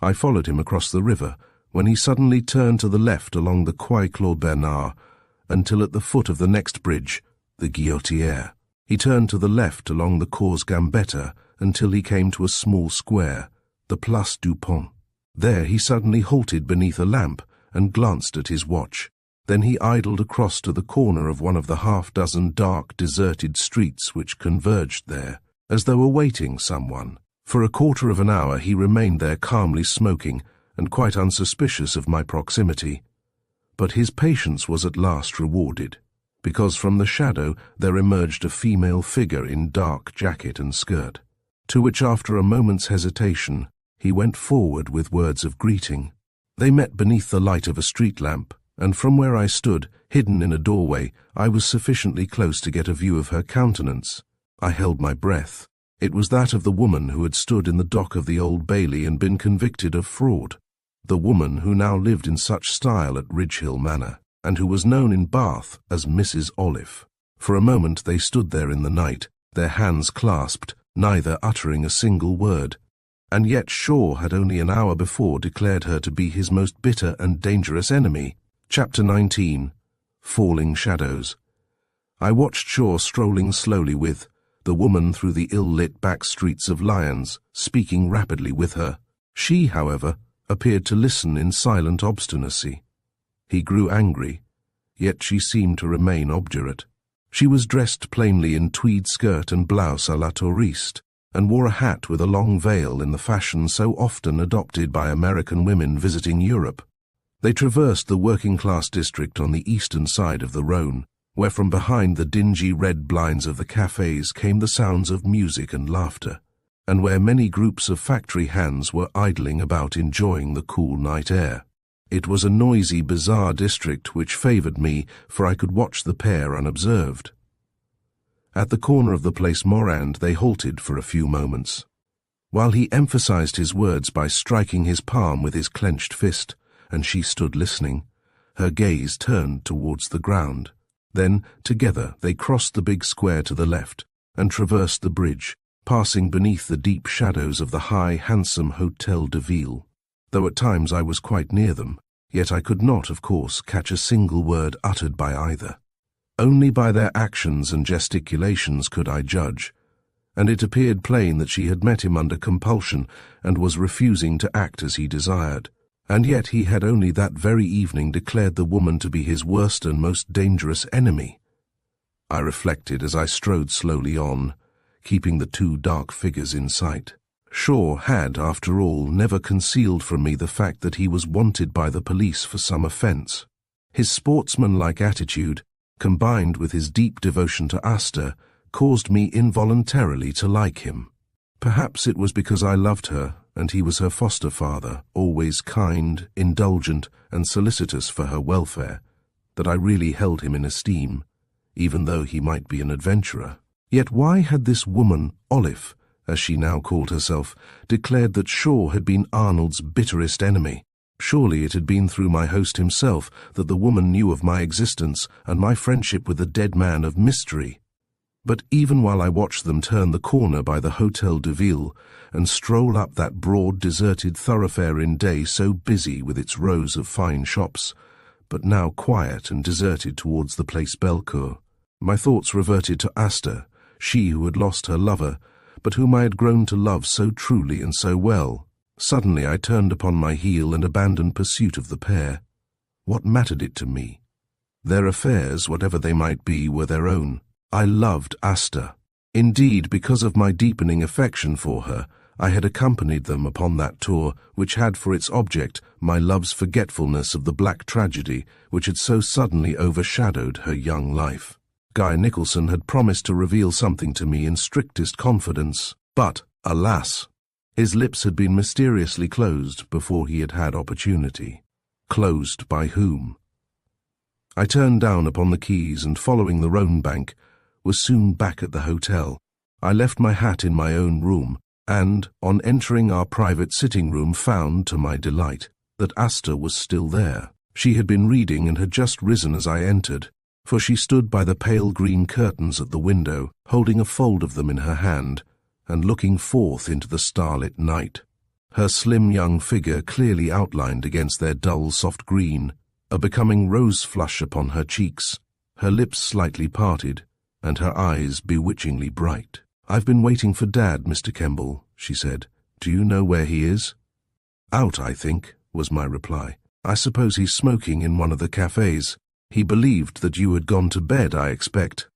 I followed him across the river, when he suddenly turned to the left along the Quai Claude Bernard, until at the foot of the next bridge, the Guillotière. He turned to the left along the Cours Gambetta until he came to a small square, the Place du Pont. There he suddenly halted beneath a lamp and glanced at his watch. Then he idled across to the corner of one of the half-dozen dark, deserted streets which converged there, as though awaiting someone. For a quarter of an hour he remained there calmly smoking and quite unsuspicious of my proximity. But his patience was at last rewarded, because from the shadow there emerged a female figure in dark jacket and skirt, to which after a moment's hesitation he went forward with words of greeting. They met beneath the light of a street lamp, and from where I stood, hidden in a doorway, I was sufficiently close to get a view of her countenance. I held my breath. It was that of the woman who had stood in the dock of the Old Bailey and been convicted of fraud, the woman who now lived in such style at Ridgehill Manor, and who was known in Bath as Mrs. Olive. For a moment they stood there in the night, their hands clasped, neither uttering a single word. And yet Shaw had only an hour before declared her to be his most bitter and dangerous enemy. Chapter 19. Falling Shadows. I watched Shaw strolling slowly with the woman through the ill-lit back streets of Lyons, speaking rapidly with her. She, however, appeared to listen in silent obstinacy. He grew angry, yet she seemed to remain obdurate. She was dressed plainly in tweed skirt and blouse à la touriste, and wore a hat with a long veil in the fashion so often adopted by American women visiting Europe. They traversed the working-class district on the eastern side of the Rhône, where from behind the dingy red blinds of the cafes came the sounds of music and laughter, and where many groups of factory hands were idling about enjoying the cool night air. It was a noisy, bizarre district which favoured me, for I could watch the pair unobserved. At the corner of the Place Morand they halted for a few moments. While he emphasized his words by striking his palm with his clenched fist, and she stood listening, her gaze turned towards the ground. Then, together, they crossed the big square to the left and traversed the bridge, passing beneath the deep shadows of the high, handsome Hôtel de Ville. Though at times I was quite near them, yet I could not, of course, catch a single word uttered by either. Only by their actions and gesticulations could I judge, and it appeared plain that she had met him under compulsion and was refusing to act as he desired. And yet he had only that very evening declared the woman to be his worst and most dangerous enemy. I reflected as I strode slowly on, keeping the two dark figures in sight. Shaw had, after all, never concealed from me the fact that he was wanted by the police for some offence. His sportsmanlike attitude, combined with his deep devotion to Asta, caused me involuntarily to like him. Perhaps it was because I loved her, and he was her foster father, always kind, indulgent, and solicitous for her welfare, that I really held him in esteem, even though he might be an adventurer. Yet why had this woman, Olive, as she now called herself, declared that Shaw had been Arnold's bitterest enemy? Surely it had been through my host himself that the woman knew of my existence and my friendship with the dead man of mystery. But even while I watched them turn the corner by the Hotel de Ville and stroll up that broad, deserted thoroughfare in day so busy with its rows of fine shops, but now quiet and deserted towards the Place Bellecour, my thoughts reverted to Asta, she who had lost her lover, but whom I had grown to love so truly and so well. Suddenly I turned upon my heel and abandoned pursuit of the pair. What mattered it to me? Their affairs, whatever they might be, were their own. I loved Asta. Indeed, because of my deepening affection for her, I had accompanied them upon that tour which had for its object my love's forgetfulness of the black tragedy which had so suddenly overshadowed her young life. Guy Nicholson had promised to reveal something to me in strictest confidence, but, alas, his lips had been mysteriously closed before he had had opportunity. Closed by whom? I turned down upon the quays and, following the Rhone bank, was soon back at the hotel. I left my hat in my own room, and, on entering our private sitting-room, found, to my delight, that Asta was still there. She had been reading and had just risen as I entered, for she stood by the pale green curtains at the window, holding a fold of them in her hand, and looking forth into the starlit night. Her slim young figure clearly outlined against their dull soft green, a becoming rose flush upon her cheeks, her lips slightly parted, and her eyes bewitchingly bright. "I've been waiting for Dad, Mr. Kemball," she said. "Do you know where he is?" "Out, I think," was my reply. "I suppose he's smoking in one of the cafes. He believed that you had gone to bed, I expect."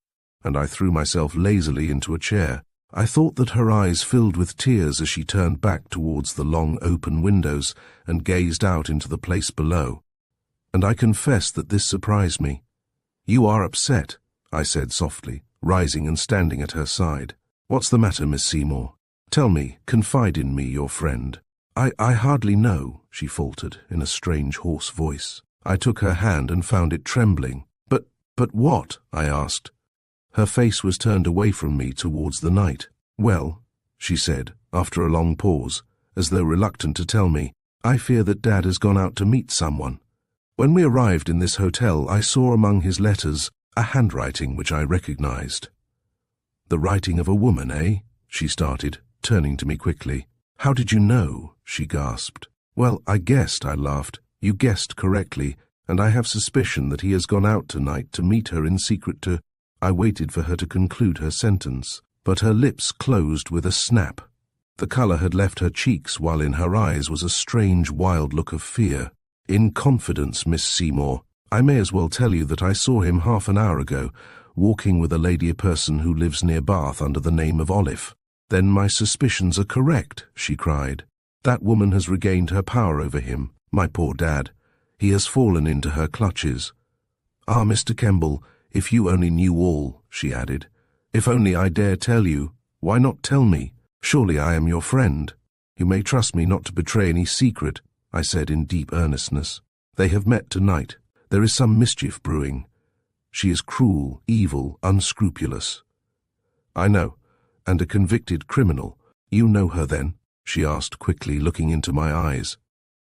And I threw myself lazily into a chair. I thought that her eyes filled with tears as she turned back towards the long open windows and gazed out into the place below. And I confess that this surprised me. "You are upset," I said softly, rising and standing at her side. "What's the matter, Miss Seymour? Tell me, confide in me, your friend." I hardly know," she faltered in a strange hoarse voice. I took her hand and found it trembling. But what?" I asked. Her face was turned away from me towards the night. "Well," she said, after a long pause, as though reluctant to tell me, "I fear that Dad has gone out to meet someone. When we arrived in this hotel, I saw among his letters a handwriting which I recognized." "The writing of a woman, eh?" she started, turning to me quickly. "How did you know?" she gasped. "Well, I guessed," I laughed. "You guessed correctly, and I have suspicion that he has gone out tonight to meet her in secret to—" I waited for her to conclude her sentence, but her lips closed with a snap. The colour had left her cheeks, while in her eyes was a strange, wild look of fear. "In confidence, Miss Seymour, I may as well tell you that I saw him half an hour ago, walking with a lady person who lives near Bath under the name of Olive." "Then my suspicions are correct," she cried. "That woman has regained her power over him, my poor Dad. He has fallen into her clutches. Ah, Mr. Kemball, if you only knew all," she added. "If only I dare tell you. Why not tell me? Surely I am your friend. You may trust me not to betray any secret," I said in deep earnestness. "They have met tonight. There is some mischief brewing. She is cruel, evil, unscrupulous." "I know, and a convicted criminal. You know her, then?" she asked quickly, looking into my eyes.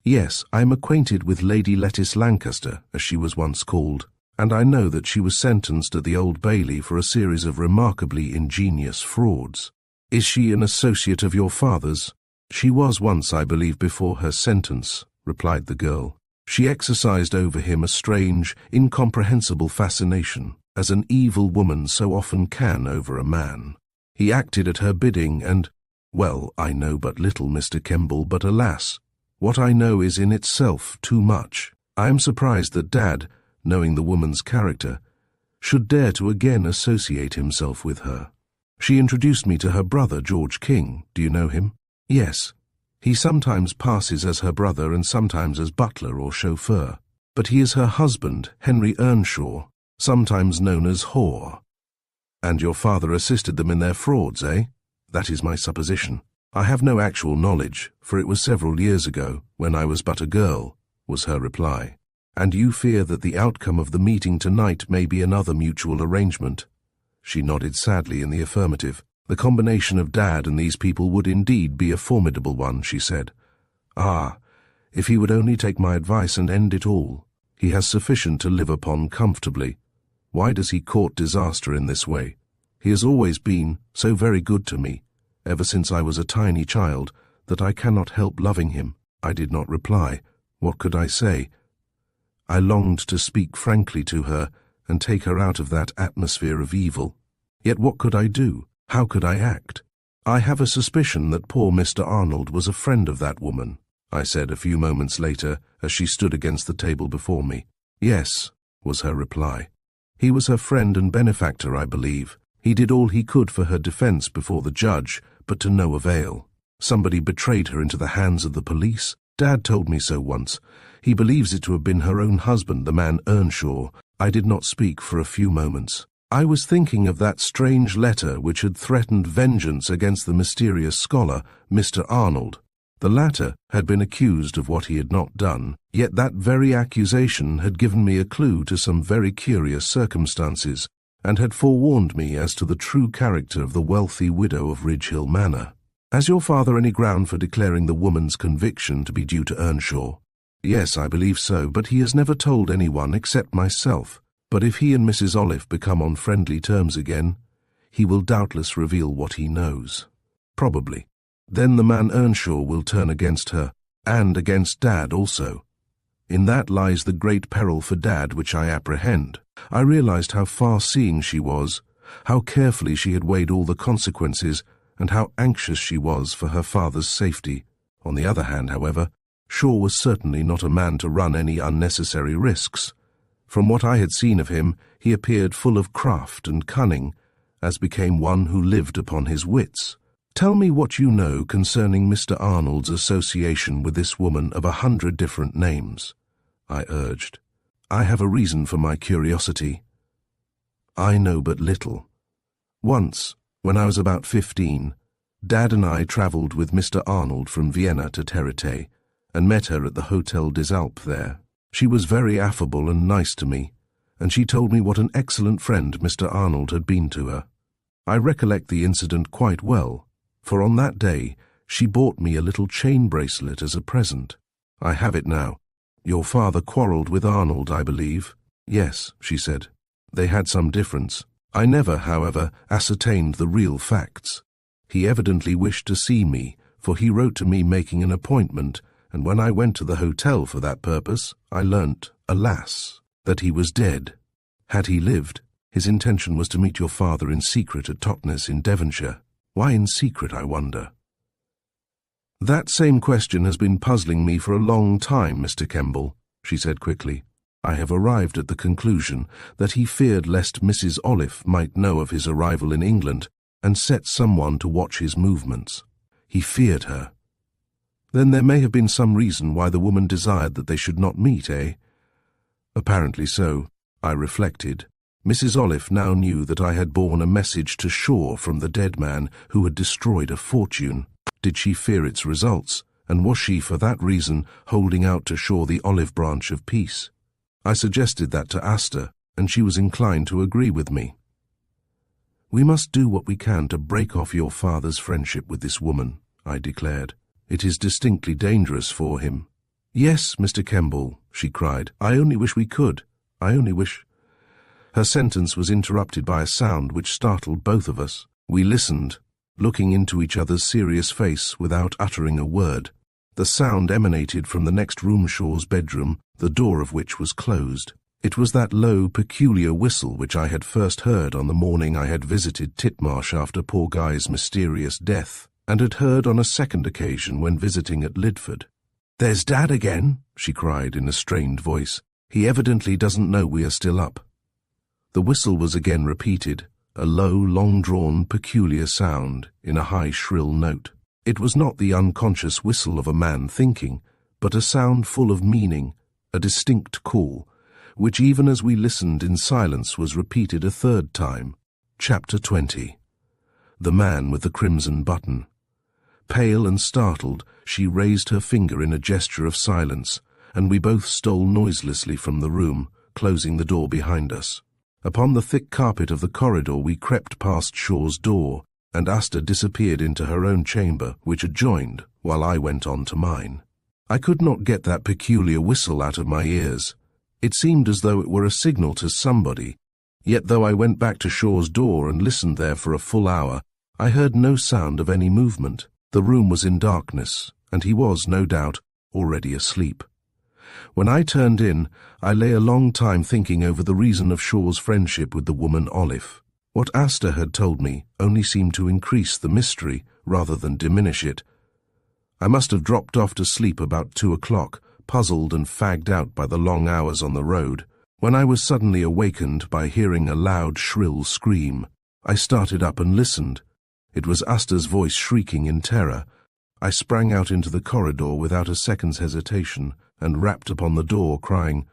"Yes, I am acquainted with Lady Lettice Lancaster, as she was once called, and I know that she was sentenced at the Old Bailey for a series of remarkably ingenious frauds." "Is she an associate of your father's?" "She was once, I believe, before her sentence," replied the girl. "She exercised over him a strange, incomprehensible fascination, as an evil woman so often can over a man. He acted at her bidding and, well, I know but little, Mr. Kemball, but alas, what I know is in itself too much. I am surprised that Dad, knowing the woman's character, should dare to again associate himself with her. She introduced me to her brother, George King. Do you know him? Yes. He sometimes passes as her brother and sometimes as butler or chauffeur. But he is her husband, Henry Earnshaw, sometimes known as Whore. And your father assisted them in their frauds, eh? That is my supposition. I have no actual knowledge, for it was several years ago, when I was but a girl, was her reply. And you fear that the outcome of the meeting tonight may be another mutual arrangement? She nodded sadly in the affirmative. The combination of Dad and these people would indeed be a formidable one, she said. Ah, if he would only take my advice and end it all. He has sufficient to live upon comfortably. Why does he court disaster in this way? He has always been so very good to me, ever since I was a tiny child, that I cannot help loving him. I did not reply. What could I say? I longed to speak frankly to her and take her out of that atmosphere of evil. Yet what could I do? How could I act? I have a suspicion that poor Mr. Arnold was a friend of that woman, I said a few moments later as she stood against the table before me. Yes, was her reply. He was her friend and benefactor, I believe. He did all he could for her defense before the judge, but to no avail. Somebody betrayed her into the hands of the police. Dad told me so once. He believes it to have been her own husband, the man Earnshaw. I did not speak for a few moments. I was thinking of that strange letter which had threatened vengeance against the mysterious scholar, Mr. Arnold. The latter had been accused of what he had not done, yet that very accusation had given me a clue to some very curious circumstances, and had forewarned me as to the true character of the wealthy widow of Ridge Hill Manor. Has your father any ground for declaring the woman's conviction to be due to Earnshaw? Yes, I believe so, but he has never told anyone except myself. But if he and Mrs. Olive become on friendly terms again, he will doubtless reveal what he knows. Probably. Then the man Earnshaw will turn against her, and against Dad also. In that lies the great peril for Dad which I apprehend. I realized how far-seeing she was, how carefully she had weighed all the consequences, and how anxious she was for her father's safety. On the other hand, however, Shaw was certainly not a man to run any unnecessary risks. From what I had seen of him, he appeared full of craft and cunning, as became one who lived upon his wits. Tell me what you know concerning Mr. Arnold's association with this woman of 100 different names, I urged. I have a reason for my curiosity. I know but little. Once, when I was about 15, Dad and I travelled with Mr. Arnold from Vienna to Terete, and met her at the Hotel des Alpes there. She was very affable and nice to me, and she told me what an excellent friend Mr. Arnold had been to her. I recollect the incident quite well, for on that day she bought me a little chain bracelet as a present. I have it now. Your father quarrelled with Arnold, I believe. Yes, she said. They had some difference. I never, however, ascertained the real facts. He evidently wished to see me, for he wrote to me making an appointment, and when I went to the hotel for that purpose, I learnt, alas, that he was dead. Had he lived, his intention was to meet your father in secret at Totnes in Devonshire. Why in secret, I wonder? That same question has been puzzling me for a long time, Mr. Kemball, she said quickly. I have arrived at the conclusion that he feared lest Mrs. Olive might know of his arrival in England and set someone to watch his movements. He feared her. Then there may have been some reason why the woman desired that they should not meet, eh? Apparently so, I reflected. Mrs. Olive now knew that I had borne a message to Shaw from the dead man who had destroyed a fortune. Did she fear its results, and was she for that reason holding out to Shaw the olive branch of peace? I suggested that to Asta, and she was inclined to agree with me. We must do what we can to break off your father's friendship with this woman, I declared. It is distinctly dangerous for him. Yes, Mr. Kemball, she cried. I only wish we could. I only wish... Her sentence was interrupted by a sound which startled both of us. We listened, looking into each other's serious face without uttering a word. The sound emanated from the next room Shaw's bedroom, the door of which was closed. It was that low, peculiar whistle which I had first heard on the morning I had visited Titmarsh after poor Guy's mysterious death, and had heard on a second occasion when visiting at Lidford. "There's Dad again," she cried in a strained voice. "He evidently doesn't know we are still up." The whistle was again repeated, a low, long-drawn, peculiar sound in a high, shrill note. It was not the unconscious whistle of a man thinking, but a sound full of meaning, a distinct call, which even as we listened in silence was repeated a third time. Chapter 20. The Man with the Crimson Button. Pale and startled, she raised her finger in a gesture of silence, and we both stole noiselessly from the room, closing the door behind us. Upon the thick carpet of the corridor we crept past Shaw's door, and Asta disappeared into her own chamber, which adjoined, while I went on to mine. I could not get that peculiar whistle out of my ears. It seemed as though it were a signal to somebody, yet though I went back to Shaw's door and listened there for a full hour, I heard no sound of any movement. The room was in darkness, and he was, no doubt, already asleep. When I turned in, I lay a long time thinking over the reason of Shaw's friendship with the woman Olive. What Asta had told me only seemed to increase the mystery rather than diminish it. I must have dropped off to sleep about 2 o'clock, puzzled and fagged out by the long hours on the road, when I was suddenly awakened by hearing a loud, shrill scream. I started up and listened. It was Asta's voice shrieking in terror. I sprang out into the corridor without a second's hesitation and rapped upon the door, crying,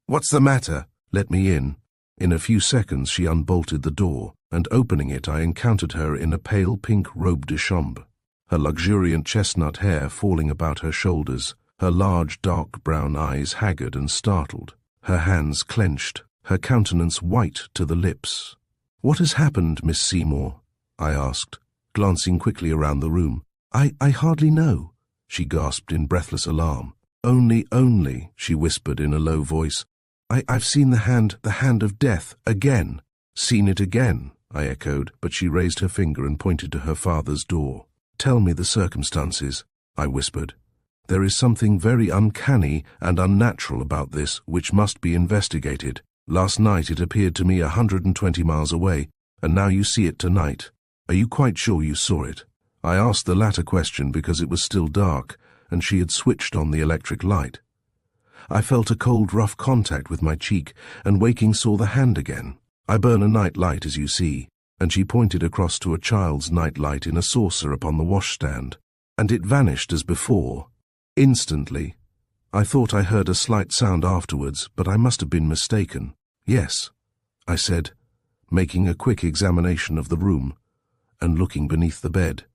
"What's the matter? Let me in." In a few seconds she unbolted the door, and opening it I encountered her in a pale pink robe de chambre, her luxuriant chestnut hair falling about her shoulders, her large dark brown eyes haggard and startled, her hands clenched, her countenance white to the lips. "What has happened, Miss Seymour?" I asked, glancing quickly around the room. I hardly know," she gasped in breathless alarm. Only," she whispered in a low voice. I've seen the hand of death, again." "Seen it again?" I echoed, but she raised her finger and pointed to her father's door. "Tell me the circumstances," I whispered. "There is something very uncanny and unnatural about this which must be investigated. Last night it appeared to me 120 miles away, and now you see it tonight. Are you quite sure you saw it?" I asked the latter question because it was still dark, and she had switched on the electric light. I felt a cold, rough contact with my cheek, and waking saw the hand again. "I burn a night light, as you see," and she pointed across to a child's night light in a saucer upon the washstand, "and it vanished as before. Instantly. I thought I heard a slight sound afterwards, but I must have been mistaken." "Yes," I said, making a quick examination of the room, and looking beneath the bed.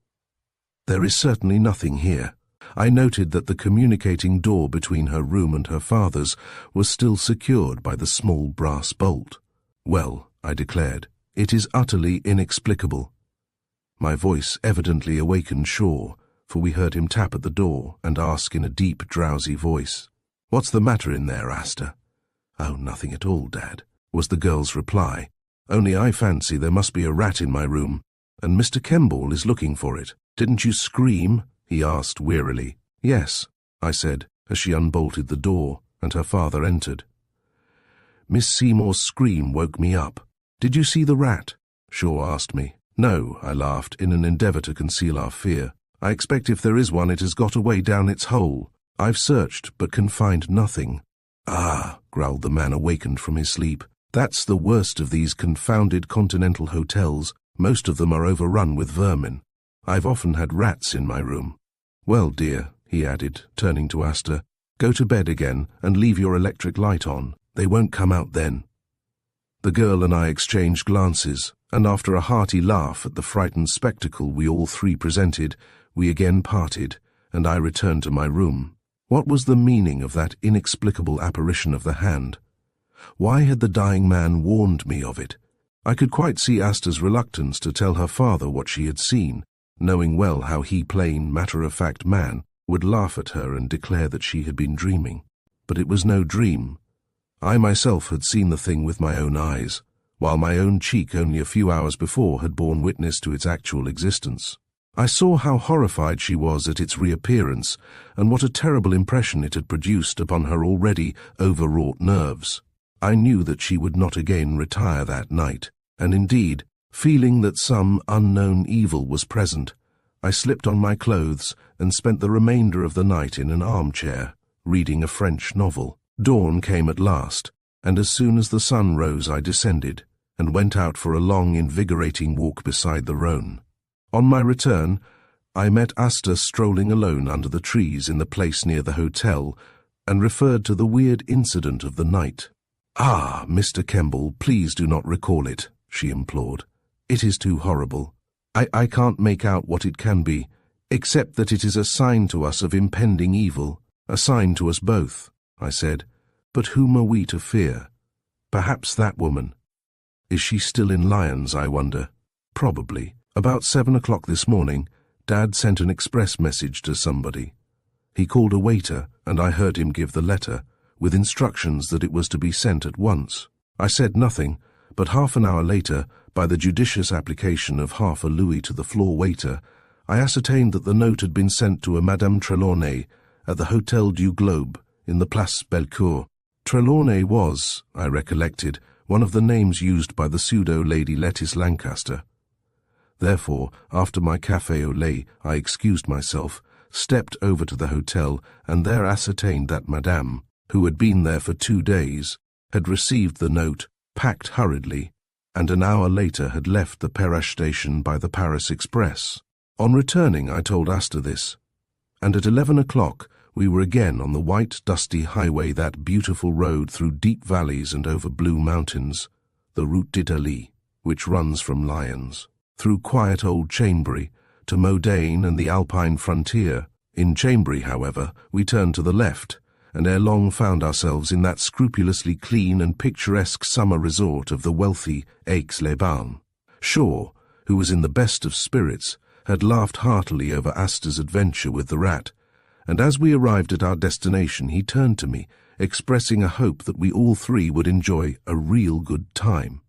"There is certainly nothing here." I noted that the communicating door between her room and her father's was still secured by the small brass bolt. "Well," I declared, "it is utterly inexplicable." My voice evidently awakened Shaw, for we heard him tap at the door and ask in a deep, drowsy voice, "What's the matter in there, Asta?" "Oh, nothing at all, Dad," was the girl's reply. "Only I fancy there must be a rat in my room, and Mr. Kemball is looking for it." "Didn't you scream?" he asked wearily. "Yes," I said, as she unbolted the door, and her father entered. "Miss Seymour's scream woke me up." "Did you see the rat?" Shaw asked me. "No," I laughed, in an endeavour to conceal our fear. "I expect if there is one it has got away down its hole. I've searched, but can find nothing." "Ah," growled the man awakened from his sleep. "That's the worst of these confounded continental hotels. Most of them are overrun with vermin. I've often had rats in my room. Well, dear," he added, turning to Asta, "go to bed again and leave your electric light on. They won't come out then." The girl and I exchanged glances, and after a hearty laugh at the frightened spectacle we all three presented, we again parted, and I returned to my room. What was the meaning of that inexplicable apparition of the hand? Why had the dying man warned me of it? I could quite see Asta's reluctance to tell her father what she had seen, knowing well how he, plain, matter-of-fact man, would laugh at her and declare that she had been dreaming. But it was no dream. I myself had seen the thing with my own eyes, while my own cheek only a few hours before had borne witness to its actual existence. I saw how horrified she was at its reappearance, and what a terrible impression it had produced upon her already overwrought nerves. I knew that she would not again retire that night, and indeed, feeling that some unknown evil was present, I slipped on my clothes and spent the remainder of the night in an armchair, reading a French novel. Dawn came at last, and as soon as the sun rose I descended, and went out for a long, invigorating walk beside the Rhône. On my return, I met Asta strolling alone under the trees in the place near the hotel, and referred to the weird incident of the night. "Ah, Mr. Kemball, please do not recall it," she implored. "It is too horrible. I can't make out what it can be, except that it is a sign to us of impending evil, a sign to us both," I said. "But whom are we to fear? Perhaps that woman. Is she still in Lyons, I wonder? Probably. About 7 o'clock this morning, Dad sent an express message to somebody. He called a waiter, and I heard him give the letter, with instructions that it was to be sent at once. I said nothing, but half an hour later, by the judicious application of half a louis to the floor waiter, I ascertained that the note had been sent to a Madame Trelawney at the Hôtel du Globe in the Place Bellecour. Trelawney was, I recollected, one of the names used by the pseudo-Lady Lettice Lancaster. Therefore, after my café au lait, I excused myself, stepped over to the hotel, and there ascertained that Madame, who had been there for 2 days, had received the note, packed hurriedly, and an hour later had left the Perrache station by the Paris Express. On returning, I told Asta this, and at 11 o'clock we were again on the white, dusty highway, that beautiful road through deep valleys and over blue mountains, the Route d'Italie, which runs from Lyons, through quiet old Chambéry, to Modane and the Alpine frontier. In Chambéry, however, we turned to the left, and ere long found ourselves in that scrupulously clean and picturesque summer resort of the wealthy Aix-les-Bains. Shaw, who was in the best of spirits, had laughed heartily over Asta's adventure with the rat, and as we arrived at our destination he turned to me, expressing a hope that we all three would enjoy a real good time.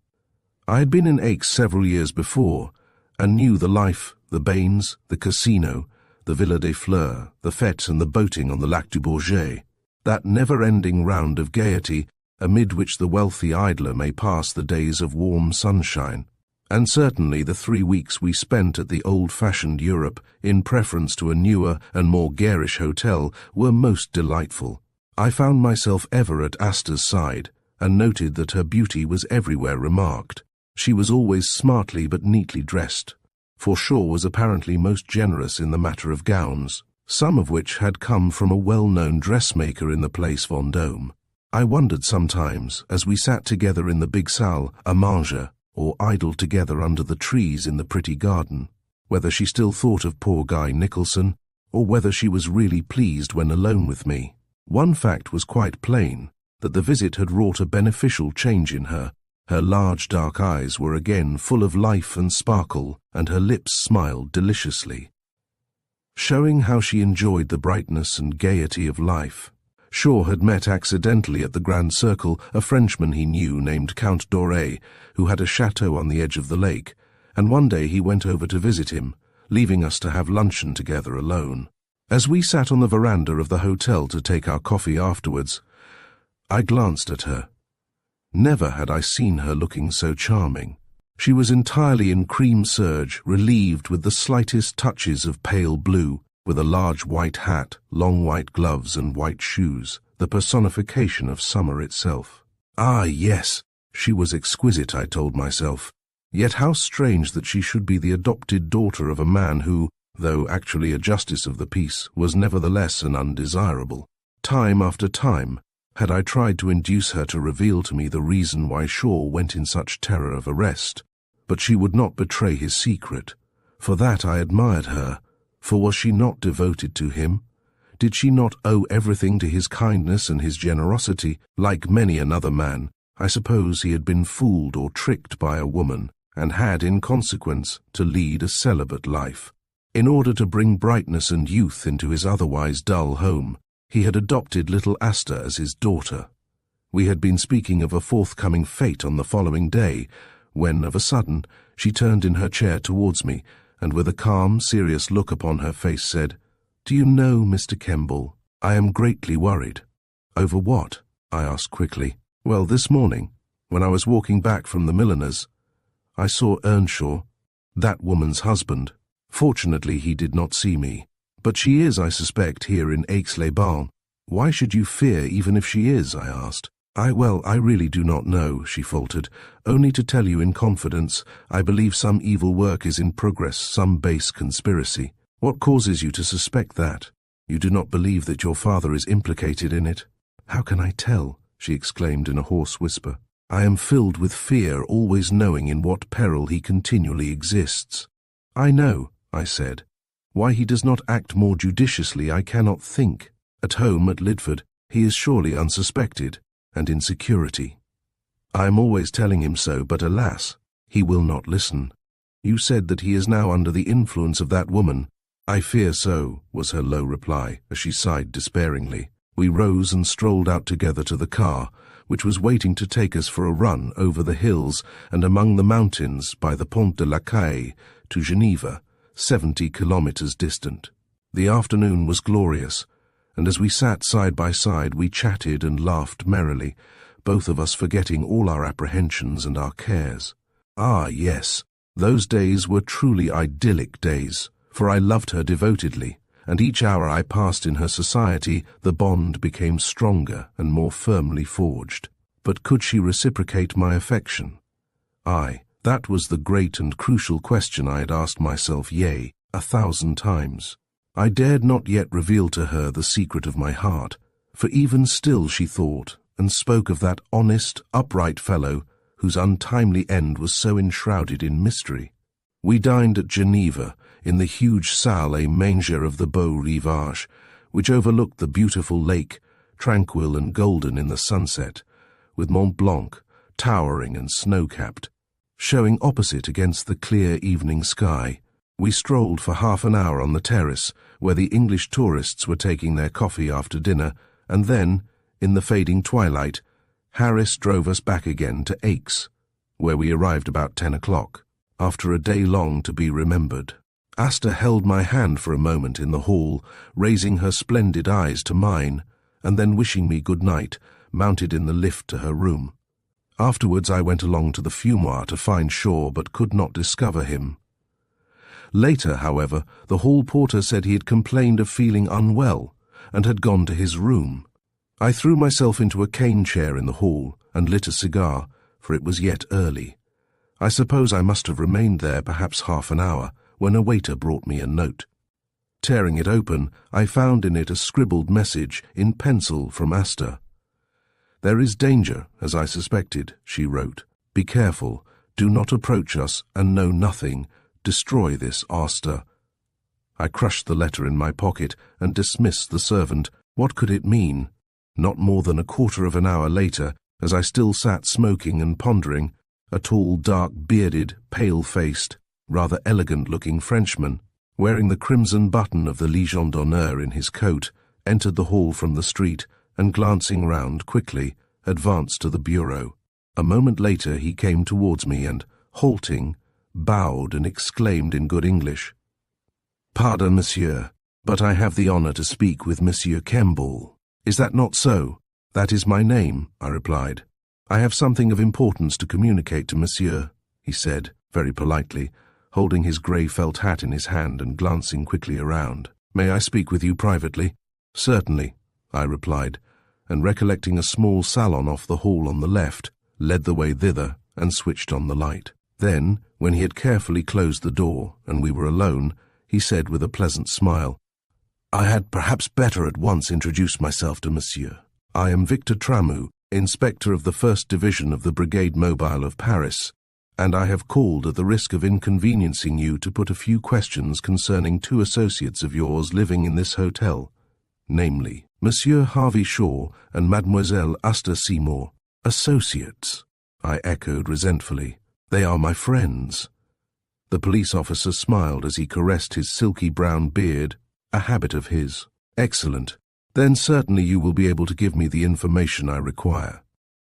I had been in Aix several years before, and knew the life, the bains, the casino, the Villa des Fleurs, the fêtes and the boating on the Lac du Bourget, that never-ending round of gaiety amid which the wealthy idler may pass the days of warm sunshine. And certainly the 3 weeks we spent at the old-fashioned Europe in preference to a newer and more garish hotel were most delightful. I found myself ever at Asta's side, and noted that her beauty was everywhere remarked. She was always smartly but neatly dressed, for Shaw was apparently most generous in the matter of gowns, some of which had come from a well-known dressmaker in the Place Vendôme. I wondered sometimes, as we sat together in the big salle à manger, or idled together under the trees in the pretty garden, whether she still thought of poor Guy Nicholson, or whether she was really pleased when alone with me. One fact was quite plain, that the visit had wrought a beneficial change in her. Her large dark eyes were again full of life and sparkle, and her lips smiled deliciously, showing how she enjoyed the brightness and gaiety of life. Shaw had met accidentally at the Grand Circle a Frenchman he knew named Count Doré, who had a chateau on the edge of the lake, and one day he went over to visit him, leaving us to have luncheon together alone. As we sat on the veranda of the hotel to take our coffee afterwards, I glanced at her. Never had I seen her looking so charming. She was entirely in cream serge, relieved with the slightest touches of pale blue, with a large white hat, long white gloves and white shoes, the personification of summer itself. Ah, yes, she was exquisite, I told myself. Yet how strange that she should be the adopted daughter of a man who, though actually a justice of the peace, was nevertheless an undesirable. Time after time had I tried to induce her to reveal to me the reason why Shaw went in such terror of arrest, but she would not betray his secret. For that I admired her, for was she not devoted to him? Did she not owe everything to his kindness and his generosity? Like many another man, I suppose he had been fooled or tricked by a woman, and had, in consequence, to lead a celibate life. In order to bring brightness and youth into his otherwise dull home, he had adopted little Asta as his daughter. We had been speaking of a forthcoming fete on the following day, when, of a sudden, she turned in her chair towards me, and with a calm, serious look upon her face said, "Do you know, Mr. Kemball, I am greatly worried." "Over what?" I asked quickly. Well, this morning, when I was walking back from the milliner's, I saw Earnshaw, that woman's husband. Fortunately, he did not see me. But she is, I suspect, here in Aix-les-Bains. Why should you fear even if she is? I asked. I really do not know, she faltered. Only to tell you in confidence, I believe some evil work is in progress, some base conspiracy. What causes you to suspect that? You do not believe that your father is implicated in it? How can I tell? She exclaimed in a hoarse whisper. I am filled with fear, always knowing in what peril he continually exists. I know, I said. Why he does not act more judiciously I cannot think. At home at Lidford he is surely unsuspected, and in security. I am always telling him so, but alas, he will not listen. You said that he is now under the influence of that woman. I fear so, was her low reply, as she sighed despairingly. We rose and strolled out together to the car, which was waiting to take us for a run over the hills and among the mountains by the Pont de la Caille to Geneva, 70 kilometers distant. The afternoon was glorious, and as we sat side by side we chatted and laughed merrily, both of us forgetting all our apprehensions and our cares. Ah, yes, those days were truly idyllic days, for I loved her devotedly, and each hour I passed in her society the bond became stronger and more firmly forged. But could she reciprocate my affection? Aye, that was the great and crucial question I had asked myself, yea, 1,000 times. I dared not yet reveal to her the secret of my heart, for even still she thought and spoke of that honest, upright fellow whose untimely end was so enshrouded in mystery. We dined at Geneva, in the huge salle et manger of the Beau Rivage, which overlooked the beautiful lake, tranquil and golden in the sunset, with Mont Blanc, towering and snow-capped, showing opposite against the clear evening sky. We strolled for half an hour on the terrace, where the English tourists were taking their coffee after dinner, and then, in the fading twilight, Harris drove us back again to Aix, where we arrived about 10 o'clock, after a day long to be remembered. Asta held my hand for a moment in the hall, raising her splendid eyes to mine, and then wishing me good night, mounted in the lift to her room. Afterwards I went along to the fumoir to find Shaw, but could not discover him. Later, however, the hall porter said he had complained of feeling unwell and had gone to his room. I threw myself into a cane chair in the hall and lit a cigar, for it was yet early. I suppose I must have remained there perhaps half an hour, when a waiter brought me a note. Tearing it open, I found in it a scribbled message in pencil from Asta. There is danger, as I suspected, she wrote. Be careful, do not approach us and know nothing. Destroy this, Asta. I crushed the letter in my pocket and dismissed the servant. What could it mean? Not more than a quarter of an hour later, as I still sat smoking and pondering, a tall, dark-bearded, pale-faced, rather elegant-looking Frenchman, wearing the crimson button of the Légion d'honneur in his coat, entered the hall from the street and, glancing round quickly, advanced to the bureau. A moment later he came towards me and, halting, bowed and exclaimed in good English, "Pardon, monsieur, but I have the honor to speak with Monsieur Kemball. Is that not so?" "That is my name," I replied. "I have something of importance to communicate to monsieur," he said, very politely, holding his grey felt hat in his hand and glancing quickly around. "May I speak with you privately?" "Certainly," I replied, and recollecting a small salon off the hall on the left, led the way thither and switched on the light. Then, when he had carefully closed the door and we were alone, he said with a pleasant smile, "I had perhaps better at once introduce myself to monsieur. I am Victor Tramu, Inspector of the 1st Division of the Brigade Mobile of Paris, and I have called at the risk of inconveniencing you to put a few questions concerning 2 associates of yours living in this hotel, namely, Monsieur Harvey Shaw and Mademoiselle Asta Seymour." "Associates," I echoed resentfully. "They are my friends." The police officer smiled as he caressed his silky brown beard, a habit of his. "Excellent. Then certainly you will be able to give me the information I require."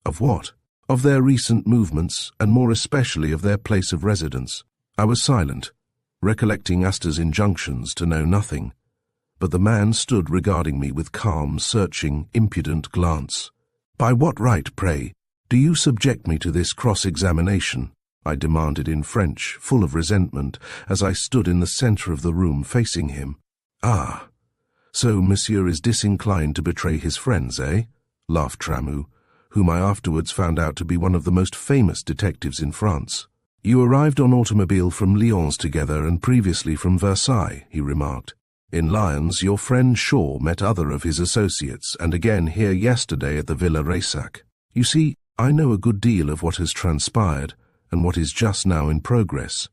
"Of what?" "Of their recent movements, and more especially of their place of residence." I was silent, recollecting Asta's injunctions to know nothing, but the man stood regarding me with calm, searching, impudent glance. "By what right, pray, "Do you subject me to this cross-examination?" I demanded in French, full of resentment, as I stood in the center of the room facing him. "Ah, so Monsieur is disinclined to betray his friends, eh?" laughed Tramou, whom I afterwards found out to be one of the most famous detectives in France. "You arrived on automobile from Lyons together and previously from Versailles," he remarked. "In Lyons, your friend Shaw met other of his associates, and again here yesterday at the Villa Raysac. You see, I know a good deal of what has transpired, and what is just now in progress.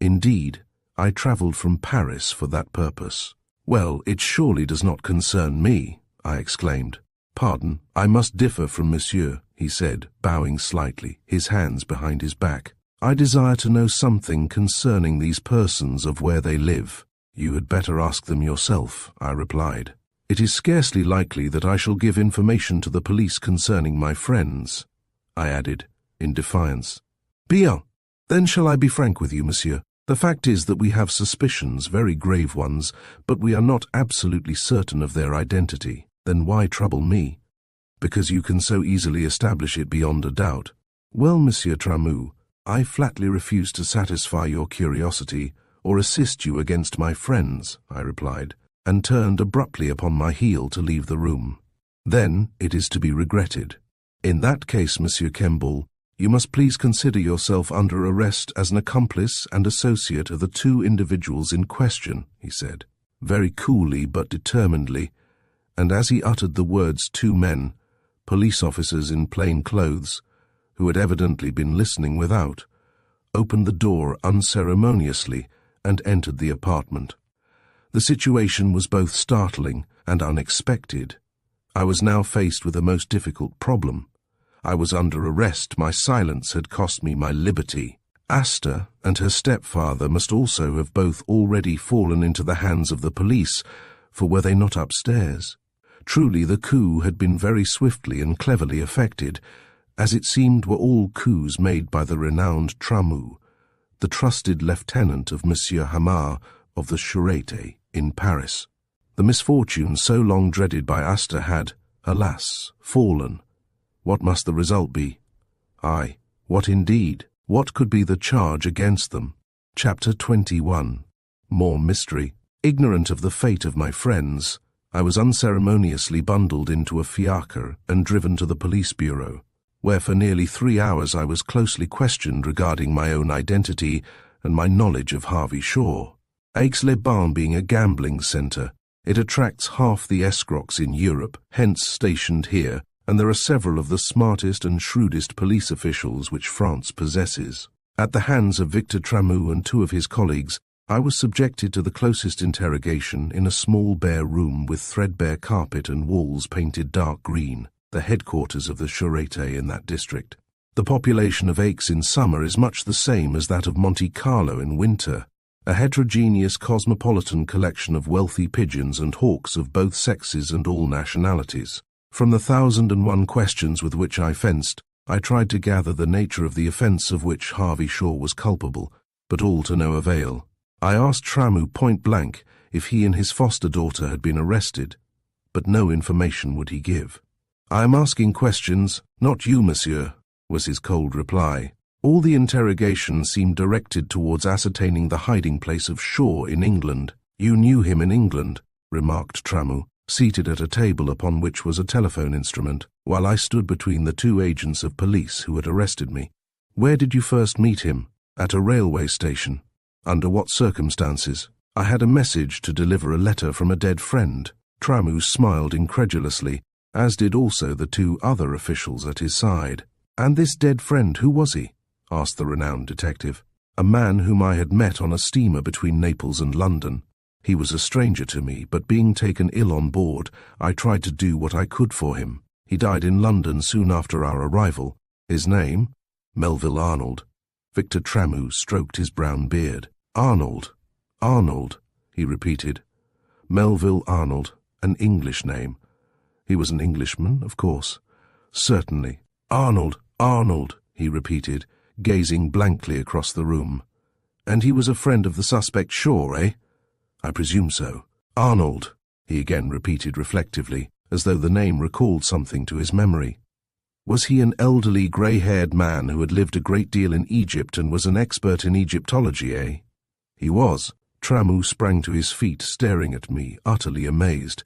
Indeed, I travelled from Paris for that purpose." "Well, it surely does not concern me," I exclaimed. "Pardon, I must differ from Monsieur," he said, bowing slightly, his hands behind his back. "I desire to know something concerning these persons, of where they live." "You had better ask them yourself," I replied. "It is scarcely likely that I shall give information to the police concerning my friends," I added, in defiance. "Bien, then shall I be frank with you, Monsieur? The fact is that we have suspicions, very grave ones, but we are not absolutely certain of their identity. Then why trouble me? Because you can so easily establish it beyond a doubt. Well, Monsieur Tramou, I flatly refuse to satisfy your curiosity or assist you against my friends," I replied, and turned abruptly upon my heel to leave the room. "Then it is to be regretted. In that case, Monsieur Kemball, you must please consider yourself under arrest as an accomplice and associate of the two individuals in question," he said, very coolly but determinedly, and as he uttered the words "two men," police officers in plain clothes, who had evidently been listening without, opened the door unceremoniously and entered the apartment. The situation was both startling and unexpected. I was now faced with a most difficult problem. I was under arrest. My silence had cost me my liberty. Asta and her stepfather must also have both already fallen into the hands of the police, for were they not upstairs? Truly, the coup had been very swiftly and cleverly effected, as it seemed were all coups made by the renowned Tramou, the trusted lieutenant of Monsieur Hamar of the Sûreté in Paris. The misfortune so long dreaded by Asta had, alas, fallen. What must the result be? Aye, what indeed? What could be the charge against them? Chapter 21. More mystery. Ignorant of the fate of my friends, I was unceremoniously bundled into a fiacre and driven to the police bureau, where for nearly 3 hours I was closely questioned regarding my own identity and my knowledge of Harvey Shaw. Aix-les-Bains being a gambling centre, it attracts half the escrocs in Europe, hence stationed here, and there are several of the smartest and shrewdest police officials which France possesses. At the hands of Victor Tramou and 2 of his colleagues, I was subjected to the closest interrogation in a small bare room with threadbare carpet and walls painted dark green, the headquarters of the Sûreté in that district. The population of Aix in summer is much the same as that of Monte Carlo in winter, a heterogeneous cosmopolitan collection of wealthy pigeons and hawks of both sexes and all nationalities. From the 1,001 questions with which I fenced, I tried to gather the nature of the offence of which Harvey Shaw was culpable, but all to no avail. I asked Tramou point blank if he and his foster daughter had been arrested, but no information would he give. "I am asking questions, not you, monsieur," was his cold reply. All the interrogation seemed directed towards ascertaining the hiding place of Shaw in England. "You knew him in England," remarked Tramou, seated at a table upon which was a telephone instrument, while I stood between the 2 agents of police who had arrested me. "Where did you first meet him?" "At a railway station." "Under what circumstances?" "I had a message to deliver a letter from a dead friend." Tramou smiled incredulously, as did also the 2 other officials at his side. "And this dead friend, who was he?" asked the renowned detective. "A man whom I had met on a steamer between Naples and London. He was a stranger to me, but being taken ill on board, I tried to do what I could for him. He died in London soon after our arrival. His name? Melville Arnold." Victor Tramou stroked his brown beard. "Arnold, Arnold," he repeated. "Melville Arnold, an English name. He was an Englishman, of course." "Certainly. Arnold, Arnold," he repeated, gazing blankly across the room. "And he was a friend of the suspect Shaw, eh?" "I presume so." "Arnold," he again repeated reflectively, as though the name recalled something to his memory. Was he an elderly, grey-haired man who had lived a great deal in Egypt and was an expert in Egyptology, eh? He was. Tramou sprang to his feet, staring at me, utterly amazed.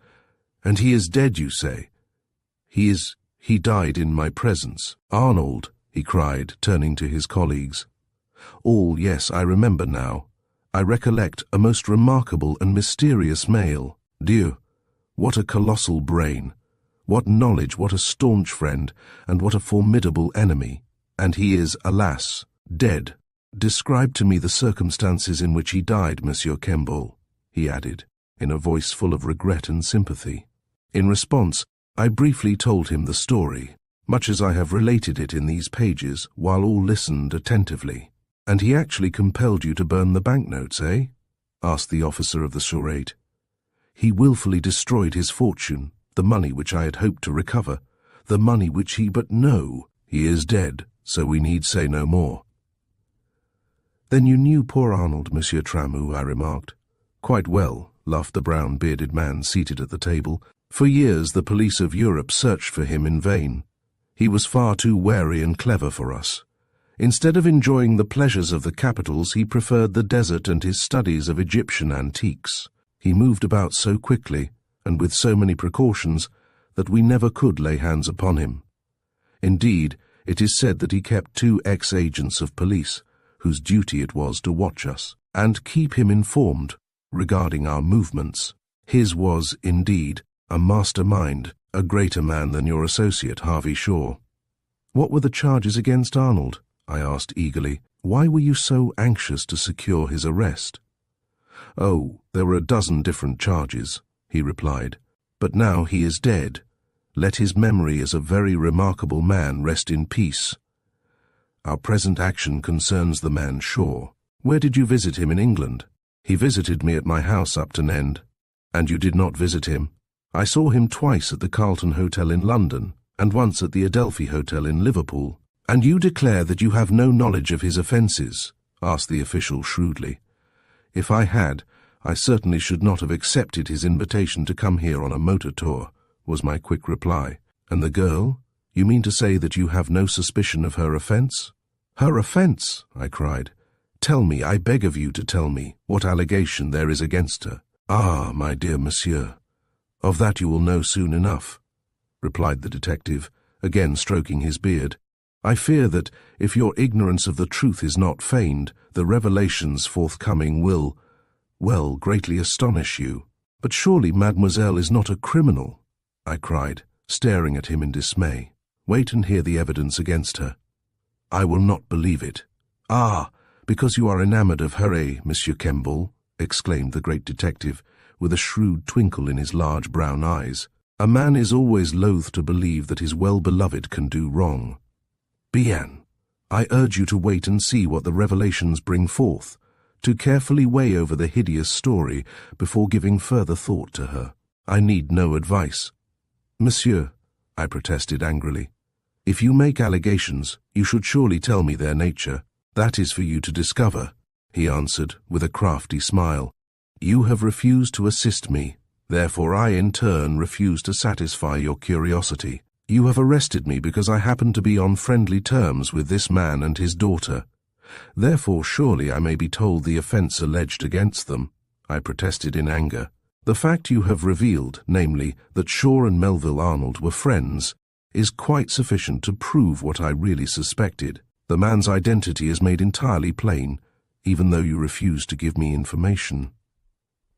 And he is dead, you say? He died in my presence. Arnold, he cried, turning to his colleagues. All, yes, I remember now. I recollect a most remarkable and mysterious male. Dieu, what a colossal brain! What knowledge, what a staunch friend, and what a formidable enemy. And he is, alas, dead. Describe to me the circumstances in which he died, Monsieur Kemball, he added, in a voice full of regret and sympathy. In response, I briefly told him the story, much as I have related it in these pages, while all listened attentively. And he actually compelled you to burn the banknotes, eh? Asked the officer of the charade. He willfully destroyed his fortune, the money which I had hoped to recover, the money which but no, he is dead, so we need say no more. Then you knew poor Arnold, Monsieur Tramou, I remarked. Quite well, laughed the brown-bearded man seated at the table. For years the police of Europe searched for him in vain. He was far too wary and clever for us. Instead of enjoying the pleasures of the capitals, he preferred the desert and his studies of Egyptian antiques. He moved about so quickly, and with so many precautions, that we never could lay hands upon him. Indeed, it is said that he kept 2 ex-agents of police, whose duty it was to watch us, and keep him informed regarding our movements. His was, indeed, a mastermind, a greater man than your associate, Harvey Shaw. What were the charges against Arnold? I asked eagerly. Why were you so anxious to secure his arrest? Oh, there were a dozen different charges, he replied. But now he is dead. Let his memory as a very remarkable man rest in peace. Our present action concerns the man Shaw. Where did you visit him in England? He visited me at my house Upton End. And you did not visit him? I saw him twice at the Carlton Hotel in London, and once at the Adelphi Hotel in Liverpool. And you declare that you have no knowledge of his offences? Asked the official shrewdly. If I had, I certainly should not have accepted his invitation to come here on a motor tour, was my quick reply. And the girl? You mean to say that you have no suspicion of her offence? Her offence? I cried. Tell me, I beg of you to tell me, what allegation there is against her. Ah, my dear monsieur, of that you will know soon enough, replied the detective, again stroking his beard. I fear that, if your ignorance of the truth is not feigned, the revelations forthcoming will, well, greatly astonish you. But surely mademoiselle is not a criminal, I cried, staring at him in dismay. Wait and hear the evidence against her. I will not believe it. Ah, because you are enamoured of her, eh, Monsieur Kemball? Exclaimed the great detective, with a shrewd twinkle in his large brown eyes. A man is always loath to believe that his well-beloved can do wrong. Bien, I urge you to wait and see what the revelations bring forth, to carefully weigh over the hideous story before giving further thought to her. I need no advice. Monsieur, I protested angrily, if you make allegations, you should surely tell me their nature. That is for you to discover, he answered with a crafty smile. You have refused to assist me, therefore I in turn refuse to satisfy your curiosity. You have arrested me because I happen to be on friendly terms with this man and his daughter. Therefore surely I may be told the offence alleged against them, I protested in anger. The fact you have revealed, namely, that Shaw and Melville Arnold were friends, is quite sufficient to prove what I really suspected. The man's identity is made entirely plain, even though you refuse to give me information.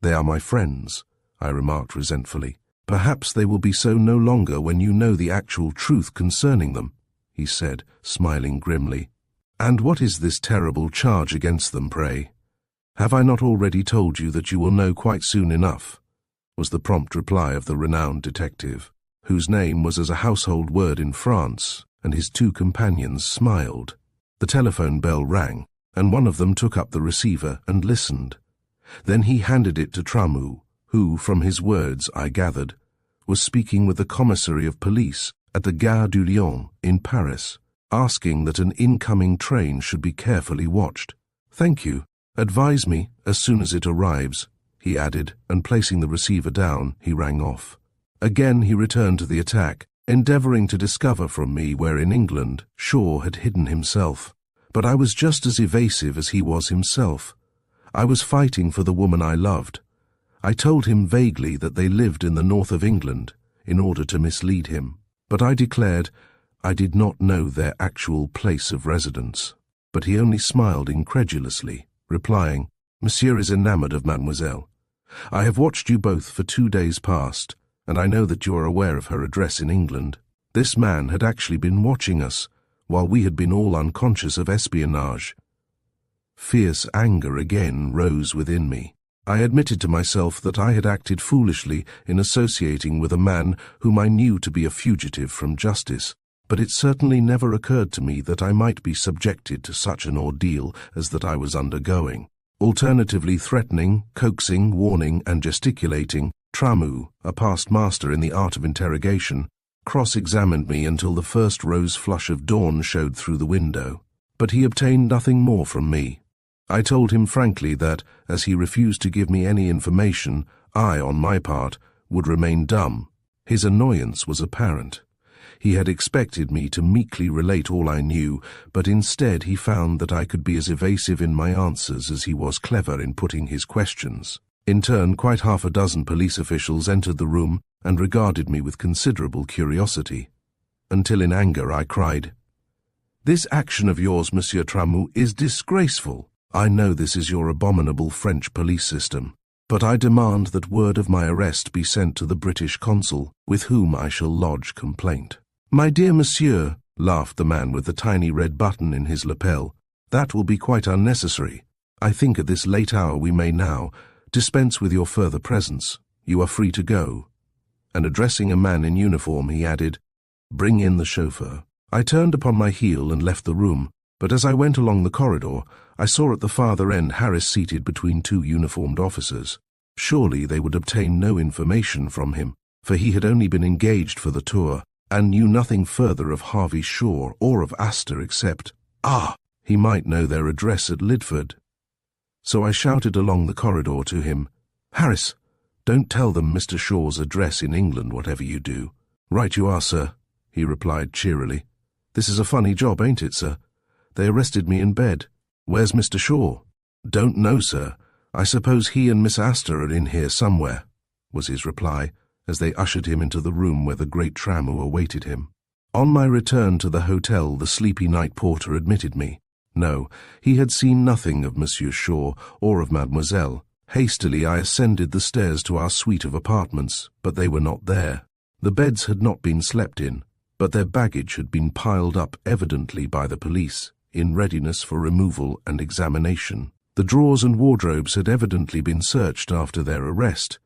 They are my friends, I remarked resentfully. Perhaps they will be so no longer when you know the actual truth concerning them, he said, smiling grimly. And what is this terrible charge against them, pray? Have I not already told you that you will know quite soon enough? Was the prompt reply of the renowned detective, whose name was as a household word in France, and his 2 companions smiled. The telephone bell rang, and one of them took up the receiver and listened. Then he handed it to Tramou, who, from his words, I gathered, was speaking with the commissary of police at the Gare du Lion in Paris, asking that an incoming train should be carefully watched. Thank you. Advise me as soon as it arrives, he added, and placing the receiver down, he rang off. Again he returned to the attack, endeavoring to discover from me where in England Shaw had hidden himself. But I was just as evasive as he was himself. I was fighting for the woman I loved. I told him vaguely that they lived in the north of England in order to mislead him, but I declared I did not know their actual place of residence. But he only smiled incredulously, replying, "Monsieur is enamored of Mademoiselle. I have watched you both for 2 days past, and I know that you are aware of her address in England." This man had actually been watching us, while we had been all unconscious of espionage. Fierce anger again rose within me. I admitted to myself that I had acted foolishly in associating with a man whom I knew to be a fugitive from justice, but it certainly never occurred to me that I might be subjected to such an ordeal as that I was undergoing. Alternatively threatening, coaxing, warning, and gesticulating, Tramu, a past master in the art of interrogation, cross-examined me until the first rose flush of dawn showed through the window. But he obtained nothing more from me. I told him frankly that, as he refused to give me any information, I, on my part, would remain dumb. His annoyance was apparent. He had expected me to meekly relate all I knew, but instead he found that I could be as evasive in my answers as he was clever in putting his questions. In turn, quite half a dozen police officials entered the room and regarded me with considerable curiosity, until in anger I cried, "This action of yours, Monsieur Tramu, is disgraceful. I know this is your abominable French police system, but I demand that word of my arrest be sent to the British consul, with whom I shall lodge complaint." "My dear monsieur," laughed the man with the tiny red button in his lapel, "that will be quite unnecessary. I think at this late hour we may now dispense with your further presence. You are free to go." And addressing a man in uniform, he added, "Bring in the chauffeur." I turned upon my heel and left the room, but as I went along the corridor, I saw at the farther end Harris seated between 2 uniformed officers. Surely they would obtain no information from him, for he had only been engaged for the tour, and knew nothing further of Harvey Shaw or of Astor except, he might know their address at Lidford. So I shouted along the corridor to him, "Harris, don't tell them Mr. Shaw's address in England, whatever you do." "Right you are, sir," he replied cheerily. "This is a funny job, ain't it, sir? They arrested me in bed. Where's Mr. Shaw?" "Don't know, sir. I suppose he and Miss Astor are in here somewhere," was his reply, as they ushered him into the room where the great Tramu awaited him. On my return to the hotel, the sleepy night porter admitted me. No, he had seen nothing of Monsieur Shaw or of Mademoiselle. Hastily I ascended the stairs to our suite of apartments, but they were not there. The beds had not been slept in, but their baggage had been piled up evidently by the police, in readiness for removal and examination. The drawers and wardrobes had evidently been searched after their arrest,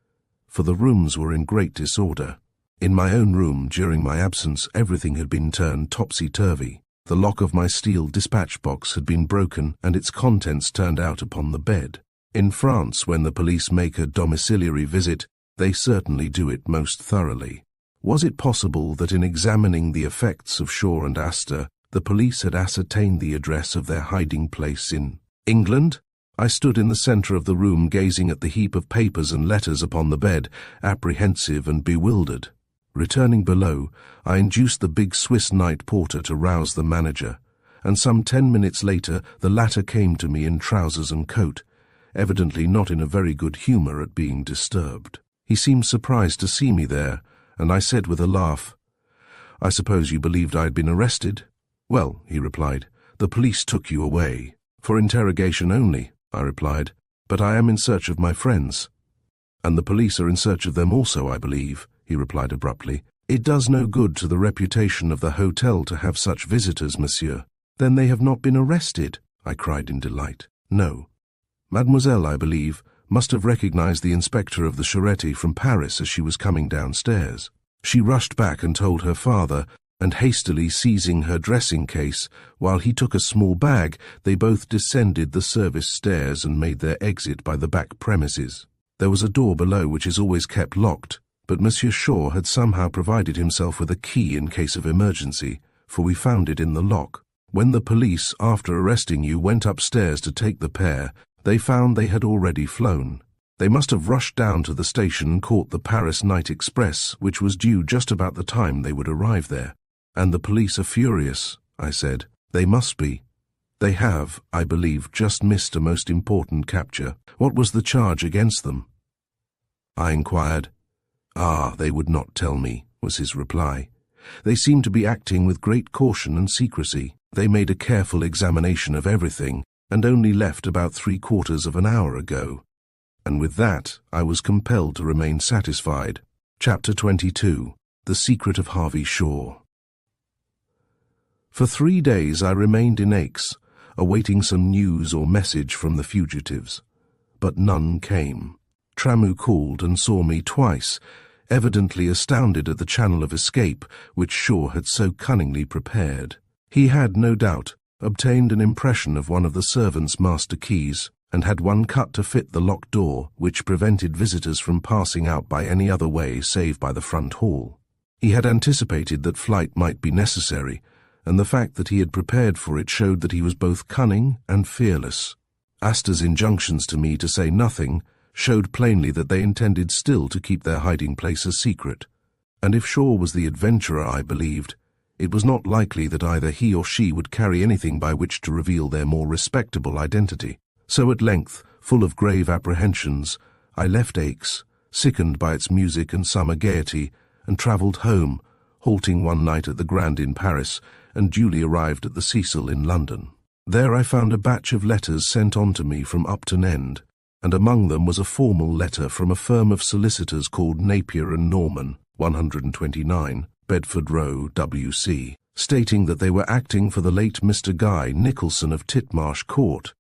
for the rooms were in great disorder. In my own room, during my absence, everything had been turned topsy-turvy. The lock of my steel dispatch box had been broken and its contents turned out upon the bed. In France, when the police make a domiciliary visit, they certainly do it most thoroughly. Was it possible that in examining the effects of Shaw and Astor, the police had ascertained the address of their hiding place in England? I stood in the centre of the room gazing at the heap of papers and letters upon the bed, apprehensive and bewildered. Returning below, I induced the big Swiss night porter to rouse the manager, and some 10 minutes later the latter came to me in trousers and coat, evidently not in a very good humour at being disturbed. He seemed surprised to see me there, and I said with a laugh, "I suppose you believed I had been arrested?" "Well," he replied, "the police took you away." "For interrogation only," I replied, "but I am in search of my friends." "And the police are in search of them also, I believe," he replied abruptly. "It does no good to the reputation of the hotel to have such visitors, monsieur." "Then they have not been arrested?" I cried in delight. "No. Mademoiselle, I believe, must have recognized the inspector of the Charité from Paris as she was coming downstairs. She rushed back and told her father, and hastily seizing her dressing case, while he took a small bag, they both descended the service stairs and made their exit by the back premises. There was a door below which is always kept locked, but Monsieur Shaw had somehow provided himself with a key in case of emergency, for we found it in the lock. When the police, after arresting you, went upstairs to take the pair, they found they had already flown. They must have rushed down to the station and caught the Paris night express, which was due just about the time they would arrive there. And the police are furious, I said. They must be. They have, I believe, just missed a most important capture. What was the charge against them? I inquired. They would not tell me, was his reply. They seemed to be acting with great caution and secrecy. They made a careful examination of everything, and only left about 3/4 of an hour ago. And with that, I was compelled to remain satisfied. Chapter 22. The Secret of Harvey Shaw. For 3 days I remained in Aix, awaiting some news or message from the fugitives. But none came. Tramu called and saw me twice, evidently astounded at the channel of escape which Shaw had so cunningly prepared. He had, no doubt, obtained an impression of one of the servants' master keys, and had one cut to fit the locked door, which prevented visitors from passing out by any other way save by the front hall. He had anticipated that flight might be necessary, and the fact that he had prepared for it showed that he was both cunning and fearless. Asta's injunctions to me to say nothing showed plainly that they intended still to keep their hiding place a secret, and if Shaw was the adventurer I believed, it was not likely that either he or she would carry anything by which to reveal their more respectable identity. So at length, full of grave apprehensions, I left Aix, sickened by its music and summer gaiety, and travelled home, halting one night at the Grand in Paris, and duly arrived at the Cecil in London. There I found a batch of letters sent on to me from Upton End, and among them was a formal letter from a firm of solicitors called Napier and Norman, 129, Bedford Row, W.C., stating that they were acting for the late Mr. Guy Nicholson of Titmarsh Court,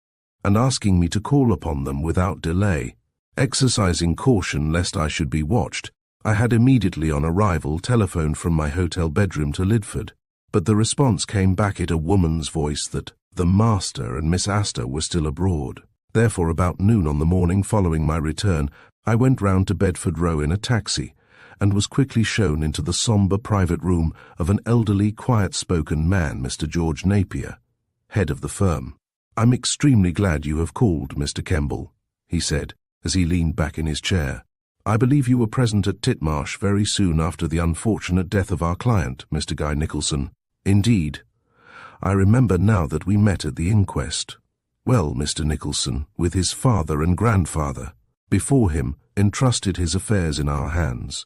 and asking me to call upon them without delay. Exercising caution lest I should be watched, I had immediately on arrival telephoned from my hotel bedroom to Lidford, but the response came back in a woman's voice that the master and Miss Asta were still abroad. Therefore, about noon on the morning following my return, I went round to Bedford Row in a taxi, and was quickly shown into the sombre private room of an elderly, quiet-spoken man, Mr. George Napier, head of the firm. "I'm extremely glad you have called, Mr. Kemball," he said, as he leaned back in his chair. "I believe you were present at Titmarsh very soon after the unfortunate death of our client, Mr. Guy Nicholson." "Indeed. I remember now that we met at the inquest. Well, Mr. Nicholson, with his father and grandfather, before him, entrusted his affairs in our hands.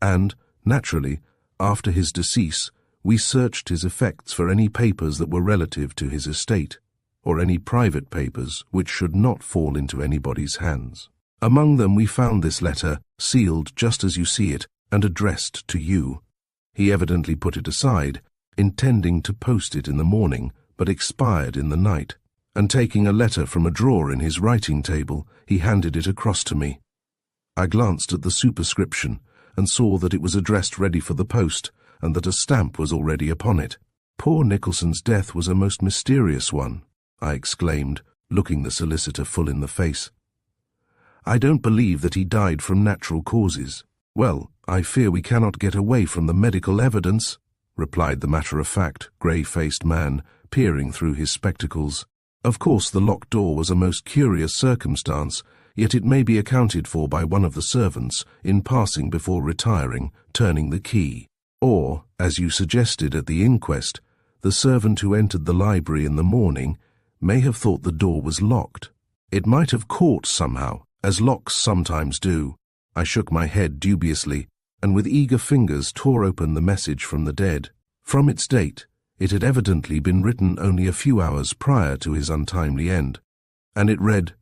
And, naturally, after his decease, we searched his effects for any papers that were relative to his estate, or any private papers which should not fall into anybody's hands. Among them we found this letter, sealed just as you see it, and addressed to you. He evidently put it aside, intending to post it in the morning, but expired in the night, and taking a letter from a drawer in his writing table, he handed it across to me. I glanced at the superscription, and saw that it was addressed ready for the post, and that a stamp was already upon it. "Poor Nicholson's death was a most mysterious one," I exclaimed, looking the solicitor full in the face. "I don't believe that he died from natural causes." "Well, I fear we cannot get away from the medical evidence," replied the matter-of-fact, grey-faced man, peering through his spectacles. "Of course the locked door was a most curious circumstance, yet it may be accounted for by one of the servants, in passing before retiring, turning the key. Or, as you suggested at the inquest, the servant who entered the library in the morning may have thought the door was locked. It might have caught somehow, as locks sometimes do." I shook my head dubiously, and with eager fingers tore open the message from the dead. From its date, it had evidently been written only a few hours prior to his untimely end, and it read,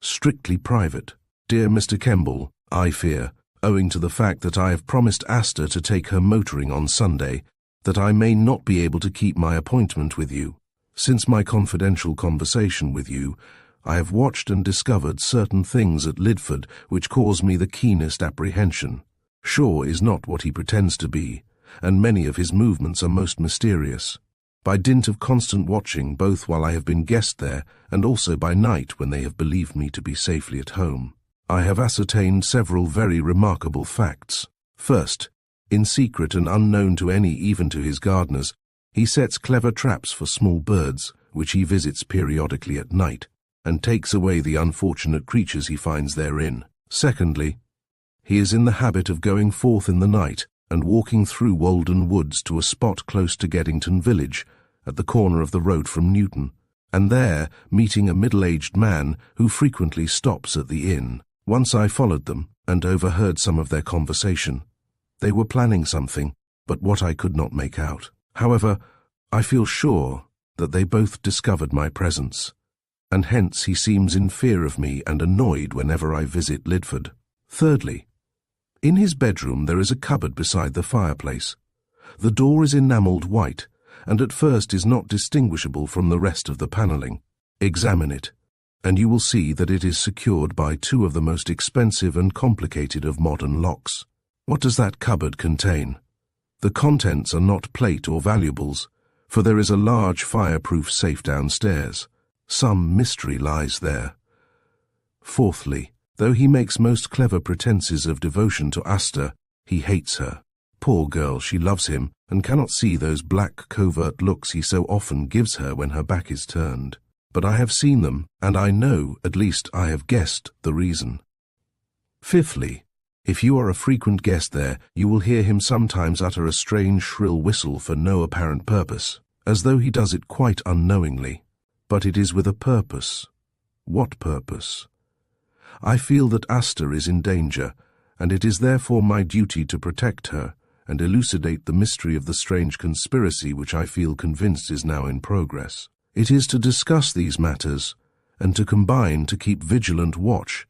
"Strictly private. Dear Mr. Kemball, I fear, owing to the fact that I have promised Asta to take her motoring on Sunday, that I may not be able to keep my appointment with you. Since my confidential conversation with you, I have watched and discovered certain things at Lidford which cause me the keenest apprehension. Shaw is not what he pretends to be, and many of his movements are most mysterious. By dint of constant watching, both while I have been guest there and also by night when they have believed me to be safely at home, I have ascertained several very remarkable facts. First, in secret and unknown to any, even to his gardeners, he sets clever traps for small birds, which he visits periodically at night, and takes away the unfortunate creatures he finds therein. Secondly, he is in the habit of going forth in the night and walking through Walden Woods to a spot close to Geddington Village, at the corner of the road from Newton, and there meeting a middle-aged man who frequently stops at the inn. Once I followed them and overheard some of their conversation. They were planning something, but what I could not make out. However, I feel sure that they both discovered my presence, and hence he seems in fear of me and annoyed whenever I visit Lidford. Thirdly, in his bedroom there is a cupboard beside the fireplace. The door is enamelled white, and at first is not distinguishable from the rest of the panelling. Examine it, and you will see that it is secured by two of the most expensive and complicated of modern locks. What does that cupboard contain? The contents are not plate or valuables, for there is a large fireproof safe downstairs. Some mystery lies there. Fourthly, though he makes most clever pretenses of devotion to Asta, he hates her. Poor girl, she loves him, and cannot see those black covert looks he so often gives her when her back is turned. But I have seen them, and I know, at least I have guessed, the reason. Fifthly, if you are a frequent guest there, you will hear him sometimes utter a strange shrill whistle for no apparent purpose, as though he does it quite unknowingly. But it is with a purpose. What purpose? I feel that Asta is in danger, and it is therefore my duty to protect her and elucidate the mystery of the strange conspiracy which I feel convinced is now in progress. It is to discuss these matters, and to combine to keep vigilant watch,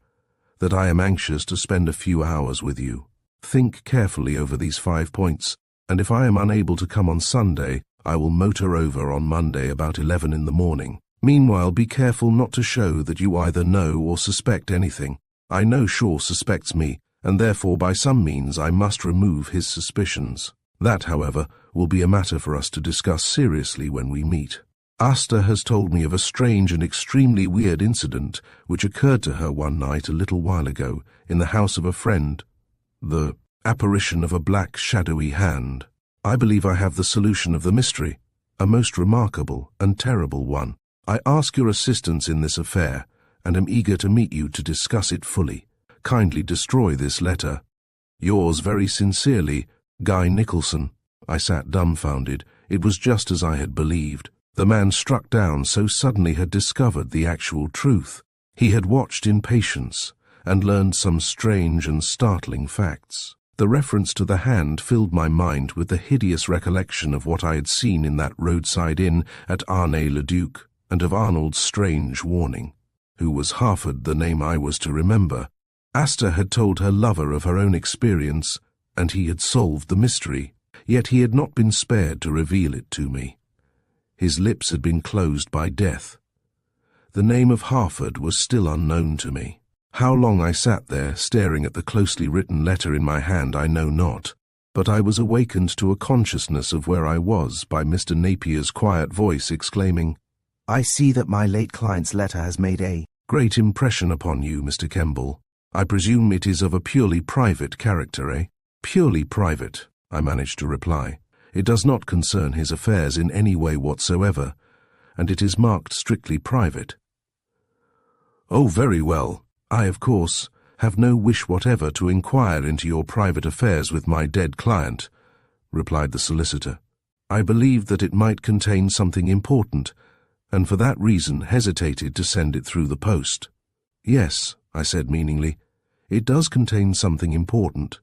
that I am anxious to spend a few hours with you. Think carefully over these 5 points, and if I am unable to come on Sunday, I will motor over on Monday about 11 in the morning. Meanwhile, be careful not to show that you either know or suspect anything. I know Shaw suspects me, and therefore by some means I must remove his suspicions. That, however, will be a matter for us to discuss seriously when we meet. Asta has told me of a strange and extremely weird incident which occurred to her one night a little while ago in the house of a friend, the apparition of a black shadowy hand. I believe I have the solution of the mystery, a most remarkable and terrible one. I ask your assistance in this affair, and am eager to meet you to discuss it fully. Kindly destroy this letter. Yours very sincerely, Guy Nicholson. I sat dumbfounded. It was just as I had believed. The man struck down so suddenly had discovered the actual truth. He had watched in patience, and learned some strange and startling facts. The reference to the hand filled my mind with the hideous recollection of what I had seen in that roadside inn at Arnay-le-Duc, and of Arnold's strange warning. Who was Harford, the name I was to remember? Asta had told her lover of her own experience, and he had solved the mystery, yet he had not been spared to reveal it to me. His lips had been closed by death. The name of Harford was still unknown to me. How long I sat there, staring at the closely written letter in my hand, I know not, but I was awakened to a consciousness of where I was by Mr. Napier's quiet voice exclaiming, "I see that my late client's letter has made a great impression upon you, Mr. Kemball. I presume it is of a purely private character, eh?" "Purely private," I managed to reply. "It does not concern his affairs in any way whatsoever, and it is marked strictly private." "Oh, very well. I, of course, have no wish whatever to inquire into your private affairs with my dead client," replied the solicitor. "I believed that it might contain something important, and for that reason hesitated to send it through the post." "Yes," I said meaningly, "it does contain something important.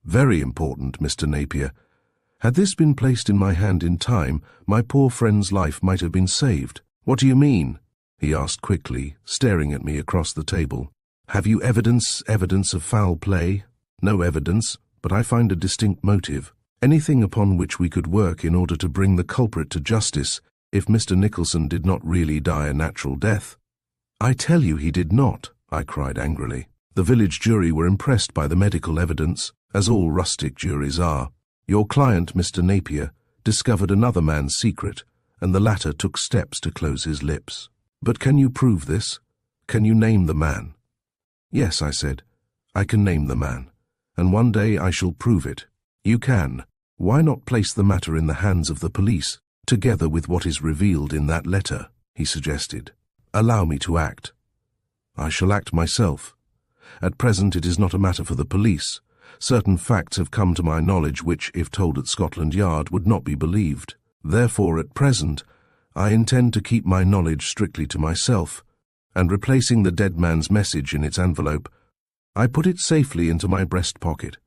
Very important, Mr. Napier. Had this been placed in my hand in time, my poor friend's life might have been saved." "What do you mean?" he asked quickly, staring at me across the table. "Have you evidence of foul play?" "No evidence, but I find a distinct motive. Anything upon which we could work in order to bring the culprit to justice if Mr. Nicholson did not really die a natural death." "I tell you he did not," I cried angrily. "The village jury were impressed by the medical evidence, as all rustic juries are. Your client, Mr. Napier, discovered another man's secret, and the latter took steps to close his lips. But can you prove this? Can you name the man?" "Yes," I said, "I can name the man, and one day I shall prove it." "You can. Why not place the matter in the hands of the police, together with what is revealed in that letter?" he suggested. "Allow me to act." "I shall act myself. At present it is not a matter for the police. Certain facts have come to my knowledge which, if told at Scotland Yard, would not be believed. Therefore, at present, I intend to keep my knowledge strictly to myself, and replacing the dead man's message in its envelope, I put it safely into my breast pocket,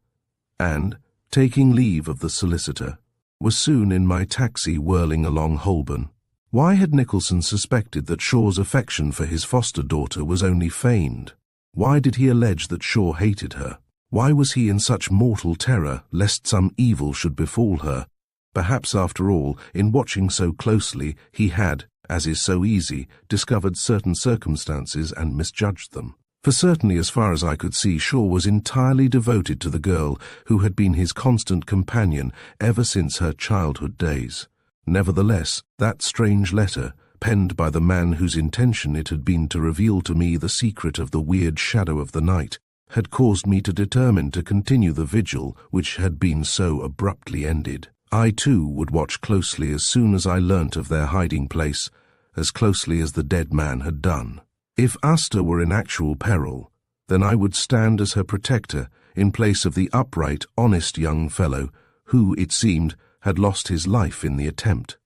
and, taking leave of the solicitor, was soon in my taxi whirling along Holborn. Why had Nicholson suspected that Shaw's affection for his foster daughter was only feigned? Why did he allege that Shaw hated her? Why was he in such mortal terror lest some evil should befall her? Perhaps, after all, in watching so closely, he had, as is so easy, discovered certain circumstances and misjudged them. For certainly, as far as I could see, Shaw was entirely devoted to the girl who had been his constant companion ever since her childhood days. Nevertheless, that strange letter, penned by the man whose intention it had been to reveal to me the secret of the weird shadow of the night, had caused me to determine to continue the vigil which had been so abruptly ended. I, too, would watch closely as soon as I learnt of their hiding place, as closely as the dead man had done. If Asta were in actual peril, then I would stand as her protector in place of the upright, honest young fellow who, it seemed, had lost his life in the attempt.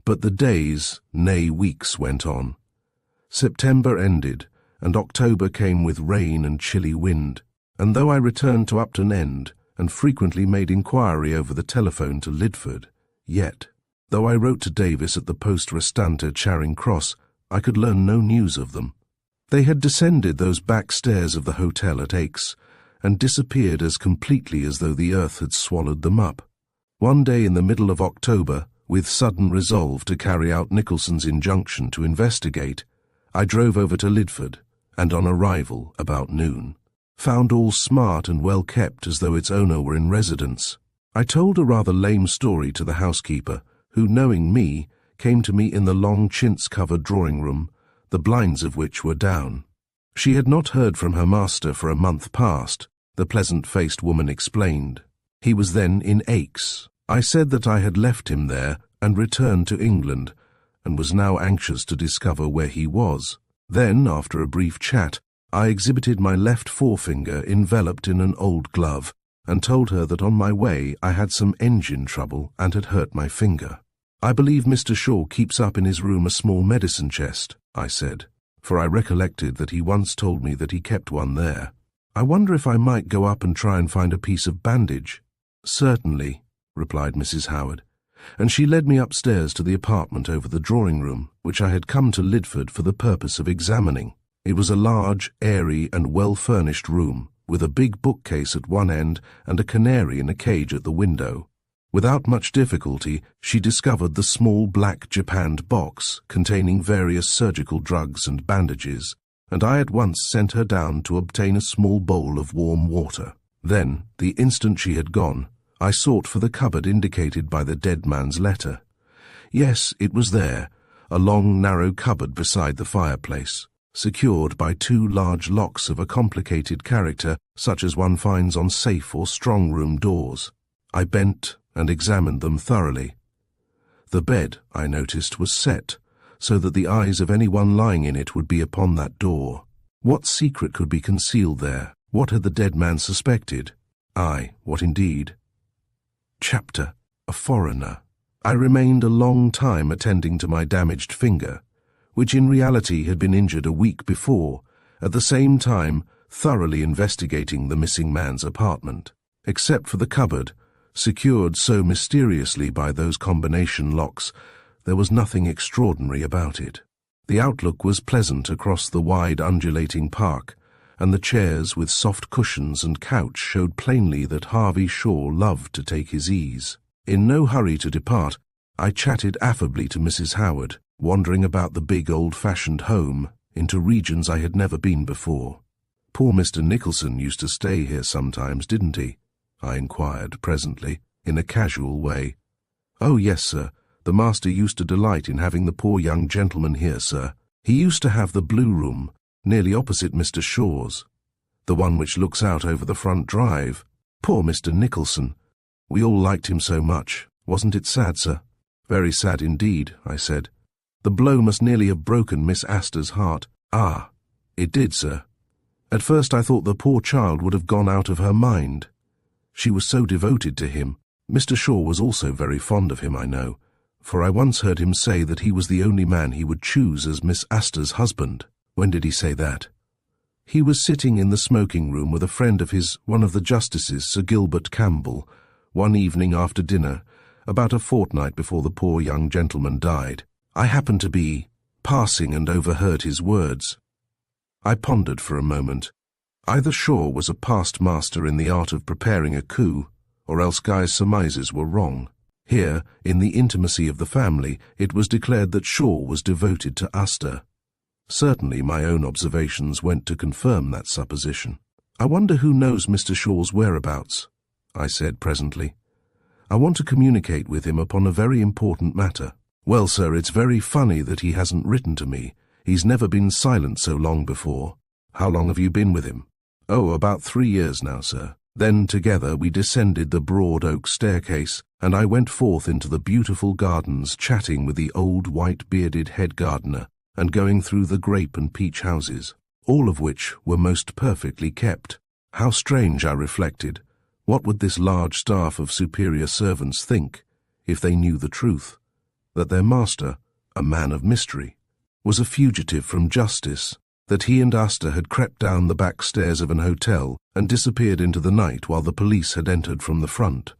But the days, nay weeks, went on. September ended, and October came with rain and chilly wind, and though I returned to Upton End, and frequently made inquiry over the telephone to Lidford, yet, though I wrote to Davis at the poste restante at Charing Cross, I could learn no news of them. They had descended those back stairs of the hotel at Aix, and disappeared as completely as though the earth had swallowed them up. One day in the middle of October, with sudden resolve to carry out Nicholson's injunction to investigate, I drove over to Lidford, and on arrival, about noon, found all smart and well kept as though its owner were in residence. I told a rather lame story to the housekeeper, who, knowing me, came to me in the long chintz-covered drawing-room, the blinds of which were down. She had not heard from her master for a month past, the pleasant-faced woman explained. He was then in Aix. I said that I had left him there and returned to England, and was now anxious to discover where he was. Then, after a brief chat, I exhibited my left forefinger enveloped in an old glove, and told her that on my way I had some engine trouble and had hurt my finger. "I believe Mr. Shaw keeps up in his room a small medicine chest," I said, for I recollected that he once told me that he kept one there. "I wonder if I might go up and try and find a piece of bandage." "Certainly," replied Mrs. Howard, and she led me upstairs to the apartment over the drawing-room, which I had come to Lidford for the purpose of examining. It was a large, airy, and well-furnished room, with a big bookcase at one end and a canary in a cage at the window. Without much difficulty, she discovered the small black japanned box containing various surgical drugs and bandages, and I at once sent her down to obtain a small bowl of warm water. Then, the instant she had gone, I sought for the cupboard indicated by the dead man's letter. Yes, it was there, a long, narrow cupboard beside the fireplace, secured by two large locks of a complicated character such as one finds on safe or strong-room doors. I bent and examined them thoroughly. The bed, I noticed, was set, so that the eyes of anyone lying in it would be upon that door. What secret could be concealed there? What had the dead man suspected? Aye, what indeed? Chapter: A foreigner. I remained a long time attending to my damaged finger, which in reality had been injured a week before, at the same time thoroughly investigating the missing man's apartment. Except for the cupboard, secured so mysteriously by those combination locks, there was nothing extraordinary about it. The outlook was pleasant across the wide undulating park, and the chairs with soft cushions and couch showed plainly that Harvey Shaw loved to take his ease. In no hurry to depart, I chatted affably to Mrs. Howard, wandering about the big old-fashioned home into regions I had never been before. "Poor Mr. Nicholson used to stay here sometimes, didn't he?" I inquired presently, in a casual way. "Oh, yes, sir. The master used to delight in having the poor young gentleman here, sir. He used to have the blue room, nearly opposite Mr. Shaw's, the one which looks out over the front drive. Poor Mr. Nicholson. We all liked him so much. Wasn't it sad, sir?" "Very sad indeed," I said. "The blow must nearly have broken Miss Asta's heart." "Ah, it did, sir. At first I thought the poor child would have gone out of her mind. She was so devoted to him. Mr. Shaw was also very fond of him, I know, for I once heard him say that he was the only man he would choose as Miss Astor's husband. When did he say that? He was sitting in the smoking room with a friend of his, one of the justices, Sir Gilbert Kemball, one evening after dinner, about a fortnight before the poor young gentleman died. I happened to be passing and overheard his words. I pondered for a moment. Either Shaw was a past master in the art of preparing a coup, or else Guy's surmises were wrong. Here, in the intimacy of the family, it was declared that Shaw was devoted to Astor. Certainly my own observations went to confirm that supposition. "I wonder who knows Mr. Shaw's whereabouts," I said presently. "I want to communicate with him upon a very important matter." "Well, sir, it's very funny that he hasn't written to me. He's never been silent so long before." "How long have you been with him?" "Oh, about 3 years now, sir." Then together we descended the broad oak staircase, and I went forth into the beautiful gardens, chatting with the old white-bearded head gardener, and going through the grape and peach houses, all of which were most perfectly kept. How strange, I reflected. What would this large staff of superior servants think if they knew the truth, that their master, a man of mystery, was a fugitive from justice, that he and Astor had crept down the back stairs of an hotel and disappeared into the night while the police had entered from the front?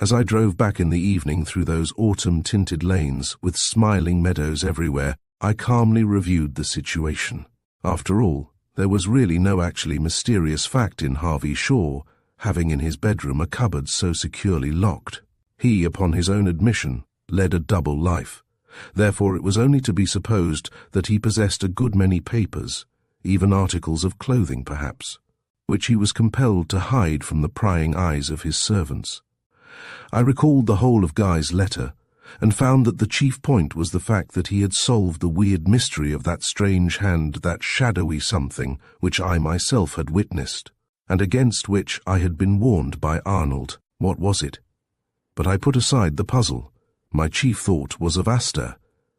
As I drove back in the evening through those autumn-tinted lanes with smiling meadows everywhere, I calmly reviewed the situation. After all, there was really no actually mysterious fact in Harvey Shaw having in his bedroom a cupboard so securely locked. He, upon his own admission, led a double life. Therefore it was only to be supposed that he possessed a good many papers, even articles of clothing perhaps, which he was compelled to hide from the prying eyes of his servants. I recalled the whole of Guy's letter, and found that the chief point was the fact that he had solved the weird mystery of that strange hand, that shadowy something which I myself had witnessed, and against which I had been warned by Arnold. What was it? But I put aside the puzzle. My chief thought was of Astor.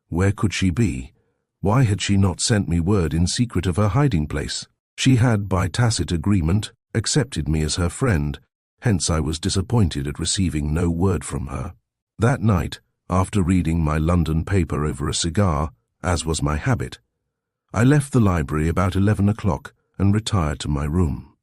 Where could she be? Why had she not sent me word in secret of her hiding place? She had, by tacit agreement, accepted me as her friend, hence I was disappointed at receiving no word from her. That night, after reading my London paper over a cigar, as was my habit, I left the library about 11 o'clock and retired to my room.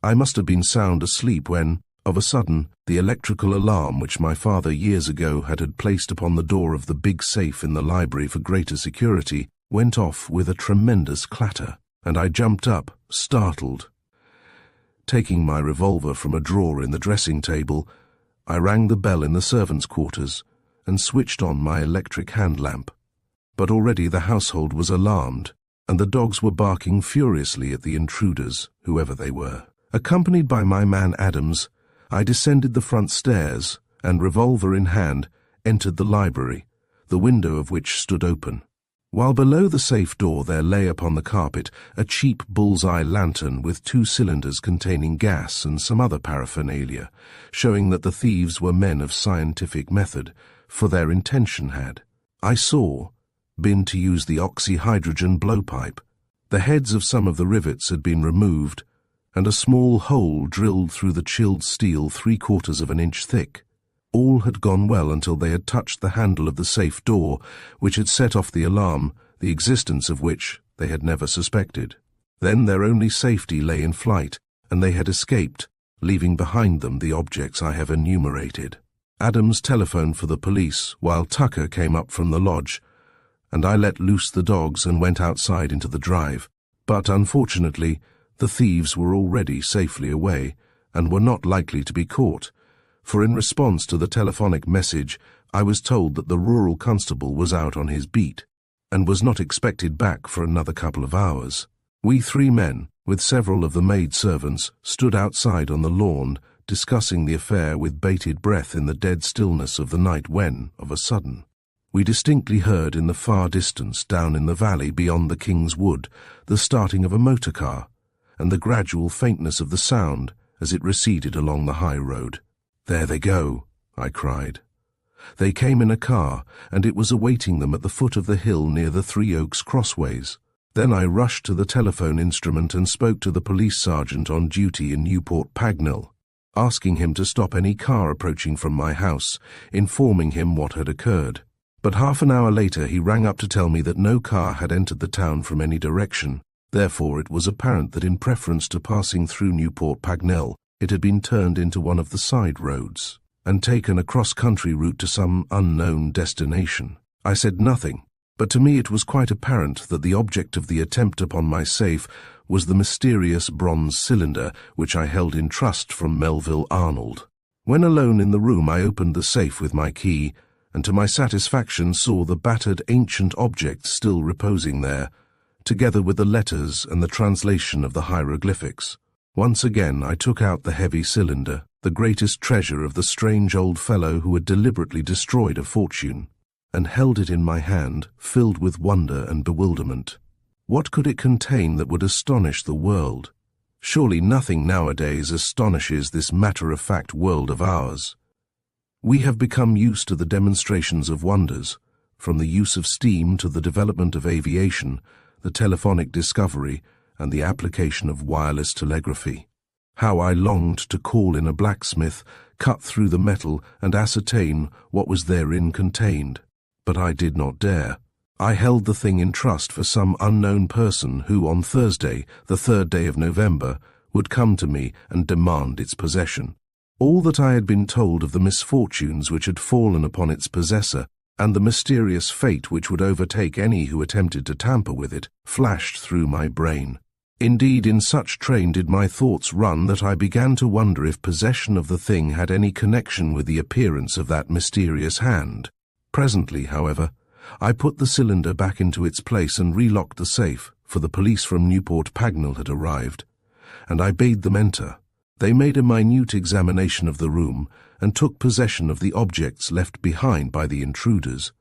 I must have been sound asleep when, of a sudden, the electrical alarm which my father years ago had placed upon the door of the big safe in the library for greater security went off with a tremendous clatter, and I jumped up, startled. Taking my revolver from a drawer in the dressing table, I rang the bell in the servants' quarters and switched on my electric hand lamp. But already the household was alarmed, and the dogs were barking furiously at the intruders, whoever they were. Accompanied by my man Adams, I descended the front stairs and, revolver in hand, entered the library, the window of which stood open. While below the safe door there lay upon the carpet a cheap bull's-eye lantern with 2 cylinders containing gas and some other paraphernalia, showing that the thieves were men of scientific method, for their intention had, I saw, been to use the oxyhydrogen blowpipe. The heads of some of the rivets had been removed, and a small hole drilled through the chilled steel 3/4 of an inch thick. All had gone well until they had touched the handle of the safe door, which had set off the alarm, the existence of which they had never suspected. Then their only safety lay in flight, and they had escaped, leaving behind them the objects I have enumerated. Adams telephoned for the police, while Tucker came up from the lodge, and I let loose the dogs and went outside into the drive. But unfortunately, the thieves were already safely away, and were not likely to be caught, for in response to the telephonic message I was told that the rural constable was out on his beat, and was not expected back for another couple of hours. We 3 men, with several of the maid servants, stood outside on the lawn, discussing the affair with bated breath in the dead stillness of the night when, of a sudden, we distinctly heard in the far distance, down in the valley beyond the King's Wood, the starting of a motor car, and the gradual faintness of the sound as it receded along the high road. "There they go," I cried. They came in a car, and it was awaiting them at the foot of the hill near the 3 Oaks crossways. Then I rushed to the telephone instrument and spoke to the police sergeant on duty in Newport Pagnell, asking him to stop any car approaching from my house, informing him what had occurred. But half an hour later he rang up to tell me that no car had entered the town from any direction. Therefore it was apparent that in preference to passing through Newport Pagnell, it had been turned into one of the side roads and taken a cross-country route to some unknown destination. I said nothing, but to me it was quite apparent that the object of the attempt upon my safe was the mysterious bronze cylinder which I held in trust from Melville Arnold. When alone in the room, I opened the safe with my key, and to my satisfaction saw the battered ancient object still reposing there, together with the letters and the translation of the hieroglyphics. Once again I took out the heavy cylinder, the greatest treasure of the strange old fellow who had deliberately destroyed a fortune, and held it in my hand, filled with wonder and bewilderment. What could it contain that would astonish the world? Surely nothing nowadays astonishes this matter-of-fact world of ours. We have become used to the demonstrations of wonders, from the use of steam to the development of aviation, the telephonic discovery, and the application of wireless telegraphy. How I longed to call in a blacksmith, cut through the metal, and ascertain what was therein contained. But I did not dare. I held the thing in trust for some unknown person who on Thursday, the 3rd day of November, would come to me and demand its possession. All that I had been told of the misfortunes which had fallen upon its possessor, and the mysterious fate which would overtake any who attempted to tamper with it, flashed through my brain. Indeed, in such train did my thoughts run that I began to wonder if possession of the thing had any connection with the appearance of that mysterious hand. Presently, however, I put the cylinder back into its place and relocked the safe, for the police from Newport Pagnell had arrived, and I bade them enter. They made a minute examination of the room and took possession of the objects left behind by the intruders,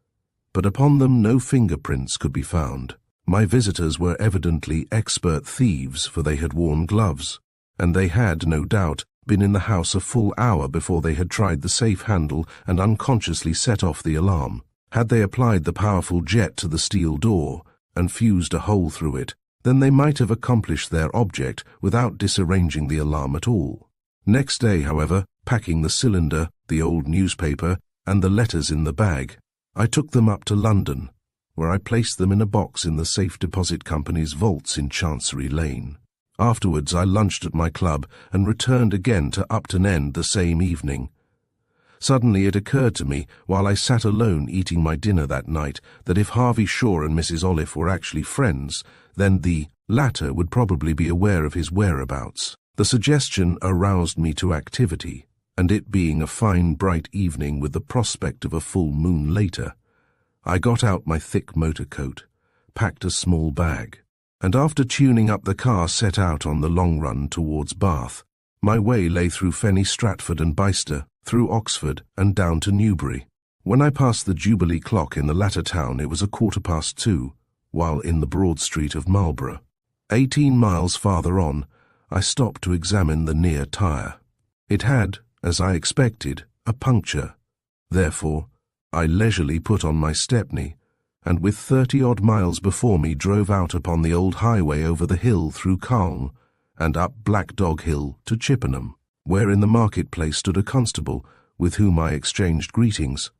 but upon them no fingerprints could be found. My visitors were evidently expert thieves, for they had worn gloves, and they had, no doubt, been in the house a full hour before they had tried the safe handle and unconsciously set off the alarm. Had they applied the powerful jet to the steel door and fused a hole through it, then they might have accomplished their object without disarranging the alarm at all. Next day, however, packing the cylinder, the old newspaper, and the letters in the bag, I took them up to London, where I placed them in a box in the Safe Deposit Company's vaults in Chancery Lane. Afterwards I lunched at my club and returned again to Upton End the same evening. Suddenly it occurred to me, while I sat alone eating my dinner that night, that if Harvey Shaw and Mrs. Olive were actually friends, then the latter would probably be aware of his whereabouts. The suggestion aroused me to activity, and it being a fine bright evening with the prospect of a full moon later, I got out my thick motor coat, packed a small bag, and after tuning up the car set out on the long run towards Bath. My way lay through Fenny Stratford and Bicester, through Oxford and down to Newbury. When I passed the Jubilee clock in the latter town it was 2:15, while in the Broad Street of Marlborough. 18 miles farther on, I stopped to examine the near tyre. It had, as I expected, a puncture. Therefore, I leisurely put on my stepney, and with 30-odd miles before me drove out upon the old highway over the hill through Calne, and up Black Dog Hill to Chippenham, where in the market-place stood a constable, with whom I exchanged greetings.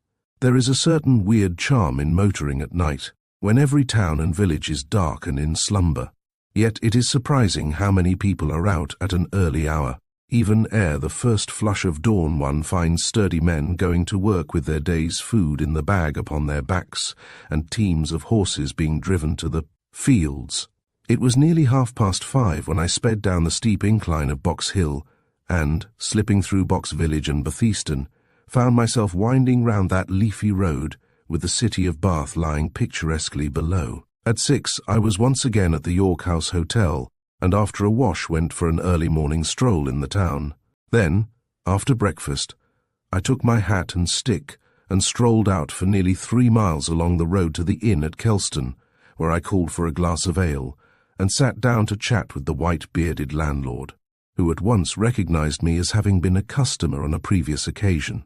There is a certain weird charm in motoring at night, when every town and village is dark and in slumber. Yet it is surprising how many people are out at an early hour. Even ere the first flush of dawn one finds sturdy men going to work with their day's food in the bag upon their backs, and teams of horses being driven to the fields. It was nearly 5:30 when I sped down the steep incline of Box Hill, and, slipping through Box Village and Betheaston, found myself winding round that leafy road, with the city of Bath lying picturesquely below. At 6 I was once again at the York House Hotel, and after a wash went for an early morning stroll in the town. Then, after breakfast, I took my hat and stick and strolled out for nearly 3 miles along the road to the inn at Kelston, where I called for a glass of ale, and sat down to chat with the white-bearded landlord, who at once recognized me as having been a customer on a previous occasion.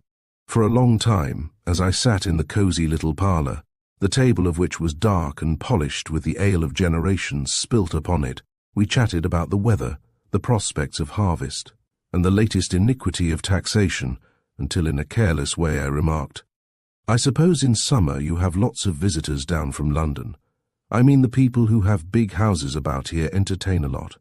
For a long time, as I sat in the cosy little parlour, the table of which was dark and polished with the ale of generations spilt upon it. We chatted about the weather, the prospects of harvest, and the latest iniquity of taxation, until in a careless way I remarked, "I suppose in summer you have lots of visitors down from London. I mean the people who have big houses about here entertain a lot."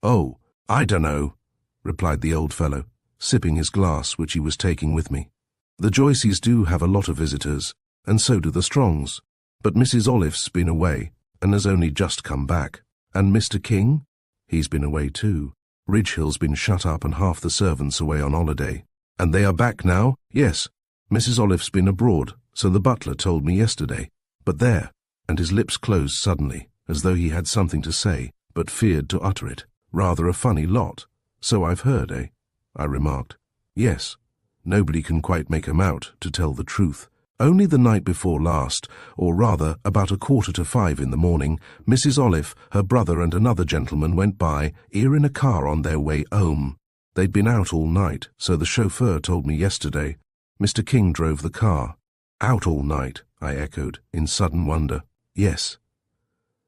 "Oh, I dunno," replied the old fellow, sipping his glass which he was taking with me. "The Joyces do have a lot of visitors, and so do the Strongs, but Mrs. Olive's been away, and has only just come back. And Mr. King? He's been away too. Ridge Hill's been shut up and half the servants away on holiday. And they are back now? Yes. Mrs. Olive's been abroad, so the butler told me yesterday. But there," and his lips closed suddenly, as though he had something to say, but feared to utter it. "Rather a funny lot. So I've heard, eh?" I remarked. "Yes. Nobody can quite make 'em out, to tell the truth. Only the night before last, or rather about 4:45 in the morning, Mrs. Olive, her brother and another gentleman went by, here in a car on their way home. They'd been out all night, so the chauffeur told me yesterday. Mr. King drove the car." "Out all night," I echoed, in sudden wonder. "Yes."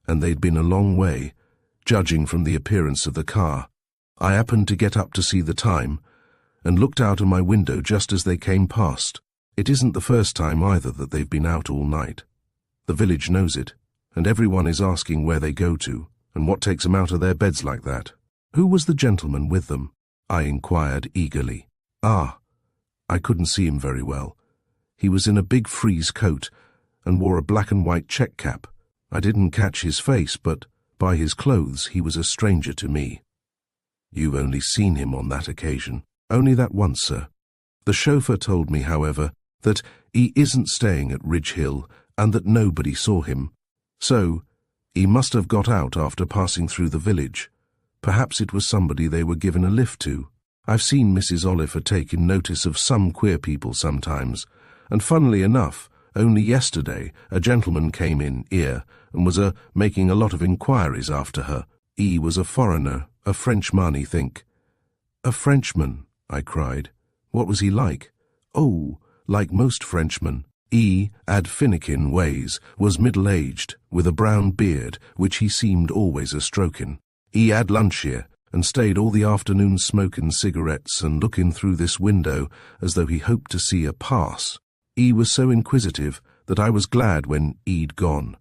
"And they'd been a long way, judging from the appearance of the car. I happened to get up to see the time, and looked out of my window just as they came past. It isn't the first time either that they've been out all night. The village knows it, and everyone is asking where they go to, and what takes 'em out of their beds like that." "Who was the gentleman with them?" I inquired eagerly. "Ah, I couldn't see him very well. He was in a big frieze coat, and wore a black and white check cap. I didn't catch his face, but by his clothes he was a stranger to me." "You've only seen him on that occasion?" "Only that once, sir. The chauffeur told me, however, that he isn't staying at Ridge Hill, and that nobody saw him. So, he must have got out after passing through the village. Perhaps it was somebody they were given a lift to. I've seen Mrs. Oliver taking notice of some queer people sometimes, and funnily enough, only yesterday a gentleman came in here and was making a lot of inquiries after her. He was a foreigner, a Frenchman, I think." "A Frenchman?" I cried. "What was he like?" "Oh, like most Frenchmen. He had finikin ways, was middle-aged, with a brown beard, which he seemed always a-stroking. He had lunch here, and stayed all the afternoon smoking cigarettes and looking through this window as though he hoped to see a pass. He was so inquisitive that I was glad when he'd gone."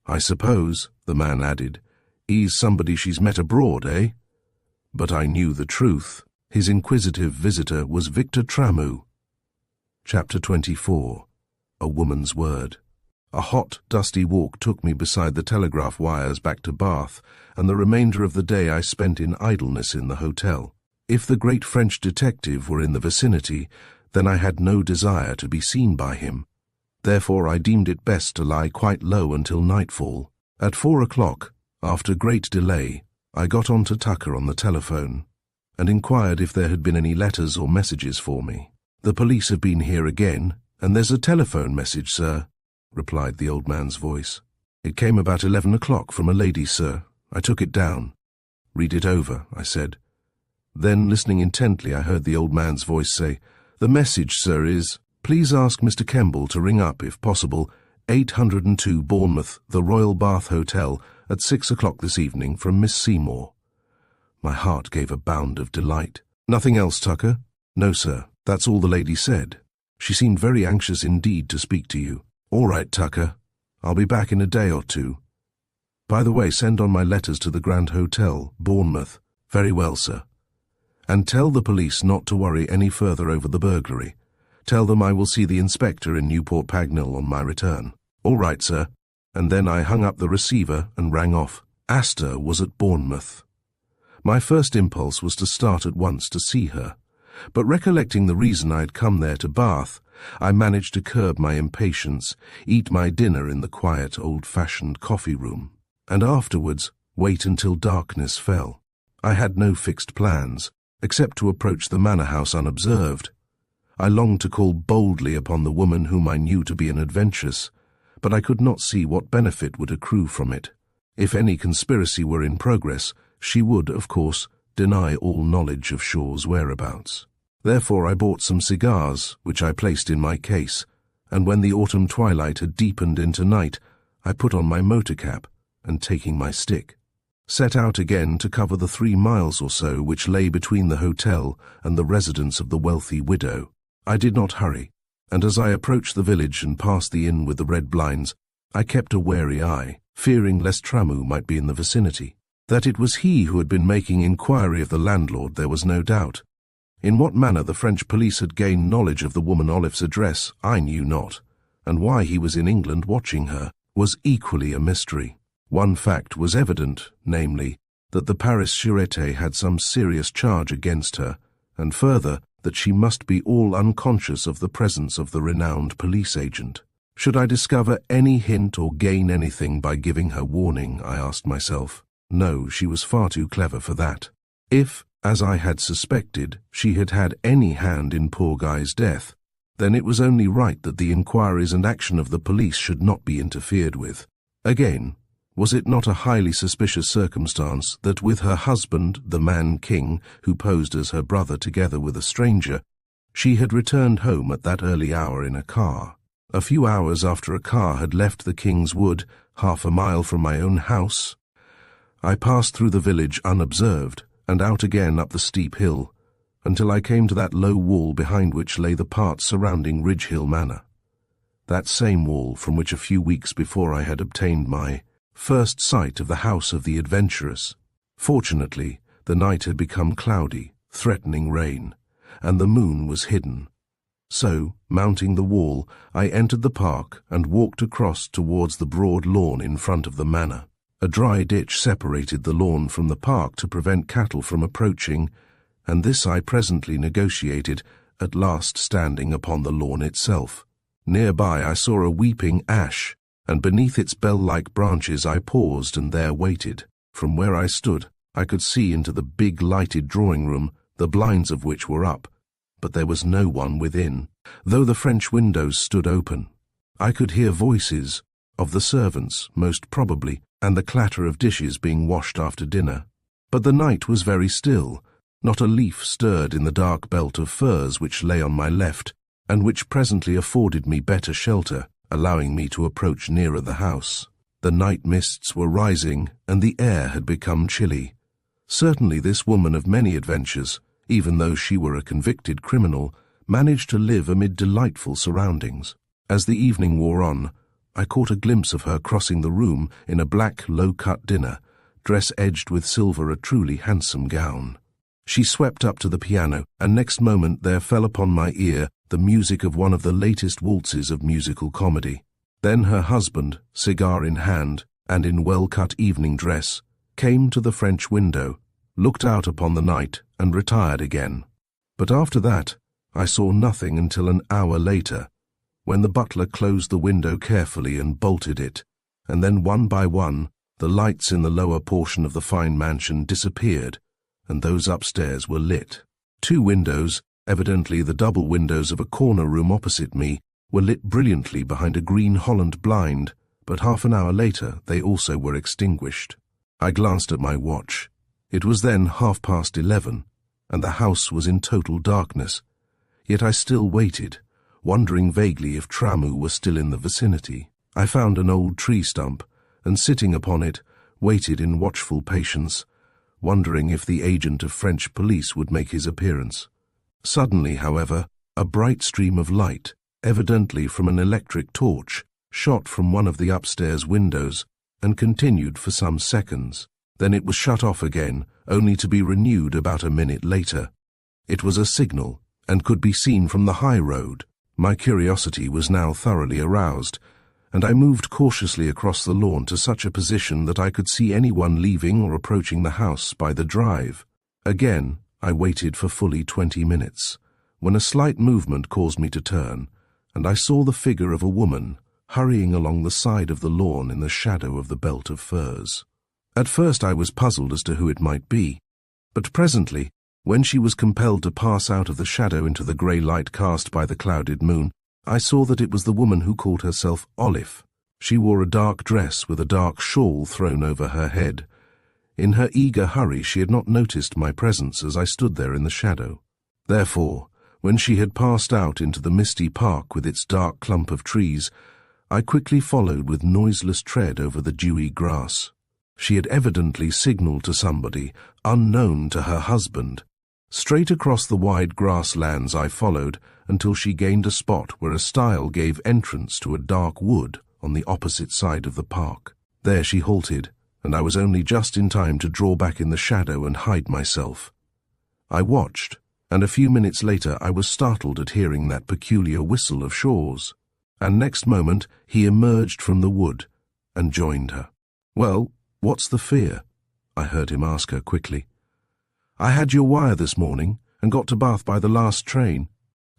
"I suppose," the man added, "he's somebody she's met abroad, eh?" But I knew the truth. His inquisitive visitor was Victor Tramu. Chapter 24. A Woman's Word. A hot, dusty walk took me beside the telegraph wires back to Bath, and the remainder of the day I spent in idleness in the hotel. If the great French detective were in the vicinity, then I had no desire to be seen by him. Therefore I deemed it best to lie quite low until nightfall. At 4 o'clock, after great delay, I got on to Tucker on the telephone, and inquired if there had been any letters or messages for me. "The police have been here again, and there's a telephone message, sir," replied the old man's voice. "It came about 11 o'clock from a lady, sir. I took it down." "Read it over," I said. Then, listening intently, I heard the old man's voice say, "The message, sir, is, please ask Mr. Kemball to ring up, if possible, 802 Bournemouth, the Royal Bath Hotel, at 6 o'clock this evening from Miss Seymour." My heart gave a bound of delight. "Nothing else, Tucker?" "No, sir. That's all the lady said. She seemed very anxious indeed to speak to you." "All right, Tucker. I'll be back in a day or two. By the way, send on my letters to the Grand Hotel, Bournemouth." "Very well, sir." "And tell the police not to worry any further over the burglary. Tell them I will see the inspector in Newport Pagnell on my return." "All right, sir." And then I hung up the receiver and rang off. Asta was at Bournemouth. My first impulse was to start at once to see her, but recollecting the reason I had come there to Bath, I managed to curb my impatience, eat my dinner in the quiet, old-fashioned coffee-room, and afterwards wait until darkness fell. I had no fixed plans, except to approach the manor house unobserved. I longed to call boldly upon the woman whom I knew to be an adventuress, but I could not see what benefit would accrue from it. If any conspiracy were in progress, she would, of course, deny all knowledge of Shaw's whereabouts. Therefore I bought some cigars, which I placed in my case, and when the autumn twilight had deepened into night, I put on my motor cap and, taking my stick, set out again to cover the 3 miles or so which lay between the hotel and the residence of the wealthy widow. I did not hurry, and as I approached the village and passed the inn with the red blinds, I kept a wary eye, fearing lest Tramu might be in the vicinity. That it was he who had been making inquiry of the landlord there was no doubt. In what manner the French police had gained knowledge of the woman Olive's address I knew not, and why he was in England watching her was equally a mystery. One fact was evident, namely, that the Paris Sûreté had some serious charge against her, and further, that she must be all unconscious of the presence of the renowned police agent. Should I discover any hint or gain anything by giving her warning, I asked myself. No, she was far too clever for that. If, as I had suspected, she had had any hand in poor Guy's death, then it was only right that the inquiries and action of the police should not be interfered with. Again, was it not a highly suspicious circumstance that with her husband, the man-king, who posed as her brother together with a stranger, she had returned home at that early hour in a car? A few hours after a car had left the King's Wood, 1/2 mile from my own house, I passed through the village unobserved and out again up the steep hill, until I came to that low wall behind which lay the part surrounding Ridge Hill Manor. That same wall from which a few weeks before I had obtained my first sight of the house of the adventuress. Fortunately, the night had become cloudy, threatening rain, and the moon was hidden. So, mounting the wall, I entered the park and walked across towards the broad lawn in front of the manor. A dry ditch separated the lawn from the park to prevent cattle from approaching, and this I presently negotiated, at last standing upon the lawn itself. Nearby I saw a weeping ash, and beneath its bell-like branches I paused and there waited. From where I stood, I could see into the big lighted drawing-room, the blinds of which were up, but there was no one within, though the French windows stood open. I could hear voices, of the servants, most probably, and the clatter of dishes being washed after dinner. But the night was very still. Not a leaf stirred in the dark belt of firs which lay on my left, and which presently afforded me better shelter, allowing me to approach nearer the house. The night mists were rising, and the air had become chilly. Certainly this woman of many adventures, even though she were a convicted criminal, managed to live amid delightful surroundings. As the evening wore on, I caught a glimpse of her crossing the room in a black, low-cut dinner, dress edged with silver, a truly handsome gown. She swept up to the piano, and next moment there fell upon my ear the music of one of the latest waltzes of musical comedy. Then her husband, cigar in hand, and in well-cut evening dress, came to the French window, looked out upon the night, and retired again. But after that, I saw nothing until an hour later, when the butler closed the window carefully and bolted it, and then one by one the lights in the lower portion of the fine mansion disappeared, and those upstairs were lit. 2 windows, evidently the double windows of a corner room opposite me, were lit brilliantly behind a green Holland blind, but half an hour later they also were extinguished. I glanced at my watch. It was then 11:30, and the house was in total darkness, yet I still waited, wondering vaguely if Tramu were still in the vicinity. I found an old tree stump, and sitting upon it, waited in watchful patience, wondering if the agent of French police would make his appearance. Suddenly, however, a bright stream of light, evidently from an electric torch, shot from one of the upstairs windows, and continued for some seconds. Then it was shut off again, only to be renewed about a minute later. It was a signal, and could be seen from the high road. My curiosity was now thoroughly aroused, and I moved cautiously across the lawn to such a position that I could see anyone leaving or approaching the house by the drive. Again, I waited for fully 20 minutes, when a slight movement caused me to turn, and I saw the figure of a woman hurrying along the side of the lawn in the shadow of the belt of firs. At first I was puzzled as to who it might be, but presently, when she was compelled to pass out of the shadow into the grey light cast by the clouded moon, I saw that it was the woman who called herself Olive. She wore a dark dress with a dark shawl thrown over her head. In her eager hurry she had not noticed my presence as I stood there in the shadow. Therefore, When she had passed out into the misty park with its dark clump of trees, I quickly followed with noiseless tread over the dewy grass. She had evidently signalled to somebody, unknown to her husband. Straight across the wide grasslands I followed until she gained a spot where a stile gave entrance to a dark wood on the opposite side of the park. There she halted, and I was only just in time to draw back in the shadow and hide myself. I watched, and a few minutes later I was startled at hearing that peculiar whistle of Shaw's, and next moment he emerged from the wood and joined her. "Well, what's the fear?" I heard him ask her quickly. "I had your wire this morning and got to Bath by the last train.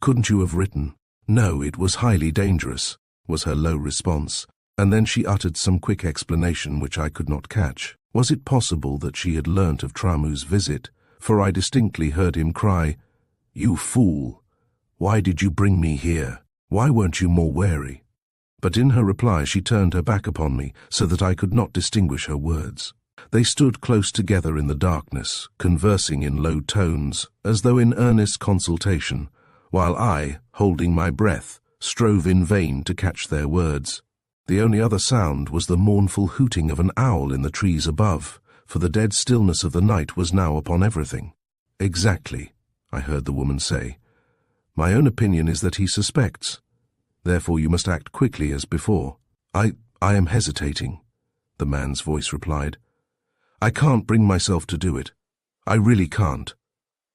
Couldn't you have written?" "No, it was highly dangerous," was her low response, and then she uttered some quick explanation which I could not catch. Was it possible that she had learnt of Tramu's visit? For I distinctly heard him cry, "You fool! Why did you bring me here? Why weren't you more wary?" But in her reply she turned her back upon me so that I could not distinguish her words. They stood close together in the darkness, conversing in low tones, as though in earnest consultation, while I, holding my breath, strove in vain to catch their words. The only other sound was the mournful hooting of an owl in the trees above, for the dead stillness of the night was now upon everything. "Exactly," I heard the woman say. "My own opinion is that he suspects. Therefore you must act quickly as before." I am hesitating," the man's voice replied. "I can't bring myself to do it. I really can't."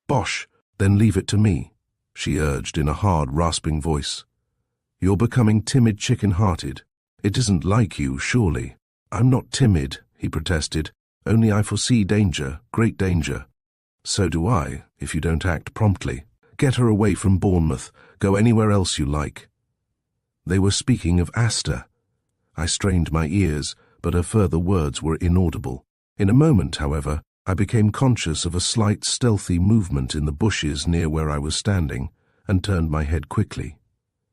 "Bosh, then leave it to me," she urged in a hard, rasping voice. "You're becoming timid, chicken-hearted. It isn't like you, surely." "I'm not timid," he protested. "Only I foresee danger, great danger." "So do I, if you don't act promptly. Get her away from Bournemouth. Go anywhere else you like." They were speaking of Asta. I strained my ears, but her further words were inaudible. In a moment, however, I became conscious of a slight, stealthy movement in the bushes near where I was standing, and turned my head quickly.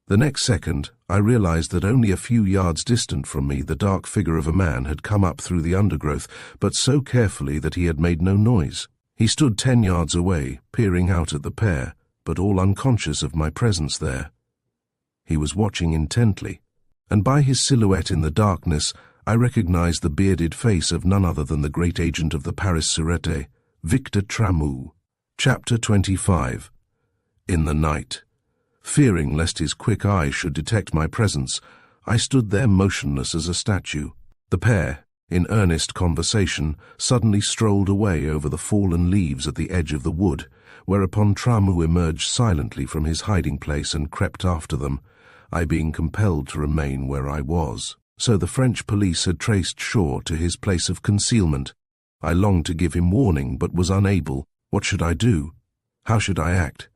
The next second, I realized that only a few yards distant from me the dark figure of a man had come up through the undergrowth, but so carefully that he had made no noise. He stood 10 yards away, peering out at the pair, but all unconscious of my presence there. He was watching intently, and by his silhouette in the darkness, I recognized the bearded face of none other than the great agent of the Paris Sûreté, Victor Tramu. Chapter 25. In the night. Fearing lest his quick eye should detect my presence, I stood there motionless as a statue. The pair, in earnest conversation, suddenly strolled away over the fallen leaves at the edge of the wood, whereupon Tramu emerged silently from his hiding place and crept after them, I being compelled to remain where I was. So the French police had traced Shaw to his place of concealment. I longed to give him warning, but was unable. What should I do? How should I act?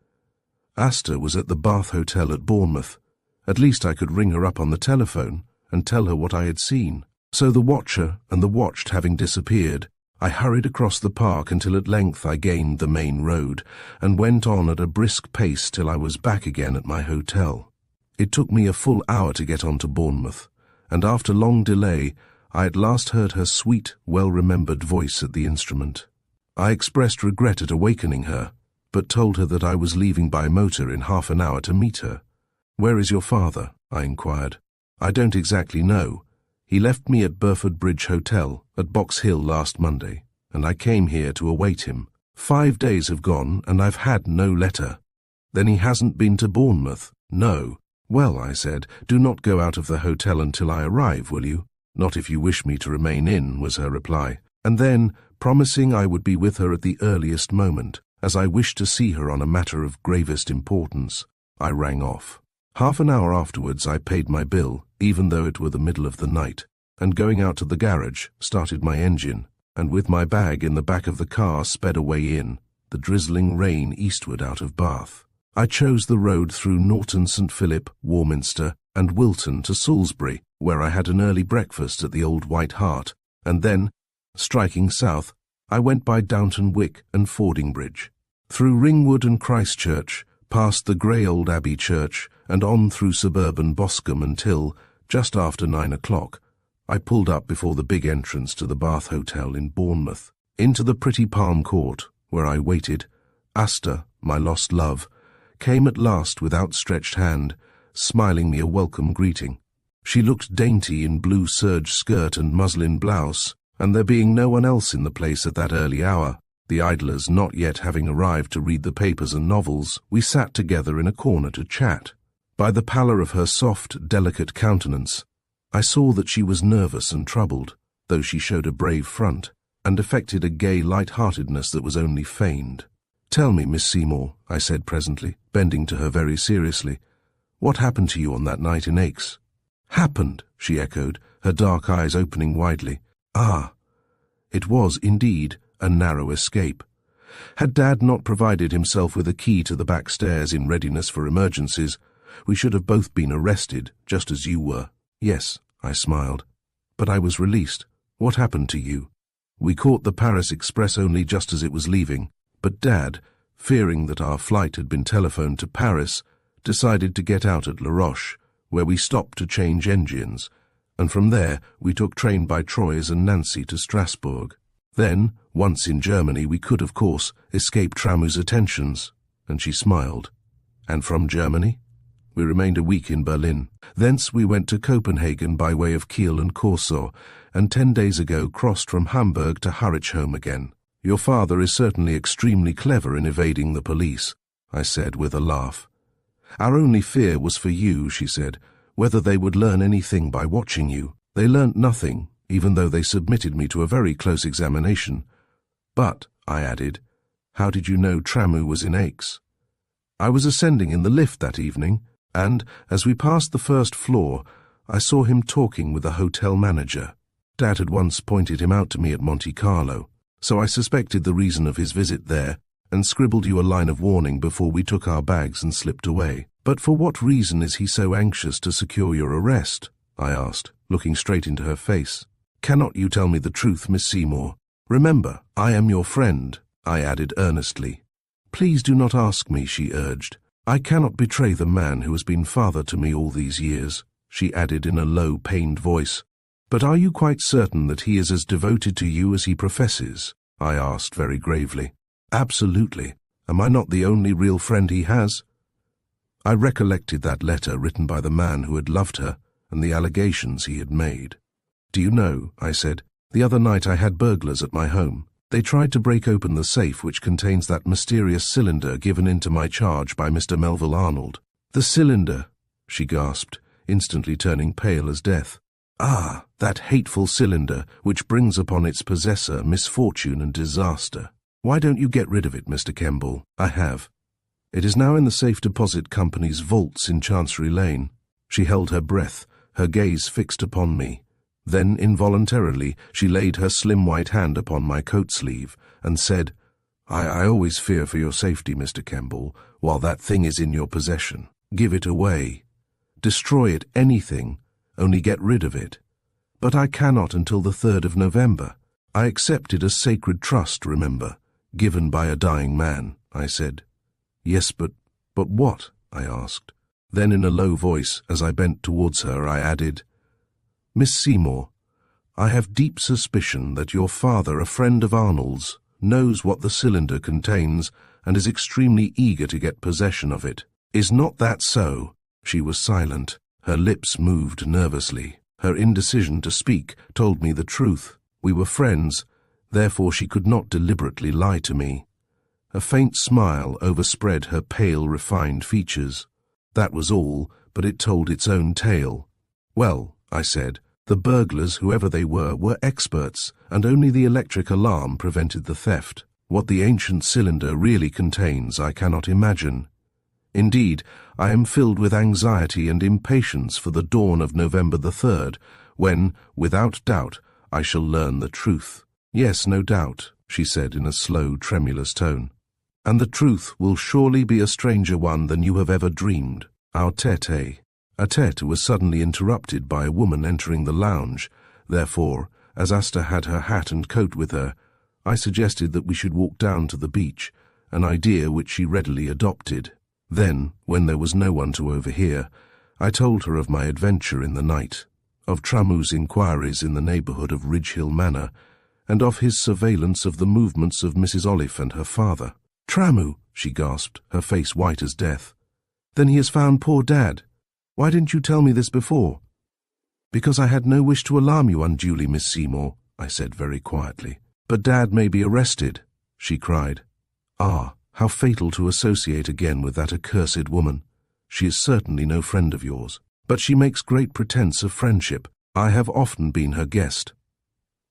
Asta was at the Bath Hotel at Bournemouth. At least I could ring her up on the telephone and tell her what I had seen. So the watcher and the watched having disappeared, I hurried across the park until at length I gained the main road, and went on at a brisk pace till I was back again at my hotel. It took me a full hour to get on to Bournemouth, and after long delay, I at last heard her sweet, well-remembered voice at the instrument. I expressed regret at awakening her, but told her that I was leaving by motor in half an hour to meet her. "Where is your father?" I inquired. "I don't exactly know. He left me at Burford Bridge Hotel at Box Hill last Monday, and I came here to await him. 5 days have gone, and I've had no letter." "Then he hasn't been to Bournemouth?" "No." "Well," I said, "do not go out of the hotel until I arrive, will you?" "Not if you wish me to remain in," was her reply. And then, promising I would be with her at the earliest moment, as I wished to see her on a matter of gravest importance, I rang off. Half an hour afterwards I paid my bill, even though it were the middle of the night, and going out to the garage, started my engine, and with my bag in the back of the car sped away in, the drizzling rain eastward out of Bath. I chose the road through Norton St. Philip, Warminster, and Wilton to Salisbury, where I had an early breakfast at the Old White Hart, and then, striking south, I went by Downton Wick and Fordingbridge, through Ringwood and Christchurch, past the grey old Abbey Church, and on through suburban Boscombe until, just after 9 o'clock, I pulled up before the big entrance to the Bath Hotel in Bournemouth, into the pretty palm court, where I waited. Asta, my lost love, came at last with outstretched hand, smiling me a welcome greeting. She looked dainty in blue serge skirt and muslin blouse, and there being no one else in the place at that early hour, the idlers not yet having arrived to read the papers and novels, we sat together in a corner to chat. By the pallor of her soft, delicate countenance, I saw that she was nervous and troubled, though she showed a brave front, and affected a gay light-heartedness that was only feigned. "Tell me, Miss Seymour," I said presently, bending to her very seriously, "what happened to you on that night in Aix?" "Happened," she echoed, her dark eyes opening widely. "Ah." It was, indeed, a narrow escape. Had Dad not provided himself with a key to the back stairs in readiness for emergencies, we should have both been arrested, just as you were. "Yes," I smiled. "But I was released. What happened to you?" "We caught the Paris express only just as it was leaving, but Dad, fearing that our flight had been telephoned to Paris, decided to get out at La Roche, where we stopped to change engines, and from there we took train by Troyes and Nancy to Strasbourg. Then, once in Germany, we could, of course, escape Tramou's attentions," and she smiled. "And from Germany?" "We remained a week in Berlin. Thence we went to Copenhagen by way of Kiel and Corso, and 10 days ago crossed from Hamburg to Harwich home again. Your father is certainly extremely clever in evading the police," I said with a laugh. "Our only fear was for you," she said, "whether they would learn anything by watching you. They learnt nothing, even though they submitted me to a very close examination. But," I added, "how did you know Tramou was in Aix?" "I was ascending in the lift that evening, and, as we passed the first floor, I saw him talking with a hotel manager. Dad had once pointed him out to me at Monte Carlo, so I suspected the reason of his visit there, and scribbled you a line of warning before we took our bags and slipped away." "But for what reason is he so anxious to secure your arrest?" I asked, looking straight into her face. "Cannot you tell me the truth, Miss Seymour? Remember, I am your friend," I added earnestly. "Please do not ask me," she urged. "I cannot betray the man who has been father to me all these years," she added in a low, pained voice. "But are you quite certain that he is as devoted to you as he professes?" I asked very gravely. "Absolutely. Am I not the only real friend he has?" I recollected that letter written by the man who had loved her and the allegations he had made. "Do you know," I said, "the other night I had burglars at my home. They tried to break open the safe which contains that mysterious cylinder given into my charge by Mr. Melville Arnold." "The cylinder," she gasped, instantly turning pale as death. "Ah, that hateful cylinder which brings upon its possessor misfortune and disaster. Why don't you get rid of it, Mr. Kemball?" "I have. It is now in the Safe Deposit Company's vaults in Chancery Lane." She held her breath, her gaze fixed upon me. Then, involuntarily, she laid her slim white hand upon my coat sleeve and said, I always fear for your safety, Mr. Kemball, while that thing is in your possession. Give it away. Destroy it, anything, only get rid of it." "But I cannot until the 3rd of November. I accepted a sacred trust, remember, given by a dying man," I said. "Yes, but what?" I asked. Then in a low voice, as I bent towards her, I added, "Miss Seymour, I have deep suspicion that your father, a friend of Arnold's, knows what the cylinder contains and is extremely eager to get possession of it. Is not that so?" She was silent. Her lips moved nervously. Her indecision to speak told me the truth. We were friends, therefore she could not deliberately lie to me. A faint smile overspread her pale, refined features. That was all, but it told its own tale. "Well," I said, "the burglars, whoever they were experts, and only the electric alarm prevented the theft. What the ancient cylinder really contains I cannot imagine. Indeed, I am filled with anxiety and impatience for the dawn of November the 3rd, when, without doubt, I shall learn the truth." "Yes, no doubt," she said in a slow, tremulous tone. "And the truth will surely be a stranger one than you have ever dreamed. Our tete." A tete was suddenly interrupted by a woman entering the lounge. Therefore, as Asta had her hat and coat with her, I suggested that we should walk down to the beach, an idea which she readily adopted. Then, when there was no one to overhear, I told her of my adventure in the night, of Tramou's inquiries in the neighbourhood of Ridge Hill Manor, and of his surveillance of the movements of Mrs. Olive and her father. Tramu, she gasped, her face white as death. Then he has found poor Dad. Why didn't you tell me this before? Because I had no wish to alarm you unduly, Miss Seymour, I said very quietly. But Dad may be arrested, she cried. Ah, how fatal to associate again with that accursed woman. She is certainly no friend of yours. But she makes great pretence of friendship. I have often been her guest.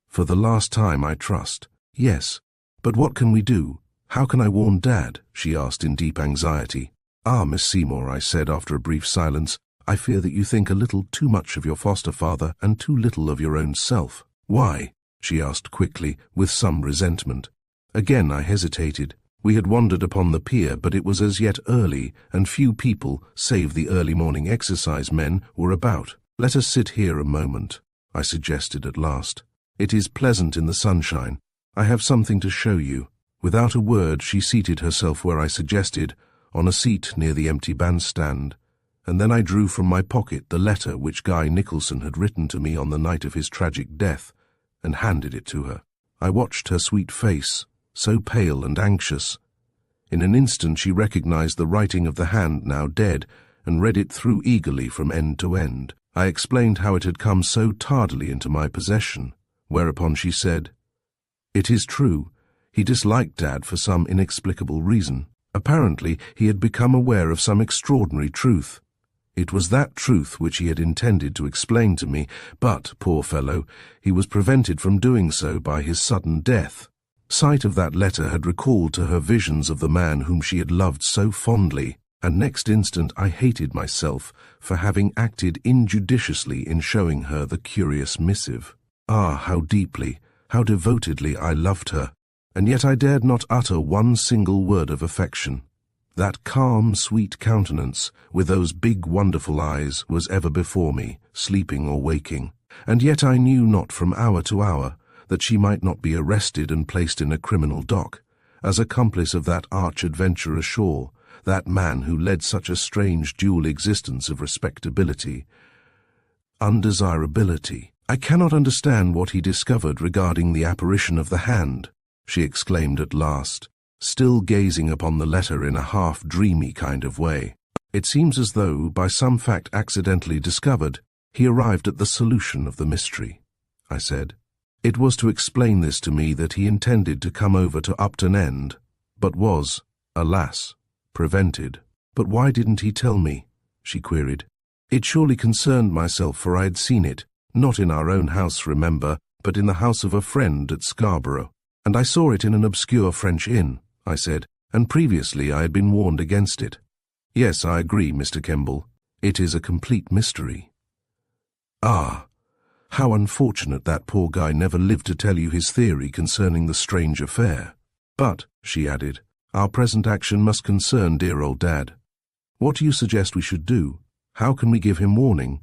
For the last time, I trust. Yes, but what can we do? How can I warn Dad? She asked in deep anxiety. Ah, Miss Seymour, I said after a brief silence, I fear that you think a little too much of your foster father and too little of your own self. Why? She asked quickly, with some resentment. Again I hesitated. We had wandered upon the pier, but it was as yet early, and few people, save the early morning exercise men, were about. Let us sit here a moment, I suggested at last. It is pleasant in the sunshine. I have something to show you. Without a word, she seated herself where I suggested, on a seat near the empty bandstand, and then I drew from my pocket the letter which Guy Nicholson had written to me on the night of his tragic death, and handed it to her. I watched her sweet face, so pale and anxious. In an instant she recognized the writing of the hand now dead, and read it through eagerly from end to end. I explained how it had come so tardily into my possession, whereupon she said, "It is true. He disliked Dad for some inexplicable reason. Apparently he had become aware of some extraordinary truth. It was that truth which he had intended to explain to me, but, poor fellow, he was prevented from doing so by his sudden death." Sight of that letter had recalled to her visions of the man whom she had loved so fondly, and next instant I hated myself for having acted injudiciously in showing her the curious missive. Ah, how deeply, how devotedly I loved her, and yet I dared not utter one single word of affection. That calm, sweet countenance, with those big, wonderful eyes, was ever before me, sleeping or waking, and yet I knew not from hour to hour that she might not be arrested and placed in a criminal dock, as accomplice of that arch-adventurer Shaw, that man who led such a strange dual existence of respectability, undesirability. "I cannot understand what he discovered regarding the apparition of the hand," she exclaimed at last, still gazing upon the letter in a half-dreamy kind of way. "It seems as though, by some fact accidentally discovered, he arrived at the solution of the mystery," I said. "It was to explain this to me that he intended to come over to Upton End, but was, alas, prevented." "But why didn't he tell me?" she queried. "It surely concerned myself, for I had seen it, not in our own house, remember, but in the house of a friend at Scarborough. And I saw it in an obscure French inn," I said, "and previously I had been warned against it." "Yes, I agree, Mr. Kemball. It is a complete mystery." "Ah, how unfortunate that poor guy never lived to tell you his theory concerning the strange affair. But," she added, "our present action must concern dear old Dad. What do you suggest we should do? How can we give him warning?"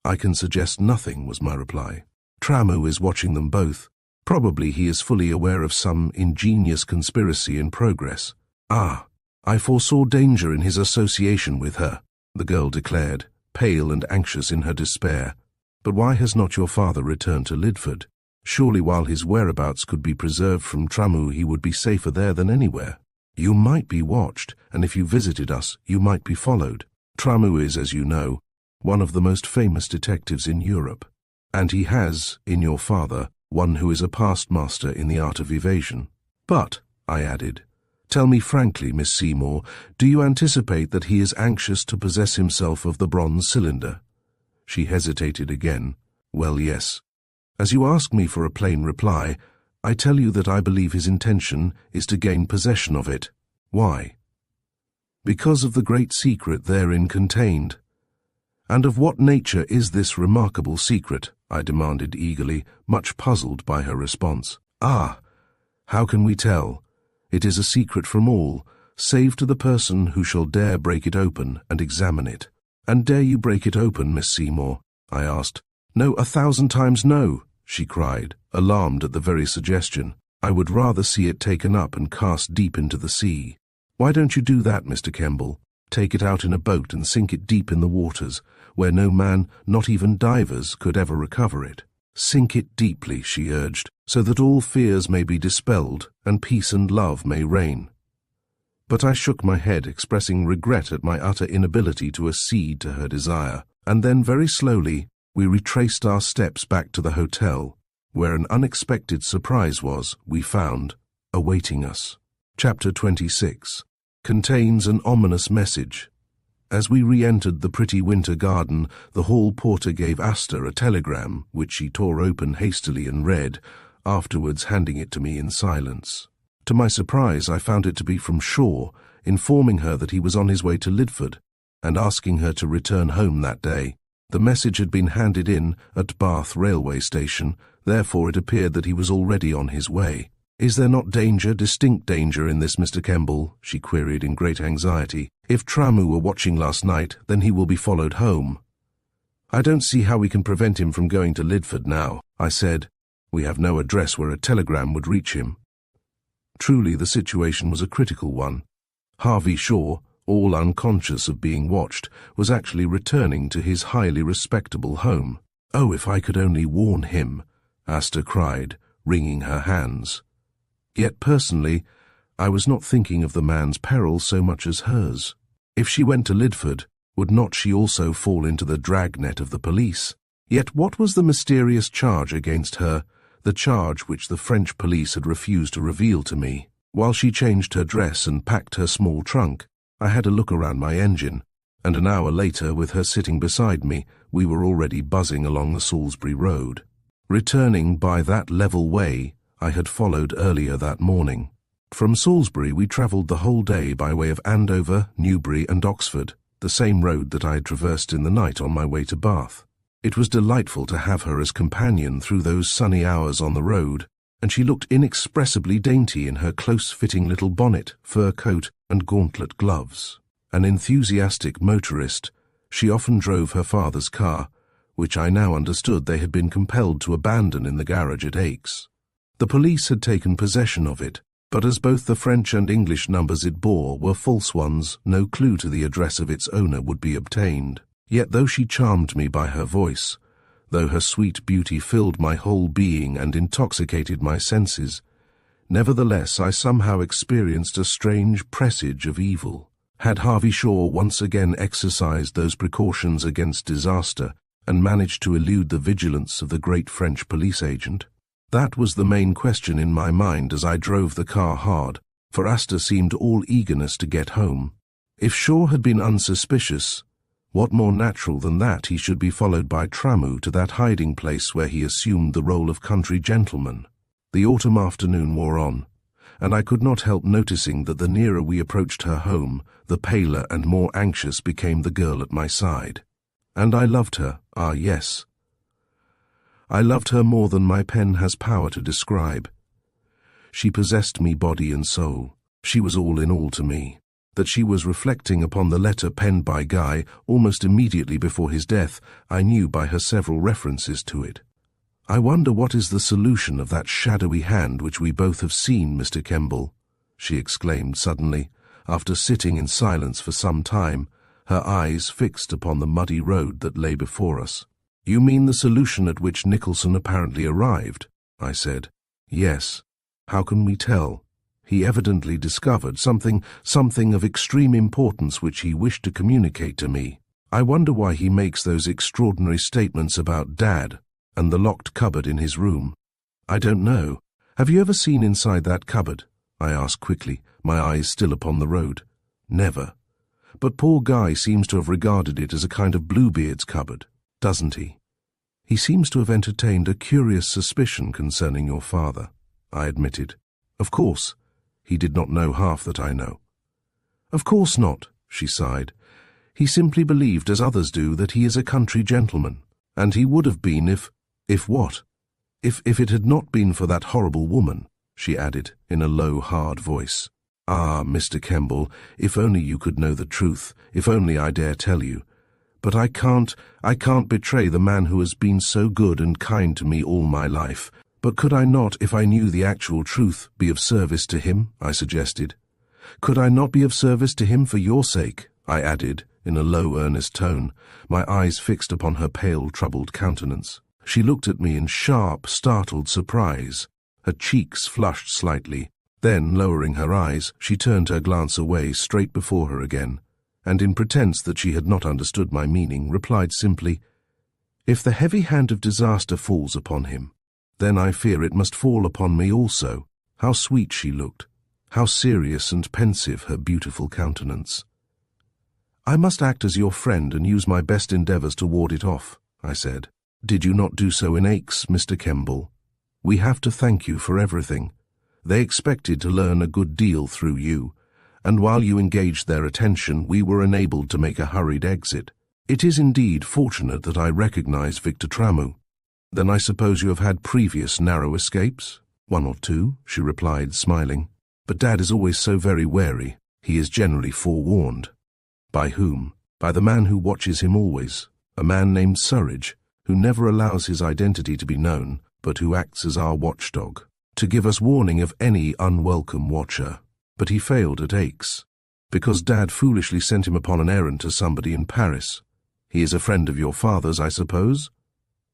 "I can suggest nothing," was my reply. "Tramu is watching them both. Probably he is fully aware of some ingenious conspiracy in progress." "Ah, I foresaw danger in his association with her," the girl declared, pale and anxious in her despair. "But why has not your father returned to Lidford? Surely while his whereabouts could be preserved from Tramu, he would be safer there than anywhere." "You might be watched, and if you visited us, you might be followed. Tramu is, as you know, one of the most famous detectives in Europe, and he has, in your father, one who is a past master in the art of evasion. But," I added, "tell me frankly, Miss Seymour, do you anticipate that he is anxious to possess himself of the bronze cylinder?" She hesitated again. "Well, yes. As you ask me for a plain reply, I tell you that I believe his intention is to gain possession of it. Why? Because of the great secret therein contained." "And of what nature is this remarkable secret?" I demanded eagerly, much puzzled by her response. "Ah, how can we tell? It is a secret from all, save to the person who shall dare break it open and examine it." "And dare you break it open, Miss Seymour?" I asked. "No, 1,000 times no," she cried, alarmed at the very suggestion. "I would rather see it taken up and cast deep into the sea." "Why don't you do that, Mr. Kemball? Take it out in a boat and sink it deep in the waters, where no man, not even divers, could ever recover it. Sink it deeply," she urged, "so that all fears may be dispelled and peace and love may reign." But I shook my head, expressing regret at my utter inability to accede to her desire. And then, very slowly, we retraced our steps back to the hotel, where an unexpected surprise was, we found, awaiting us. Chapter 26 contains an ominous message. As we re-entered the pretty winter garden, the hall porter gave Asta a telegram, which she tore open hastily and read, afterwards handing it to me in silence. To my surprise, I found it to be from Shaw, informing her that he was on his way to Lidford, and asking her to return home that day. The message had been handed in at Bath railway station, therefore it appeared that he was already on his way. "Is there not danger, distinct danger in this, Mr. Kemball?" she queried in great anxiety. "If Tramu were watching last night, then he will be followed home." "I don't see how we can prevent him from going to Lidford now," I said. "We have no address where a telegram would reach him." Truly, the situation was a critical one. Harvey Shaw, all unconscious of being watched, was actually returning to his highly respectable home. "Oh, if I could only warn him," Asta cried, wringing her hands. Yet personally, I was not thinking of the man's peril so much as hers. If she went to Lidford, would not she also fall into the dragnet of the police? Yet what was the mysterious charge against her, the charge which the French police had refused to reveal to me? While she changed her dress and packed her small trunk, I had a look around my engine, and an hour later, with her sitting beside me, we were already buzzing along the Salisbury Road. Returning by that level way I had followed earlier that morning. From Salisbury we travelled the whole day by way of Andover, Newbury and Oxford, the same road that I had traversed in the night on my way to Bath. It was delightful to have her as companion through those sunny hours on the road, and she looked inexpressibly dainty in her close-fitting little bonnet, fur coat and gauntlet gloves. An enthusiastic motorist, she often drove her father's car, which I now understood they had been compelled to abandon in the garage at Aix. The police had taken possession of it, but as both the French and English numbers it bore were false ones, no clue to the address of its owner would be obtained. Yet though she charmed me by her voice, though her sweet beauty filled my whole being and intoxicated my senses, nevertheless I somehow experienced a strange presage of evil. Had Harvey Shaw once again exercised those precautions against disaster and managed to elude the vigilance of the great French police agent? That was the main question in my mind as I drove the car hard, for Asta seemed all eagerness to get home. If Shaw had been unsuspicious, what more natural than that he should be followed by Tramu to that hiding place where he assumed the role of country gentleman? The autumn afternoon wore on, and I could not help noticing that the nearer we approached her home, the paler and more anxious became the girl at my side. And I loved her, ah yes. I loved her more than my pen has power to describe. She possessed me body and soul. She was all in all to me. That she was reflecting upon the letter penned by Guy almost immediately before his death, I knew by her several references to it. "I wonder what is the solution of that shadowy hand which we both have seen, Mr. Kemball," she exclaimed suddenly, after sitting in silence for some time, her eyes fixed upon the muddy road that lay before us. "You mean the solution at which Nicholson apparently arrived?" I said. "Yes. How can we tell? He evidently discovered something of extreme importance which he wished to communicate to me. I wonder why he makes those extraordinary statements about Dad and the locked cupboard in his room. I don't know. Have you ever seen inside that cupboard?" I asked quickly, my eyes still upon the road. "Never. But poor Guy seems to have regarded it as a kind of Bluebeard's cupboard, doesn't he? He seems to have entertained a curious suspicion concerning your father," I admitted. "Of course, he did not know half that I know." "Of course not," she sighed. "He simply believed, as others do, that he is a country gentleman. And he would have been if what? If it had not been for that horrible woman," she added, in a low, hard voice. "Ah, Mr. Kemball, if only you could know the truth, if only I dare tell you. But I can't betray the man who has been so good and kind to me all my life. But could I not, if I knew the actual truth, be of service to him?" I suggested. "Could I not be of service to him for your sake?" I added, in a low, earnest tone, my eyes fixed upon her pale, troubled countenance. She looked at me in sharp, startled surprise. Her cheeks flushed slightly, Then, lowering her eyes, she turned her glance away straight before her again, and in pretense that she had not understood my meaning, replied simply, "If the heavy hand of disaster falls upon him, then I fear it must fall upon me also." How sweet she looked, how serious and pensive her beautiful countenance. "I must act as your friend and use my best endeavours to ward it off," I said. "Did you not do so in Aix, Mr. Kemball? We have to thank you for everything. They expected to learn a good deal through you, and while you engaged their attention, we were enabled to make a hurried exit. It is indeed fortunate that I recognize Victor Tramu." "Then I suppose you have had previous narrow escapes?" "1 or 2, she replied, smiling. "But Dad is always so very wary. He is generally forewarned." "By whom?" "By the man who watches him always, a man named Surridge, who never allows his identity to be known, but who acts as our watchdog, to give us warning of any unwelcome watcher. But he failed at Aix, because Dad foolishly sent him upon an errand to somebody in Paris. He is a friend of your father's, I suppose?"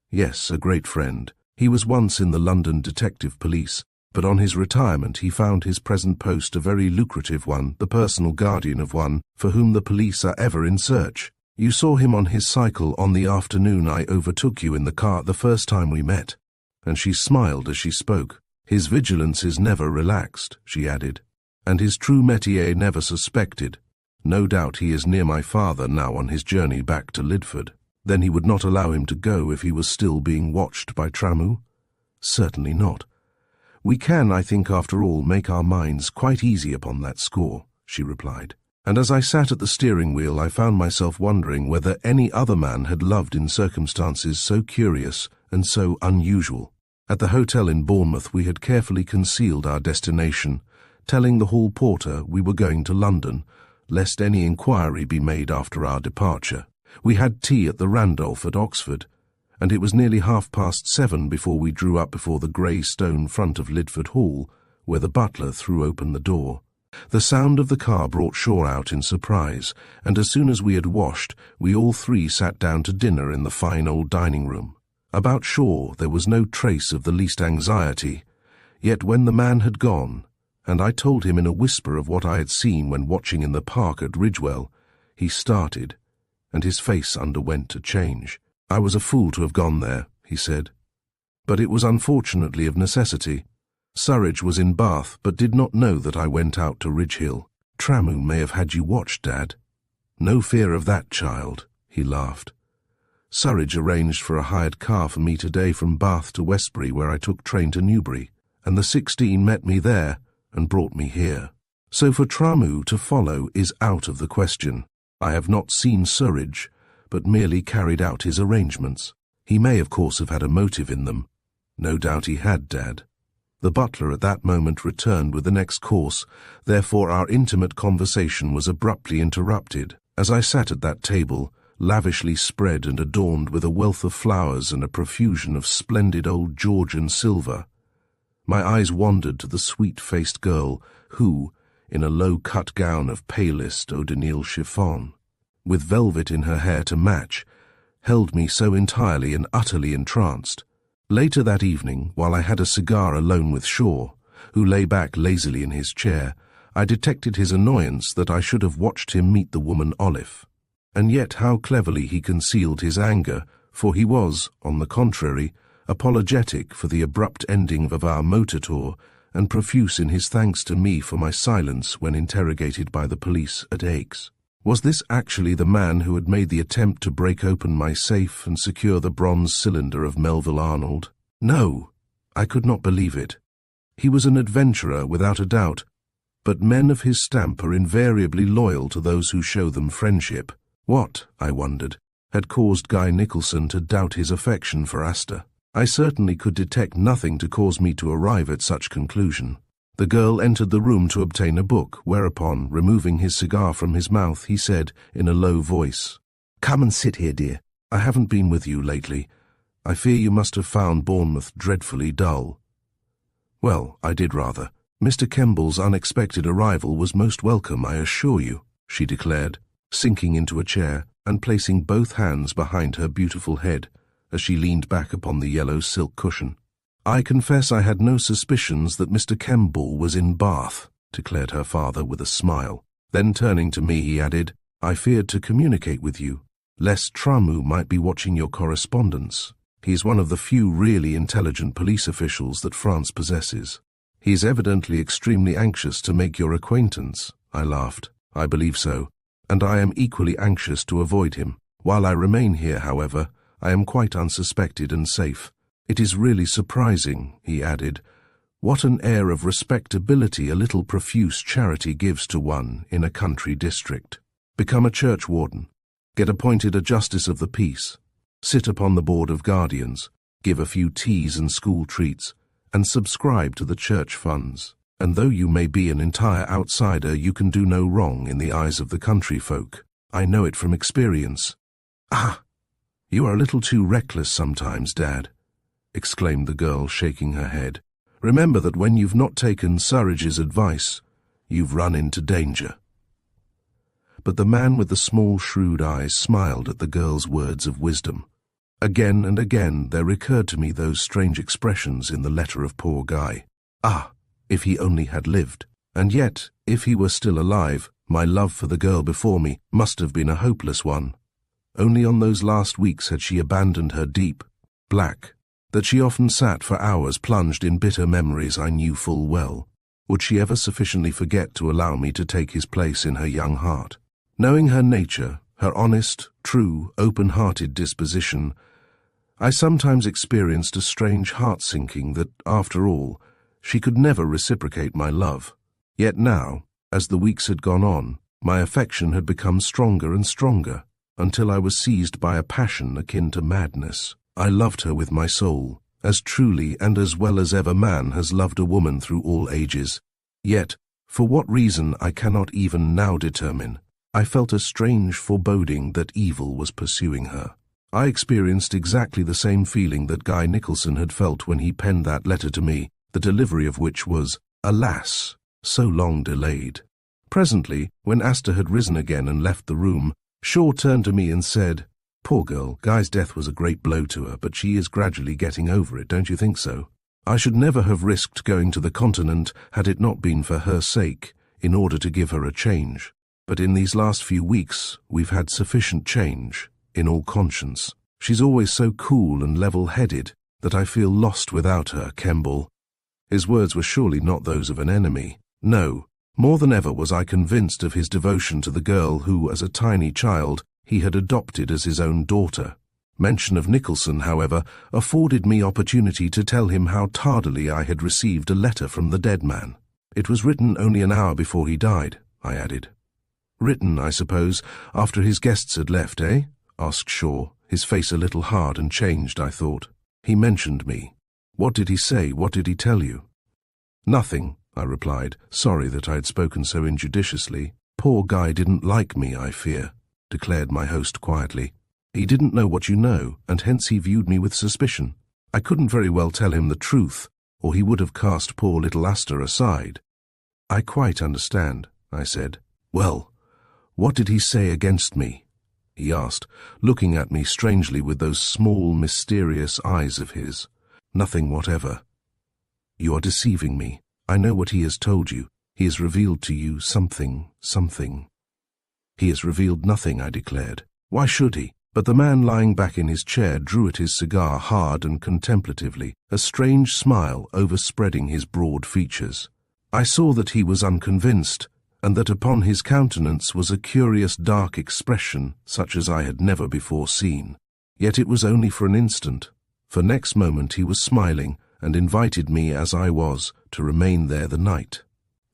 "Yes, a great friend. He was once in the London Detective Police, but on his retirement he found his present post a very lucrative one, the personal guardian of one for whom the police are ever in search. You saw him on his cycle on the afternoon I overtook you in the car the first time we met." And she smiled as she spoke. "His vigilance is never relaxed," she added, "and his true métier never suspected. No doubt he is near my father now on his journey back to Lidford." "Then he would not allow him to go if he was still being watched by Tramu?" "Certainly not. We can, I think, after all, make our minds quite easy upon that score," she replied. And as I sat at the steering wheel, I found myself wondering whether any other man had loved in circumstances so curious and so unusual. At the hotel in Bournemouth we had carefully concealed our destination, telling the hall porter we were going to London, lest any inquiry be made after our departure. We had tea at the Randolph at Oxford, and it was nearly 7:30 before we drew up before the grey stone front of Lidford Hall, where the butler threw open the door. The sound of the car brought Shaw out in surprise, and as soon as we had washed, we all 3 sat down to dinner in the fine old dining room. About Shaw there was no trace of the least anxiety, yet when the man had gone, and I told him in a whisper of what I had seen when watching in the park at Ridgewell, he started, and his face underwent a change. "I was a fool to have gone there," he said, "but it was unfortunately of necessity. Surridge was in Bath, but did not know that I went out to Ridgehill. Tramu may have had you watched, Dad." "No fear of that, child," he laughed. "Surridge arranged for a hired car for me today from Bath to Westbury, where I took train to Newbury, and the 16 met me there and brought me here. So for Tramu to follow is out of the question. I have not seen Surridge, but merely carried out his arrangements. He may, of course, have had a motive in them." "No doubt he had, Dad." The butler at that moment returned with the next course, therefore our intimate conversation was abruptly interrupted. As I sat at that table, lavishly spread and adorned with a wealth of flowers and a profusion of splendid old Georgian silver, my eyes wandered to the sweet-faced girl who, in a low-cut gown of palest O'Donnell chiffon, with velvet in her hair to match, held me so entirely and utterly entranced. Later that evening, while I had a cigar alone with Shaw, who lay back lazily in his chair, I detected his annoyance that I should have watched him meet the woman Olive. And yet how cleverly he concealed his anger, for he was, on the contrary, apologetic for the abrupt ending of our motor tour, and profuse in his thanks to me for my silence when interrogated by the police at Aix. Was this actually the man who had made the attempt to break open my safe and secure the bronze cylinder of Melville Arnold? No, I could not believe it. He was an adventurer without a doubt, but men of his stamp are invariably loyal to those who show them friendship. What, I wondered, had caused Guy Nicholson to doubt his affection for Asta? I certainly could detect nothing to cause me to arrive at such conclusion. The girl entered the room to obtain a book, whereupon, removing his cigar from his mouth, he said in a low voice, "Come and sit here, dear. I haven't been with you lately. I fear you must have found Bournemouth dreadfully dull." "Well, I did rather. Mr. Kemball's unexpected arrival was most welcome, I assure you," she declared, sinking into a chair and placing both hands behind her beautiful head as she leaned back upon the yellow silk cushion. "I confess I had no suspicions that Mr. Kemball was in Bath," declared her father with a smile. Then turning to me, he added, "I feared to communicate with you, lest Tramu might be watching your correspondence. He is one of the few really intelligent police officials that France possesses. He is evidently extremely anxious to make your acquaintance." I laughed. "I believe so, and I am equally anxious to avoid him. While I remain here, however, I am quite unsuspected and safe. It is really surprising," he added, "what an air of respectability a little profuse charity gives to one in a country district. Become a church warden, get appointed a justice of the peace, sit upon the board of guardians, give a few teas and school treats, and subscribe to the church funds. And though you may be an entire outsider, you can do no wrong in the eyes of the country folk. I know it from experience." "Ah, you are a little too reckless sometimes, Dad," exclaimed the girl, shaking her head. "Remember that when you've not taken Surridge's advice, you've run into danger." But the man with the small, shrewd eyes smiled at the girl's words of wisdom. Again and again there recurred to me those strange expressions in the letter of poor Guy. Ah, if he only had lived! And yet, if he were still alive, my love for the girl before me must have been a hopeless one. Only on those last weeks had she abandoned her deep, black, that she often sat for hours plunged in bitter memories I knew full well. Would she ever sufficiently forget to allow me to take his place in her young heart? Knowing her nature, her honest, true, open-hearted disposition, I sometimes experienced a strange heart-sinking that, after all, she could never reciprocate my love. Yet now, as the weeks had gone on, my affection had become stronger and stronger, until I was seized by a passion akin to madness. I loved her with my soul, as truly and as well as ever man has loved a woman through all ages. Yet, for what reason I cannot even now determine, I felt a strange foreboding that evil was pursuing her. I experienced exactly the same feeling that Guy Nicholson had felt when he penned that letter to me, the delivery of which was, alas, so long delayed. Presently, when Asta had risen again and left the room, Shaw turned to me and said, "Poor girl, Guy's death was a great blow to her, but she is gradually getting over it, don't you think so? I should never have risked going to the continent had it not been for her sake, in order to give her a change. But in these last few weeks, we've had sufficient change, in all conscience. She's always so cool and level-headed that I feel lost without her, Kemball." His words were surely not those of an enemy. No, more than ever was I convinced of his devotion to the girl who, as a tiny child, he had adopted as his own daughter. Mention of Nicholson, however, afforded me opportunity to tell him how tardily I had received a letter from the dead man. "It was written only an hour before he died," I added. "Written, I suppose, after his guests had left, eh?" asked Shaw, his face a little hard and changed, I thought. "He mentioned me. What did he say? What did he tell you?" "Nothing," I replied, sorry that I had spoken so injudiciously. "Poor Guy didn't like me, I fear," declared my host quietly. "He didn't know what you know, and hence he viewed me with suspicion. I couldn't very well tell him the truth, or he would have cast poor little Asta aside." "I quite understand," I said. "Well, what did he say against me?" he asked, looking at me strangely with those small, mysterious eyes of his. "Nothing whatever." "You are deceiving me. I know what he has told you. He has revealed to you something. "He has revealed nothing," I declared. "Why should he?" But the man lying back in his chair drew at his cigar hard and contemplatively, a strange smile overspreading his broad features. I saw that he was unconvinced, and that upon his countenance was a curious dark expression such as I had never before seen. Yet it was only for an instant, for next moment he was smiling and invited me as I was to remain there the night.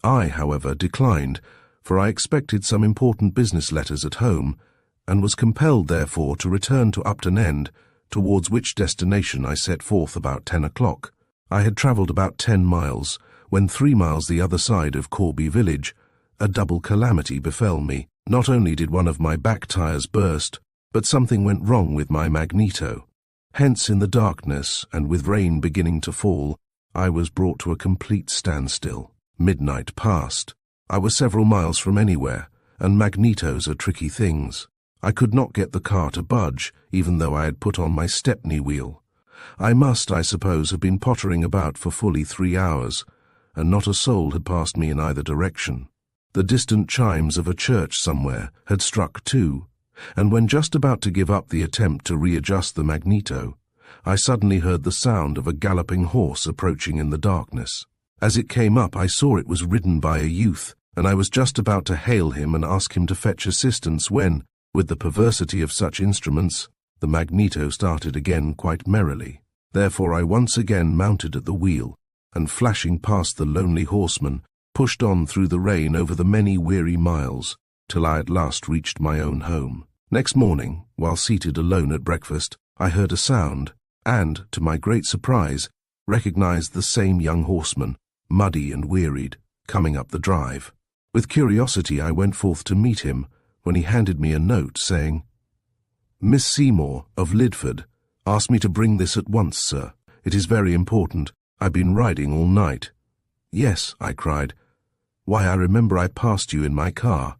I, however, declined, for I expected some important business letters at home, and was compelled therefore to return to Upton End, towards which destination I set forth about 10 o'clock. I had travelled about 10 miles, when 3 miles the other side of Corby village, a double calamity befell me. Not only did one of my back tyres burst, but something went wrong with my magneto. Hence, in the darkness, and with rain beginning to fall, I was brought to a complete standstill. Midnight passed. I was several miles from anywhere, and magnetos are tricky things. I could not get the car to budge, even though I had put on my Stepney wheel. I must, I suppose, have been pottering about for fully 3 hours, and not a soul had passed me in either direction. The distant chimes of a church somewhere had struck too, and when just about to give up the attempt to readjust the magneto, I suddenly heard the sound of a galloping horse approaching in the darkness. As it came up, I saw it was ridden by a youth, and I was just about to hail him and ask him to fetch assistance when, with the perversity of such instruments, the magneto started again quite merrily. Therefore I once again mounted at the wheel, and flashing past the lonely horseman, pushed on through the rain over the many weary miles, till I at last reached my own home. Next morning, while seated alone at breakfast, I heard a sound, and, to my great surprise, recognized the same young horseman, muddy and wearied, coming up the drive. With curiosity I went forth to meet him, when he handed me a note saying, "Miss Seymour, of Lidford, asked me to bring this at once, sir. It is very important. I've been riding all night." "Yes," I cried. "Why, I remember I passed you in my car."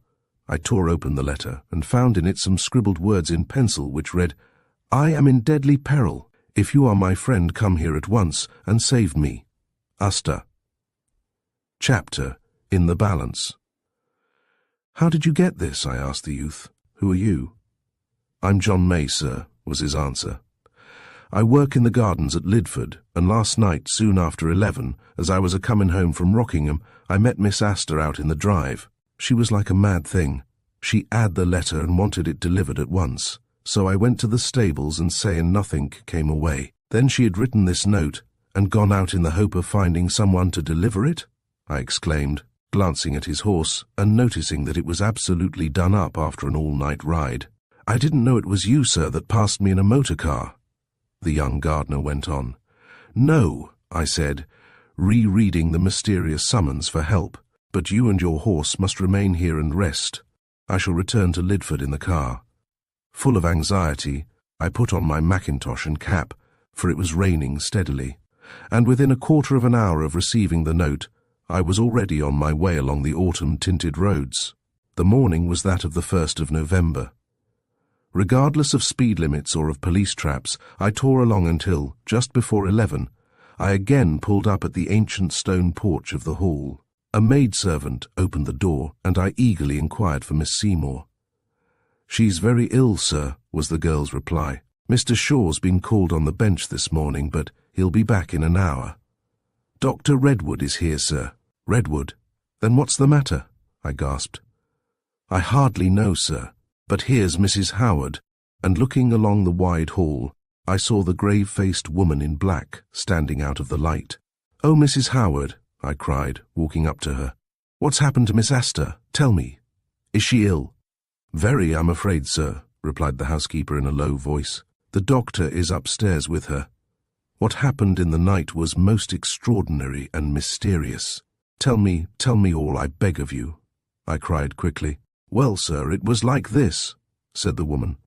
I tore open the letter, and found in it some scribbled words in pencil which read, "I am in deadly peril. If you are my friend, come here at once and save me. Asta." Chapter in the balance. "How did you get this?" I asked the youth. "Who are you?" "I'm John May, sir," was his answer. "I work in the gardens at Lidford, and last night, soon after 11, as I was a-comin' home from Rockingham, I met Miss Asta out in the drive. She was like a mad thing. She 'ad the letter and wanted it delivered at once. So I went to the stables and sayin' nothink came away. Then she had written this note and gone out in the hope of finding someone to deliver it?" I exclaimed, glancing at his horse and noticing that it was absolutely done up after an all-night ride. "I didn't know it was you, sir, that passed me in a motor car," the young gardener went on. "No," I said, rereading the mysterious summons for help, "but you and your horse must remain here and rest. I shall return to Lidford in the car." Full of anxiety, I put on my mackintosh and cap, for it was raining steadily, and within a quarter of an hour of receiving the note, I was already on my way along the autumn-tinted roads. The morning was that of the 1st of November. Regardless of speed limits or of police traps, I tore along until, just before 11, I again pulled up at the ancient stone porch of the hall. A maidservant opened the door, and I eagerly inquired for Miss Seymour. "She's very ill, sir," was the girl's reply. "Mr. Shaw's been called on the bench this morning, but he'll be back in an hour." "Dr. Redwood is here, sir." "Redwood? Then what's the matter?" I gasped. "I hardly know, sir, but here's Mrs. Howard," and looking along the wide hall, I saw the grave-faced woman in black standing out of the light. "Oh, Mrs. Howard," I cried, walking up to her. "What's happened to Miss Asta? Tell me. Is she ill?" "Very, I'm afraid, sir," replied the housekeeper in a low voice. "The doctor is upstairs with her. What happened in the night was most extraordinary and mysterious. Tell me all, I beg of you," I cried quickly. "Well, sir, it was like this," said the woman.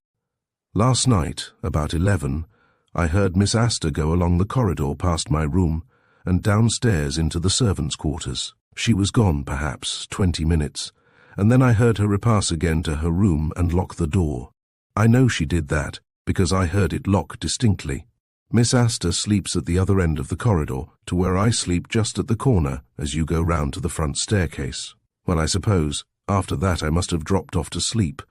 "Last night, about 11, I heard Miss Asta go along the corridor past my room and downstairs into the servants' quarters. She was gone, perhaps, 20 minutes, and then I heard her repass again to her room and lock the door. I know she did that, because I heard it lock distinctly. Miss Asta sleeps at the other end of the corridor, to where I sleep just at the corner as you go round to the front staircase. Well, I suppose, after that I must have dropped off to sleep,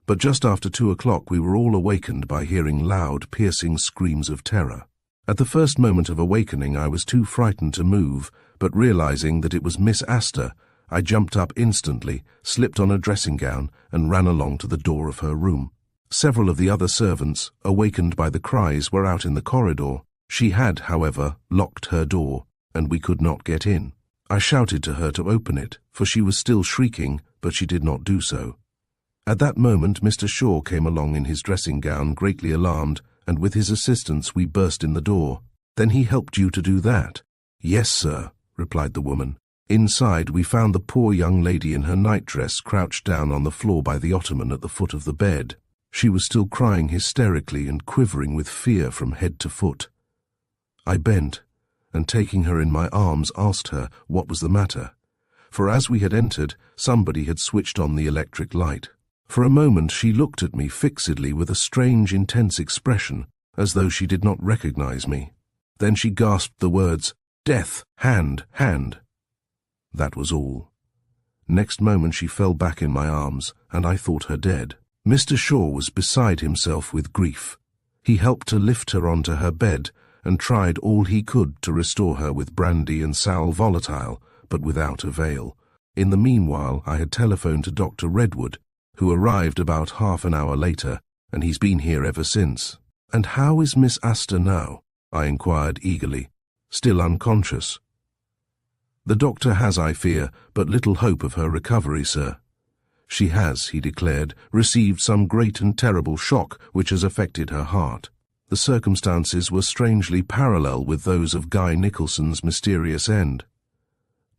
but just after 2 o'clock we were all awakened by hearing loud, piercing screams of terror. At the first moment of awakening I was too frightened to move, but realizing that it was Miss Asta, I jumped up instantly, slipped on a dressing gown, and ran along to the door of her room. Several of the other servants, awakened by the cries, were out in the corridor. She had, however, locked her door, and we could not get in. I shouted to her to open it, for she was still shrieking, but she did not do so. At that moment Mr. Shaw came along in his dressing gown, greatly alarmed, and with his assistance we burst in the door. "Then he helped you to do that?" "Yes, sir," replied the woman. "Inside we found the poor young lady in her nightdress crouched down on the floor by the ottoman at the foot of the bed. She was still crying hysterically and quivering with fear from head to foot. I bent, and taking her in my arms asked her what was the matter, for as we had entered, somebody had switched on the electric light. For a moment she looked at me fixedly with a strange, intense expression, as though she did not recognize me. Then she gasped the words, "Death! Hand! Hand!" That was all. Next moment she fell back in my arms, and I thought her dead. Mr. Shaw was beside himself with grief. He helped to lift her onto her bed, and tried all he could to restore her with brandy and sal volatile, but without avail. In the meanwhile, I had telephoned to Dr. Redwood, who arrived about half an hour later, and he's been here ever since. "And how is Miss Astor now?" I inquired eagerly. "Still unconscious?" "The doctor has, I fear, but little hope of her recovery, sir." "She has," he declared, "received some great and terrible shock which has affected her heart." The circumstances were strangely parallel with those of Guy Nicholson's mysterious end.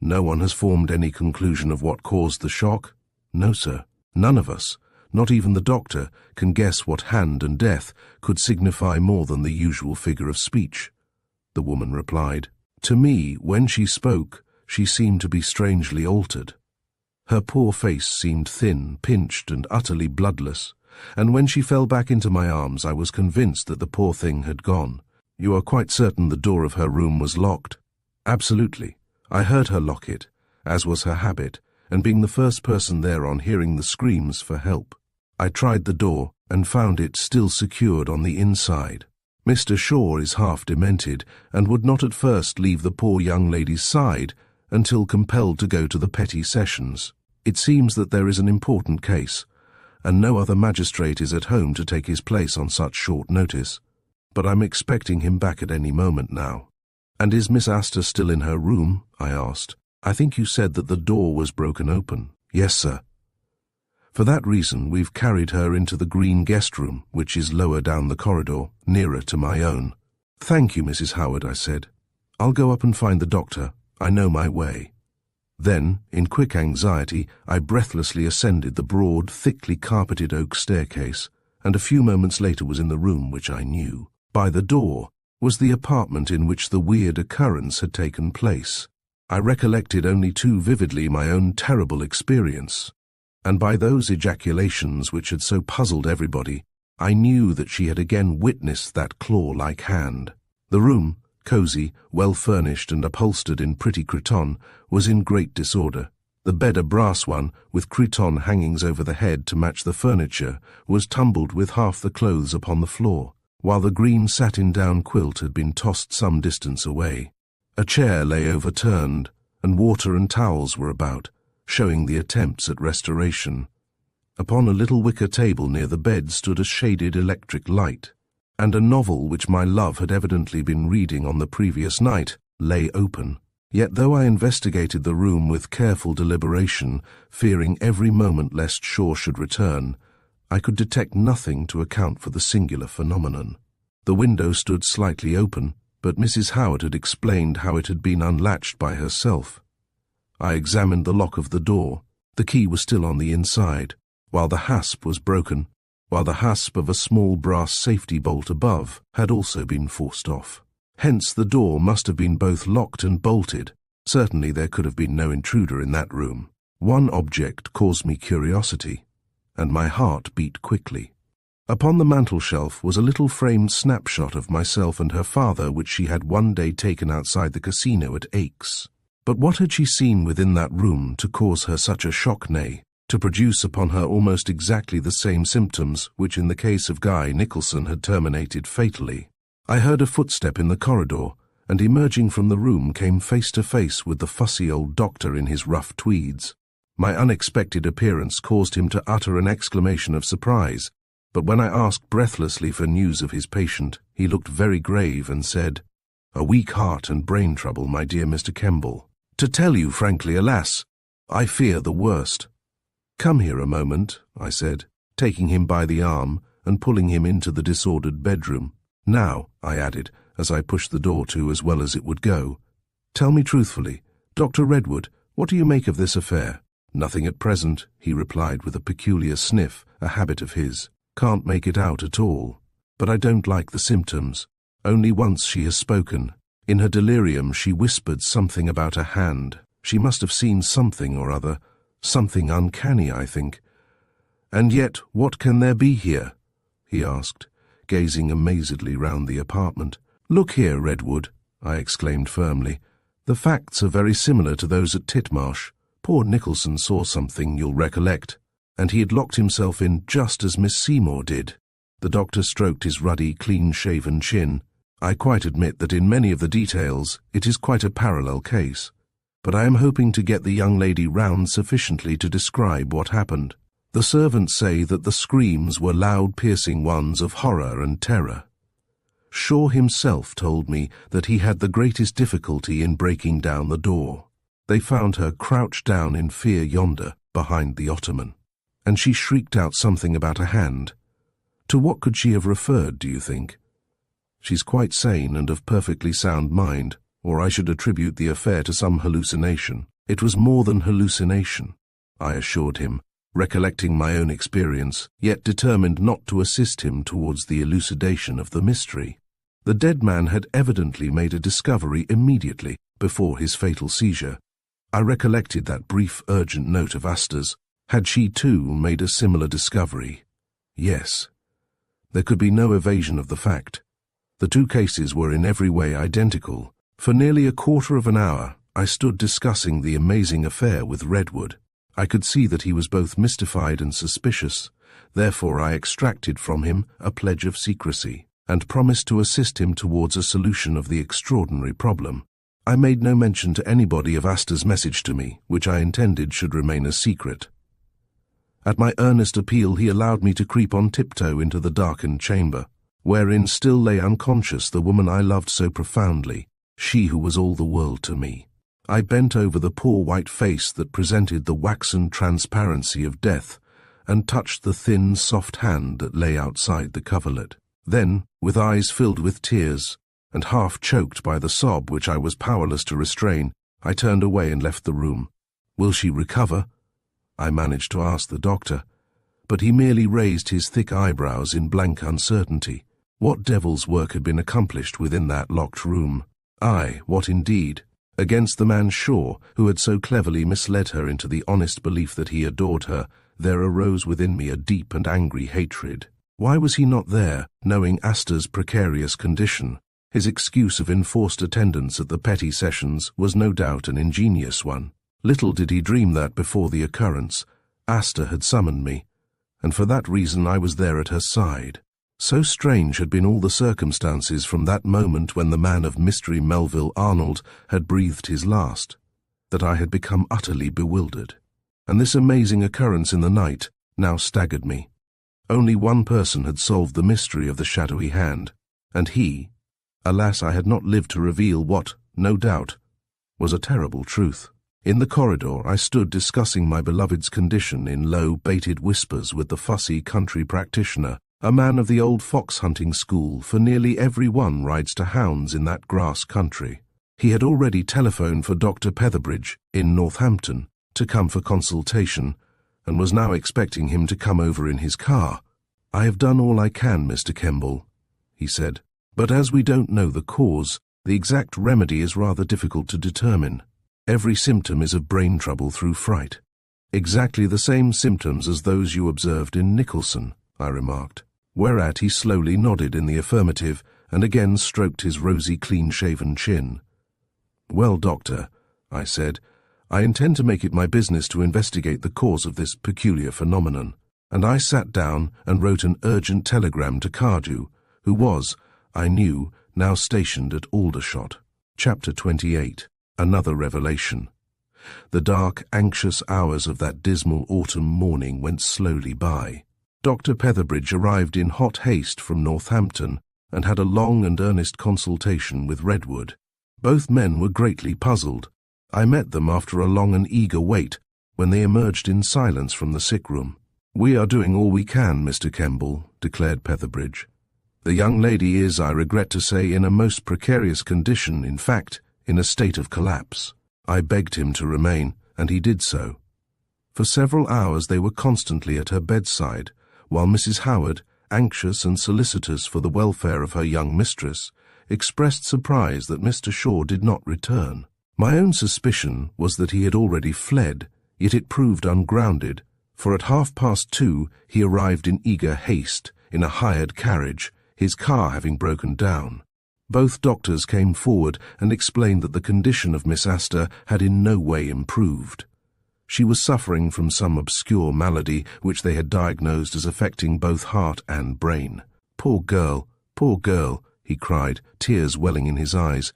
"No one has formed any conclusion of what caused the shock?" "No, sir. None of us, not even the doctor, can guess what hand and death could signify more than the usual figure of speech," the woman replied. "To me, when she spoke, she seemed to be strangely altered. Her poor face seemed thin, pinched, and utterly bloodless, and when she fell back into my arms I was convinced that the poor thing had gone." "You are quite certain the door of her room was locked?" "Absolutely. I heard her lock it, as was her habit, and being the first person there on hearing the screams for help, I tried the door and found it still secured on the inside. Mr. Shaw is half demented and would not at first leave the poor young lady's side until compelled to go to the petty sessions. It seems that there is an important case, and no other magistrate is at home to take his place on such short notice. But I'm expecting him back at any moment now." "And is Miss Astor still in her room?" I asked. "I think you said that the door was broken open." "Yes, sir." "For that reason we've carried her into the green guest room, which is lower down the corridor, nearer to my own." "Thank you, Mrs. Howard," I said. "I'll go up and find the doctor. I know my way." Then, in quick anxiety, I breathlessly ascended the broad, thickly carpeted oak staircase, and a few moments later was in the room which I knew. By the door was the apartment in which the weird occurrence had taken place. I recollected only too vividly my own terrible experience, and by those ejaculations which had so puzzled everybody, I knew that she had again witnessed that claw-like hand. The room, cosy, well-furnished and upholstered in pretty cretonne, was in great disorder. The bed, a brass one, with cretonne hangings over the head to match the furniture, was tumbled with half the clothes upon the floor, while the green satin-down quilt had been tossed some distance away. A chair lay overturned, and water and towels were about, showing the attempts at restoration. Upon a little wicker table near the bed stood a shaded electric light, and a novel which my love had evidently been reading on the previous night lay open. Yet though I investigated the room with careful deliberation, fearing every moment lest Shaw should return, I could detect nothing to account for the singular phenomenon. The window stood slightly open, but Mrs. Howard had explained how it had been unlatched by herself. I examined the lock of the door. The key was still on the inside, while the hasp was broken, while the hasp of a small brass safety bolt above had also been forced off. Hence the door must have been both locked and bolted. Certainly there could have been no intruder in that room. One object caused me curiosity, and my heart beat quickly. Upon the mantel-shelf was a little framed snapshot of myself and her father which she had one day taken outside the casino at Aix. But what had she seen within that room to cause her such a shock, nay, to produce upon her almost exactly the same symptoms which in the case of Guy Nicholson had terminated fatally? I heard a footstep in the corridor, and emerging from the room came face to face with the fussy old doctor in his rough tweeds. My unexpected appearance caused him to utter an exclamation of surprise, but when I asked breathlessly for news of his patient, he looked very grave and said, "A weak heart and brain trouble, my dear Mr. Kemball. To tell you frankly, alas, I fear the worst." "Come here a moment," I said, taking him by the arm and pulling him into the disordered bedroom. "Now," I added, as I pushed the door to as well as it would go, "tell me truthfully, Dr. Redwood, what do you make of this affair?" "Nothing at present," he replied with a peculiar sniff, a habit of his. "Can't make it out at all. But I don't like the symptoms. Only once she has spoken. In her delirium she whispered something about a hand. She must have seen something or other, something uncanny, I think." "And yet, what can there be here?" he asked. gazing amazedly round the apartment. "Look here, Redwood," I exclaimed firmly. "The facts are very similar to those at Titmarsh. Poor Nicholson saw something, you'll recollect, and he had locked himself in just as Miss Seymour did." The doctor stroked his ruddy, clean-shaven chin. "I quite admit that in many of the details it is quite a parallel case, but I am hoping to get the young lady round sufficiently to describe what happened. The servants say that the screams were loud, piercing ones of horror and terror. Shaw himself told me that he had the greatest difficulty in breaking down the door. They found her crouched down in fear yonder, behind the ottoman, and she shrieked out something about a hand. To what could she have referred, do you think? She's quite sane and of perfectly sound mind, or I should attribute the affair to some hallucination." "It was more than hallucination," I assured him, recollecting my own experience, yet determined not to assist him towards the elucidation of the mystery. The dead man had evidently made a discovery immediately before his fatal seizure. I recollected that brief, urgent note of Asta's. Had she, too, made a similar discovery? Yes. There could be no evasion of the fact. The two cases were in every way identical. For nearly a quarter of an hour, I stood discussing the amazing affair with Redwood. I could see that he was both mystified and suspicious. Therefore I extracted from him a pledge of secrecy, and promised to assist him towards a solution of the extraordinary problem. I made no mention to anybody of Asta's message to me, which I intended should remain a secret. At my earnest appeal he allowed me to creep on tiptoe into the darkened chamber, wherein still lay unconscious the woman I loved so profoundly, she who was all the world to me. I bent over the poor white face that presented the waxen transparency of death, and touched the thin, soft hand that lay outside the coverlet. Then, with eyes filled with tears, and half choked by the sob which I was powerless to restrain, I turned away and left the room. "Will she recover?" I managed to ask the doctor, but he merely raised his thick eyebrows in blank uncertainty. What devil's work had been accomplished within that locked room? Aye, what indeed? Against the man Shaw, who had so cleverly misled her into the honest belief that he adored her, there arose within me a deep and angry hatred. Why was he not there, knowing Asta's precarious condition? His excuse of enforced attendance at the petty sessions was no doubt an ingenious one. Little did he dream that, before the occurrence, Asta had summoned me, and for that reason I was there at her side. So strange had been all the circumstances from that moment when the man of mystery, Melville Arnold, had breathed his last, that I had become utterly bewildered. And this amazing occurrence in the night now staggered me. Only one person had solved the mystery of the shadowy hand, and he, alas, I had not lived to reveal what, no doubt, was a terrible truth. In the corridor I stood discussing my beloved's condition in low, bated whispers with the fussy country practitioner, a man of the old fox-hunting school, for nearly every one rides to hounds in that grass country. He had already telephoned for Dr. Petherbridge, in Northampton, to come for consultation, and was now expecting him to come over in his car. "I have done all I can, Mr. Kemball," he said, "but as we don't know the cause, the exact remedy is rather difficult to determine. Every symptom is of brain trouble through fright." "Exactly the same symptoms as those you observed in Nicholson," I remarked, whereat he slowly nodded in the affirmative and again stroked his rosy, clean-shaven chin. "Well, doctor," I said, "I intend to make it my business to investigate the cause of this peculiar phenomenon," and I sat down and wrote an urgent telegram to Cardew, who was, I knew, now stationed at Aldershot. Chapter 28. Another revelation. The dark, anxious hours of that dismal autumn morning went slowly by. Dr. Petherbridge arrived in hot haste from Northampton and had a long and earnest consultation with Redwood. Both men were greatly puzzled. I met them after a long and eager wait, when they emerged in silence from the sick-room. "We are doing all we can, Mr. Kemball," declared Petherbridge. "The young lady is, I regret to say, in a most precarious condition, in fact, in a state of collapse." I begged him to remain, and he did so. For several hours they were constantly at her bedside, while Mrs. Howard, anxious and solicitous for the welfare of her young mistress, expressed surprise that Mr. Shaw did not return. My own suspicion was that he had already fled, yet it proved ungrounded, for at 2:30 he arrived in eager haste, in a hired carriage, his car having broken down. Both doctors came forward and explained that the condition of Miss Astor had in no way improved. She was suffering from some obscure malady which they had diagnosed as affecting both heart and brain. Poor girl, he cried, tears welling in his eyes.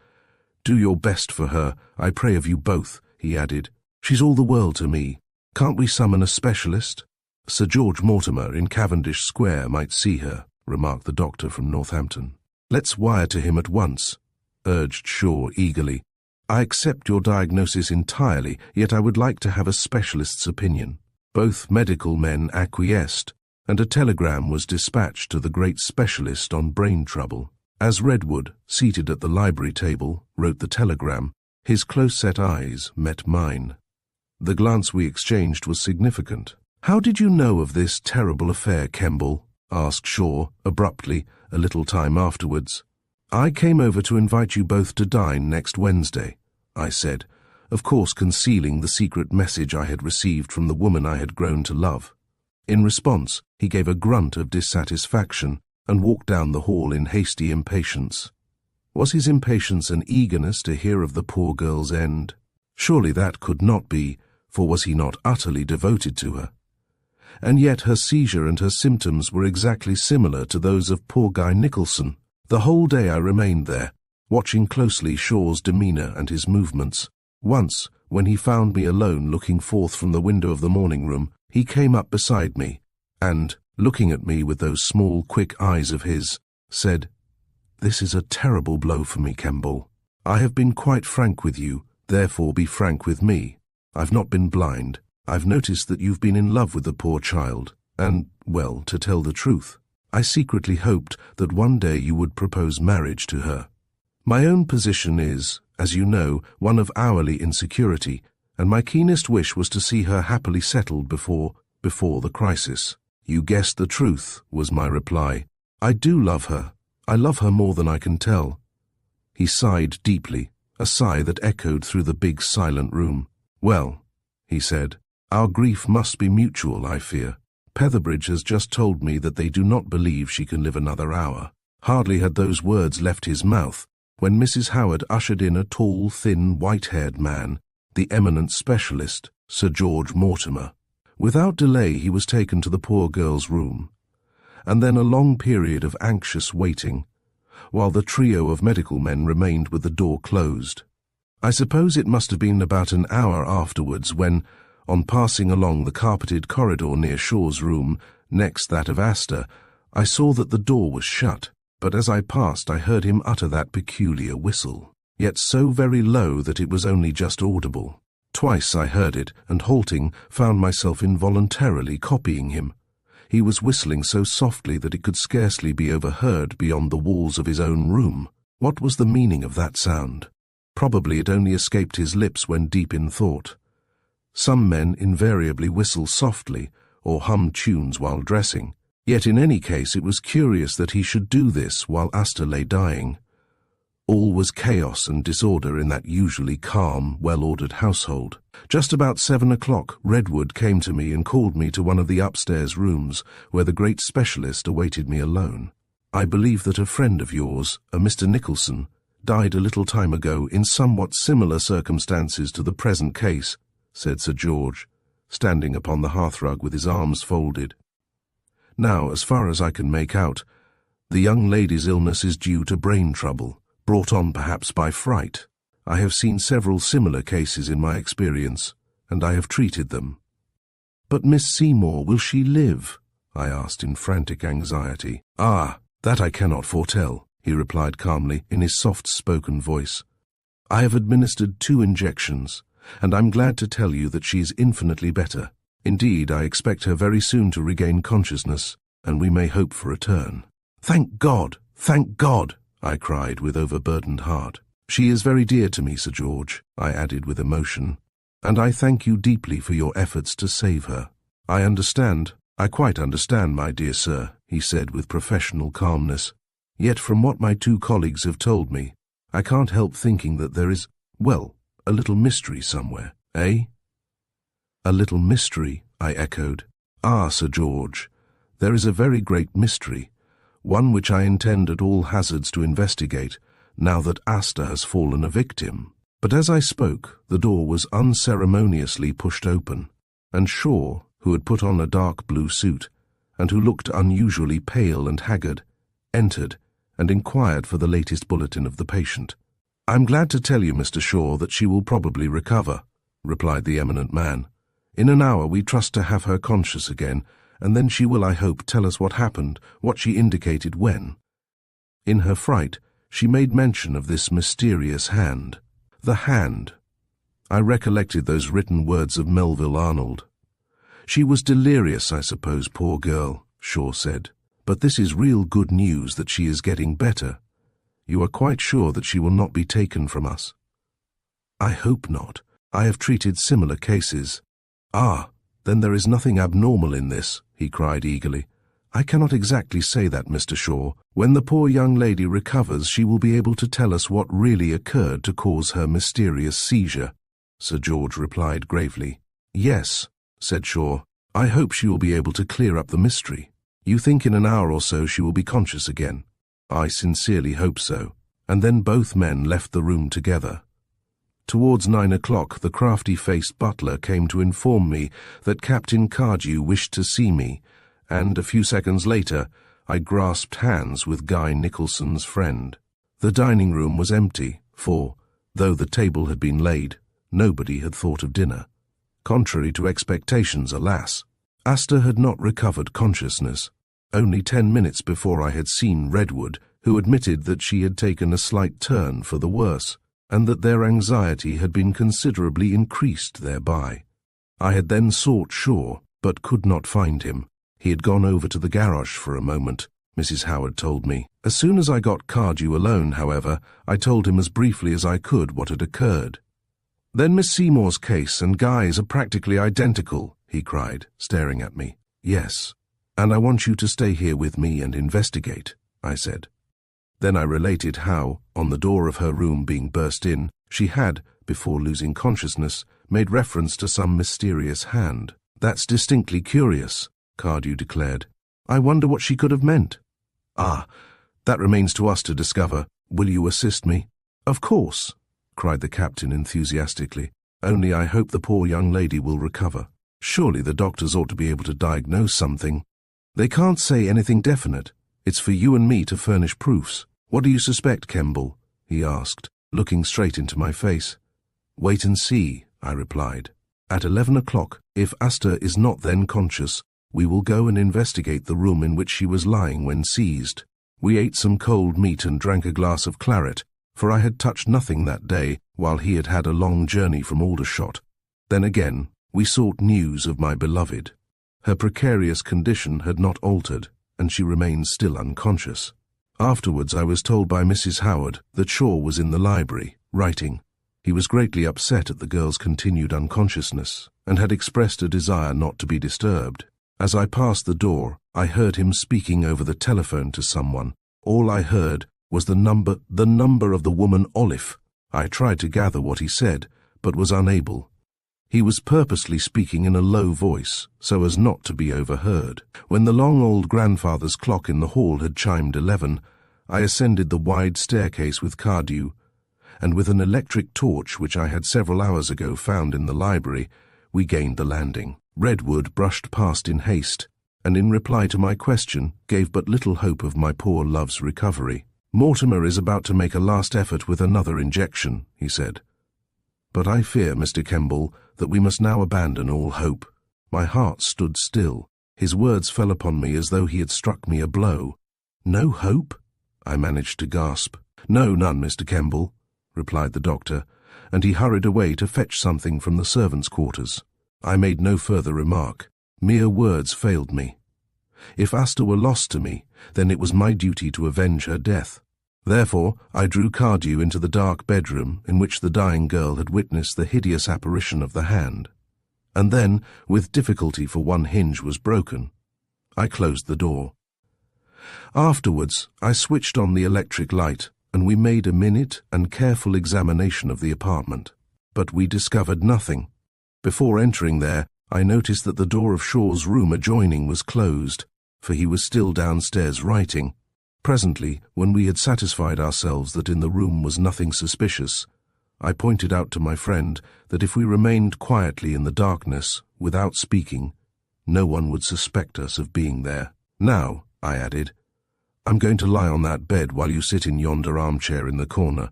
Do your best for her, I pray of you both, he added. She's all the world to me. Can't we summon a specialist? Sir George Mortimer in Cavendish Square might see her, remarked the doctor from Northampton. Let's wire to him at once, urged Shaw eagerly. I accept your diagnosis entirely, yet I would like to have a specialist's opinion. Both medical men acquiesced, and a telegram was dispatched to the great specialist on brain trouble. As Redwood, seated at the library table, wrote the telegram, his close-set eyes met mine. The glance we exchanged was significant. How did you know of this terrible affair, Kemball? Asked Shaw, abruptly, a little time afterwards. I came over to invite you both to dine next Wednesday, I said, of course concealing the secret message I had received from the woman I had grown to love. In response, he gave a grunt of dissatisfaction and walked down the hall in hasty impatience. Was his impatience an eagerness to hear of the poor girl's end? Surely that could not be, for was he not utterly devoted to her? And yet her seizure and her symptoms were exactly similar to those of poor Guy Nicholson. The whole day I remained there, watching closely Shaw's demeanour and his movements. Once, when he found me alone looking forth from the window of the morning-room, he came up beside me, and, looking at me with those small, quick eyes of his, said, This is a terrible blow for me, Kemball. I have been quite frank with you, therefore be frank with me. I've not been blind. I've noticed that you've been in love with the poor child, and, well, to tell the truth, I secretly hoped that one day you would propose marriage to her. My own position is, as you know, one of hourly insecurity, and my keenest wish was to see her happily settled before the crisis. You guessed the truth, was my reply. I do love her. I love her more than I can tell. He sighed deeply, a sigh that echoed through the big silent room. Well, he said, our grief must be mutual, I fear. Petherbridge has just told me that they do not believe she can live another hour. Hardly had those words left his mouth when Mrs. Howard ushered in a tall, thin, white-haired man, the eminent specialist, Sir George Mortimer. Without delay he was taken to the poor girl's room, and then a long period of anxious waiting, while the trio of medical men remained with the door closed. I suppose it must have been about an hour afterwards when, on passing along the carpeted corridor near Shaw's room, next that of Astor, I saw that the door was shut, but as I passed I heard him utter that peculiar whistle, yet so very low that it was only just audible. Twice I heard it, and halting, found myself involuntarily copying him. He was whistling so softly that it could scarcely be overheard beyond the walls of his own room. What was the meaning of that sound? Probably it only escaped his lips when deep in thought. Some men invariably whistle softly or hum tunes while dressing, yet in any case it was curious that he should do this while Astor lay dying. All was chaos and disorder in that usually calm, well-ordered household. Just about 7 o'clock, Redwood came to me and called me to one of the upstairs rooms where the great specialist awaited me alone. I believe that a friend of yours, a Mr. Nicholson, died a little time ago in somewhat similar circumstances to the present case, said Sir George, standing upon the hearthrug with his arms folded. Now, as far as I can make out, the young lady's illness is due to brain trouble, brought on perhaps by fright. I have seen several similar cases in my experience, and I have treated them. But Miss Seymour, will she live? I asked in frantic anxiety. Ah, that I cannot foretell, he replied calmly in his soft-spoken voice. I have administered 2 injections, and I'm glad to tell you that she is infinitely better. Indeed, I expect her very soon to regain consciousness, and we may hope for a turn. Thank God! Thank God! I cried with overburdened heart. She is very dear to me, Sir George, I added with emotion, and I thank you deeply for your efforts to save her. I quite understand, my dear sir, he said with professional calmness. Yet from what my 2 colleagues have told me, I can't help thinking that there is, well, a little mystery somewhere, eh? A little mystery, I echoed. Ah, Sir George, there is a very great mystery, one which I intend at all hazards to investigate, now that Asta has fallen a victim. But as I spoke, the door was unceremoniously pushed open, and Shaw, who had put on a dark blue suit, and who looked unusually pale and haggard, entered and inquired for the latest bulletin of the patient. "I'm glad to tell you, Mr. Shaw, that she will probably recover," replied the eminent man. "In an hour we trust to have her conscious again, and then she will, I hope, tell us what happened, what she indicated when." In her fright, she made mention of this mysterious hand. The hand. I recollected those written words of Melville Arnold. "She was delirious, I suppose, poor girl," Shaw said. "But this is real good news that she is getting better. You are quite sure that she will not be taken from us?" "I hope not. I have treated similar cases." "Ah, then there is nothing abnormal in this," he cried eagerly. "I cannot exactly say that, Mr. Shaw. When the poor young lady recovers, she will be able to tell us what really occurred to cause her mysterious seizure," Sir George replied gravely. "Yes," said Shaw. "I hope she will be able to clear up the mystery. You think in an hour or so she will be conscious again?" "I sincerely hope so." And then both men left the room together. Towards 9 o'clock, the crafty-faced butler came to inform me that Captain Cardew wished to see me, and a few seconds later, I grasped hands with Guy Nicholson's friend. The dining room was empty, for, though the table had been laid, nobody had thought of dinner. Contrary to expectations, alas, Asta had not recovered consciousness. Only 10 minutes before I had seen Redwood, who admitted that she had taken a slight turn for the worse, and that their anxiety had been considerably increased thereby. I had then sought Shaw, but could not find him. He had gone over to the garage for a moment, Mrs. Howard told me. As soon as I got Cardew alone, however, I told him as briefly as I could what had occurred. "Then Miss Seymour's case and Guy's are practically identical," he cried, staring at me. "Yes, and I want you to stay here with me and investigate," I said. Then I related how, on the door of her room being burst in, she had, before losing consciousness, made reference to some mysterious hand. "That's distinctly curious," Cardew declared. "I wonder what she could have meant." "Ah, that remains to us to discover. Will you assist me?" "Of course," cried the captain enthusiastically. "Only I hope the poor young lady will recover. Surely the doctors ought to be able to diagnose something." "They can't say anything definite. It's for you and me to furnish proofs. What do you suspect, Kemball?" he asked, looking straight into my face. "Wait and see," I replied. "At 11 o'clock, if Asta is not then conscious, we will go and investigate the room in which she was lying when seized." We ate some cold meat and drank a glass of claret, for I had touched nothing that day, while he had had a long journey from Aldershot. Then again, we sought news of my beloved. Her precarious condition had not altered, and she remained still unconscious. Afterwards I was told by Mrs. Howard that Shaw was in the library, writing. He was greatly upset at the girl's continued unconsciousness, and had expressed a desire not to be disturbed. As I passed the door, I heard him speaking over the telephone to someone. All I heard was the number of the woman Olive. I tried to gather what he said, but was unable. He was purposely speaking in a low voice, so as not to be overheard. When the long old grandfather's clock in the hall had chimed 11, I ascended the wide staircase with Cardew, and with an electric torch which I had several hours ago found in the library, we gained the landing. Redwood brushed past in haste, and in reply to my question gave but little hope of my poor love's recovery. "Mortimer is about to make a last effort with another injection," he said. "But I fear, Mr. Kemball, that we must now abandon all hope." My heart stood still. His words fell upon me as though he had struck me a blow. "No hope?" I managed to gasp. "No, none, Mr. Kemball," replied the doctor, and he hurried away to fetch something from the servants' quarters. I made no further remark. Mere words failed me. If Asta were lost to me, then it was my duty to avenge her death. Therefore, I drew Cardew into the dark bedroom in which the dying girl had witnessed the hideous apparition of the hand. And then, with difficulty, for one hinge was broken, I closed the door. Afterwards, I switched on the electric light, and we made a minute and careful examination of the apartment. But we discovered nothing. Before entering there, I noticed that the door of Shaw's room adjoining was closed, for he was still downstairs writing. Presently, when we had satisfied ourselves that in the room was nothing suspicious, I pointed out to my friend that if we remained quietly in the darkness, without speaking, no one would suspect us of being there. "Now," I added, "I'm going to lie on that bed while you sit in yonder armchair in the corner.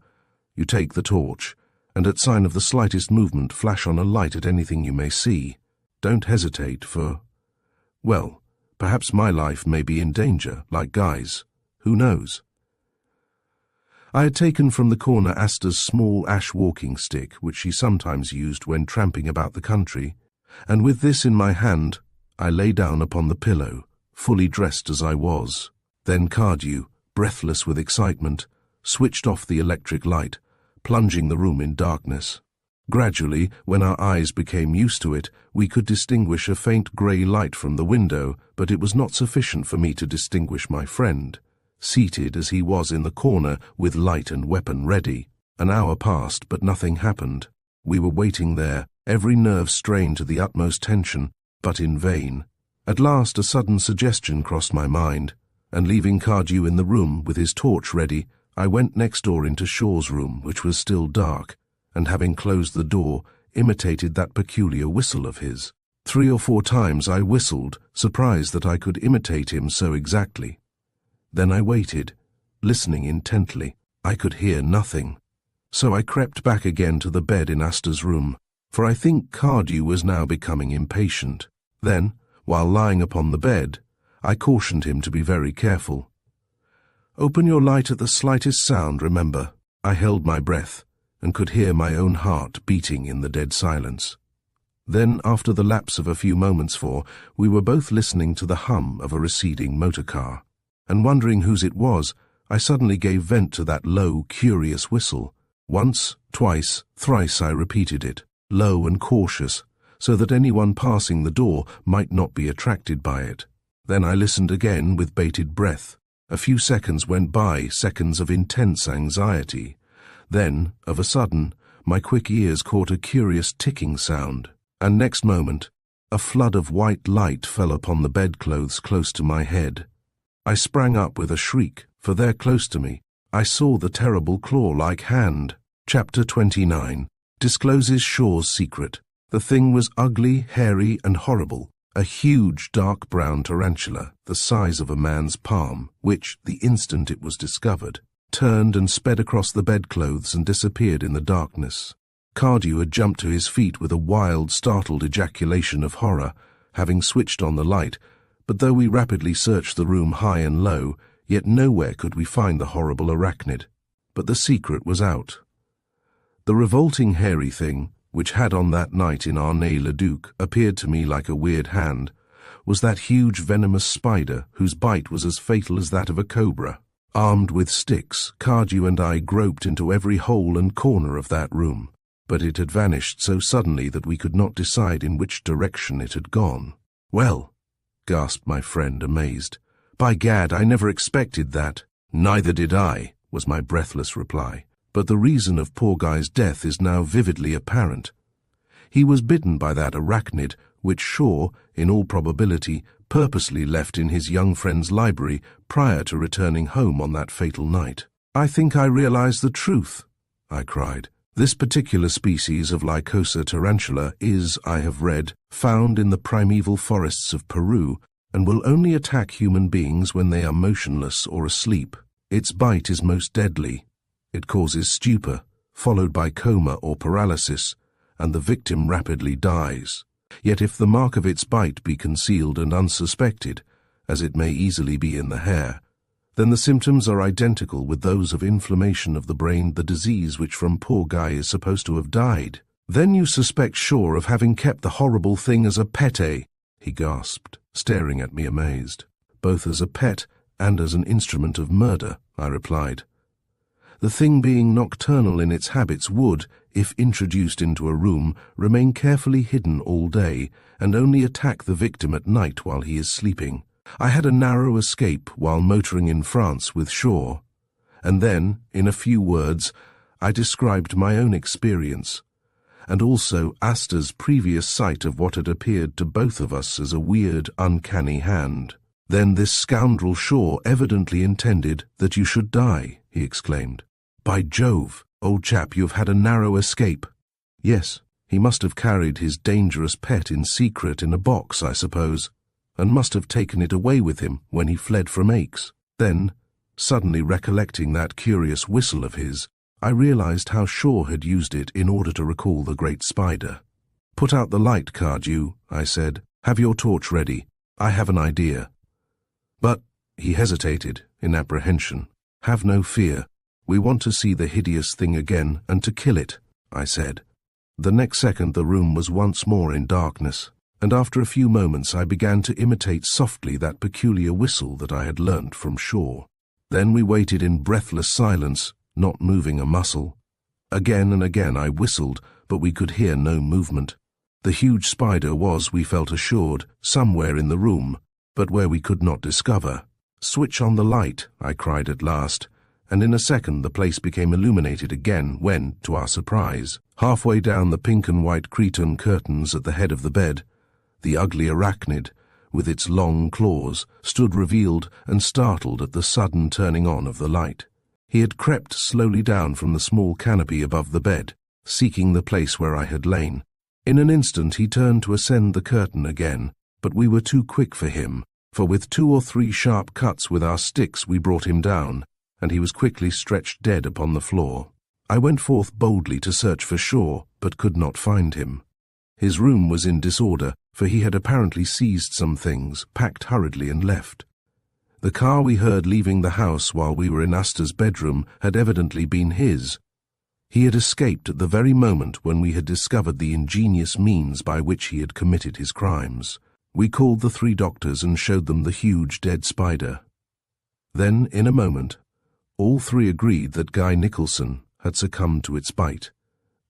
You take the torch, and at sign of the slightest movement flash on a light at anything you may see. Don't hesitate, for, well, perhaps my life may be in danger, like Guy's. Who knows?" I had taken from the corner Asta's small ash walking stick, which she sometimes used when tramping about the country, and with this in my hand, I lay down upon the pillow, fully dressed as I was. Then Cardew, breathless with excitement, switched off the electric light, plunging the room in darkness. Gradually, when our eyes became used to it, we could distinguish a faint grey light from the window, but it was not sufficient for me to distinguish my friend, seated as he was in the corner with light and weapon ready. An hour passed, but nothing happened. We were waiting there, every nerve strained to the utmost tension, but in vain. At last a sudden suggestion crossed my mind, and leaving Cardew in the room with his torch ready, I went next door into Shaw's room, which was still dark, and having closed the door, imitated that peculiar whistle of his. 3 or 4 times I whistled, surprised that I could imitate him so exactly. Then I waited, listening intently. I could hear nothing. So I crept back again to the bed in Asta's room, for I think Cardew was now becoming impatient. Then, while lying upon the bed, I cautioned him to be very careful. "Open your light at the slightest sound, remember." I held my breath, and could hear my own heart beating in the dead silence. Then, after the lapse of a few moments, we were both listening to the hum of a receding motor car, and wondering whose it was, I suddenly gave vent to that low, curious whistle. Once, twice, thrice I repeated it, low and cautious, so that anyone passing the door might not be attracted by it. Then I listened again with bated breath. A few seconds went by, seconds of intense anxiety. Then, of a sudden, my quick ears caught a curious ticking sound, and next moment, a flood of white light fell upon the bedclothes close to my head. I sprang up with a shriek, for there close to me, I saw the terrible claw-like hand. Chapter 29 discloses Shaw's secret. The thing was ugly, hairy, and horrible. A huge dark brown tarantula, the size of a man's palm, which, the instant it was discovered, turned and sped across the bedclothes and disappeared in the darkness. Cardew had jumped to his feet with a wild, startled ejaculation of horror, having switched on the light, but though we rapidly searched the room high and low, yet nowhere could we find the horrible arachnid. But the secret was out. The revolting hairy thing, which had on that night in Arnold appeared to me like a weird hand, was that huge venomous spider whose bite was as fatal as that of a cobra. Armed with sticks, Cardew and I groped into every hole and corner of that room, but it had vanished so suddenly that we could not decide in which direction it had gone. "Well," gasped my friend, amazed. "By gad, I never expected that." "Neither did I," was my breathless reply. "But the reason of poor Guy's death is now vividly apparent. He was bitten by that arachnid, which Shaw, in all probability, purposely left in his young friend's library prior to returning home on that fatal night." "I think I realize the truth," I cried. "This particular species of Lycosa tarantula is, I have read, found in the primeval forests of Peru, and will only attack human beings when they are motionless or asleep. Its bite is most deadly. It causes stupor, followed by coma or paralysis, and the victim rapidly dies. Yet if the mark of its bite be concealed and unsuspected, as it may easily be in the hair, then the symptoms are identical with those of inflammation of the brain, the disease which from poor Guy is supposed to have died." "Then you suspect Shaw of having kept the horrible thing as a pet, eh?" he gasped, staring at me amazed. "Both as a pet and as an instrument of murder," I replied. "The thing being nocturnal in its habits would, if introduced into a room, remain carefully hidden all day, and only attack the victim at night while he is sleeping. I had a narrow escape while motoring in France with Shaw, and then, in a few words, I described my own experience, and also Asta's previous sight of what had appeared to both of us as a weird, uncanny hand. "Then this scoundrel Shaw evidently intended that you should die," he exclaimed. "By Jove, old chap, you've had a narrow escape." "Yes, he must have carried his dangerous pet in secret in a box, I suppose, and must have taken it away with him when he fled from Aix." Then, suddenly recollecting that curious whistle of his, I realized how Shaw had used it in order to recall the great spider. "Put out the light, Cardew," I said. "Have your torch ready. I have an idea." "But," he hesitated, in apprehension. "Have no fear. We want to see the hideous thing again and to kill it," I said. The next second the room was once more in darkness, and after a few moments I began to imitate softly that peculiar whistle that I had learnt from Shaw. Then we waited in breathless silence, not moving a muscle. Again and again I whistled, but we could hear no movement. The huge spider was, we felt assured, somewhere in the room, but where we could not discover. "Switch on the light," I cried at last, and in a second the place became illuminated again when, to our surprise, halfway down the pink and white cretonne curtains at the head of the bed, the ugly arachnid, with its long claws, stood revealed and startled at the sudden turning on of the light. He had crept slowly down from the small canopy above the bed, seeking the place where I had lain. In an instant he turned to ascend the curtain again, but we were too quick for him, for with 2 or 3 sharp cuts with our sticks we brought him down, and he was quickly stretched dead upon the floor. I went forth boldly to search for Shaw, but could not find him. His room was in disorder, for he had apparently seized some things, packed hurriedly and left. The car we heard leaving the house while we were in Asta's bedroom had evidently been his. He had escaped at the very moment when we had discovered the ingenious means by which he had committed his crimes. We called the 3 doctors and showed them the huge dead spider. Then, in a moment, all 3 agreed that Guy Nicholson had succumbed to its bite,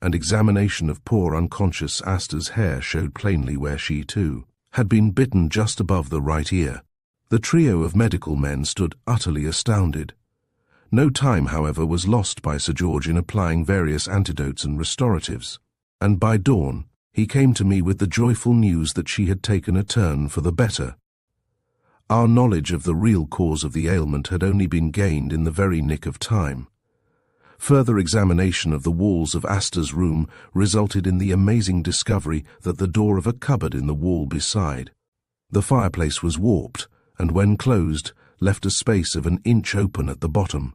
and examination of poor unconscious Asta's hair showed plainly where she, too, had been bitten just above the right ear. The trio of medical men stood utterly astounded. No time, however, was lost by Sir George in applying various antidotes and restoratives, and by dawn he came to me with the joyful news that she had taken a turn for the better. Our knowledge of the real cause of the ailment had only been gained in the very nick of time. Further examination of the walls of Asta's room resulted in the amazing discovery that the door of a cupboard in the wall beside. The fireplace was warped, and when closed, left a space of an inch open at the bottom.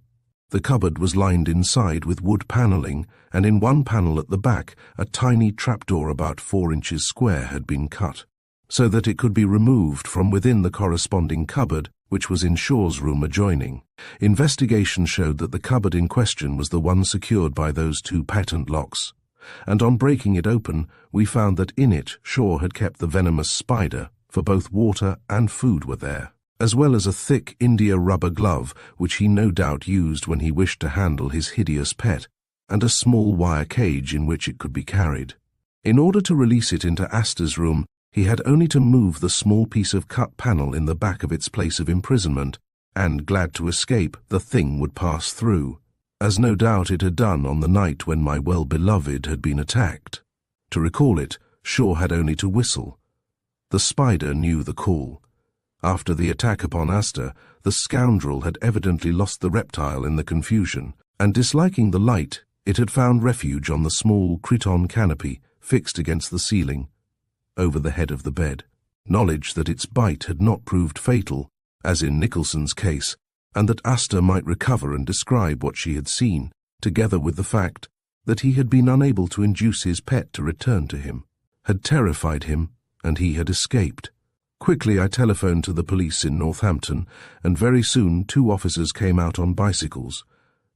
The cupboard was lined inside with wood panelling, and in one panel at the back a tiny trapdoor about 4 inches square had been cut, so that it could be removed from within the corresponding cupboard, which was in Shaw's room adjoining. Investigation showed that the cupboard in question was the one secured by those 2 patent locks, and on breaking it open we found that in it Shaw had kept the venomous spider, for both water and food were there, as well as a thick India rubber glove which he no doubt used when he wished to handle his hideous pet, and a small wire cage in which it could be carried. In order to release it into Asta's room, he had only to move the small piece of cut panel in the back of its place of imprisonment, and, glad to escape, the thing would pass through, as no doubt it had done on the night when my well-beloved had been attacked. To recall it, Shaw had only to whistle. The spider knew the call. After the attack upon Asta, the scoundrel had evidently lost the reptile in the confusion, and disliking the light, it had found refuge on the small cretonne canopy fixed against the ceiling, over the head of the bed. Knowledge that its bite had not proved fatal, as in Nicholson's case, and that Asta might recover and describe what she had seen, together with the fact that he had been unable to induce his pet to return to him, had terrified him, and he had escaped. Quickly I telephoned to the police in Northampton, and very soon 2 officers came out on bicycles,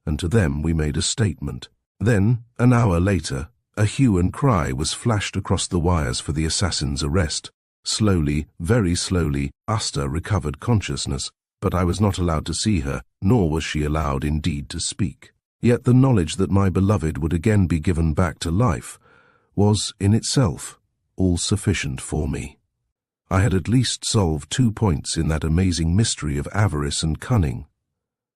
and to them we made a statement. Then, an hour later, a hue and cry was flashed across the wires for the assassin's arrest. Slowly, very slowly, Asta recovered consciousness, but I was not allowed to see her, nor was she allowed indeed to speak. Yet the knowledge that my beloved would again be given back to life was, in itself, all sufficient for me. I had at least solved 2 points in that amazing mystery of avarice and cunning.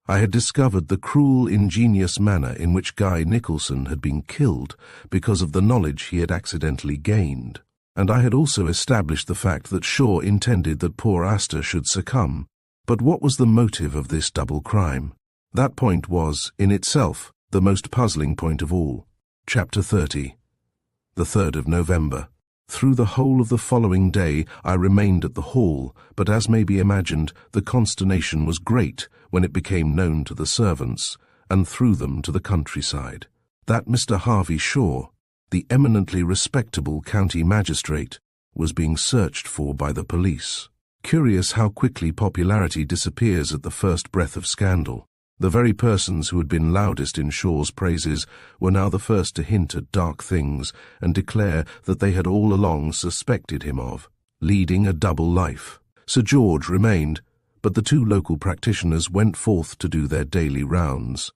I had discovered the cruel, ingenious manner in which Guy Nicholson had been killed because of the knowledge he had accidentally gained. and I had also established the fact that Shaw intended that poor Asta should succumb. But what was the motive of this double crime? That point was, in itself, the most puzzling point of all. Chapter 30. The 3rd of November. Through the whole of the following day I remained at the hall, but as may be imagined, the consternation was great when it became known to the servants, and through them to the countryside, that Mr. Harvey Shaw, the eminently respectable county magistrate, was being searched for by the police. Curious how quickly popularity disappears at the first breath of scandal. The very persons who had been loudest in Shaw's praises were now the first to hint at dark things and declare that they had all along suspected him of leading a double life. Sir George remained, but the 2 local practitioners went forth to do their daily rounds.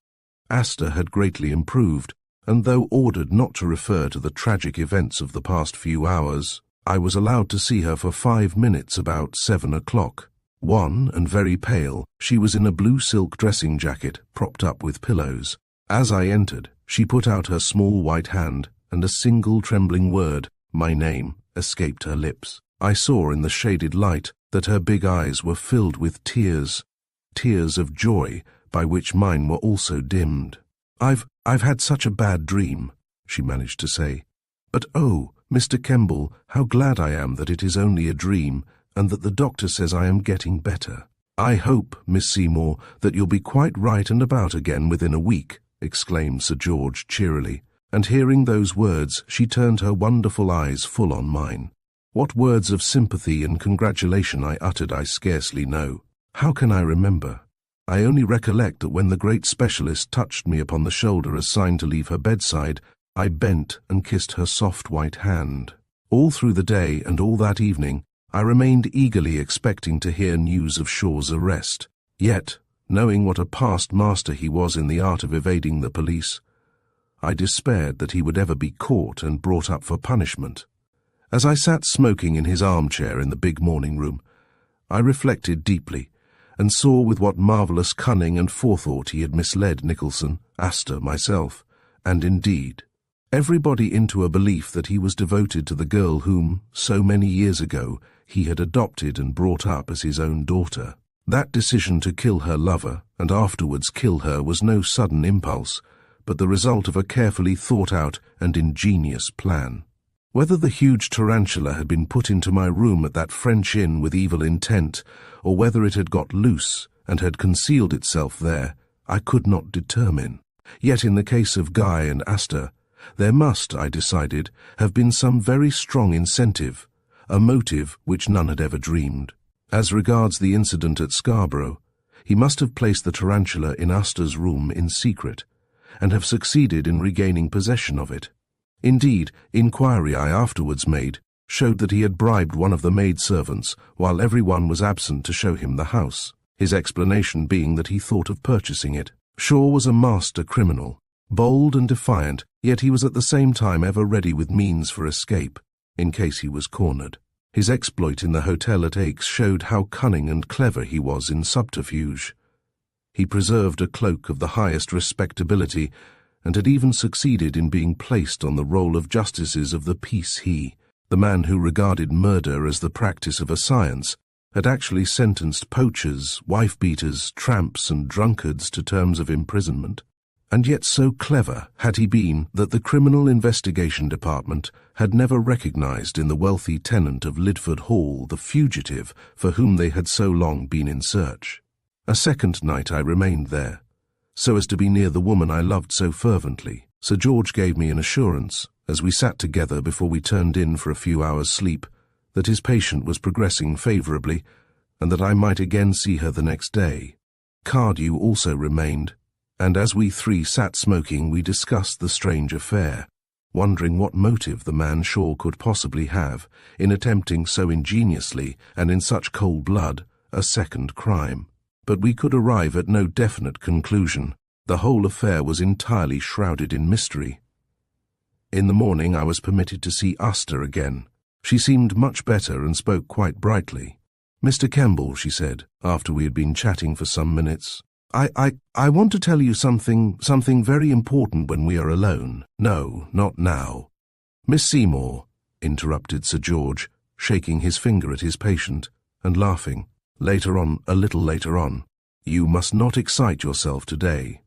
Asta had greatly improved, and though ordered not to refer to the tragic events of the past few hours, I was allowed to see her for 5 minutes about 7 o'clock. Wan and very pale, she was in a blue silk dressing jacket propped up with pillows. As I entered, she put out her small white hand, and a single trembling word, my name, escaped her lips. I saw in the shaded light that her big eyes were filled with tears of joy, by which mine were also dimmed. I've had such a bad dream," she managed to say. "But oh, Mr. Kemball, how glad I am that it is only a dream, and that the doctor says I am getting better." "I hope, Miss Seymour, that you'll be quite right and about again within a week," exclaimed Sir George cheerily, and hearing those words she turned her wonderful eyes full on mine. What words of sympathy and congratulation I uttered I scarcely know. How can I remember? I only recollect that when the great specialist touched me upon the shoulder as sign to leave her bedside, I bent and kissed her soft white hand. All through the day and all that evening, I remained eagerly expecting to hear news of Shaw's arrest. Yet, knowing what a past master he was in the art of evading the police, I despaired that he would ever be caught and brought up for punishment. As I sat smoking in his armchair in the big morning room, I reflected deeply, and saw with what marvellous cunning and forethought he had misled Nicholson, Asta, myself, and indeed everybody into a belief that he was devoted to the girl whom, so many years ago, he had adopted and brought up as his own daughter. That decision to kill her lover, and afterwards kill her, was no sudden impulse, but the result of a carefully thought-out and ingenious plan. Whether the huge tarantula had been put into my room at that French inn with evil intent, or whether it had got loose and had concealed itself there, I could not determine. Yet in the case of Guy and Asta, there must, I decided, have been some very strong incentive, a motive which none had ever dreamed. As regards the incident at Scarborough, he must have placed the tarantula in Asta's room in secret, and have succeeded in regaining possession of it. Indeed, inquiry I afterwards made showed that he had bribed one of the maidservants while everyone was absent to show him the house, his explanation being that he thought of purchasing it. Shaw was a master criminal, bold and defiant, yet he was at the same time ever ready with means for escape, in case he was cornered. His exploit in the hotel at Aix showed how cunning and clever he was in subterfuge. He preserved a cloak of the highest respectability, and had even succeeded in being placed on the roll of justices of the peace. He, the man who regarded murder as the practice of a science, had actually sentenced poachers, wife-beaters, tramps and drunkards to terms of imprisonment. And yet so clever had he been that the Criminal Investigation Department had never recognized in the wealthy tenant of Lidford Hall the fugitive for whom they had so long been in search. A second night I remained there, so as to be near the woman I loved so fervently. Sir George gave me an assurance, as we sat together before we turned in for a few hours' sleep, that his patient was progressing favourably, and that I might again see her the next day. Cardew also remained, and as we 3 sat smoking we discussed the strange affair, wondering what motive the man Shaw could possibly have in attempting so ingeniously and in such cold blood a second crime. But we could arrive at no definite conclusion. The whole affair was entirely shrouded in mystery. In the morning I was permitted to see Asta again. She seemed much better and spoke quite brightly. "Mr. Kemball," she said, after we had been chatting for some minutes, I want to tell you something very important when we are alone." "No, not now." "Miss Seymour, interrupted Sir George, shaking his finger at his patient and laughing. Later on, a little later on. You must not excite yourself today.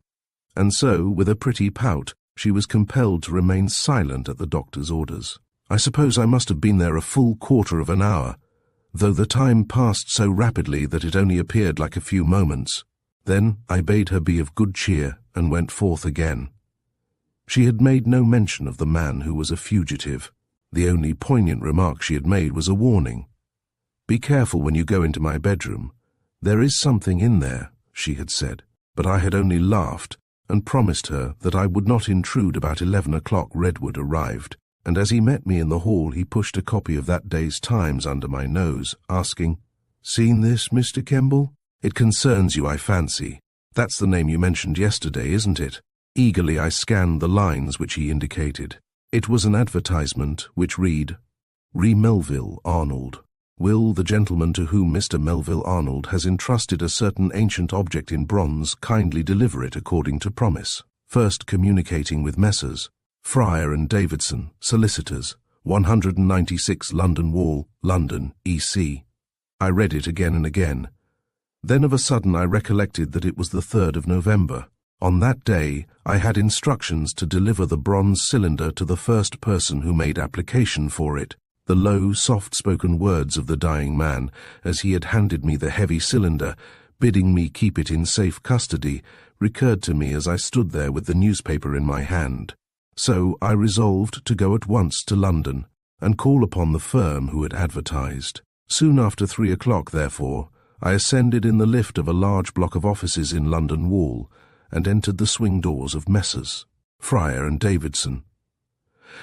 And so, with a pretty pout, she was compelled to remain silent at the doctor's orders. I suppose I must have been there a full quarter of an hour, though the time passed so rapidly that it only appeared like a few moments. Then I bade her be of good cheer and went forth again. She had made no mention of the man who was a fugitive. The only poignant remark she had made was a warning. "Be careful when you go into my bedroom. There is something in there," she had said, but I had only laughed and promised her that I would not intrude. About 11 o'clock Redwood arrived, and as he met me in the hall he pushed a copy of that day's Times under my nose, asking, "Seen this, Mr. Kemball? It concerns you, I fancy. That's the name you mentioned yesterday, isn't it?" Eagerly I scanned the lines which he indicated. It was an advertisement which read, "Re Melville Arnold. Will the gentleman to whom Mr. Melville Arnold has entrusted a certain ancient object in bronze kindly deliver it according to promise, first communicating with Messrs. Fryer and Davidson, solicitors, 196 London Wall, London, E.C." I read it again and again. Then of a sudden I recollected that it was the 3rd of November. On that day I had instructions to deliver the bronze cylinder to the first person who made application for it. The low, soft-spoken words of the dying man, as he had handed me the heavy cylinder, bidding me keep it in safe custody, recurred to me as I stood there with the newspaper in my hand. So I resolved to go at once to London and call upon the firm who had advertised. Soon after 3 o'clock, therefore, I ascended in the lift of a large block of offices in London Wall and entered the swing doors of Messrs. Fryer and Davidson.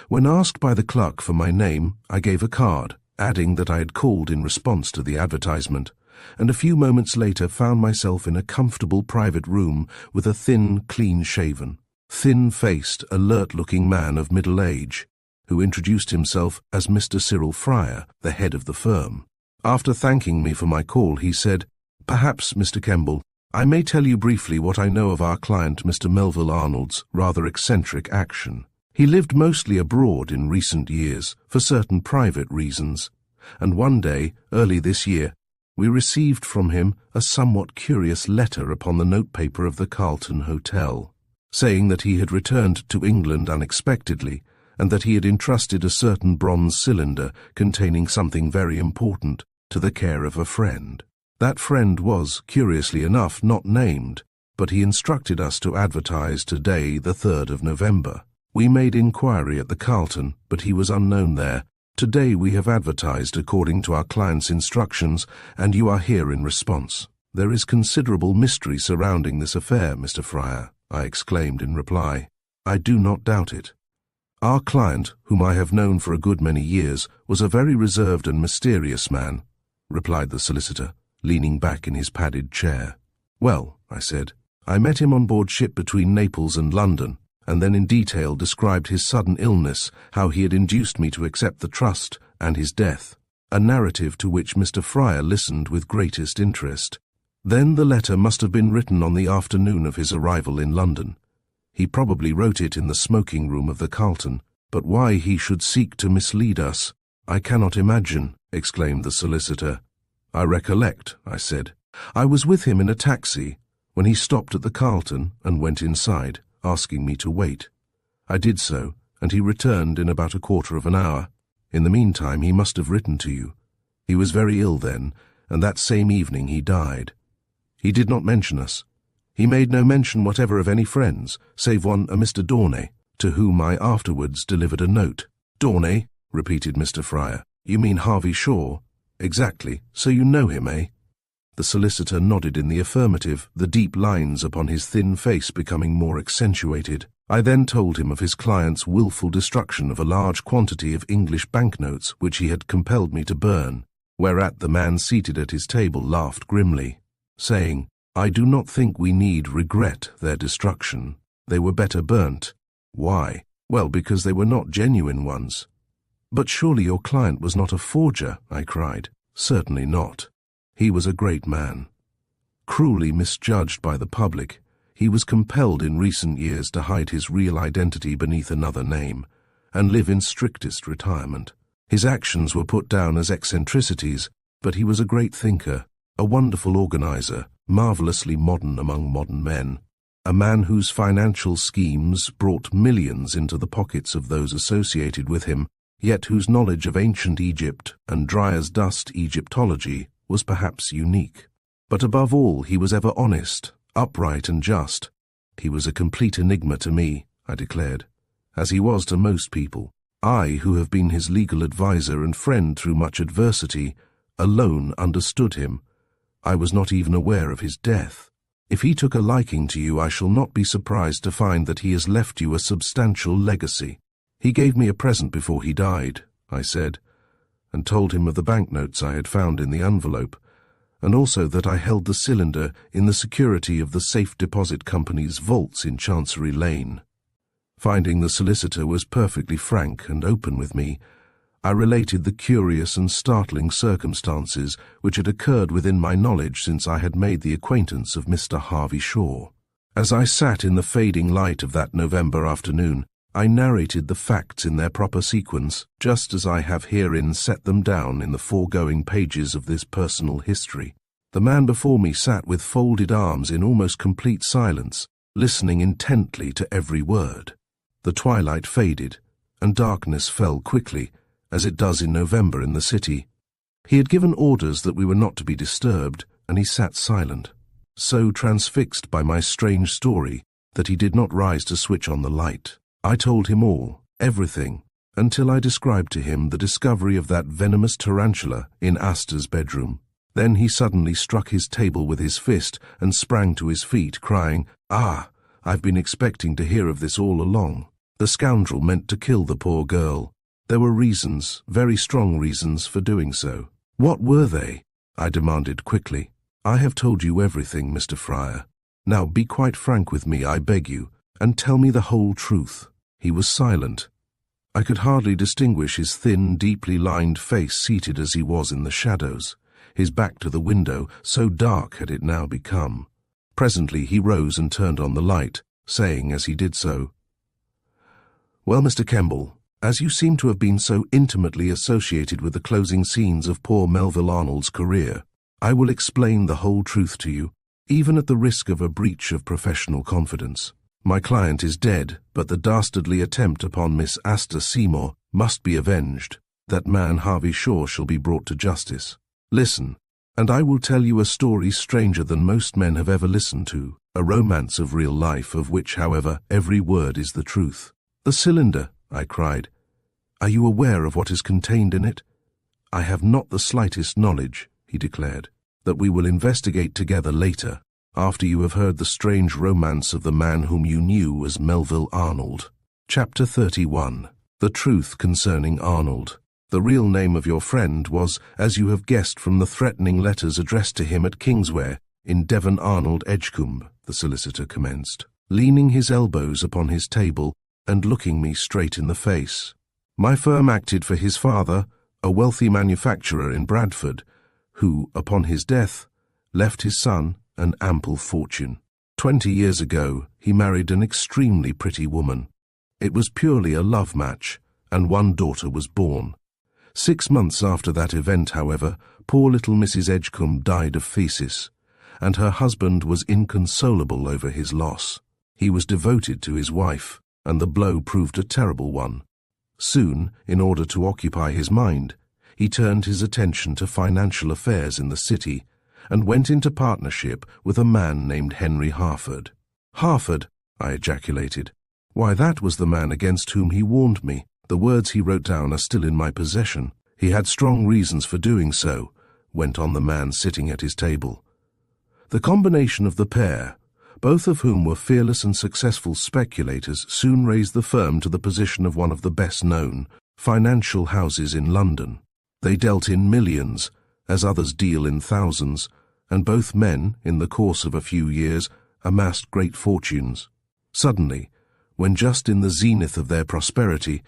When asked by the clerk for my name, I gave a card, adding that I had called in response to the advertisement, and a few moments later found myself in a comfortable private room with a thin, clean-shaven, thin-faced, alert-looking man of middle age, who introduced himself as Mr. Cyril Fryer, the head of the firm. After thanking me for my call, he said, "Perhaps, Mr. Kemball, I may tell you briefly what I know of our client Mr. Melville Arnold's rather eccentric action. He lived mostly abroad in recent years for certain private reasons, and one day, early this year, we received from him a somewhat curious letter upon the notepaper of the Carlton Hotel, saying that he had returned to England unexpectedly and that he had entrusted a certain bronze cylinder containing something very important to the care of a friend. That friend was, curiously enough, not named, but he instructed us to advertise today, the 3rd of November. We made inquiry at the Carlton, but he was unknown there. Today we have advertised according to our client's instructions, and you are here in response. There is considerable mystery surrounding this affair, Mr. Fryer," I exclaimed in reply. "I do not doubt it. Our client, whom I have known for a good many years, was a very reserved and mysterious man," replied the solicitor, leaning back in his padded chair. "Well," I said, "I met him on board ship between Naples and London, and then in detail described his sudden illness, how he had induced me to accept the trust, and his death, a narrative to which Mr. Fryer listened with greatest interest. Then the letter must have been written on the afternoon of his arrival in London. He probably wrote it in the smoking room of the Carlton, but why he should seek to mislead us, I cannot imagine," exclaimed the solicitor. "I recollect," I said. "I was with him in a taxi when he stopped at the Carlton and went inside, asking me to wait. I did so, and he returned in about a quarter of an hour. In the meantime he must have written to you. He was very ill then, and that same evening he died. He did not mention us. He made no mention whatever of any friends, save one, a Mr. Dawnay, to whom I afterwards delivered a note." "Dawnay?" repeated Mr. Fryer. "You mean Harvey Shaw?" "Exactly. So you know him, eh?" The solicitor nodded in the affirmative, the deep lines upon his thin face becoming more accentuated. I then told him of his client's wilful destruction of a large quantity of English banknotes which he had compelled me to burn, whereat the man seated at his table laughed grimly, saying, "I do not think we need regret their destruction. They were better burnt." "Why?" "Well, because they were not genuine ones." "But surely your client was not a forger?" I cried. "Certainly not. He was a great man. Cruelly misjudged by the public, he was compelled in recent years to hide his real identity beneath another name, and live in strictest retirement. His actions were put down as eccentricities, but he was a great thinker, a wonderful organizer, marvelously modern among modern men, a man whose financial schemes brought millions into the pockets of those associated with him, yet whose knowledge of ancient Egypt and dry-as-dust Egyptology was perhaps unique. But above all, he was ever honest, upright and just. He was a complete enigma to me, I declared, as he was to most people. I, who have been his legal adviser and friend through much adversity, alone understood him. I was not even aware of his death. If he took a liking to you, I shall not be surprised to find that he has left you a substantial legacy. He gave me a present before he died, I said, and told him of the banknotes I had found in the envelope, and also that I held the cylinder in the security of the Safe Deposit Company's vaults in Chancery Lane. Finding the solicitor was perfectly frank and open with me, I related the curious and startling circumstances which had occurred within my knowledge since I had made the acquaintance of Mr. Harvey Shaw. As I sat in the fading light of that November afternoon, I narrated the facts in their proper sequence, just as I have herein set them down in the foregoing pages of this personal history. The man before me sat with folded arms in almost complete silence, listening intently to every word. The twilight faded, and darkness fell quickly, as it does in November in the city. He had given orders that we were not to be disturbed, and he sat silent, so transfixed by my strange story that he did not rise to switch on the light. I told him all, everything, until I described to him the discovery of that venomous tarantula in Asta's bedroom. Then he suddenly struck his table with his fist and sprang to his feet, crying, "Ah, I've been expecting to hear of this all along. The scoundrel meant to kill the poor girl. There were reasons, very strong reasons, for doing so." "What were they?" I demanded quickly. "I have told you everything, Mr. Fryer. Now be quite frank with me, I beg you, and tell me the whole truth." He was silent. I could hardly distinguish his thin, deeply lined face seated as he was in the shadows, his back to the window, so dark had it now become. Presently he rose and turned on the light, saying as he did so, "Well, Mr. Kemball, as you seem to have been so intimately associated with the closing scenes of poor Melville Arnold's career, I will explain the whole truth to you, even at the risk of a breach of professional confidence. My client is dead, but the dastardly attempt upon Miss Asta Seymour must be avenged. That man Harvey Shaw shall be brought to justice. Listen, and I will tell you a story stranger than most men have ever listened to, a romance of real life, of which, however, every word is the truth." "The cylinder," I cried. "Are you aware of what is contained in it?" "I have not the slightest knowledge," he declared. "That we will investigate together later, after you have heard the strange romance of the man whom you knew as Melville Arnold." Chapter 31. The Truth Concerning Arnold. "The real name of your friend was, as you have guessed from the threatening letters addressed to him at Kingsware, in Devon Arnold Edgecombe," the solicitor commenced, leaning his elbows upon his table and looking me straight in the face. "My firm acted for his father, a wealthy manufacturer in Bradford, who, upon his death, left his son an ample fortune. 20 years ago, he married an extremely pretty woman. It was purely a love match, and one daughter was born. 6 months after that event, however, poor little Mrs. Edgecombe died of phthisis, and her husband was inconsolable over his loss. He was devoted to his wife, and the blow proved a terrible one. Soon, in order to occupy his mind, he turned his attention to financial affairs in the city, and went into partnership with a man named Henry Harford." "Harford!" I ejaculated. "Why, that was the man against whom he warned me. The words he wrote down are still in my possession. He had strong reasons for doing so," went on the man sitting at his table. "The combination of the pair, both of whom were fearless and successful speculators, soon raised the firm to the position of one of the best-known financial houses in London. They dealt in millions, as others deal in thousands, and both men, in the course of a few years, amassed great fortunes. Suddenly, when just in the zenith of their prosperity,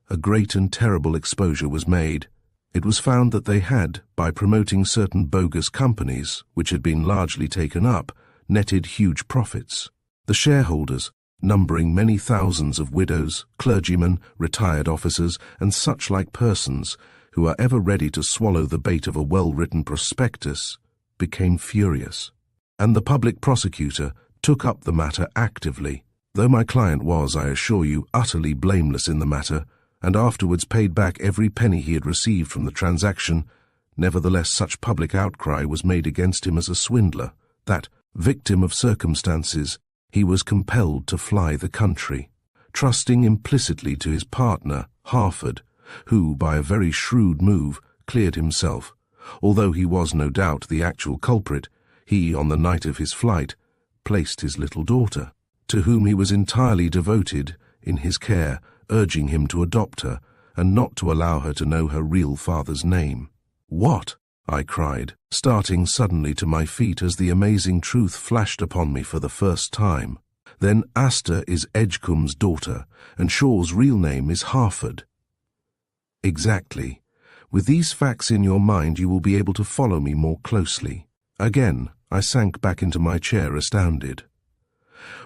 a great and terrible exposure was made. It was found that they had, by promoting certain bogus companies, which had been largely taken up, netted huge profits. The shareholders, numbering many thousands of widows, clergymen, retired officers, and such-like persons who are ever ready to swallow the bait of a well-written prospectus, became furious. And the public prosecutor took up the matter actively. Though my client was, I assure you, utterly blameless in the matter, and afterwards paid back every penny he had received from the transaction, nevertheless such public outcry was made against him as a swindler, that, victim of circumstances, he was compelled to fly the country, trusting implicitly to his partner, Harford, who, by a very shrewd move, cleared himself. Although he was no doubt the actual culprit, he, on the night of his flight, placed his little daughter, to whom he was entirely devoted, in his care, urging him to adopt her, and not to allow her to know her real father's name. "What?" I cried, starting suddenly to my feet as the amazing truth flashed upon me for the first time. "Then Asta is Edgecombe's daughter, and Shaw's real name is Harford." "Exactly. With these facts in your mind you will be able to follow me more closely." Again, I sank back into my chair astounded.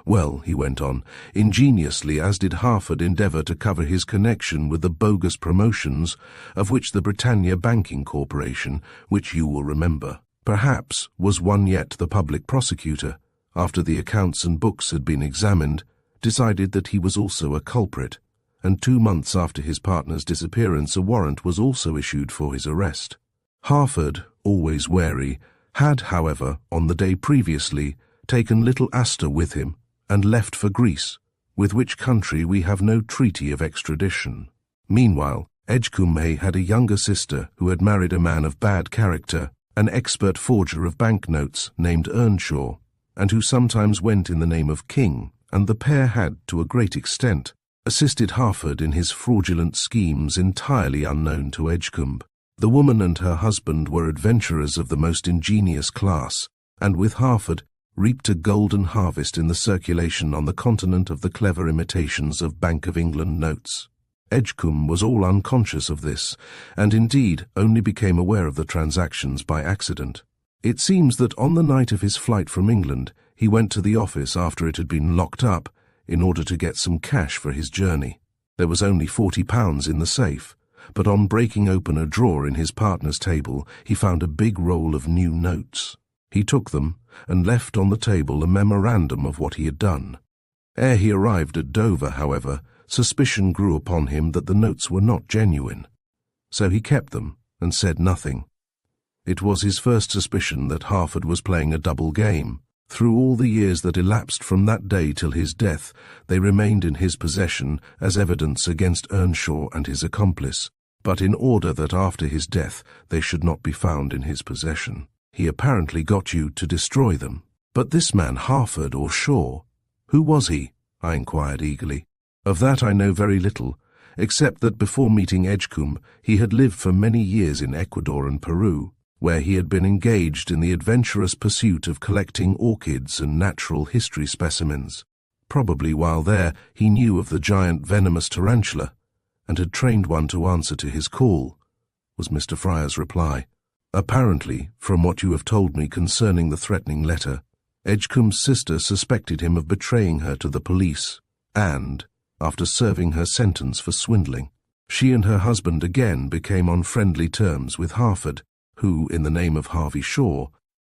"Well," he went on, "ingeniously as did Harford endeavour to cover his connection with the bogus promotions of which the Britannia Banking Corporation, which you will remember, perhaps was one yet the public prosecutor, after the accounts and books had been examined, decided that he was also a culprit, and 2 months after his partner's disappearance a warrant was also issued for his arrest. Harford, always wary, had, however, on the day previously, taken little Asta with him, and left for Greece, with which country we have no treaty of extradition. Meanwhile, Edgecombe had a younger sister who had married a man of bad character, an expert forger of banknotes named Earnshaw, and who sometimes went in the name of King, and the pair had, to a great extent, assisted Harford in his fraudulent schemes entirely unknown to Edgecombe. The woman and her husband were adventurers of the most ingenious class, and with Harford reaped a golden harvest in the circulation on the continent of the clever imitations of Bank of England notes. Edgecombe was all unconscious of this, and indeed only became aware of the transactions by accident. It seems that on the night of his flight from England, he went to the office after it had been locked up in order to get some cash for his journey. There was only £40 in the safe, but on breaking open a drawer in his partner's table, he found a big roll of new notes. He took them and left on the table a memorandum of what he had done. Ere he arrived at Dover, however, suspicion grew upon him that the notes were not genuine. So he kept them and said nothing. It was his first suspicion that Harford was playing a double game. Through all the years that elapsed from that day till his death, they remained in his possession as evidence against Earnshaw and his accomplice, but in order that after his death they should not be found in his possession. He apparently got you to destroy them. But this man Harford or Shaw, who was he? I inquired eagerly. Of that I know very little, except that before meeting Edgecombe he had lived for many years in Ecuador and Peru, where he had been engaged in the adventurous pursuit of collecting orchids and natural history specimens. Probably while there he knew of the giant venomous tarantula, and had trained one to answer to his call, was Mr. Fryer's reply. Apparently, from what you have told me concerning the threatening letter, Edgecombe's sister suspected him of betraying her to the police, and, after serving her sentence for swindling, she and her husband again became on friendly terms with Harford, who, in the name of Harvey Shaw,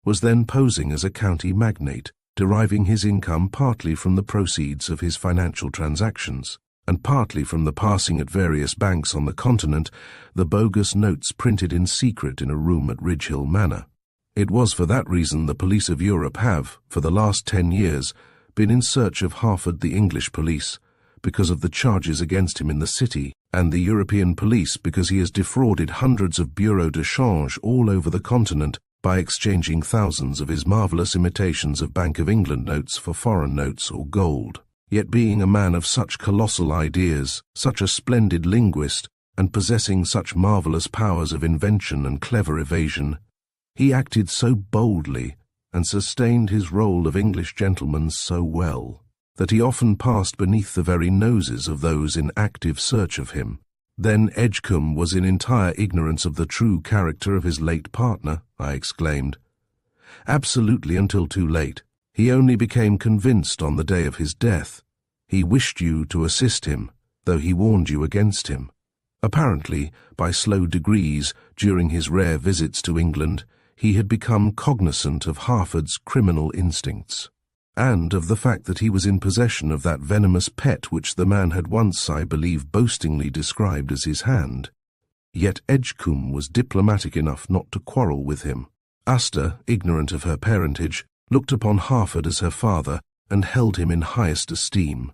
was then posing as a county magnate, deriving his income partly from the proceeds of his financial transactions, and partly from the passing at various banks on the continent the bogus notes printed in secret in a room at Ridgehill Manor. It was for that reason the police of Europe have, for the last 10 years, been in search of Harford the English police, because of the charges against him in the city, and the European police because he has defrauded hundreds of bureaux de change all over the continent by exchanging thousands of his marvellous imitations of Bank of England notes for foreign notes or gold. Yet being a man of such colossal ideas, such a splendid linguist, and possessing such marvellous powers of invention and clever evasion, he acted so boldly and sustained his role of English gentleman so well, that he often passed beneath the very noses of those in active search of him. Then Edgecombe was in entire ignorance of the true character of his late partner, I exclaimed. Absolutely until too late. He only became convinced on the day of his death, He wished you to assist him, though he warned you against him. Apparently, by slow degrees, during his rare visits to England, he had become cognizant of Harford's criminal instincts, and of the fact that he was in possession of that venomous pet which the man had once, I believe, boastingly described as his hand. Yet Edgecombe was diplomatic enough not to quarrel with him. Asta, ignorant of her parentage, looked upon Harford as her father and held him in highest esteem.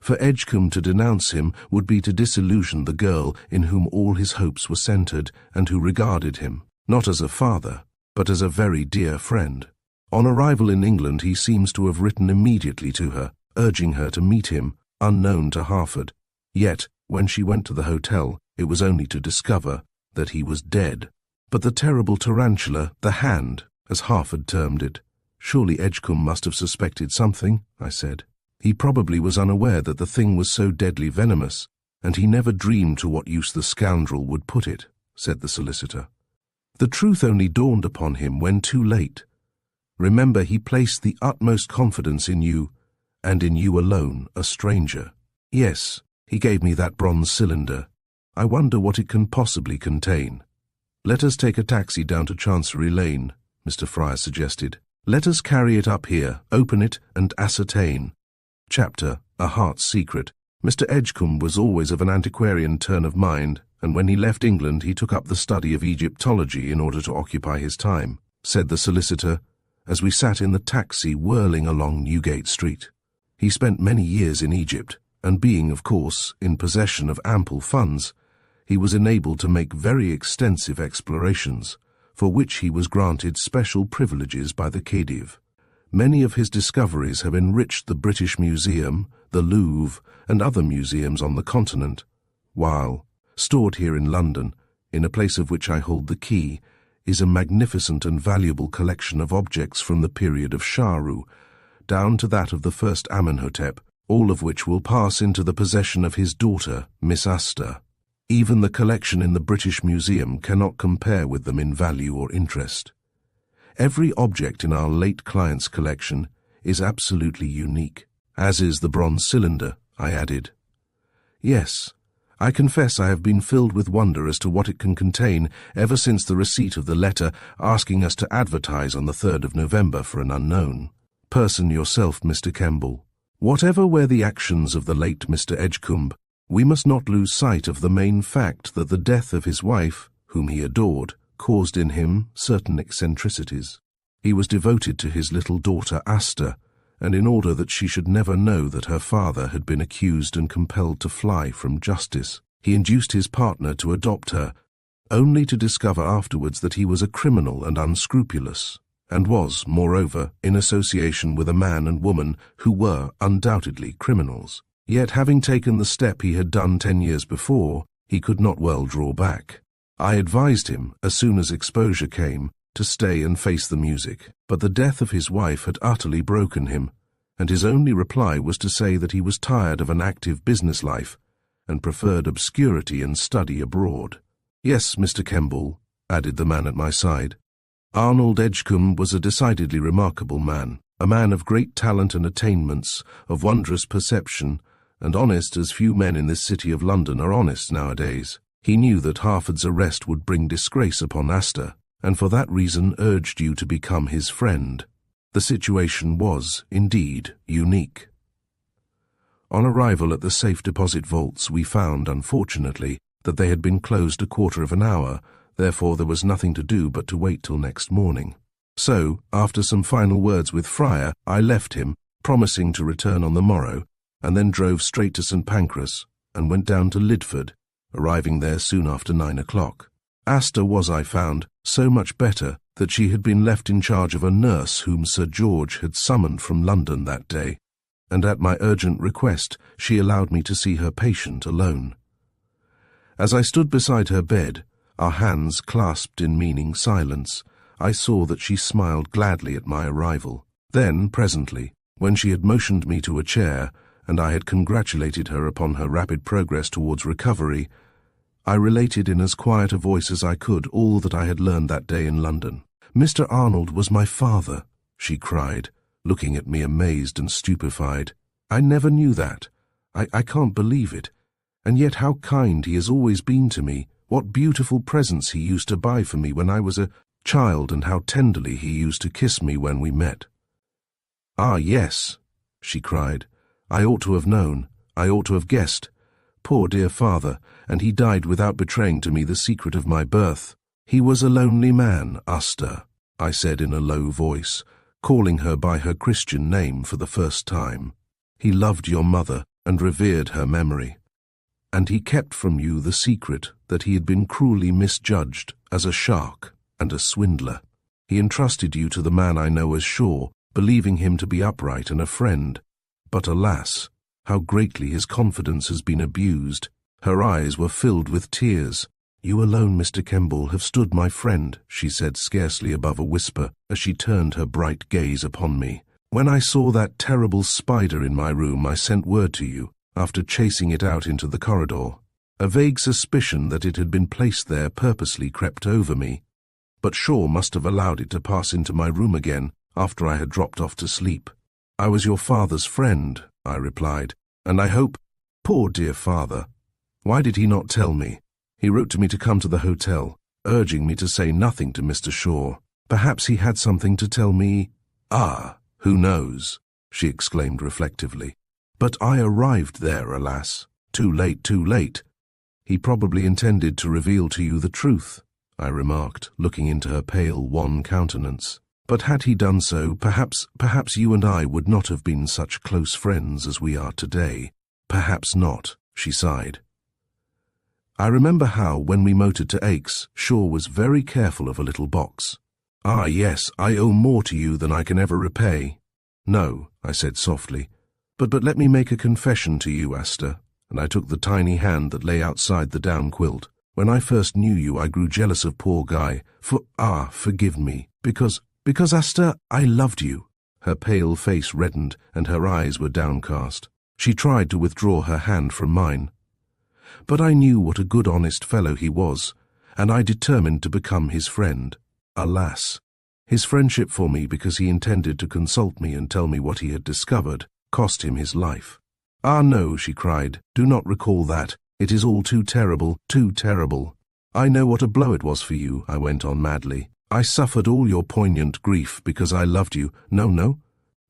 For Edgecombe to denounce him would be to disillusion the girl in whom all his hopes were centred and who regarded him, not as a father, but as a very dear friend. On arrival in England he seems to have written immediately to her, urging her to meet him, unknown to Harford. Yet, when she went to the hotel, it was only to discover that he was dead. But the terrible tarantula, the hand, as Harford termed it, surely Edgecombe must have suspected something, I said. He probably was unaware that the thing was so deadly venomous, and he never dreamed to what use the scoundrel would put it, said the solicitor. The truth only dawned upon him when too late. Remember, he placed the utmost confidence in you, and in you alone, a stranger. Yes, he gave me that bronze cylinder. I wonder what it can possibly contain. Let us take a taxi down to Chancery Lane, Mr. Fryer suggested. Let us carry it up here, open it, and ascertain. Chapter, A Heart's Secret. Mr. Edgecombe was always of an antiquarian turn of mind, and when he left England he took up the study of Egyptology in order to occupy his time, said the solicitor, as we sat in the taxi whirling along Newgate Street. He spent many years in Egypt, and being, of course, in possession of ample funds, he was enabled to make very extensive explorations, for which he was granted special privileges by the Khedive. Many of his discoveries have enriched the British Museum, the Louvre, and other museums on the continent, while, stored here in London, in a place of which I hold the key, is a magnificent and valuable collection of objects from the period of Shahru, down to that of the first Amenhotep, all of which will pass into the possession of his daughter, Miss Asta. Even the collection in the British Museum cannot compare with them in value or interest. Every object in our late client's collection is absolutely unique, as is the bronze cylinder, I added. Yes, I confess I have been filled with wonder as to what it can contain ever since the receipt of the letter asking us to advertise on the 3rd of November for an unknown person yourself, Mr. Kemball. Whatever were the actions of the late Mr. Edgecombe, we must not lose sight of the main fact that the death of his wife, whom he adored, caused in him certain eccentricities. He was devoted to his little daughter Asta, and in order that she should never know that her father had been accused and compelled to fly from justice, he induced his partner to adopt her, only to discover afterwards that he was a criminal and unscrupulous, and was, moreover, in association with a man and woman who were undoubtedly criminals. Yet, having taken the step he had done 10 years before, he could not well draw back. I advised him, as soon as exposure came, to stay and face the music, but the death of his wife had utterly broken him, and his only reply was to say that he was tired of an active business life and preferred obscurity and study abroad. Yes, Mr. Kemball, added the man at my side. Arnold Edgecombe was a decidedly remarkable man, a man of great talent and attainments, of wondrous perception, and honest as few men in this city of London are honest nowadays. He knew that Harford's arrest would bring disgrace upon Asta, and for that reason urged you to become his friend. The situation was, indeed, unique. On arrival at the safe deposit vaults, we found, unfortunately, that they had been closed a quarter of an hour, therefore there was nothing to do but to wait till next morning. So, after some final words with Fryer, I left him, promising to return on the morrow, and then drove straight to St. Pancras, and went down to Lidford, arriving there soon after 9 o'clock. Asta was, I found, so much better that she had been left in charge of a nurse whom Sir George had summoned from London that day, and at my urgent request she allowed me to see her patient alone. As I stood beside her bed, our hands clasped in meaning silence, I saw that she smiled gladly at my arrival. Then, presently, when she had motioned me to a chair, and I had congratulated her upon her rapid progress towards recovery, I related in as quiet a voice as I could all that I had learned that day in London. "Mr. Arnold was my father," she cried, looking at me amazed and stupefied. I never knew that. I can't believe it. And yet how kind he has always been to me. What beautiful presents he used to buy for me when I was a child, and how tenderly he used to kiss me when we met." "Ah, yes," she cried. "I ought to have known. I ought to have guessed. Poor dear father, and he died without betraying to me the secret of my birth." "He was a lonely man, Asta," I said in a low voice, calling her by her Christian name for the first time. "He loved your mother and revered her memory. And he kept from you the secret that he had been cruelly misjudged as a shark and a swindler. He entrusted you to the man I know as Shaw, believing him to be upright and a friend. But alas, how greatly his confidence has been abused." Her eyes were filled with tears. "You alone, Mr. Kemball, have stood my friend," she said scarcely above a whisper, as she turned her bright gaze upon me. "When I saw that terrible spider in my room, I sent word to you, after chasing it out into the corridor. A vague suspicion that it had been placed there purposely crept over me, but Shaw must have allowed it to pass into my room again after I had dropped off to sleep. I was your father's friend," I replied, "and I hope—" "Poor dear father. Why did he not tell me? He wrote to me to come to the hotel, urging me to say nothing to Mr. Shaw. Perhaps he had something to tell me—" "Ah, who knows?" she exclaimed reflectively. "But I arrived there, alas. Too late, too late." "He probably intended to reveal to you the truth," I remarked, looking into her pale, wan countenance. "But had he done so, perhaps you and I would not have been such close friends as we are today." "Perhaps not," she sighed. "I remember how, when we motored to Aix, Shaw was very careful of a little box." "Ah, yes, I owe more to you than I can ever repay." "No," I said softly, but let me make a confession to you, Asta," and I took the tiny hand that lay outside the down quilt. "When I first knew you, I grew jealous of poor Guy, forgive me, because Asta, I loved you." Her pale face reddened, and her eyes were downcast. She tried to withdraw her hand from mine. "But I knew what a good honest fellow he was, and I determined to become his friend. Alas, his friendship for me, because he intended to consult me and tell me what he had discovered, cost him his life." "Ah, no," she cried, "do not recall that. It is all too terrible, too terrible." "I know what a blow it was for you," I went on madly. "I suffered all your poignant grief because I loved you. No.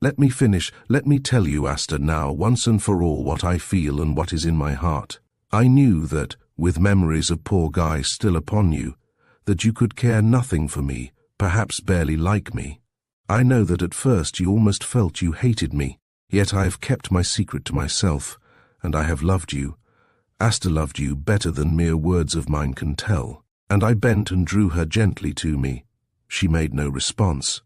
Let me finish. Let me tell you, Asta, now, once and for all, what I feel and what is in my heart. I knew that, with memories of poor Guy still upon you, that you could care nothing for me, perhaps barely like me. I know that at first you almost felt you hated me, yet I have kept my secret to myself, and I have loved you. Asta loved you better than mere words of mine can tell." And I bent and drew her gently to me. She made no response.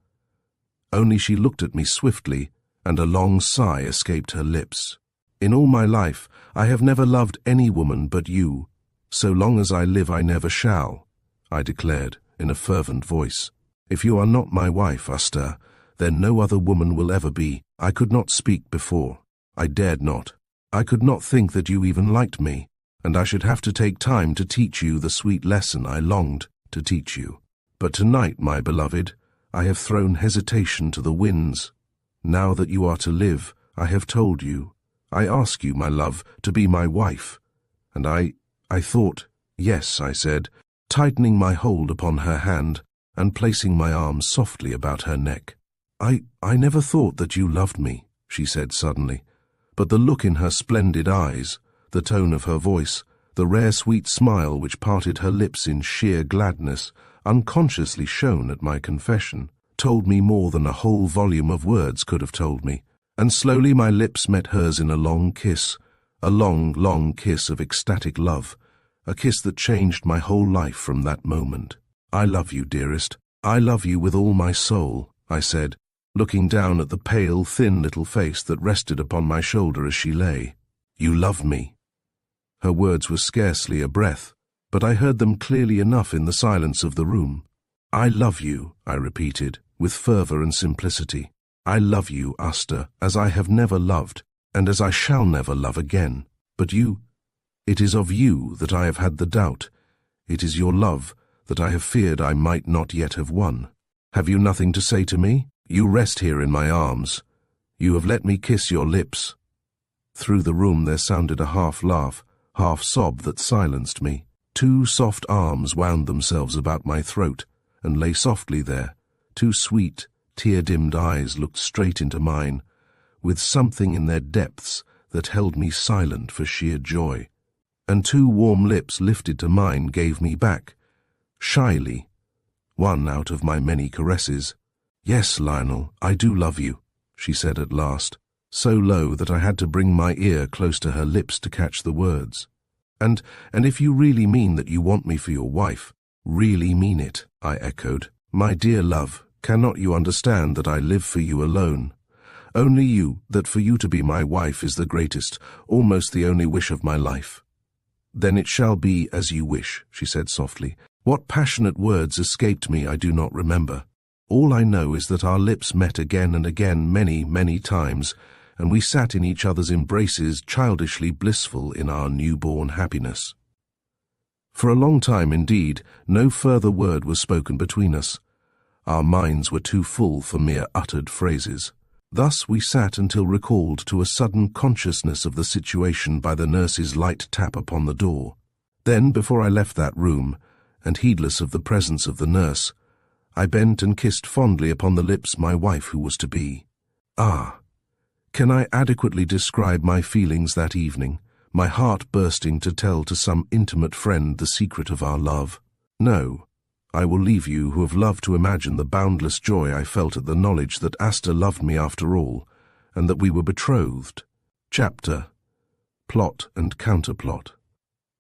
Only she looked at me swiftly, and a long sigh escaped her lips. "In all my life, I have never loved any woman but you. So long as I live, I never shall," I declared in a fervent voice. "If you are not my wife, Asta, then no other woman will ever be." I could not speak before. I dared not. I could not think that you even liked me, and I should have to take time to teach you the sweet lesson I longed to teach you. But tonight, my beloved, I have thrown hesitation to the winds. Now that you are to live, I have told you. I ask you, my love, to be my wife. And I thought, yes, I said, tightening my hold upon her hand and placing my arms softly about her neck. I never thought that you loved me," she said suddenly, but the look in her splendid eyes, the tone of her voice, the rare sweet smile which parted her lips in sheer gladness, unconsciously shone at my confession, told me more than a whole volume of words could have told me, and slowly my lips met hers in a long kiss, a long, long kiss of ecstatic love, a kiss that changed my whole life from that moment. "I love you, dearest. I love you with all my soul," I said, looking down at the pale, thin little face that rested upon my shoulder as she lay. "You love me." Her words were scarcely a breath, but I heard them clearly enough in the silence of the room. "I love you," I repeated, with fervor and simplicity. "I love you, Asta, as I have never loved, and as I shall never love again. But you, it is of you that I have had the doubt. It is your love that I have feared I might not yet have won. Have you nothing to say to me? You rest here in my arms. You have let me kiss your lips. Through the room there sounded a half-laugh, half-sob that silenced me. 2 soft arms wound themselves about my throat and lay softly there. 2 sweet, tear-dimmed eyes looked straight into mine, with something in their depths that held me silent for sheer joy. And 2 warm lips lifted to mine gave me back, shyly, one out of my many caresses. "Yes, Lionel, I do love you," she said at last, so low that I had to bring my ear close to her lips to catch the words. And if you really mean that you want me for your wife, really mean it," I echoed. "My dear love, cannot you understand that I live for you alone? Only you, that for you to be my wife is the greatest, almost the only wish of my life." "Then it shall be as you wish," she said softly. What passionate words escaped me I do not remember. All I know is that our lips met again and again many, many times, and we sat in each other's embraces childishly blissful in our newborn happiness. For a long time indeed, no further word was spoken between us. Our minds were too full for mere uttered phrases. Thus we sat until recalled to a sudden consciousness of the situation by the nurse's light tap upon the door. Then, before I left that room, and heedless of the presence of the nurse, I bent and kissed fondly upon the lips my wife who was to be. Ah! Can I adequately describe my feelings that evening, my heart bursting to tell to some intimate friend the secret of our love? No. I will leave you who have loved to imagine the boundless joy I felt at the knowledge that Asta loved me after all, and that we were betrothed. Chapter. Plot and counterplot.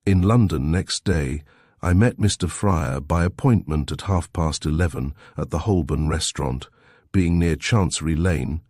In London next day, I met Mr. Fryer by appointment at 11:30 at the Holborn restaurant, being near Chancery Lane,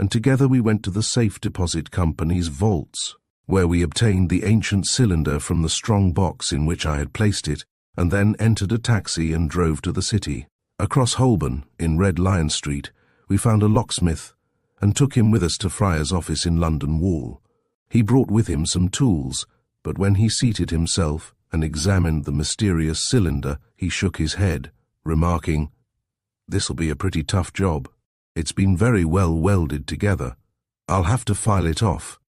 and together we went to the Safe Deposit Company's vaults, where we obtained the ancient cylinder from the strong box in which I had placed it, and then entered a taxi and drove to the city. Across Holborn, in Red Lion Street, we found a locksmith, and took him with us to Fryer's office in London Wall. He brought with him some tools, but when he seated himself and examined the mysterious cylinder, he shook his head, remarking, "This'll be a pretty tough job. It's been very well welded together. I'll have to file it off."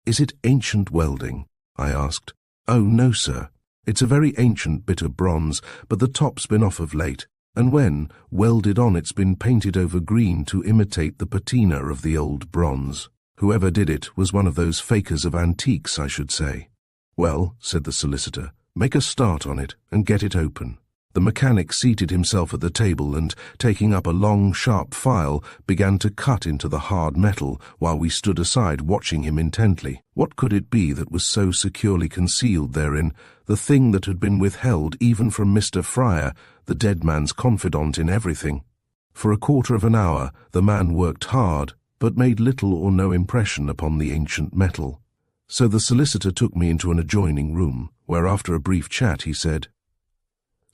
"Is it ancient welding?" I asked. "Oh, no, sir. It's a very ancient bit of bronze, but the top's been off of late, and when welded on it's been painted over green to imitate the patina of the old bronze. Whoever did it was one of those fakers of antiques, I should say." "Well," said the solicitor, "make a start on it and get it open." The mechanic seated himself at the table and, taking up a long, sharp file, began to cut into the hard metal while we stood aside watching him intently. What could it be that was so securely concealed therein, the thing that had been withheld even from Mr. Fryer, the dead man's confidant in everything? For a quarter of an hour the man worked hard, but made little or no impression upon the ancient metal. So the solicitor took me into an adjoining room, where after a brief chat he said,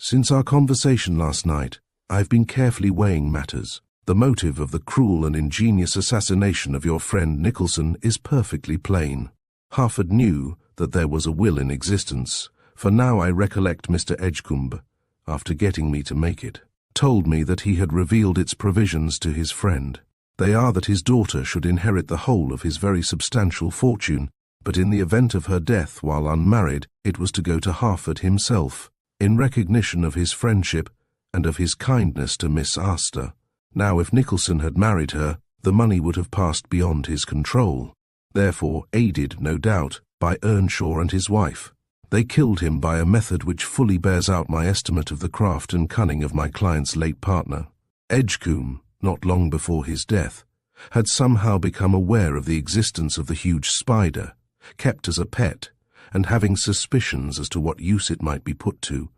"Since our conversation last night, I've been carefully weighing matters. The motive of the cruel and ingenious assassination of your friend Nicholson is perfectly plain. Harford knew that there was a will in existence, for now I recollect Mr. Edgecombe, after getting me to make it, told me that he had revealed its provisions to his friend. They are that his daughter should inherit the whole of his very substantial fortune, but in the event of her death while unmarried, it was to go to Harford himself, in recognition of his friendship and of his kindness to Miss Asta. Now, if Nicholson had married her, the money would have passed beyond his control, therefore aided, no doubt, by Earnshaw and his wife. They killed him by a method which fully bears out my estimate of the craft and cunning of my client's late partner. Edgecombe, not long before his death, had somehow become aware of the existence of the huge spider, kept as a pet, and having suspicions as to what use it might be put to,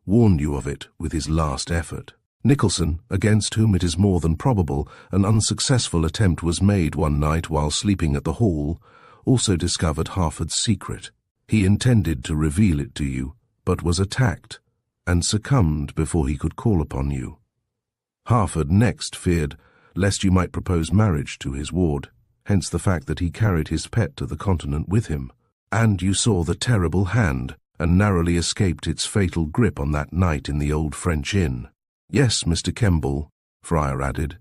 warned you of it with his last effort. Nicholson, against whom it is more than probable an unsuccessful attempt was made one night while sleeping at the Hall, also discovered Harford's secret. He intended to reveal it to you, but was attacked, and succumbed before he could call upon you. Harford next feared lest you might propose marriage to his ward, hence the fact that he carried his pet to the continent with him. And you saw the terrible hand, and narrowly escaped its fatal grip on that night in the old French inn. Yes, Mr. Kemball, Fryer added,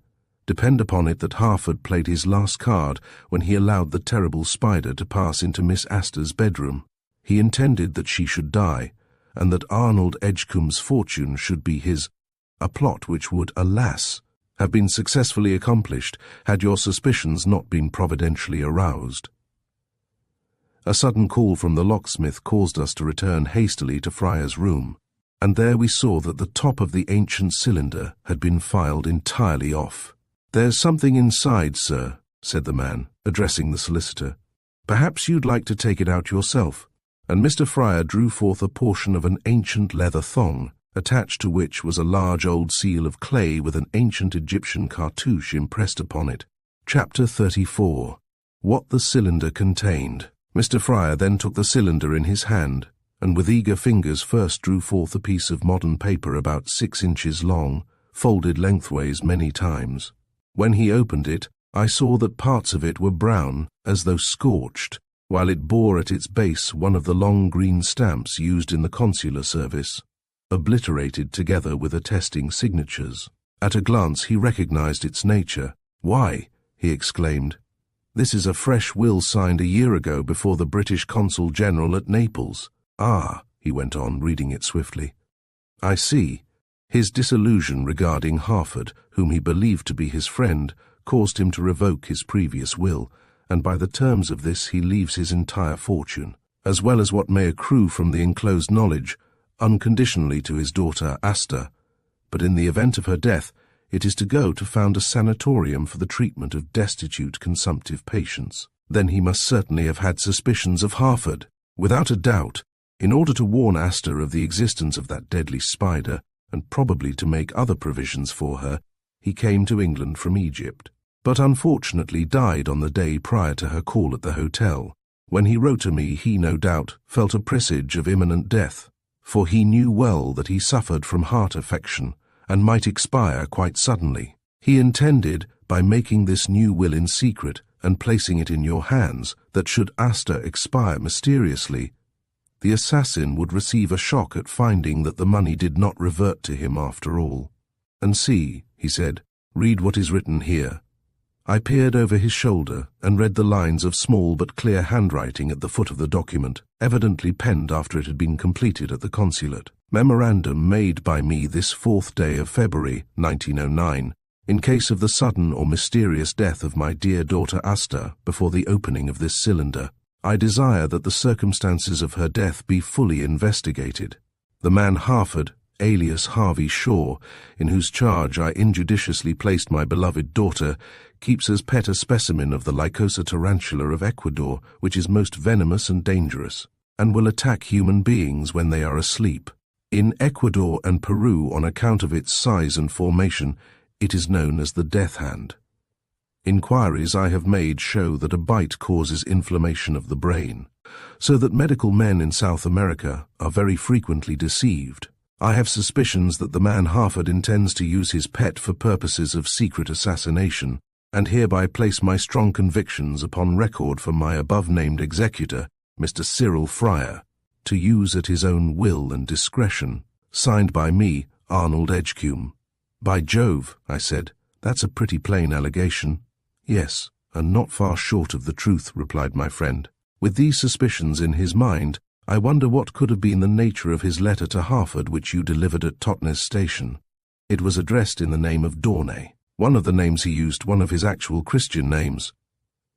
Depend upon it that Harford played his last card when he allowed the terrible spider to pass into Miss Astor's bedroom. He intended that she should die, and that Arnold Edgecombe's fortune should be his, a plot which would, alas, have been successfully accomplished had your suspicions not been providentially aroused. A sudden call from the locksmith caused us to return hastily to Friar's room, and there we saw that the top of the ancient cylinder had been filed entirely off. "There's something inside, sir," said the man, addressing the solicitor. "Perhaps you'd like to take it out yourself." And Mr. Friar drew forth a portion of an ancient leather thong, attached to which was a large old seal of clay with an ancient Egyptian cartouche impressed upon it. Chapter 34. What the cylinder contained. Mr. Friar then took the cylinder in his hand, and with eager fingers first drew forth a piece of modern paper about 6 inches long, folded lengthways many times. When he opened it, I saw that parts of it were brown, as though scorched, while it bore at its base one of the long green stamps used in the consular service, obliterated together with attesting signatures. At a glance he recognized its nature. "Why," he exclaimed, "this is a fresh will signed a year ago before the British Consul General at Naples. Ah," he went on, reading it swiftly, "I see. His disillusion regarding Harford, whom he believed to be his friend, caused him to revoke his previous will, and by the terms of this he leaves his entire fortune, as well as what may accrue from the enclosed knowledge, unconditionally to his daughter Astor, but in the event of her death it is to go to found a sanatorium for the treatment of destitute consumptive patients. Then he must certainly have had suspicions of Harford. Without a doubt, in order to warn Astor of the existence of that deadly spider, and probably to make other provisions for her, he came to England from Egypt, but unfortunately died on the day prior to her call at the hotel. When he wrote to me, he, no doubt, felt a presage of imminent death, for he knew well that he suffered from heart affection and might expire quite suddenly. He intended, by making this new will in secret and placing it in your hands, that should Astor expire mysteriously, the assassin would receive a shock at finding that the money did not revert to him after all. "And see," he said, "read what is written here." I peered over his shoulder and read the lines of small but clear handwriting at the foot of the document, evidently penned after it had been completed at the consulate. "Memorandum made by me this 4th day of February, 1909, in case of the sudden or mysterious death of my dear daughter Astor before the opening of this cylinder. I desire that the circumstances of her death be fully investigated. The man Harford, alias Harvey Shaw, in whose charge I injudiciously placed my beloved daughter, keeps as pet a specimen of the Lycosa tarantula of Ecuador, which is most venomous and dangerous, and will attack human beings when they are asleep. In Ecuador and Peru, on account of its size and formation, it is known as the death hand. Inquiries I have made show that a bite causes inflammation of the brain, so that medical men in South America are very frequently deceived. I have suspicions that the man Harford intends to use his pet for purposes of secret assassination, and hereby place my strong convictions upon record for my above-named executor, Mr. Cyril Friar, to use at his own will and discretion. Signed by me, Arnold Edgecombe. "By Jove," I said, "that's a pretty plain allegation." "Yes, and not far short of the truth," replied my friend. With these suspicions in his mind, I wonder what could have been the nature of his letter to Harford which you delivered at Totnes Station. It was addressed in the name of Dawnay. One of the names he used, one of his actual Christian names.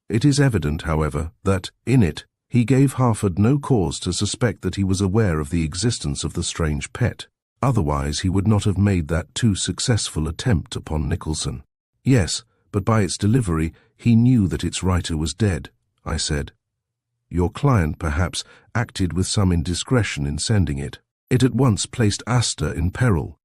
It is evident, however, that, in it, he gave Harford no cause to suspect that he was aware of the existence of the strange pet. Otherwise he would not have made that too successful attempt upon Nicholson. "Yes, but by its delivery he knew that its writer was dead," I said. "Your client, perhaps, acted with some indiscretion in sending it. It at once placed Astor in peril.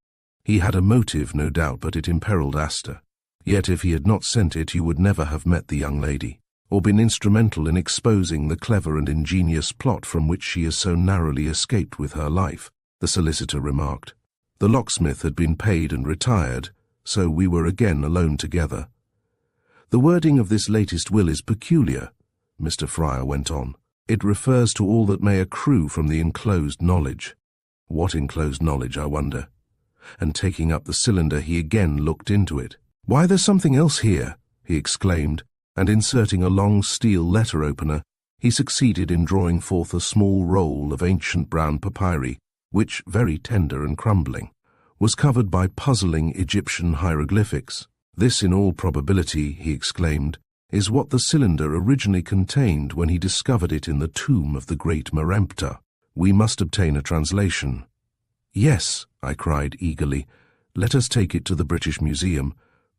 He had a motive, no doubt, but it imperiled Astor. Yet if he had not sent it, you would never have met the young lady, or been instrumental in exposing the clever and ingenious plot from which she has so narrowly escaped with her life," the solicitor remarked. The locksmith had been paid and retired, so we were again alone together. "The wording of this latest will is peculiar," Mr. Friar went on. "It refers to all that may accrue from the enclosed knowledge." "What enclosed knowledge, I wonder?" And taking up the cylinder, he again looked into it. "Why, there's something else here," he exclaimed, and inserting a long steel letter opener, he succeeded in drawing forth a small roll of ancient brown papyri, which, very tender and crumbling, was covered by puzzling Egyptian hieroglyphics. "This, in all probability," he exclaimed, "is what the cylinder originally contained when he discovered it in the tomb of the great Merempta. We must obtain a translation." "Yes," I cried eagerly, "let us take it to the British Museum.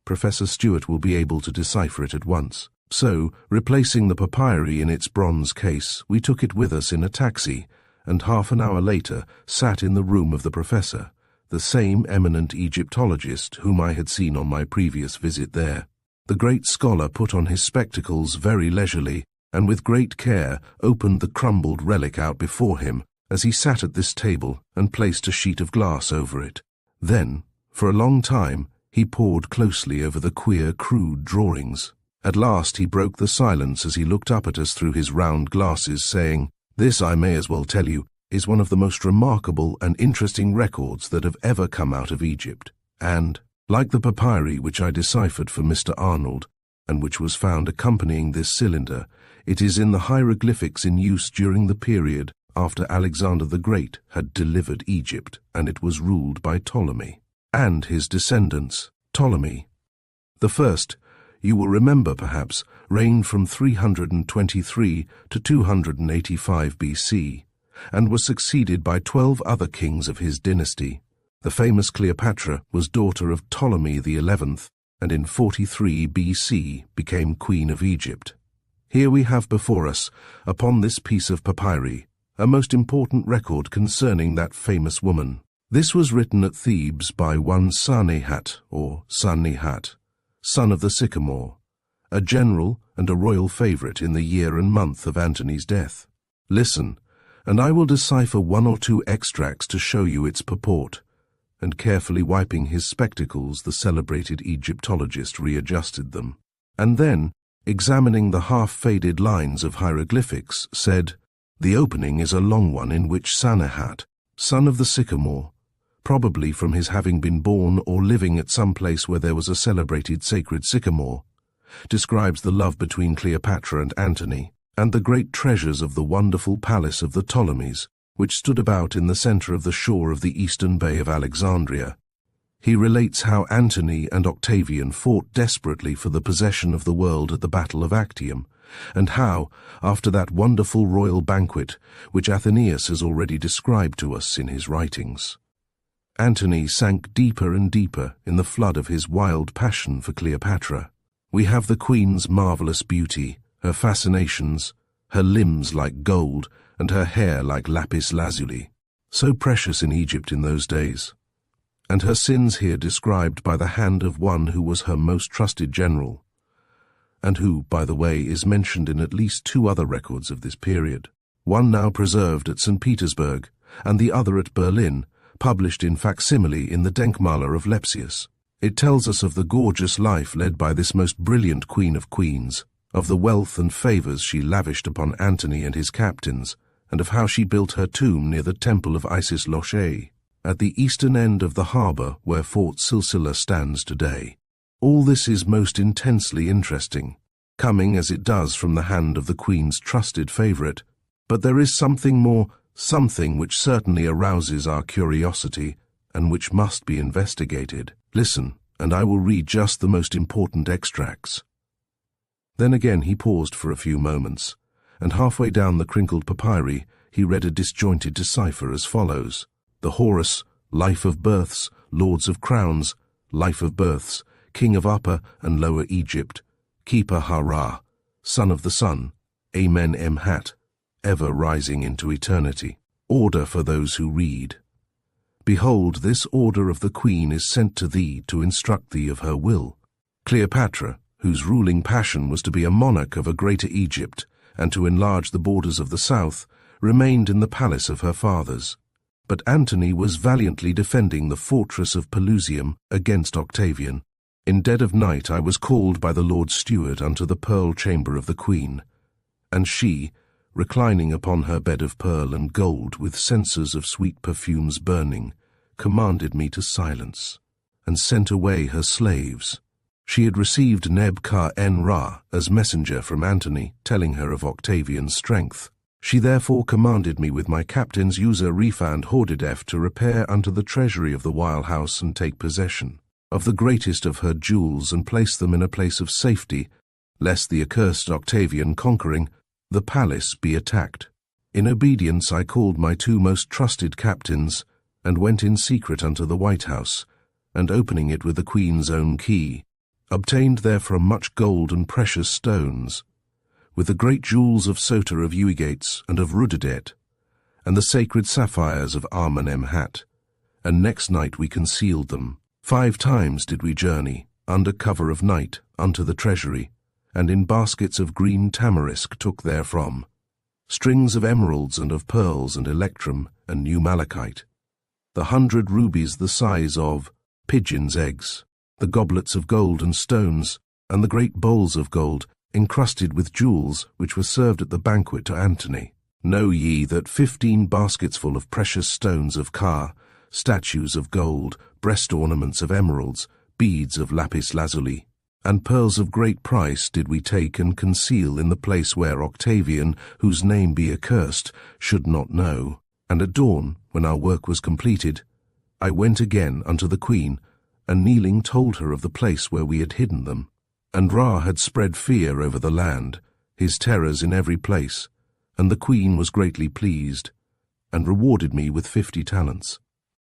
Professor Stewart will be able to decipher it at once." So, replacing the papyri in its bronze case, we took it with us in a taxi, and half an hour later sat in the room of the professor, the same eminent Egyptologist whom I had seen on my previous visit there. The great scholar put on his spectacles very leisurely, and with great care opened the crumbled relic out before him as he sat at this table and placed a sheet of glass over it. Then, for a long time, he pored closely over the queer, crude drawings. At last he broke the silence as he looked up at us through his round glasses, saying, "This, I may as well tell you, is one of the most remarkable and interesting records that have ever come out of Egypt, and, like the papyri which I deciphered for Mr. Arnold, and which was found accompanying this cylinder, it is in the hieroglyphics in use during the period after Alexander the Great had delivered Egypt and it was ruled by Ptolemy, and his descendants, Ptolemy the First. You will remember, perhaps, reigned from 323 to 285 BC, and was succeeded by 12 other kings of his dynasty. The famous Cleopatra was daughter of Ptolemy the 11th, and in 43 BC became Queen of Egypt. Here we have before us, upon this piece of papyri, a most important record concerning that famous woman. This was written at Thebes by one Sanehat, or Sanehat, son of the Sycamore, a general and a royal favorite in the year and month of Antony's death. Listen, and I will decipher one or two extracts to show you its purport. And carefully wiping his spectacles, the celebrated Egyptologist readjusted them, and then, examining the half-faded lines of hieroglyphics, said, "The opening is a long one in which Sanehat, son of the Sycamore, probably from his having been born or living at some place where there was a celebrated sacred sycamore, describes the love between Cleopatra and Antony, and the great treasures of the wonderful palace of the Ptolemies, which stood about in the center of the shore of the eastern bay of Alexandria. He relates how Antony and Octavian fought desperately for the possession of the world at the Battle of Actium, and how, after that wonderful royal banquet, which Athenaeus has already described to us in his writings, Antony sank deeper and deeper in the flood of his wild passion for Cleopatra. We have the queen's marvelous beauty, her fascinations, her limbs like gold, and her hair like lapis lazuli, so precious in Egypt in those days, and her sins here described by the hand of one who was her most trusted general, and who, by the way, is mentioned in at least two other records of this period, one now preserved at St. Petersburg, and the other at Berlin, published in facsimile in the Denkmaler of Lepsius. It tells us of the gorgeous life led by this most brilliant queen of queens, of the wealth and favors she lavished upon Antony and his captains, and of how she built her tomb near the temple of Isis Loche, at the eastern end of the harbor where Fort Silsila stands today. All this is most intensely interesting, coming as it does from the hand of the queen's trusted favorite, but there is something more, something which certainly arouses our curiosity and which must be investigated. Listen, and I will read just the most important extracts. Then again he paused for a few moments, and halfway down the crinkled papyri he read a disjointed decipher as follows: The Horus, Life of Births, Lords of Crowns, Life of Births, King of Upper and Lower Egypt, Keeper Hara, Son of the Sun, Amen Emhat, ever rising into eternity. Order for those who read. Behold, this order of the queen is sent to thee to instruct thee of her will. Cleopatra, whose ruling passion was to be a monarch of a greater Egypt and to enlarge the borders of the south, remained in the palace of her fathers. But Antony was valiantly defending the fortress of Pelusium against Octavian. In dead of night I was called by the Lord Steward unto the pearl chamber of the queen, and she, reclining upon her bed of pearl and gold with censers of sweet perfumes burning, commanded me to silence, and sent away her slaves. She had received Neb-Ka-En-Ra as messenger from Antony, telling her of Octavian's strength. She therefore commanded me with my captains User-Refa and Hordedef to repair unto the treasury of the Weil house and take possession of the greatest of her jewels and place them in a place of safety, lest the accursed Octavian conquering the palace be attacked. In obedience I called my 2 most trusted captains, and went in secret unto the White House, and opening it with the Queen's own key, obtained therefrom much gold and precious stones, with the great jewels of Sota of Eugates and of Rudedet, and the sacred sapphires of Armonemhat, and next night we concealed them. 5 times did we journey, under cover of night, unto the treasury, and in baskets of green tamarisk took therefrom strings of emeralds and of pearls and electrum and new malachite, the 100 rubies the size of pigeons' eggs, the goblets of gold and stones, and the great bowls of gold, encrusted with jewels, which were served at the banquet to Antony. Know ye that 15 baskets full of precious stones of Ka, statues of gold, breast ornaments of emeralds, beads of lapis lazuli, and pearls of great price did we take and conceal in the place where Octavian, whose name be accursed, should not know. And at dawn, when our work was completed, I went again unto the Queen, and kneeling told her of the place where we had hidden them. And Ra had spread fear over the land, his terrors in every place, and the Queen was greatly pleased, and rewarded me with 50 talents.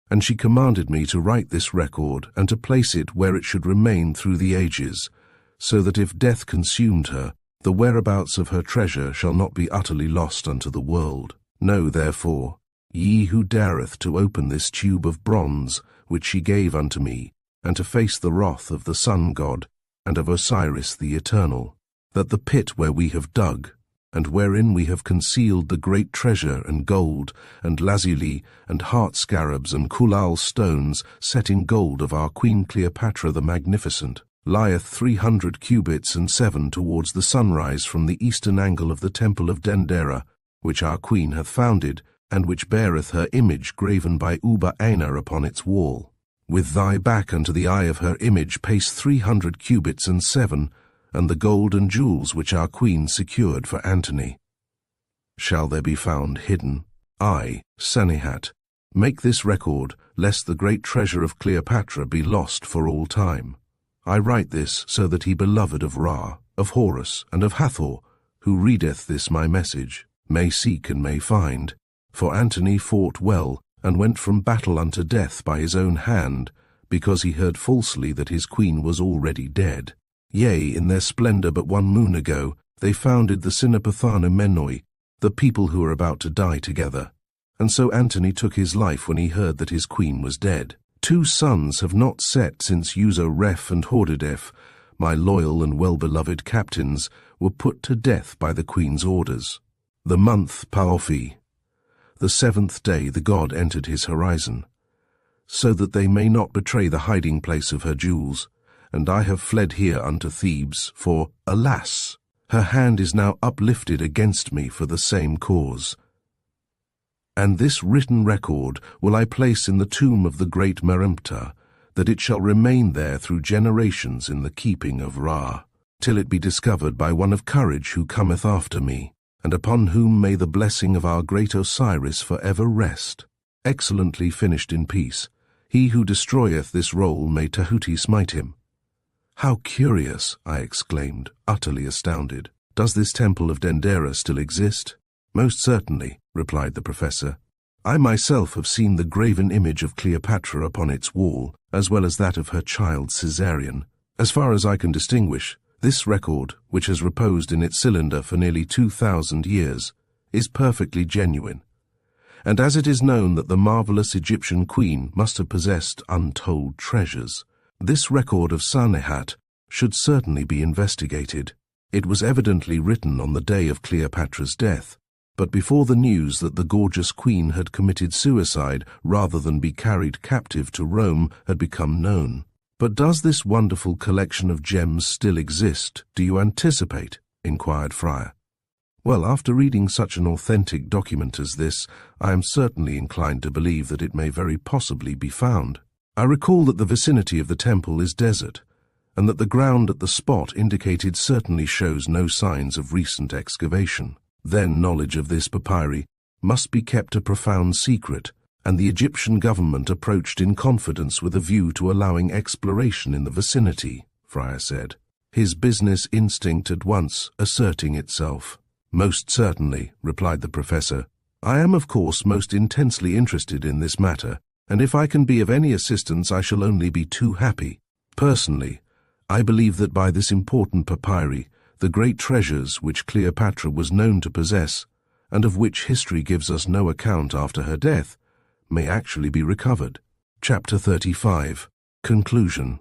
And she commanded me to write this record, and to place it where it should remain through the ages, so that if death consumed her, the whereabouts of her treasure shall not be utterly lost unto the world. Know therefore, ye who dareth to open this tube of bronze, which she gave unto me, and to face the wrath of the sun god, and of Osiris the Eternal, that the pit where we have dug, and wherein we have concealed the great treasure and gold, and lazuli, and heart scarabs, and kulal stones, set in gold of our Queen Cleopatra the Magnificent, lieth 300 cubits and 7 towards the sunrise from the eastern angle of the temple of Dendera, which our Queen hath founded, and which beareth her image graven by Uba Aina upon its wall. With thy back unto the eye of her image pace 300 cubits and 7, and the gold and jewels which our Queen secured for Antony shall there be found hidden. I, Sanehat, make this record, lest the great treasure of Cleopatra be lost for all time. I write this so that he beloved of Ra, of Horus, and of Hathor, who readeth this my message, may seek and may find. For Antony fought well, and went from battle unto death by his own hand, because he heard falsely that his queen was already dead. Yea, in their splendor but 1 moon ago, they founded the Synepathana Menoi, the people who were about to die together. And so Antony took his life when he heard that his queen was dead. 2 suns have not set since User-Ref and Hordedef, my loyal and well-beloved captains, were put to death by the queen's orders. The month Paofi, the 7th day the god entered his horizon, so that they may not betray the hiding place of her jewels, and I have fled here unto Thebes, for, alas, her hand is now uplifted against me for the same cause. And this written record will I place in the tomb of the great Meremptah, that it shall remain there through generations in the keeping of Ra, till it be discovered by one of courage who cometh after me, and upon whom may the blessing of our great Osiris for ever rest. Excellently finished in peace. He who destroyeth this roll may Tahuti smite him. How curious, I exclaimed, utterly astounded. Does this temple of Dendera still exist? Most certainly, replied the professor. I myself have seen the graven image of Cleopatra upon its wall, as well as that of her child Caesarion. As far as I can distinguish, this record, which has reposed in its cylinder for nearly 2,000 years, is perfectly genuine. And as it is known that the marvelous Egyptian queen must have possessed untold treasures, this record of Sanehat should certainly be investigated. It was evidently written on the day of Cleopatra's death, but before the news that the gorgeous queen had committed suicide rather than be carried captive to Rome had become known. But does this wonderful collection of gems still exist, do you anticipate? Inquired Friar. Well, after reading such an authentic document as this, I am certainly inclined to believe that it may very possibly be found. I recall that the vicinity of the temple is desert, and that the ground at the spot indicated certainly shows no signs of recent excavation. Then knowledge of this papyri must be kept a profound secret, and the Egyptian government approached in confidence with a view to allowing exploration in the vicinity, Fryer said, his business instinct at once asserting itself. Most certainly, replied the professor. I am of course most intensely interested in this matter, and if I can be of any assistance I shall only be too happy. Personally, I believe that by this important papyri, the great treasures which Cleopatra was known to possess, and of which history gives us no account after her death, may actually be recovered. Chapter 35. Conclusion.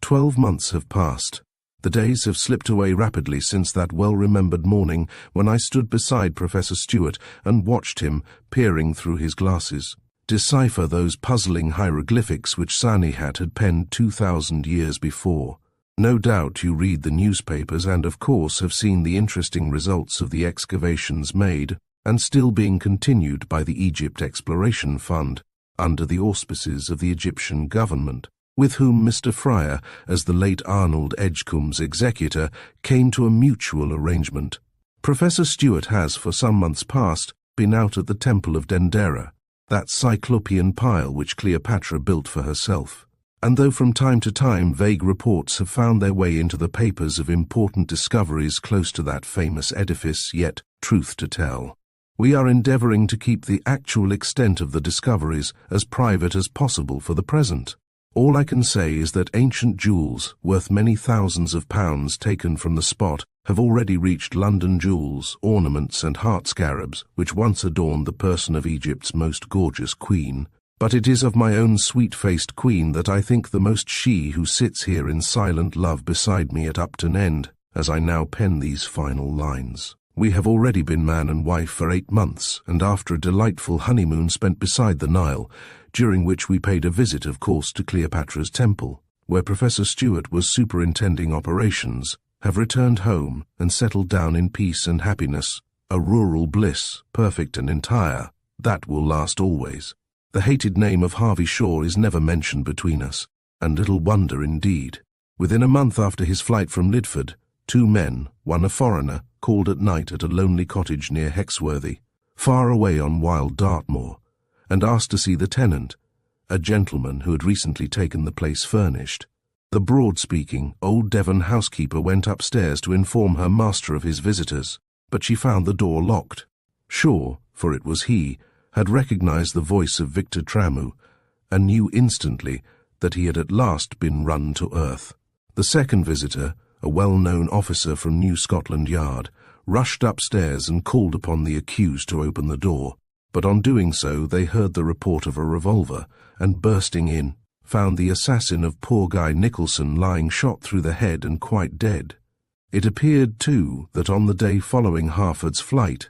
12 months have passed. The days have slipped away rapidly since that well-remembered morning when I stood beside Professor Stewart and watched him, peering through his glasses, decipher those puzzling hieroglyphics which Sanihat had penned 2,000 years before. No doubt you read the newspapers and of course have seen the interesting results of the excavations made and still being continued by the Egypt Exploration Fund under the auspices of the Egyptian government, with whom Mr. Fryer, as the late Arnold Edgecombe's executor, came to a mutual arrangement. Professor Stewart has for some months past been out at the Temple of Dendera, that cyclopean pile which Cleopatra built for herself. And though from time to time vague reports have found their way into the papers of important discoveries close to that famous edifice, yet, truth to tell, we are endeavoring to keep the actual extent of the discoveries as private as possible for the present. All I can say is that ancient jewels, worth many thousands of pounds taken from the spot, have already reached London jewels, ornaments and heart scarabs, which once adorned the person of Egypt's most gorgeous queen. But it is of my own sweet-faced queen that I think the most, she who sits here in silent love beside me at Upton End, as I now pen these final lines. We have already been man and wife for 8 months, and after a delightful honeymoon spent beside the Nile, during which we paid a visit, of course, to Cleopatra's temple, where Professor Stewart was superintending operations, have returned home and settled down in peace and happiness, a rural bliss, perfect and entire, that will last always. The hated name of Harvey Shaw is never mentioned between us, and little wonder indeed. Within a month after his flight from Lidford, 2 men, one a foreigner, called at night at a lonely cottage near Hexworthy, far away on wild Dartmoor, and asked to see the tenant, a gentleman who had recently taken the place furnished. The broad-speaking, old Devon housekeeper went upstairs to inform her master of his visitors, but she found the door locked. Shaw, for it was he, had recognized the voice of Victor Tramu, and knew instantly that he had at last been run to earth. The second visitor, a well-known officer from New Scotland Yard, rushed upstairs and called upon the accused to open the door, but on doing so they heard the report of a revolver, and bursting in, found the assassin of poor Guy Nicholson lying shot through the head and quite dead. It appeared, too, that on the day following Harford's flight,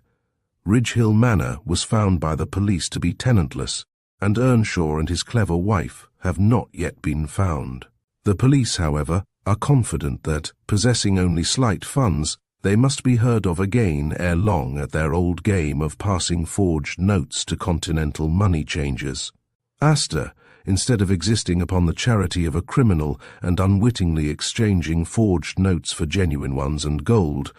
Ridgehill Manor was found by the police to be tenantless, and Earnshaw and his clever wife have not yet been found. The police, however, are confident that, possessing only slight funds, they must be heard of again ere long at their old game of passing forged notes to continental money changers. Astor, instead of existing upon the charity of a criminal and unwittingly exchanging forged notes for genuine ones and gold,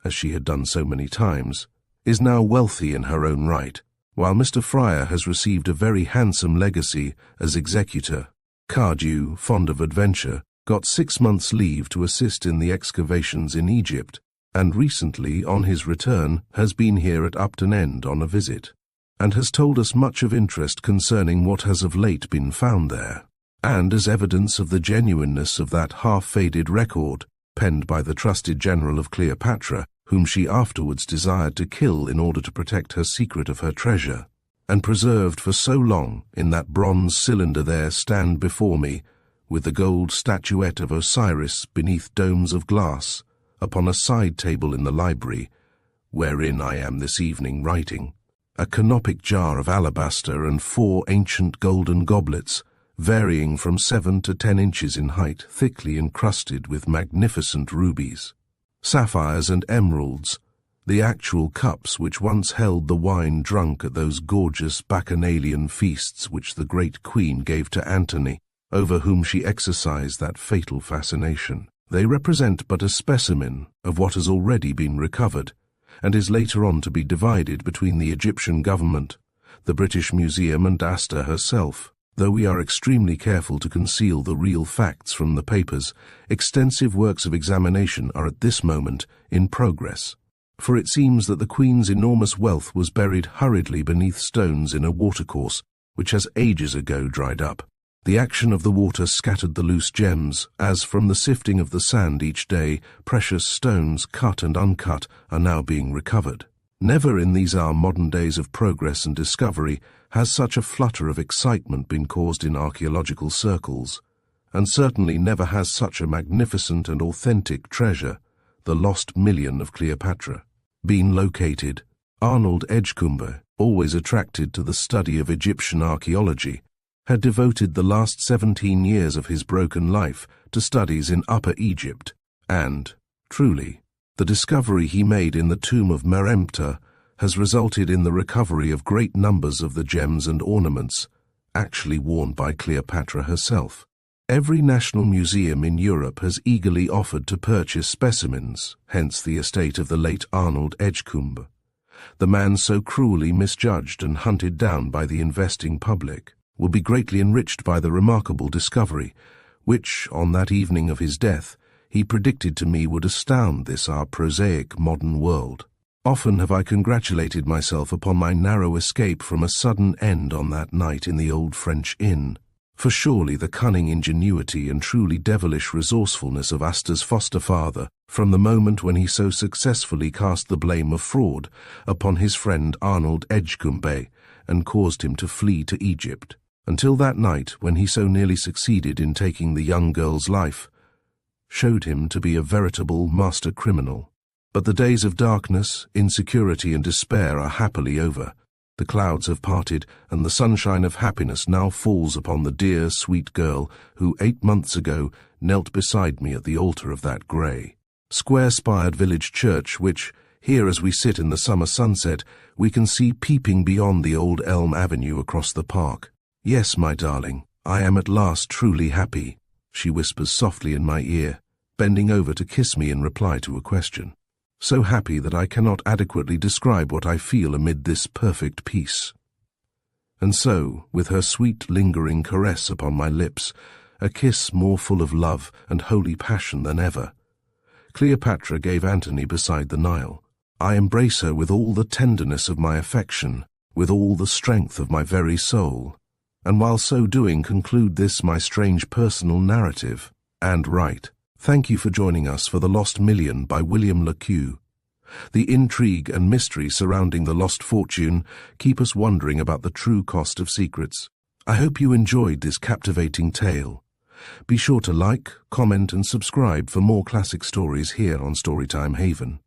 as she had done so many times, is now wealthy in her own right, while Mr. Fryer has received a very handsome legacy as executor. Cardew, fond of adventure, got 6 months' leave to assist in the excavations in Egypt, and recently, on his return, has been here at Upton End on a visit, and has told us much of interest concerning what has of late been found there, and as evidence of the genuineness of that half-faded record, penned by the trusted general of Cleopatra, whom she afterwards desired to kill in order to protect her secret of her treasure, and preserved for so long in that bronze cylinder there stand before me, with the gold statuette of Osiris beneath domes of glass, upon a side table in the library, wherein I am this evening writing, a canopic jar of alabaster and 4 ancient golden goblets, varying from 7 to 10 inches in height, thickly encrusted with magnificent rubies, sapphires and emeralds, the actual cups which once held the wine drunk at those gorgeous bacchanalian feasts which the great queen gave to Antony, over whom she exercised that fatal fascination. They represent but a specimen of what has already been recovered, and is later on to be divided between the Egyptian government, the British Museum, and Asta herself. Though we are extremely careful to conceal the real facts from the papers, extensive works of examination are at this moment in progress. For it seems that the Queen's enormous wealth was buried hurriedly beneath stones in a watercourse, which has ages ago dried up. The action of the water scattered the loose gems, as from the sifting of the sand each day, precious stones, cut and uncut, are now being recovered. Never in these our modern days of progress and discovery has such a flutter of excitement been caused in archaeological circles, and certainly never has such a magnificent and authentic treasure, the lost million of Cleopatra, been located. Arnold Edgecumbe, always attracted to the study of Egyptian archaeology, had devoted the last 17 years of his broken life to studies in Upper Egypt, and, truly, the discovery he made in the tomb of Meremptah has resulted in the recovery of great numbers of the gems and ornaments actually worn by Cleopatra herself. Every national museum in Europe has eagerly offered to purchase specimens, hence the estate of the late Arnold Edgecumbe, the man so cruelly misjudged and hunted down by the investing public, will be greatly enriched by the remarkable discovery, which, on that evening of his death, he predicted to me would astound this our prosaic modern world. Often have I congratulated myself upon my narrow escape from a sudden end on that night in the old French inn, for surely the cunning ingenuity and truly devilish resourcefulness of Asta's foster father, from the moment when he so successfully cast the blame of fraud upon his friend Arnold Edgecumbe and caused him to flee to Egypt, until that night when he so nearly succeeded in taking the young girl's life, showed him to be a veritable master criminal. But the days of darkness, insecurity, and despair are happily over. The clouds have parted, and the sunshine of happiness now falls upon the dear, sweet girl who 8 months ago knelt beside me at the altar of that grey, square-spired village church which, here as we sit in the summer sunset, we can see peeping beyond the old elm avenue across the park. "Yes, my darling, I am at last truly happy," she whispers softly in my ear, bending over to kiss me in reply to a question. So happy that I cannot adequately describe what I feel amid this perfect peace. And so, with her sweet lingering caress upon my lips, a kiss more full of love and holy passion than ever, Cleopatra gave Antony beside the Nile. I embrace her with all the tenderness of my affection, with all the strength of my very soul, and while so doing conclude this my strange personal narrative, and write, "Thank you for joining us for The Lost Million by William Le Queux. The intrigue and mystery surrounding the lost fortune keep us wondering about the true cost of secrets. I hope you enjoyed this captivating tale. Be sure to like, comment, and subscribe for more classic stories here on Storytime Haven.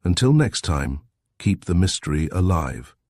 Until next time, keep the mystery alive.